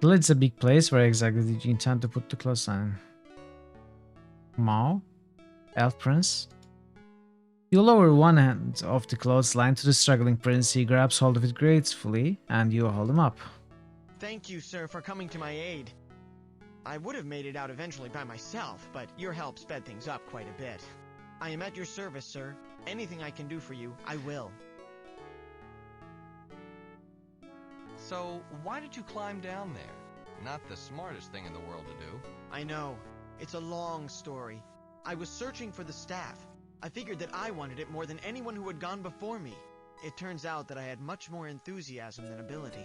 Well, it's a big place. Where exactly did you intend to put the clothesline? Mao? Elf Prince? You lower one hand of the clothesline to the struggling prince. He grabs hold of it gracefully, and you hold him up. Thank you, sir, for coming to my aid. I would have made it out eventually by myself, but your help sped things up quite a bit. I am at your service, sir. Anything I can do for you, I will. So, why did you climb down there? Not the smartest thing in the world to do. I know. It's a long story. I was searching for the staff. I figured that I wanted it more than anyone who had gone before me. It turns out that I had much more enthusiasm than ability.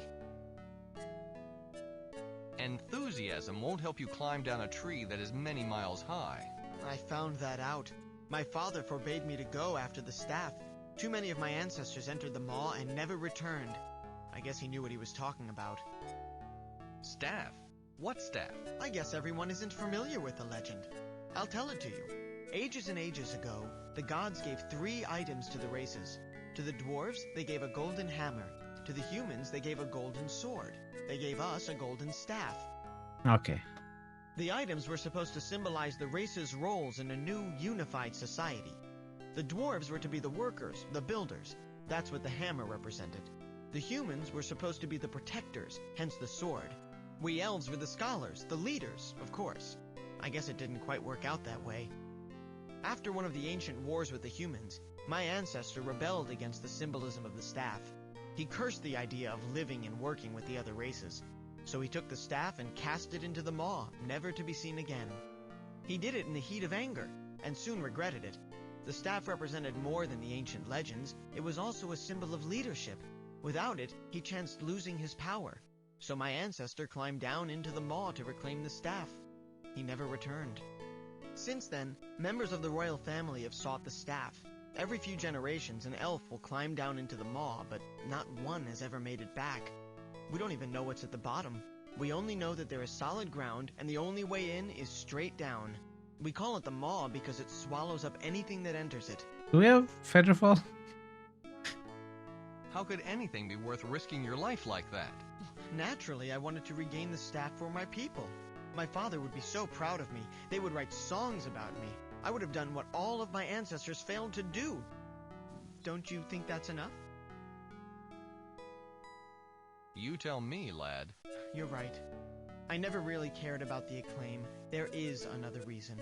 Enthusiasm won't help you climb down a tree that is many miles high. I found that out. My father forbade me to go after the staff. Too many of my ancestors entered the maw and never returned. I guess he knew what he was talking about. Staff? What staff? I guess everyone isn't familiar with the legend. I'll tell it to you. Ages and ages ago, the gods gave 3 items to the races. To the dwarves, they gave a golden hammer. To the humans, they gave a golden sword. They gave us a golden staff. Okay. The items were supposed to symbolize the race's roles in a new, unified society. The dwarves were to be the workers, the builders. That's what the hammer represented. The humans were supposed to be the protectors, hence the sword. We elves were the scholars, the leaders, of course. I guess it didn't quite work out that way. After one of the ancient wars with the humans, my ancestor rebelled against the symbolism of the staff. He cursed the idea of living and working with the other races. So he took the staff and cast it into the maw, never to be seen again. He did it in the heat of anger, and soon regretted it. The staff represented more than the ancient legends. It was also a symbol of leadership. Without it, he chanced losing his power. So my ancestor climbed down into the maw to reclaim the staff. He never returned. Since then, members of the royal family have sought the staff. Every few generations, an elf will climb down into the maw, but not one has ever made it back. We don't even know what's at the bottom. We only know that there is solid ground, and the only way in is straight down. We call it the maw because it swallows up anything that enters it. Do we have Featherfall? How could anything be worth risking your life like that? Naturally, I wanted to regain the staff for my people. My father would be so proud of me. They would write songs about me. I would have done what all of my ancestors failed to do. Don't you think that's enough? You tell me, lad. You're right. I never really cared about the acclaim. There is another reason.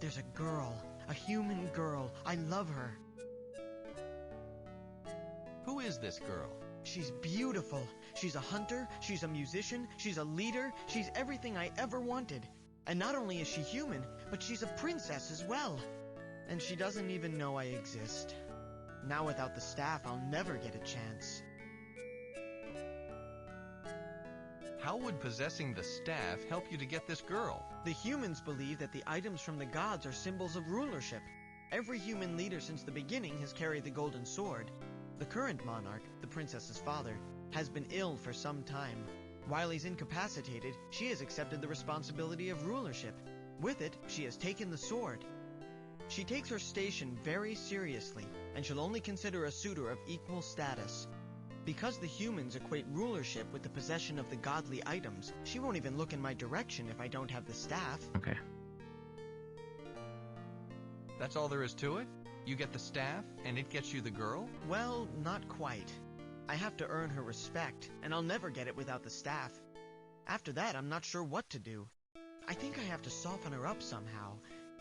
There's a girl. A human girl. I love her. Who is this girl? She's beautiful. She's a hunter, she's a musician, she's a leader, she's everything I ever wanted. And not only is she human, but she's a princess as well. And she doesn't even know I exist. Now without the staff, I'll never get a chance. How would possessing the staff help you to get this girl? The humans believe that the items from the gods are symbols of rulership. Every human leader since the beginning has carried the golden sword. The current monarch, the princess's father, has been ill for some time. While he's incapacitated, she has accepted the responsibility of rulership. With it, she has taken the sword. She takes her station very seriously, and she'll only consider a suitor of equal status. Because the humans equate rulership with the possession of the godly items, she won't even look in my direction if I don't have the staff. Okay. That's all there is to it? You get the staff, and it gets you the girl? Well, not quite. I have to earn her respect, and I'll never get it without the staff. After that, I'm not sure what to do. I think I have to soften her up somehow.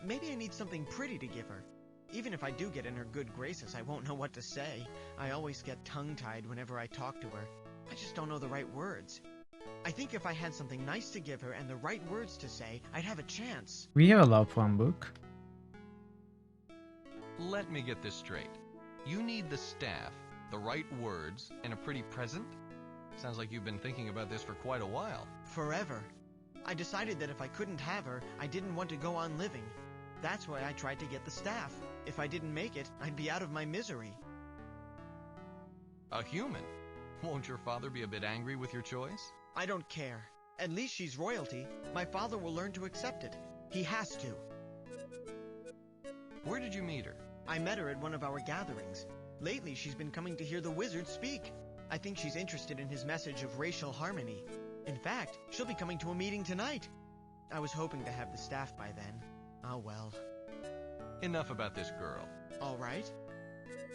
Maybe I need something pretty to give her. Even if I do get in her good graces, I won't know what to say. I always get tongue-tied whenever I talk to her. I just don't know the right words. I think if I had something nice to give her and the right words to say, I'd have a chance. We have a love poem book. Let me get this straight. You need the staff, the right words, and a pretty present? Sounds like you've been thinking about this for quite a while. Forever. I decided that if I couldn't have her, I didn't want to go on living. That's why I tried to get the staff. If I didn't make it, I'd be out of my misery. A human? Won't your father be a bit angry with your choice? I don't care. At least she's royalty. My father will learn to accept it. He has to. Where did you meet her? I met her at one of our gatherings. Lately, she's been coming to hear the wizard speak. I think she's interested in his message of racial harmony. In fact, she'll be coming to a meeting tonight. I was hoping to have the staff by then. Oh well. Enough about this girl. All right.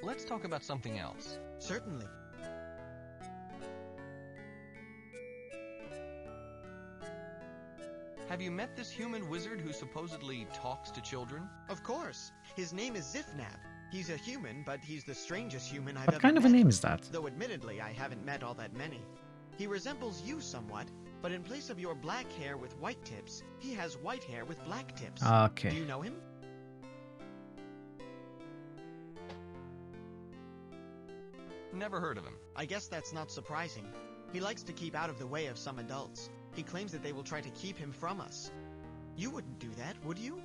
Let's talk about something else. Certainly. Have you met this human wizard who supposedly talks to children? Of course. His name is Zifnab. He's a human, but he's the strangest human I've ever met. What kind of a name is that? Though admittedly, I haven't met all that many. He resembles you somewhat, but in place of your black hair with white tips, he has white hair with black tips. Okay. Do you know him? Never heard of him. I guess that's not surprising. He likes to keep out of the way of some adults. He claims that they will try to keep him from us. You wouldn't do that, would you?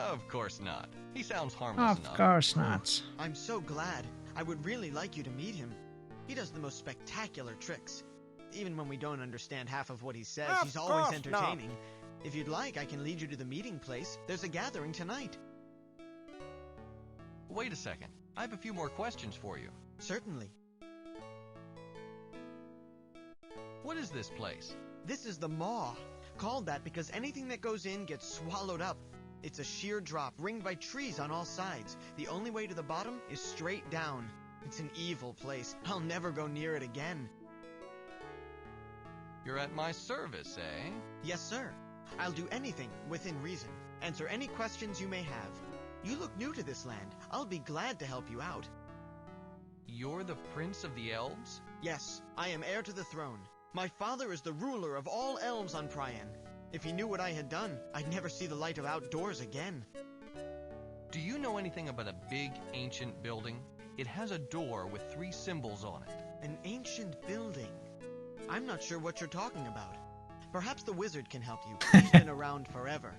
Of course not. He sounds harmless enough. Of course not. I'm so glad. I would really like you to meet him. He does the most spectacular tricks. Even when we don't understand half of what he says, he's always entertaining. If you'd like, I can lead you to the meeting place. There's a gathering tonight. Wait a second. I have a few more questions for you. Certainly. What is this place? This is the maw. Called that because anything that goes in gets swallowed up. It's a sheer drop, ringed by trees on all sides. The only way to the bottom is straight down. It's an evil place. I'll never go near it again. You're at my service, eh? Yes, sir. I'll do anything within reason. Answer any questions you may have. You look new to this land. I'll be glad to help you out. You're the Prince of the Elves? Yes, I am heir to the throne. My father is the ruler of all elves on Prian. If he knew what I had done, I'd never see the light of outdoors again. Do you know anything about a big, ancient building? It has a door with 3 symbols on it. An ancient building? I'm not sure what you're talking about. Perhaps the wizard can help you. He's been around forever.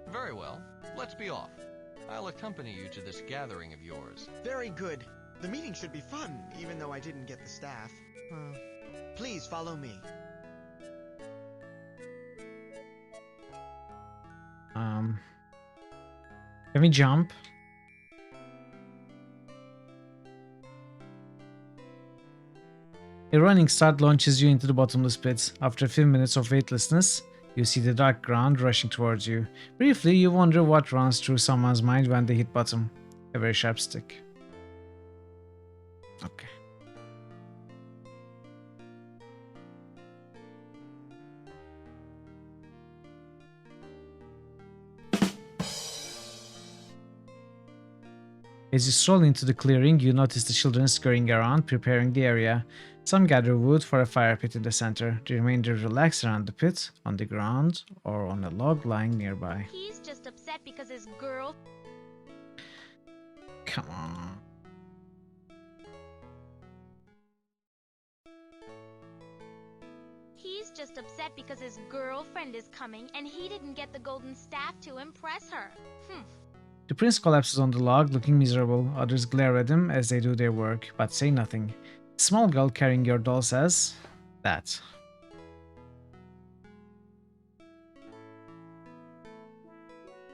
Very well. Let's be off. I'll accompany you to this gathering of yours. Very good. The meeting should be fun, even though I didn't get the staff. Please follow me. Can we jump? A running start launches you into the bottomless pit. After a few minutes of weightlessness, you see the dark ground rushing towards you. Briefly, you wonder what runs through someone's mind when they hit bottom. A very sharp stick. Okay. As you stroll into the clearing, you notice the children scurrying around, preparing the area. Some gather wood for a fire pit in the center. The remainder relax around the pit, on the ground, or on a log lying nearby. He's just upset because his girl... Come on. He's just upset because his girlfriend is coming and he didn't get the golden staff to impress her. The prince collapses on the log, looking miserable. Others glare at him as they do their work, but say nothing. The small girl carrying your doll says that.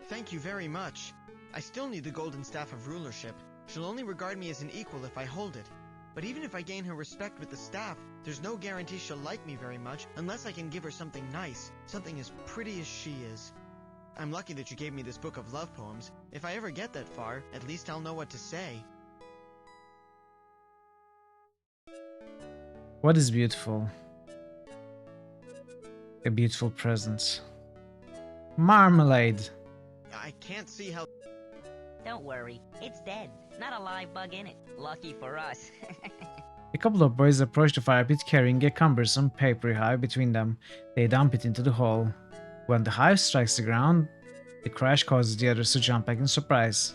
Thank you very much. I still need the golden staff of rulership. She'll only regard me as an equal if I hold it. But even if I gain her respect with the staff, there's no guarantee she'll like me very much unless I can give her something nice, something as pretty as she is. I'm lucky that you gave me this book of love poems. If I ever get that far, at least I'll know what to say. What is beautiful? A beautiful present. Marmalade. I can't see how... Don't worry, it's dead. Not a live bug in it. Lucky for us. A couple of boys approach the fire pit carrying a cumbersome papery hive between them. They dump it into the hole. When the hive strikes the ground, the crash causes the others to jump back in surprise.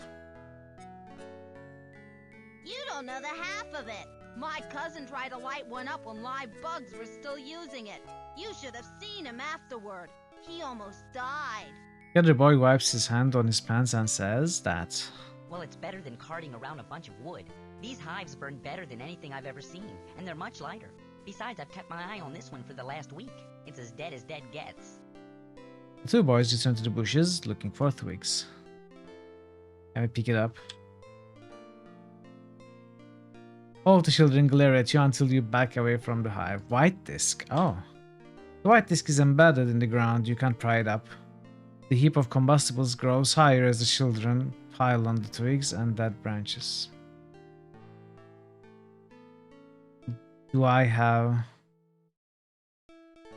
You don't know the half of it. My cousin tried to light one up when live bugs were still using it. You should have seen him afterward. He almost died. The other boy wipes his hand on his pants and says that... Well, it's better than carting around a bunch of wood. These hives burn better than anything I've ever seen, and they're much lighter. Besides, I've kept my eye on this one for the last week. It's as dead gets. The two boys return to the bushes, looking for twigs. Can we pick it up? All of the children glare at you until you back away from the hive. White disc. Oh. The white disc is embedded in the ground. You can't pry it up. The heap of combustibles grows higher as the children pile on the twigs and dead branches. Do I have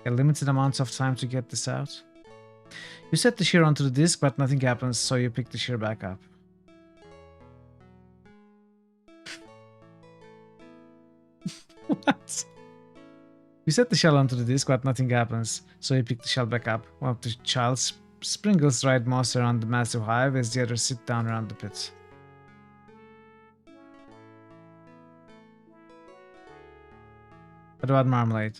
a limited amount of time to get this out? You set the shear onto the disc, but nothing happens, so you pick the shear back up. What? You set the shell onto the disc, but nothing happens, so you pick the shell back up. One of the child sprinkles dried moss around the massive hive as the others sit down around the pit. What about marmalade?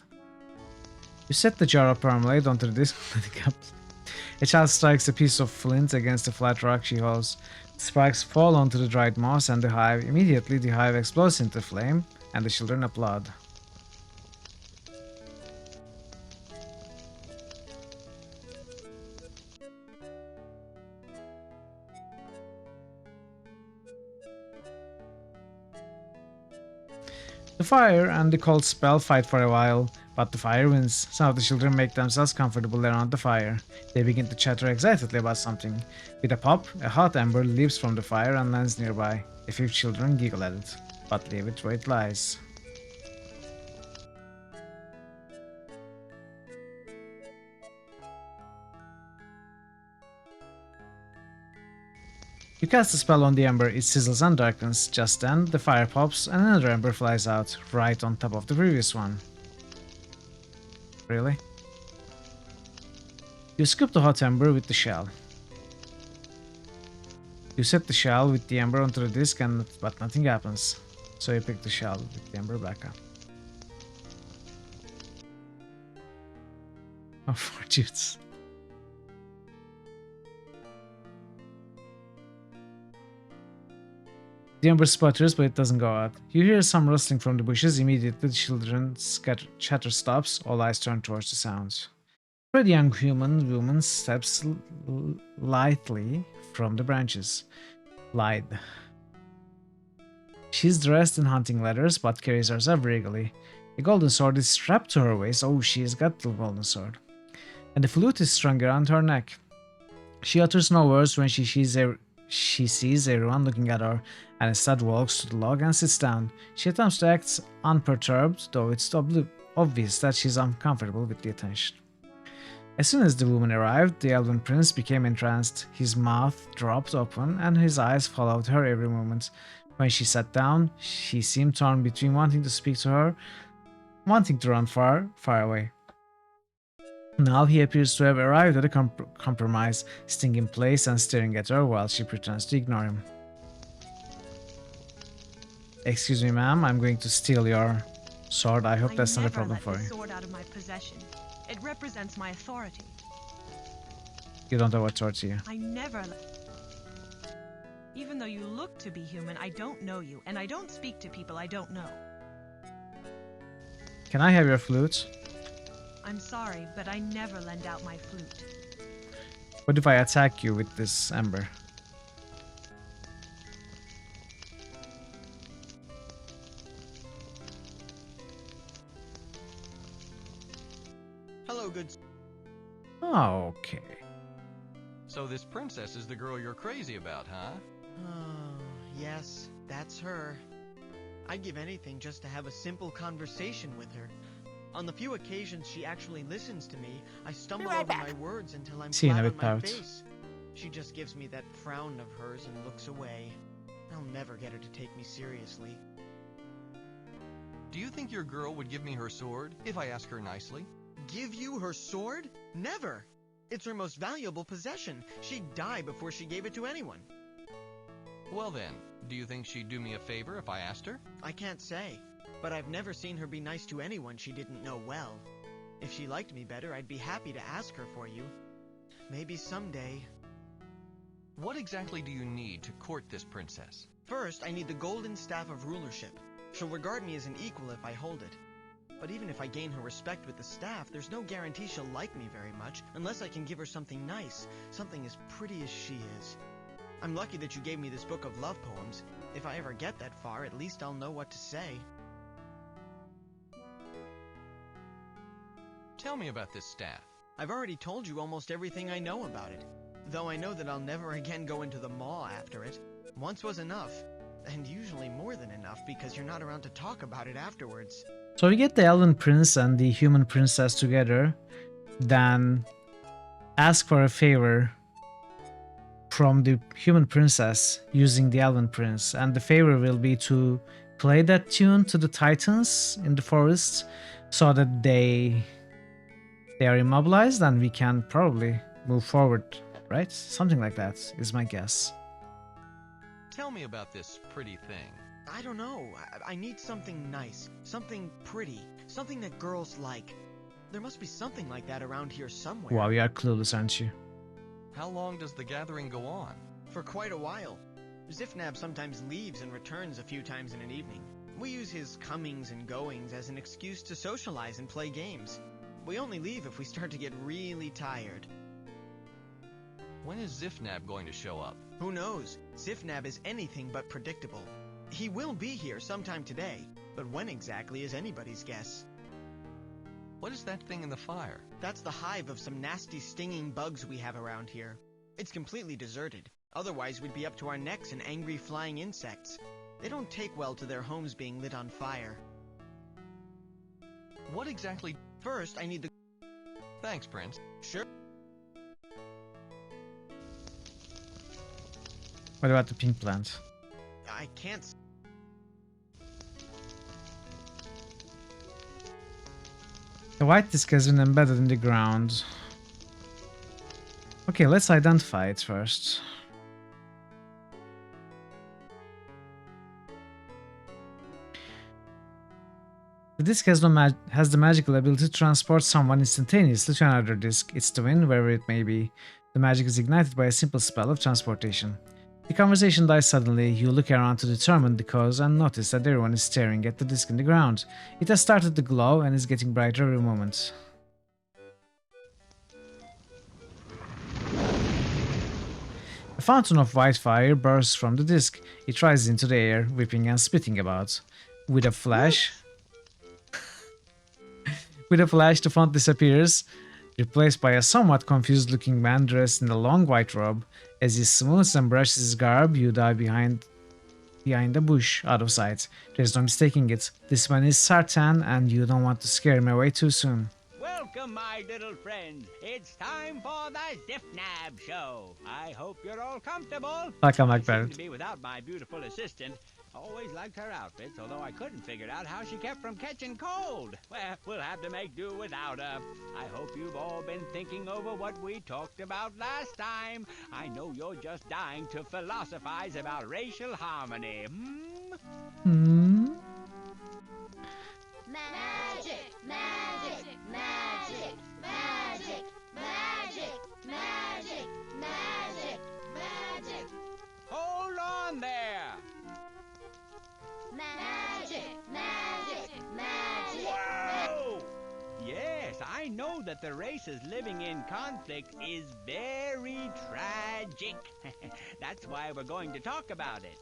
You set the jar of marmalade onto the disc, nothing happens. A child strikes a piece of flint against a flat rock she holds. The sparks fall onto the dried moss and the hive. Immediately, the hive explodes into flame, and the children applaud. The fire and the cold spell fight for a while, but the fire wins. Some of the children make themselves comfortable around the fire. They begin to chatter excitedly about something. With a pop, a hot ember leaps from the fire and lands nearby. A few children giggle at it, but leave it where it lies. You cast a spell on the ember, it sizzles and darkens. Just then, the fire pops and another ember flies out, right on top of the previous one. Really? You scoop the hot ember with the shell. You set the shell with the ember onto the disc, but nothing happens. So you pick the shell with the ember back up. Oh, fortunes. The ember sputters, but it doesn't go out. You hear some rustling from the bushes. Immediately, the children's chatter stops. All eyes turn towards the sounds. A pretty young woman steps lightly from the branches. Lithe. She's dressed in hunting leathers, but carries herself regally. A golden sword is strapped to her waist. Oh, she's got the golden sword. And the flute is strung around her neck. She utters no words when she sees everyone looking at her, and instead walks to the log and sits down. She attempts to act unperturbed, though it's obvious that she's uncomfortable with the attention. As soon as the woman arrived, the elven prince became entranced. His mouth dropped open, and his eyes followed her every moment. When she sat down, she seemed torn between wanting to speak to her, wanting to run far, far away. Now he appears to have arrived at a compromise, staying in place and staring at her while she pretends to ignore him. Excuse me, ma'am, I'm going to steal your sword. I hope that's not a problem for you. Sword out of my possession. It represents my authority. You don't have authority here. I never Even though you look to be human, I don't know you, and I don't speak to people I don't know. Can I have your flute? I'm sorry, but I never lend out my flute. What if I attack you with this ember? Hello, good. Oh, okay. So this princess is the girl you're crazy about, huh? Oh, yes, that's her. I'd give anything just to have a simple conversation with her. On the few occasions she actually listens to me, I stumble over my words until I'm flat on my face. She just gives me that frown of hers and looks away. I'll never get her to take me seriously. Do you think your girl would give me her sword if I ask her nicely? Give you her sword? Never! It's her most valuable possession. She'd die before she gave it to anyone. Well then, do you think she'd do me a favor if I asked her? I can't say, but I've never seen her be nice to anyone she didn't know well. If she liked me better, I'd be happy to ask her for you. Maybe someday. What exactly do you need to court this princess? First, I need the golden staff of rulership. She'll regard me as an equal if I hold it. But even if I gain her respect with the staff, there's no guarantee she'll like me very much unless I can give her something nice, something as pretty as she is. I'm lucky that you gave me this book of love poems. If I ever get that far, at least I'll know what to say. Tell me about this staff. I've already told you almost everything I know about it, though I know that I'll never again go into the maw after it. Once was enough, and usually more than enough because you're not around to talk about it afterwards. So we get the Elven Prince and the Human Princess together, then ask for a favor from the Human Princess using the Elven Prince, and the favor will be to play that tune to the Titans in the forest so that they are immobilized and we can probably move forward, right? Something like that is my guess. Tell me about this pretty thing. I don't know. I need something nice, something pretty, something that girls like. There must be something like that around here somewhere. Wow, you are clueless, aren't you? How long does the gathering go on? For quite a while. Zifnab sometimes leaves and returns a few times in an evening. We use his comings and goings as an excuse to socialize and play games. We only leave if we start to get really tired. When is Zifnab going to show up? Who knows? Zifnab is anything but predictable. He will be here sometime today, but when exactly is anybody's guess. What is that thing in the fire? That's the hive of some nasty stinging bugs we have around here. It's completely deserted. Otherwise we'd be up to our necks in angry flying insects. They don't take well to their homes being lit on fire. What exactly? First, I need the... Thanks, Prince. Sure. What about the pink plant? I can't... The white disc has been embedded in the ground. Okay, let's identify it first. The disc has the magical ability to transport someone instantaneously to another disc. It's the wind, wherever it may be. The magic is ignited by a simple spell of transportation. The conversation dies suddenly. You look around to determine the cause and notice that everyone is staring at the disc in the ground. It has started to glow and is getting brighter every moment. A fountain of white fire bursts from the disc. It rises into the air, whipping and spitting about. With a flash, the font disappears, replaced by a somewhat confused-looking man dressed in a long white robe. As he smooths and brushes his garb, you dive behind a bush, out of sight. There's no mistaking it. This man is Sartan, and you don't want to scare him away too soon. Welcome, my little friends. It's time for the Zifnab show. I hope you're all comfortable. Welcome I back, seem Barrett. to be without my beautiful assistant. Always liked her outfits, although I couldn't figure out how she kept from catching cold. Well, we'll have to make do without her. I hope you've all been thinking over what we talked about last time. I know you're just dying to philosophize about racial harmony. Hmm? Magic, magic, magic, magic, magic, magic, magic, magic. Hold on there. Magic, magic, magic. Whoa! Yes, I know that the races living in conflict is very tragic. That's why we're going to talk about it.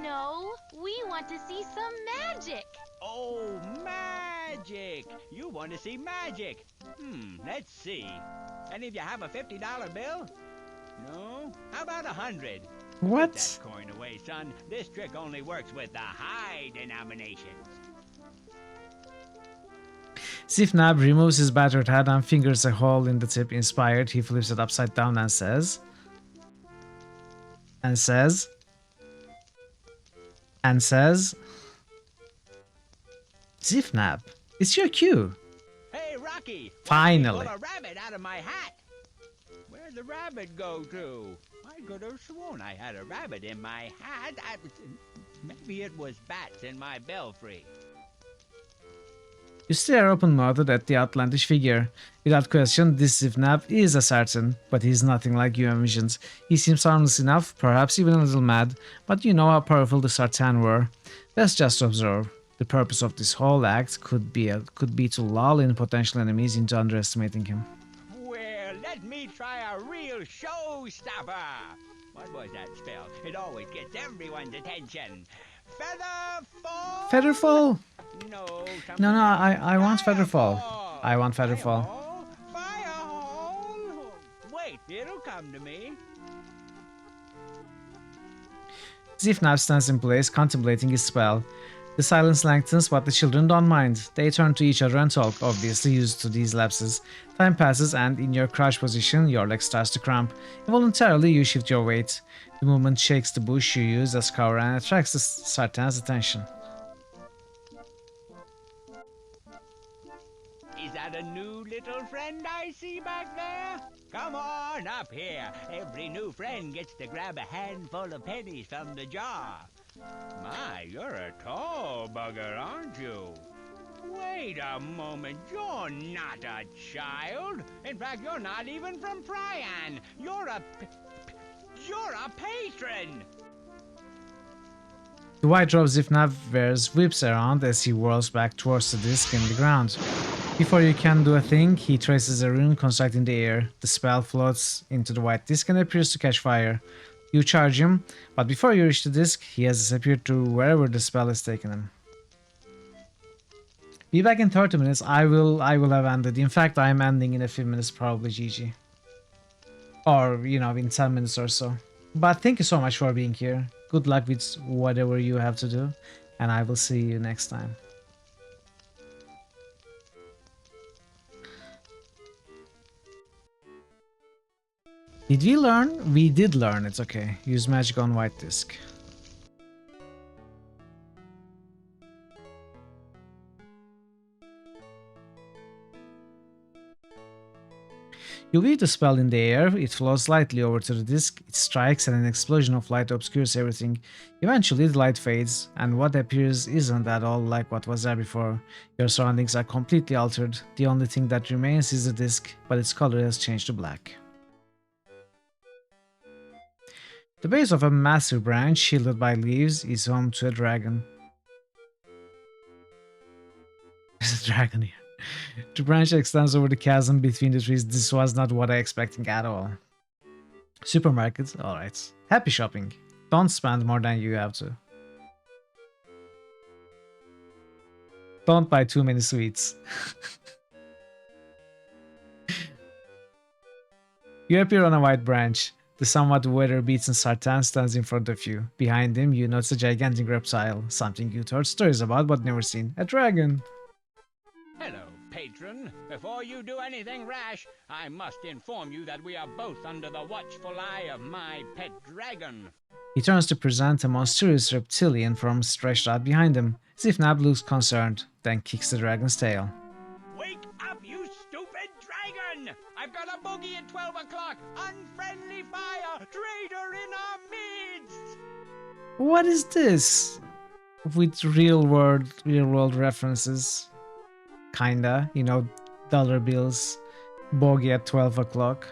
No, we want to see some magic. Oh, magic! You want to see magic? Let's see. Any of you have a $50 bill? No? How about 100? What? Put that coin away, son. This trick only works with the high denominations. Zifnab removes his battered head and fingers a hole in the tip. Inspired, he flips it upside down and says... Zifnab, it's your cue. Hey, Rocky! Finally. Pull a rabbit out of my hat. Where'd the rabbit go to? I could have sworn I had a rabbit in my hat. Maybe it was bats in my belfry. You stare open-mouthed at the outlandish figure. Without question, this Zifnab is a Sartan, but he's nothing like you envisioned. He seems harmless enough, perhaps even a little mad, but you know how powerful the Sartan were. Let's just observe. The purpose of this whole act could be to lull in potential enemies into underestimating him. Well, let me try a real showstopper. What was that spell? It always gets everyone's attention. Featherfall? Featherfall? No, No, I want Featherfall. I want Featherfall. Firehole? Wait, it'll come to me. Zifnab stands in place, contemplating his spell. The silence lengthens, but the children don't mind. They turn to each other and talk, obviously used to these lapses. Time passes, and in your crouch position, your leg starts to cramp. Involuntarily, you shift your weight. The movement shakes the bush you use as cover and attracts the Sartan's attention. Is that a new little friend I see back there? Come on up here. Every new friend gets to grab a handful of pennies from the jar. My, you're a tall bugger, aren't you? Wait a moment, you're not a child. In fact, you're not even from Fryan. You're a patron. The white robe Zifnab wears whips around as he whirls back towards the disc in the ground. Before you can do a thing, he traces a rune construct in the air. The spell floats into the white disc and appears to catch fire. You charge him, but before you reach the disc, he has disappeared to wherever the spell has taken him. Be back in 30 minutes. I will have ended. In fact, I am ending in a few minutes, probably GG. Or, you know, in 10 minutes or so. But thank you so much for being here. Good luck with whatever you have to do, and I will see you next time. Did we learn? We did learn, it's okay. Use magic on white disc. You weave the spell in the air, it flows lightly over to the disc, it strikes and an explosion of light obscures everything. Eventually the light fades, and what appears isn't at all like what was there before. Your surroundings are completely altered, the only thing that remains is the disc, but its color has changed to black. The base of a massive branch, shielded by leaves, is home to a dragon. There's a dragon here. The branch extends over the chasm between the trees. This was not what I expected at all. Supermarket, alright. Happy shopping. Don't spend more than you have to. Don't buy too many sweets. You appear on a white branch. The somewhat weather-beaten Sartan stands in front of you. Behind him, you notice a gigantic reptile, something you've heard stories about but never seen. A dragon. Hello, patron. Before you do anything rash, I must inform you that we are both under the watchful eye of my pet dragon. He turns to present a monstrous reptilian form stretched out behind him. Zifnab looks concerned, then kicks the dragon's tail. Wake up, you stupid dragon! I've got a bogey at 12 o'clock! Unfriendly fire! Traitor in our midst! What is this? With real world references. Kinda, you know, dollar bills, bogey at 12 o'clock.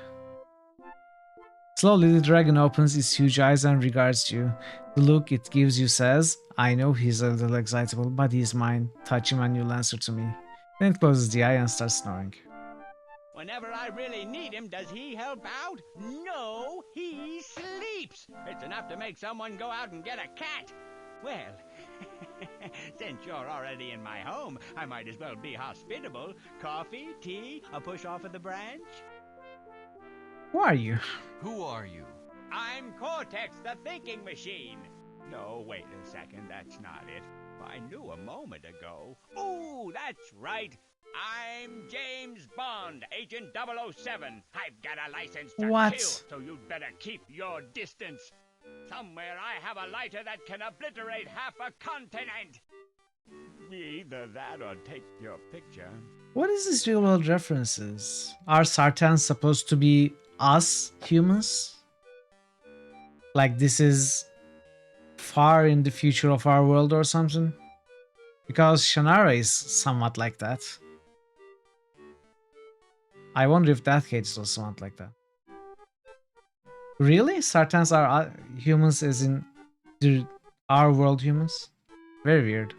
Slowly the dragon opens its huge eyes and regards you. The look it gives you says, I know he's a little excitable, but he's mine. Touch him and you'll answer to me. Then it closes the eye and starts snoring. Whenever I really need him, does he help out? No, he sleeps. It's enough to make someone go out and get a cat. Well, since you're already in my home, I might as well be hospitable. Coffee, tea, a push off of the branch? Who are you? Who are you? I'm Cortex, the thinking machine. No, wait a second, that's not it. I knew a moment ago. Ooh, that's right. I'm James Bond, Agent 007. I've got a license to What? kill, so you'd better keep your distance. Somewhere I have a lighter that can obliterate half a continent. Either that or take your picture. What is this real world references? Are Sartans supposed to be us humans? Like this is far in the future of our world or something? Because Shannara is somewhat like that. I wonder if that case is somewhat like that. Really? Sartans are humans as in our world humans? Very weird.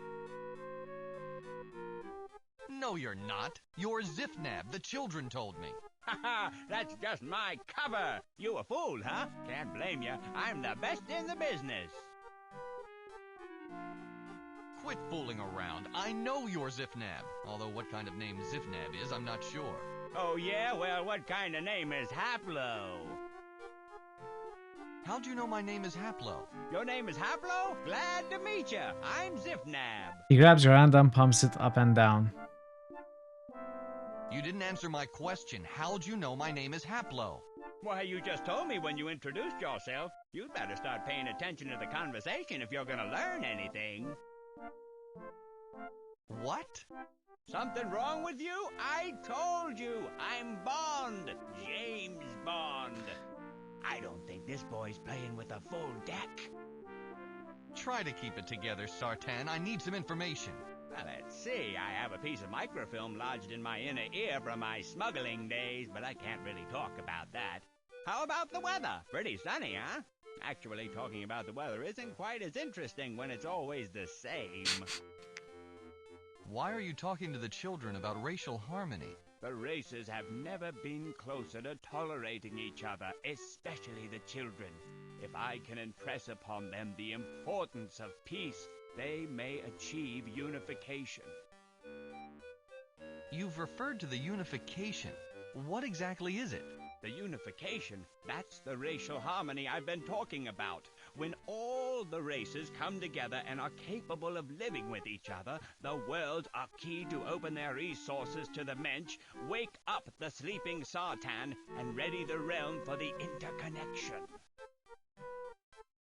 No, you're not. You're Zifnab, the children told me. Haha, that's just my cover. You a fool, huh? Can't blame you. I'm the best in the business. Quit fooling around. I know you're Zifnab. Although what kind of name Zifnab is, I'm not sure. Oh, yeah? Well, what kind of name is Haplo? How'd you know my name is Haplo? Your name is Haplo? Glad to meet you. I'm Zifnab. He grabs your hand and pumps it up and down. You didn't answer my question. How'd you know my name is Haplo? Why, you just told me when you introduced yourself. You'd better start paying attention to the conversation if you're gonna learn anything. What? Something wrong with you? I told you. I'm Bond. James Bond. I don't think this boy's playing with a full deck. Try to keep it together, Sartan. I need some information. Well, let's see. I have a piece of microfilm lodged in my inner ear from my smuggling days, but I can't really talk about that. How about the weather? Pretty sunny, huh? Actually, talking about the weather isn't quite as interesting when it's always the same. Why are you talking to the children about racial harmony? The races have never been closer to tolerating each other, especially the children. If I can impress upon them the importance of peace, they may achieve unification. You've referred to the unification. What exactly is it? The unification, that's the racial harmony I've been talking about. When all the races come together and are capable of living with each other, the worlds are key to open their resources to the Mensch, wake up the sleeping Sartan, and ready the realm for the interconnection.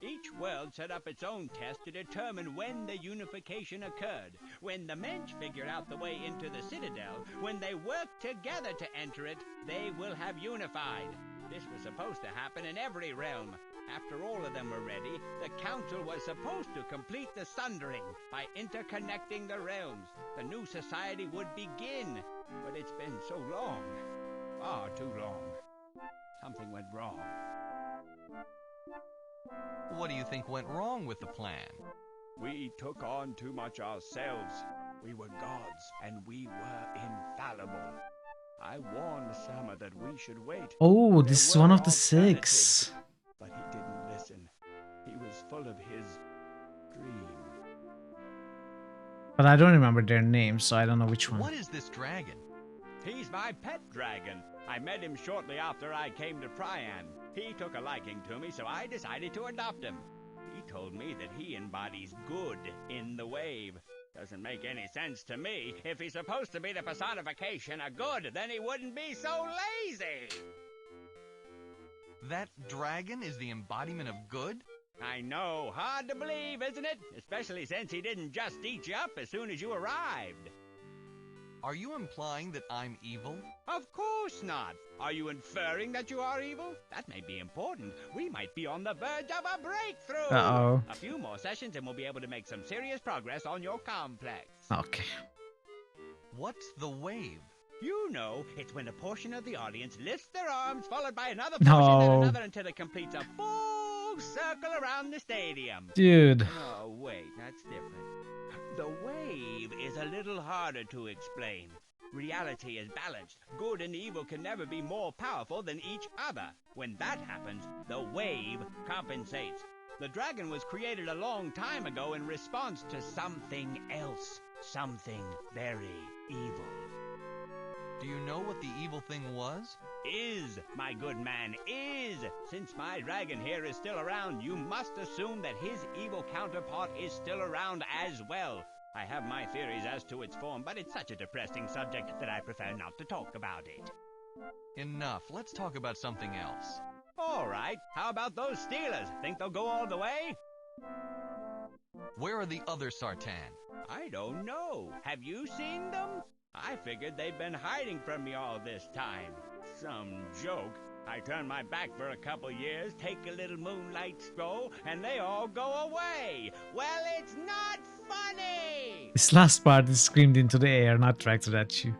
Each world set up its own test to determine when the unification occurred. When the Mensch figured out the way into the Citadel, when they worked together to enter it, they will have unified. This was supposed to happen in every realm. After all of them were ready, the Council was supposed to complete the sundering by interconnecting the realms. The new society would begin. But it's been so long. Far too long. Something went wrong. What do you think went wrong with the plan? We took on too much ourselves. We were gods, and we were infallible. I warned Sama that we should wait. Oh, this is one of the 6. But he didn't listen. He was full of his dream. But I don't remember their names, so I don't know which one. What is this dragon? He's my pet dragon. I met him shortly after I came to Prian. He took a liking to me, so I decided to adopt him. He told me that he embodies good in the wave. Doesn't make any sense to me. If he's supposed to be the personification of good, then he wouldn't be so lazy. That dragon is the embodiment of good? I know. Hard to believe, isn't it? Especially since he didn't just eat you up as soon as you arrived. Are you implying that I'm evil? Of course not. Are you inferring that you are evil? That may be important. We might be on the verge of a breakthrough. Uh-oh. A few more sessions and we'll be able to make some serious progress on your complex. Okay. What's the wave? You know, it's when a portion of the audience lifts their arms, followed by another portion, then another, until it completes a full circle around the stadium. Dude. Oh, wait, that's different. The wave is a little harder to explain. Reality is balanced. Good and evil can never be more powerful than each other. When that happens, the wave compensates. The dragon was created a long time ago in response to something else. Something very evil. Do you know what the evil thing was? Is, my good man, is. Since my dragon here is still around, you must assume that his evil counterpart is still around as well. I have my theories as to its form, but it's such a depressing subject that I prefer not to talk about it. Enough. Let's talk about something else. All right. How about those Steelers? Think they'll go all the way? Where are the other Sartan? I don't know. Have you seen them? I figured they'd been hiding from me all this time. Some joke. I turn my back for a couple years, take a little moonlight stroll, and they all go away. Well, it's not funny! This last part is screamed into the air, not directed at you.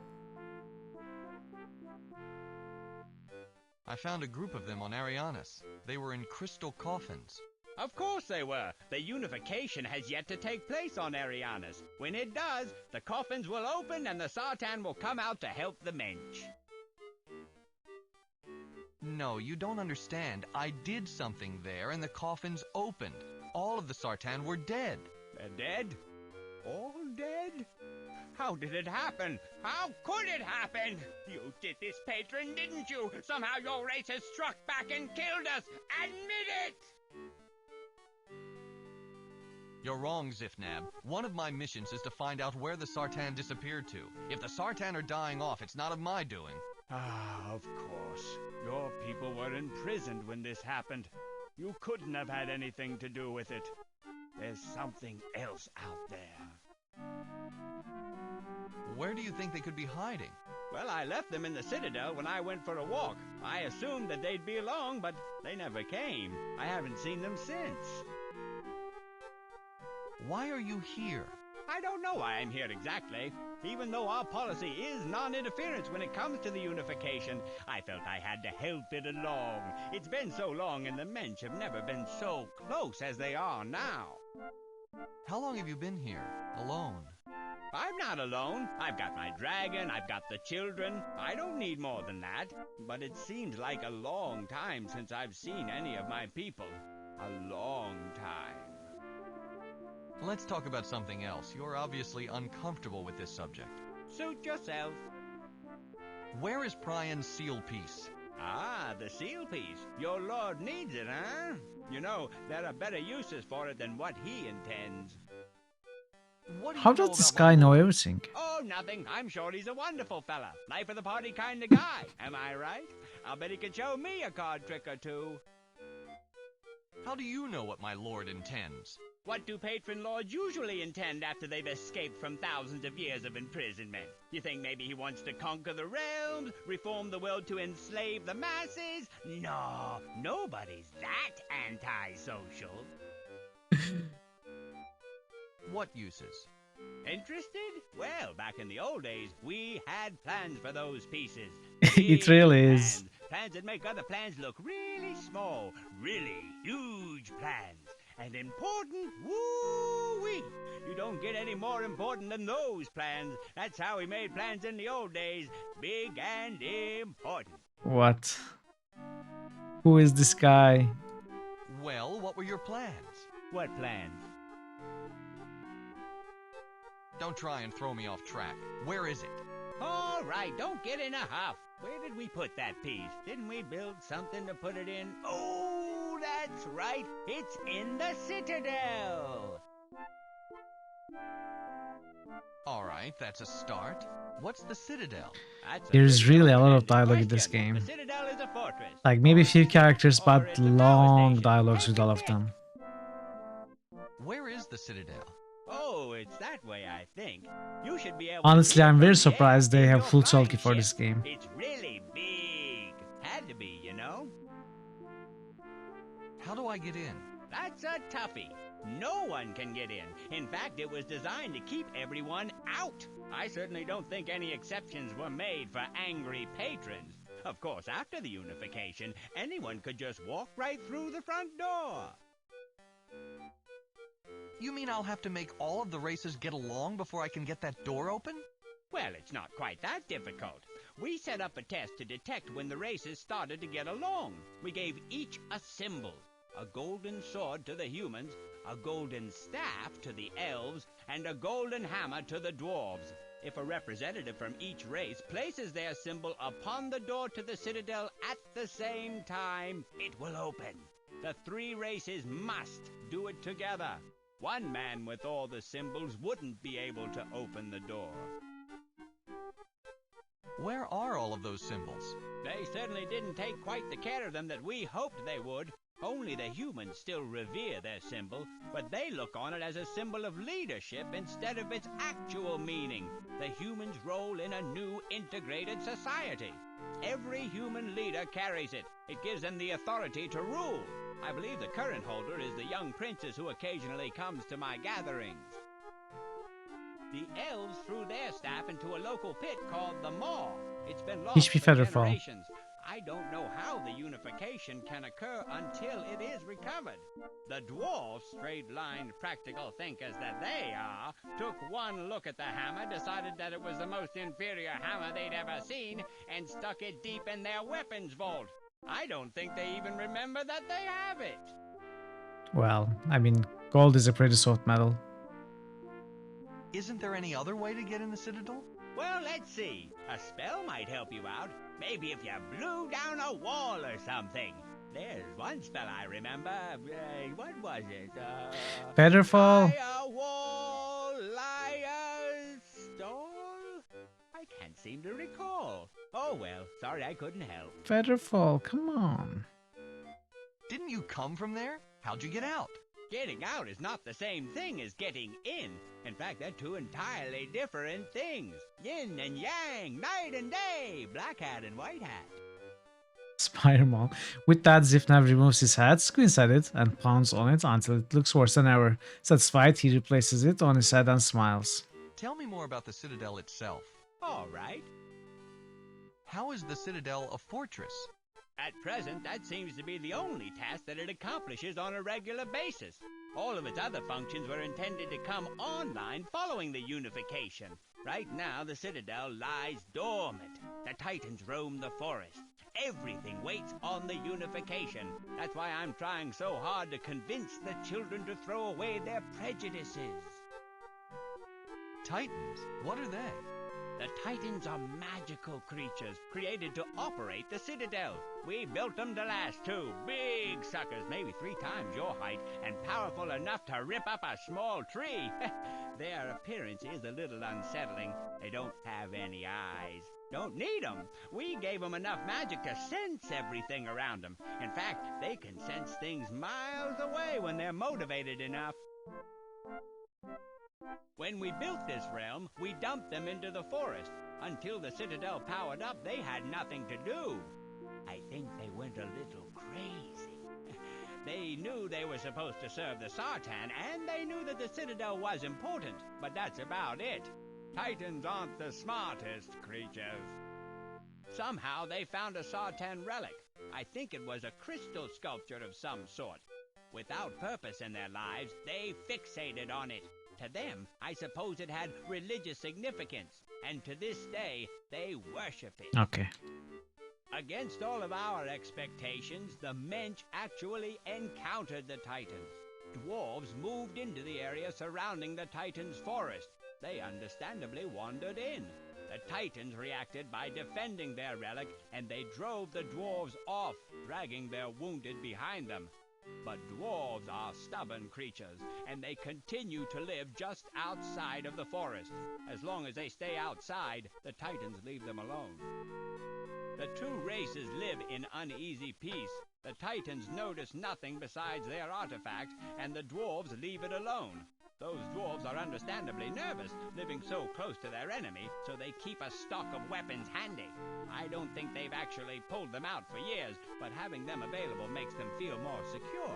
I found a group of them on Arianis. They were in crystal coffins. Of course they were. The unification has yet to take place on Arianus. When it does, the coffins will open and the Sartan will come out to help the mensch. No, you don't understand. I did something there and the coffins opened. All of the Sartan were dead. They're dead? All dead? How did it happen? How could it happen? You did this, patron, didn't you? Somehow your race has struck back and killed us. Admit it! You're wrong, Zifnab. One of my missions is to find out where the Sartan disappeared to. If the Sartan are dying off, it's not of my doing. Ah, of course. Your people were imprisoned when this happened. You couldn't have had anything to do with it. There's something else out there. Where do you think they could be hiding? Well, I left them in the Citadel when I went for a walk. I assumed that they'd be along, but they never came. I haven't seen them since. Why are you here? I don't know why I'm here exactly. Even though our policy is non-interference when it comes to the unification, I felt I had to help it along. It's been so long and the mensch have never been so close as they are now. How long have you been here? Alone? I'm not alone. I've got my dragon, I've got the children. I don't need more than that. But it seems like a long time since I've seen any of my people. A long time. Let's talk about something else. You're obviously uncomfortable with this subject. Suit yourself. Where is Priam's seal piece? Ah, the seal piece. Your lord needs it, huh? You know, there are better uses for it than what he intends. How does this guy know everything? Oh, nothing. I'm sure he's a wonderful fella. Life of the party kind of guy. Am I right? I'll bet he can show me a card trick or two. How do you know what my lord intends? What do patron lords usually intend after they've escaped from thousands of years of imprisonment? You think maybe he wants to conquer the realms, reform the world to enslave the masses? No, nobody's that antisocial. What uses? Interested? Well, back in the old days, we had plans for those pieces. It really is. Plans that make other plans look really small. Really huge plans. And important, woo-wee! You don't get any more important than those plans. That's how we made plans in the old days. Big and important. What? Who is this guy? Well, what were your plans? What plans? Don't try and throw me off track. Where is it? All right, don't get in a huff. Where did we put that piece? Didn't we build something to put it in? Oh, that's right. It's in the Citadel. All right, that's a start. What's the Citadel? There's really a lot of dialogue in this game. The Citadel is a fortress. Like maybe a few characters, but long dialogues with all of them. Where is the Citadel? Oh, it's that way, I think. You should be able Honestly, to I'm very from the air surprised they in have your full flying talkie for ship. this game. It's really big. Had to be, you know? How do I get in? That's a toughie. No one can get in. In fact, it was designed to keep everyone out. I certainly don't think any exceptions were made for angry patrons. Of course, after the unification, anyone could just walk right through the front door. You mean I'll have to make all of the races get along before I can get that door open? Well, it's not quite that difficult. We set up a test to detect when the races started to get along. We gave each a symbol. A golden sword to the humans, a golden staff to the elves, and a golden hammer to the dwarves. If a representative from each race places their symbol upon the door to the Citadel at the same time, it will open. The three races must do it together. One man with all the symbols wouldn't be able to open the door. Where are all of those symbols? They certainly didn't take quite the care of them that we hoped they would. Only the humans still revere their symbol, but they look on it as a symbol of leadership instead of its actual meaning, the humans' role in a new integrated society. Every human leader carries it. It gives them the authority to rule. I believe the current holder is the young princess who occasionally comes to my gatherings. The elves threw their staff into a local pit called the Maw. It's been lost HP for Featherfall. generations. I don't know how the unification can occur until it is recovered. The dwarves, straight-lined, practical thinkers that they are, took one look at the hammer, decided that it was the most inferior hammer they'd ever seen, and stuck it deep in their weapons vault. I don't think they even remember that they have it. Well, I mean, gold is a pretty soft metal. Isn't there any other way to get in the Citadel? Well, let's see. A spell might help you out. Maybe if you blew down a wall or something. There's one spell I remember. What was it? Featherfall? Liar wall, liar stall? I can't seem to recall. Oh well, sorry I couldn't help. Featherfall, come on. Didn't you come from there? How'd you get out? Getting out is not the same thing as getting in. In fact, they're two entirely different things. Yin and yang, night and day, black hat and white hat. Spider-Man. With that, Zifnav removes his hat, squints at it, and pounds on it until it looks worse than ever. Satisfied, he replaces it on his head and smiles. Tell me more about the Citadel itself. All right. How is the Citadel a fortress? At present, that seems to be the only task that it accomplishes on a regular basis. All of its other functions were intended to come online following the unification. Right now, the Citadel lies dormant. The Titans roam the forest. Everything waits on the unification. That's why I'm trying so hard to convince the children to throw away their prejudices. Titans? What are they? The Titans are magical creatures created to operate the Citadel. We built them to last too. Big suckers, maybe 3 times your height, and powerful enough to rip up a small tree. Their appearance is a little unsettling. They don't have any eyes. Don't need them. We gave them enough magic to sense everything around them. In fact, they can sense things miles away when they're motivated enough. When we built this realm, we dumped them into the forest. Until the Citadel powered up, they had nothing to do. I think they went a little crazy. They knew they were supposed to serve the Sartan, and they knew that the Citadel was important, but that's about it. Titans aren't the smartest creatures. Somehow they found a Sartan relic. I think it was a crystal sculpture of some sort. Without purpose in their lives, they fixated on it. To them, I suppose it had religious significance, and to this day, they worship it. Okay. Against all of our expectations, the Mensch actually encountered the Titans. Dwarves moved into the area surrounding the Titans' forest. They understandably wandered in. The Titans reacted by defending their relic, and they drove the dwarves off, dragging their wounded behind them. But dwarves are stubborn creatures, and they continue to live just outside of the forest. As long as they stay outside, the Titans leave them alone. The two races live in uneasy peace. The Titans notice nothing besides their artifact, and the dwarves leave it alone. Those dwarves are understandably nervous, living so close to their enemy, so they keep a stock of weapons handy. I don't think they've actually pulled them out for years, but having them available makes them feel more secure.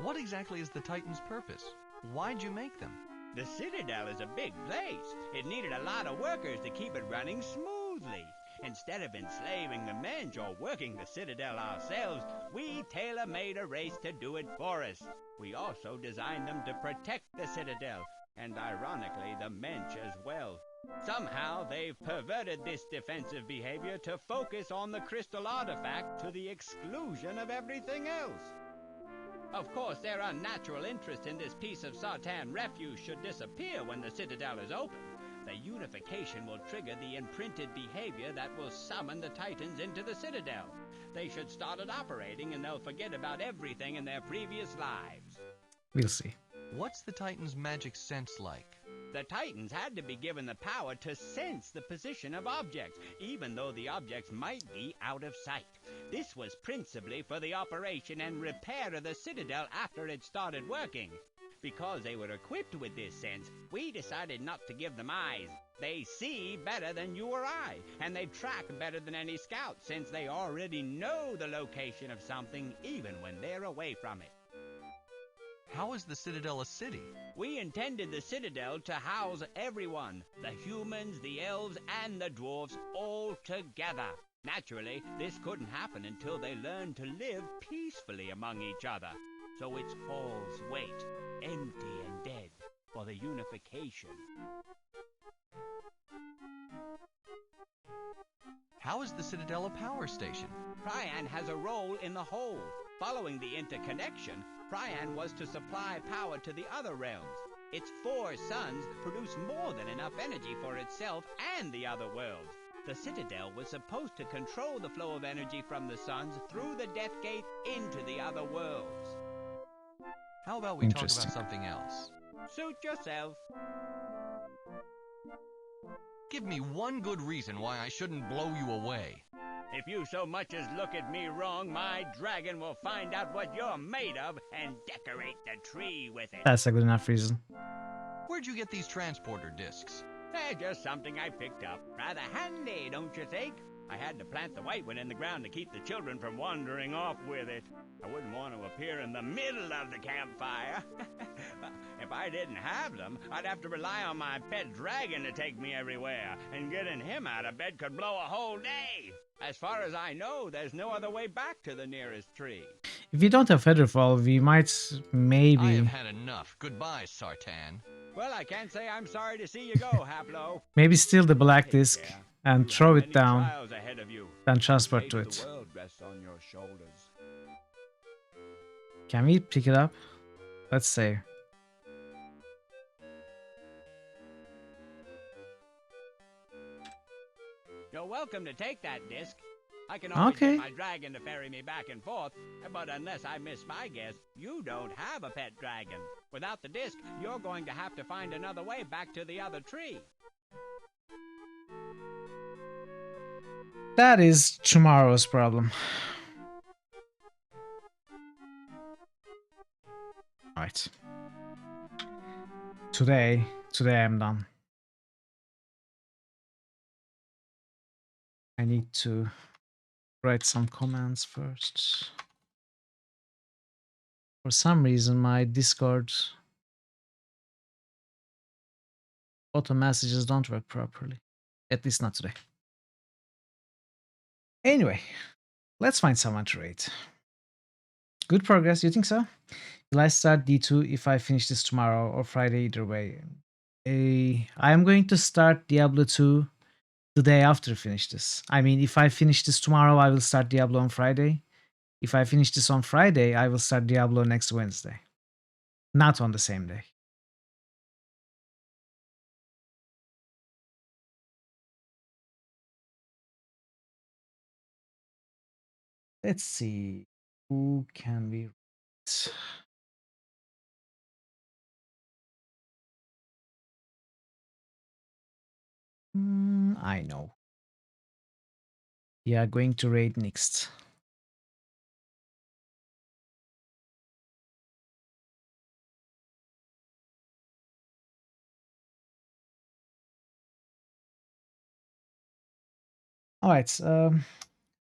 What exactly is the Titan's purpose? Why'd you make them? The Citadel is a big place. It needed a lot of workers to keep it running smoothly. Instead of enslaving the Mensch or working the Citadel ourselves, we tailor-made a race to do it for us. We also designed them to protect the Citadel, and ironically the Mensch as well. Somehow they've perverted this defensive behavior to focus on the crystal artifact to the exclusion of everything else. Of course, their unnatural interest in this piece of Sartan refuse should disappear when the Citadel is open. The unification will trigger the imprinted behavior that will summon the Titans into the Citadel. They should start it operating and they'll forget about everything in their previous lives. We'll see. What's the Titan's magic sense like? The Titans had to be given the power to sense the position of objects, even though the objects might be out of sight. This was principally for the operation and repair of the Citadel after it started working. Because they were equipped with this sense, we decided not to give them eyes. They see better than you or I, and they track better than any scout, since they already know the location of something, even when they're away from it. How is the Citadel a city? We intended the Citadel to house everyone, the humans, the elves, and the dwarves all together. Naturally, this couldn't happen until they learned to live peacefully among each other. So it's false wait, empty and dead, for the unification. How is the Citadel a power station? Prian has a role in the whole. Following the interconnection, Prian was to supply power to the other realms. Its 4 suns produce more than enough energy for itself and the other worlds. The Citadel was supposed to control the flow of energy from the suns through the Death Gate into the other worlds. How about we talk about something else? Suit yourself. Give me one good reason why I shouldn't blow you away. If you so much as look at me wrong, my dragon will find out what you're made of and decorate the tree with it. That's a good enough reason. Where'd you get these transporter discs? They're just something I picked up. Rather handy, don't you think? I had to plant the white one in the ground to keep the children from wandering off with it. I wouldn't want to appear in the middle of the campfire. If I didn't have them, I'd have to rely on my pet dragon to take me everywhere, and getting him out of bed could blow a whole day. As far as I know, there's no other way back to the nearest tree. If we don't have Featherfall, we might maybe... I have had enough. Goodbye, Sartan. Well, I can't say I'm sorry to see you go, Haplo. Maybe steal the black disc and throw it down, then transport to it. Can we pick it up? Let's say. You're welcome to take that disc. I can always Okay. get my dragon to ferry me back and forth, but unless I miss my guess, you don't have a pet dragon. Without the disc, you're going to have to find another way back to the other tree. That is tomorrow's problem. Right. Today I'm done. I need to write some comments first. For some reason, my Discord auto messages don't work properly. At least not today. Anyway, let's find someone to rate. Good progress, you think so? Will I start D2 if I finish this tomorrow or Friday, either way? I am going to start Diablo 2 the day after I finish this. I mean, if I finish this tomorrow, I will start Diablo on Friday. If I finish this on Friday, I will start Diablo next Wednesday. Not on the same day. Let's see. Who can we rate? I know. We are going to raid next. Alright,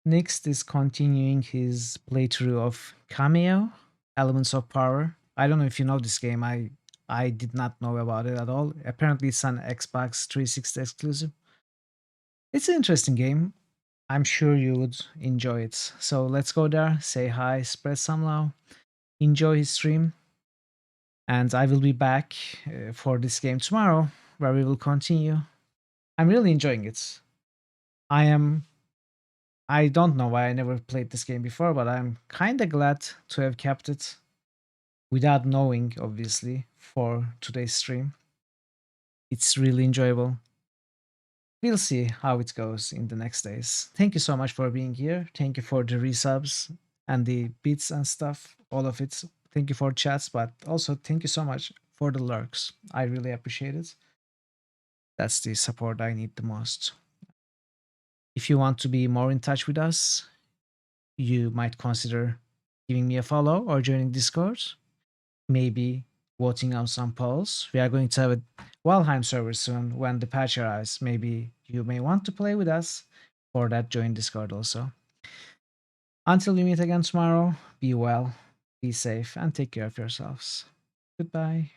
next is continuing his playthrough of Cameo, Elements of Power. I don't know if you know this game. I did not know about it at all. Apparently it's an Xbox 360 exclusive. It's an interesting game. I'm sure you would enjoy it. So let's go there, say hi, spread some love, enjoy his stream. And I will be back for this game tomorrow, where we will continue. I'm really enjoying it. I don't know why I never played this game before, but I'm kind of glad to have kept it without knowing, obviously, for today's stream. It's really enjoyable. We'll see how it goes in the next days. Thank you so much for being here. Thank you for the resubs and the bits and stuff, all of it. Thank you for chats, but also thank you so much for the lurks. I really appreciate it. That's the support I need the most. If you want to be more in touch with us, you might consider giving me a follow or joining Discord. Maybe voting on some polls. We are going to have a Valheim server soon when the patch arrives. Maybe you may want to play with us. For that, join Discord also. Until we meet again tomorrow, be well, be safe, and take care of yourselves. Goodbye.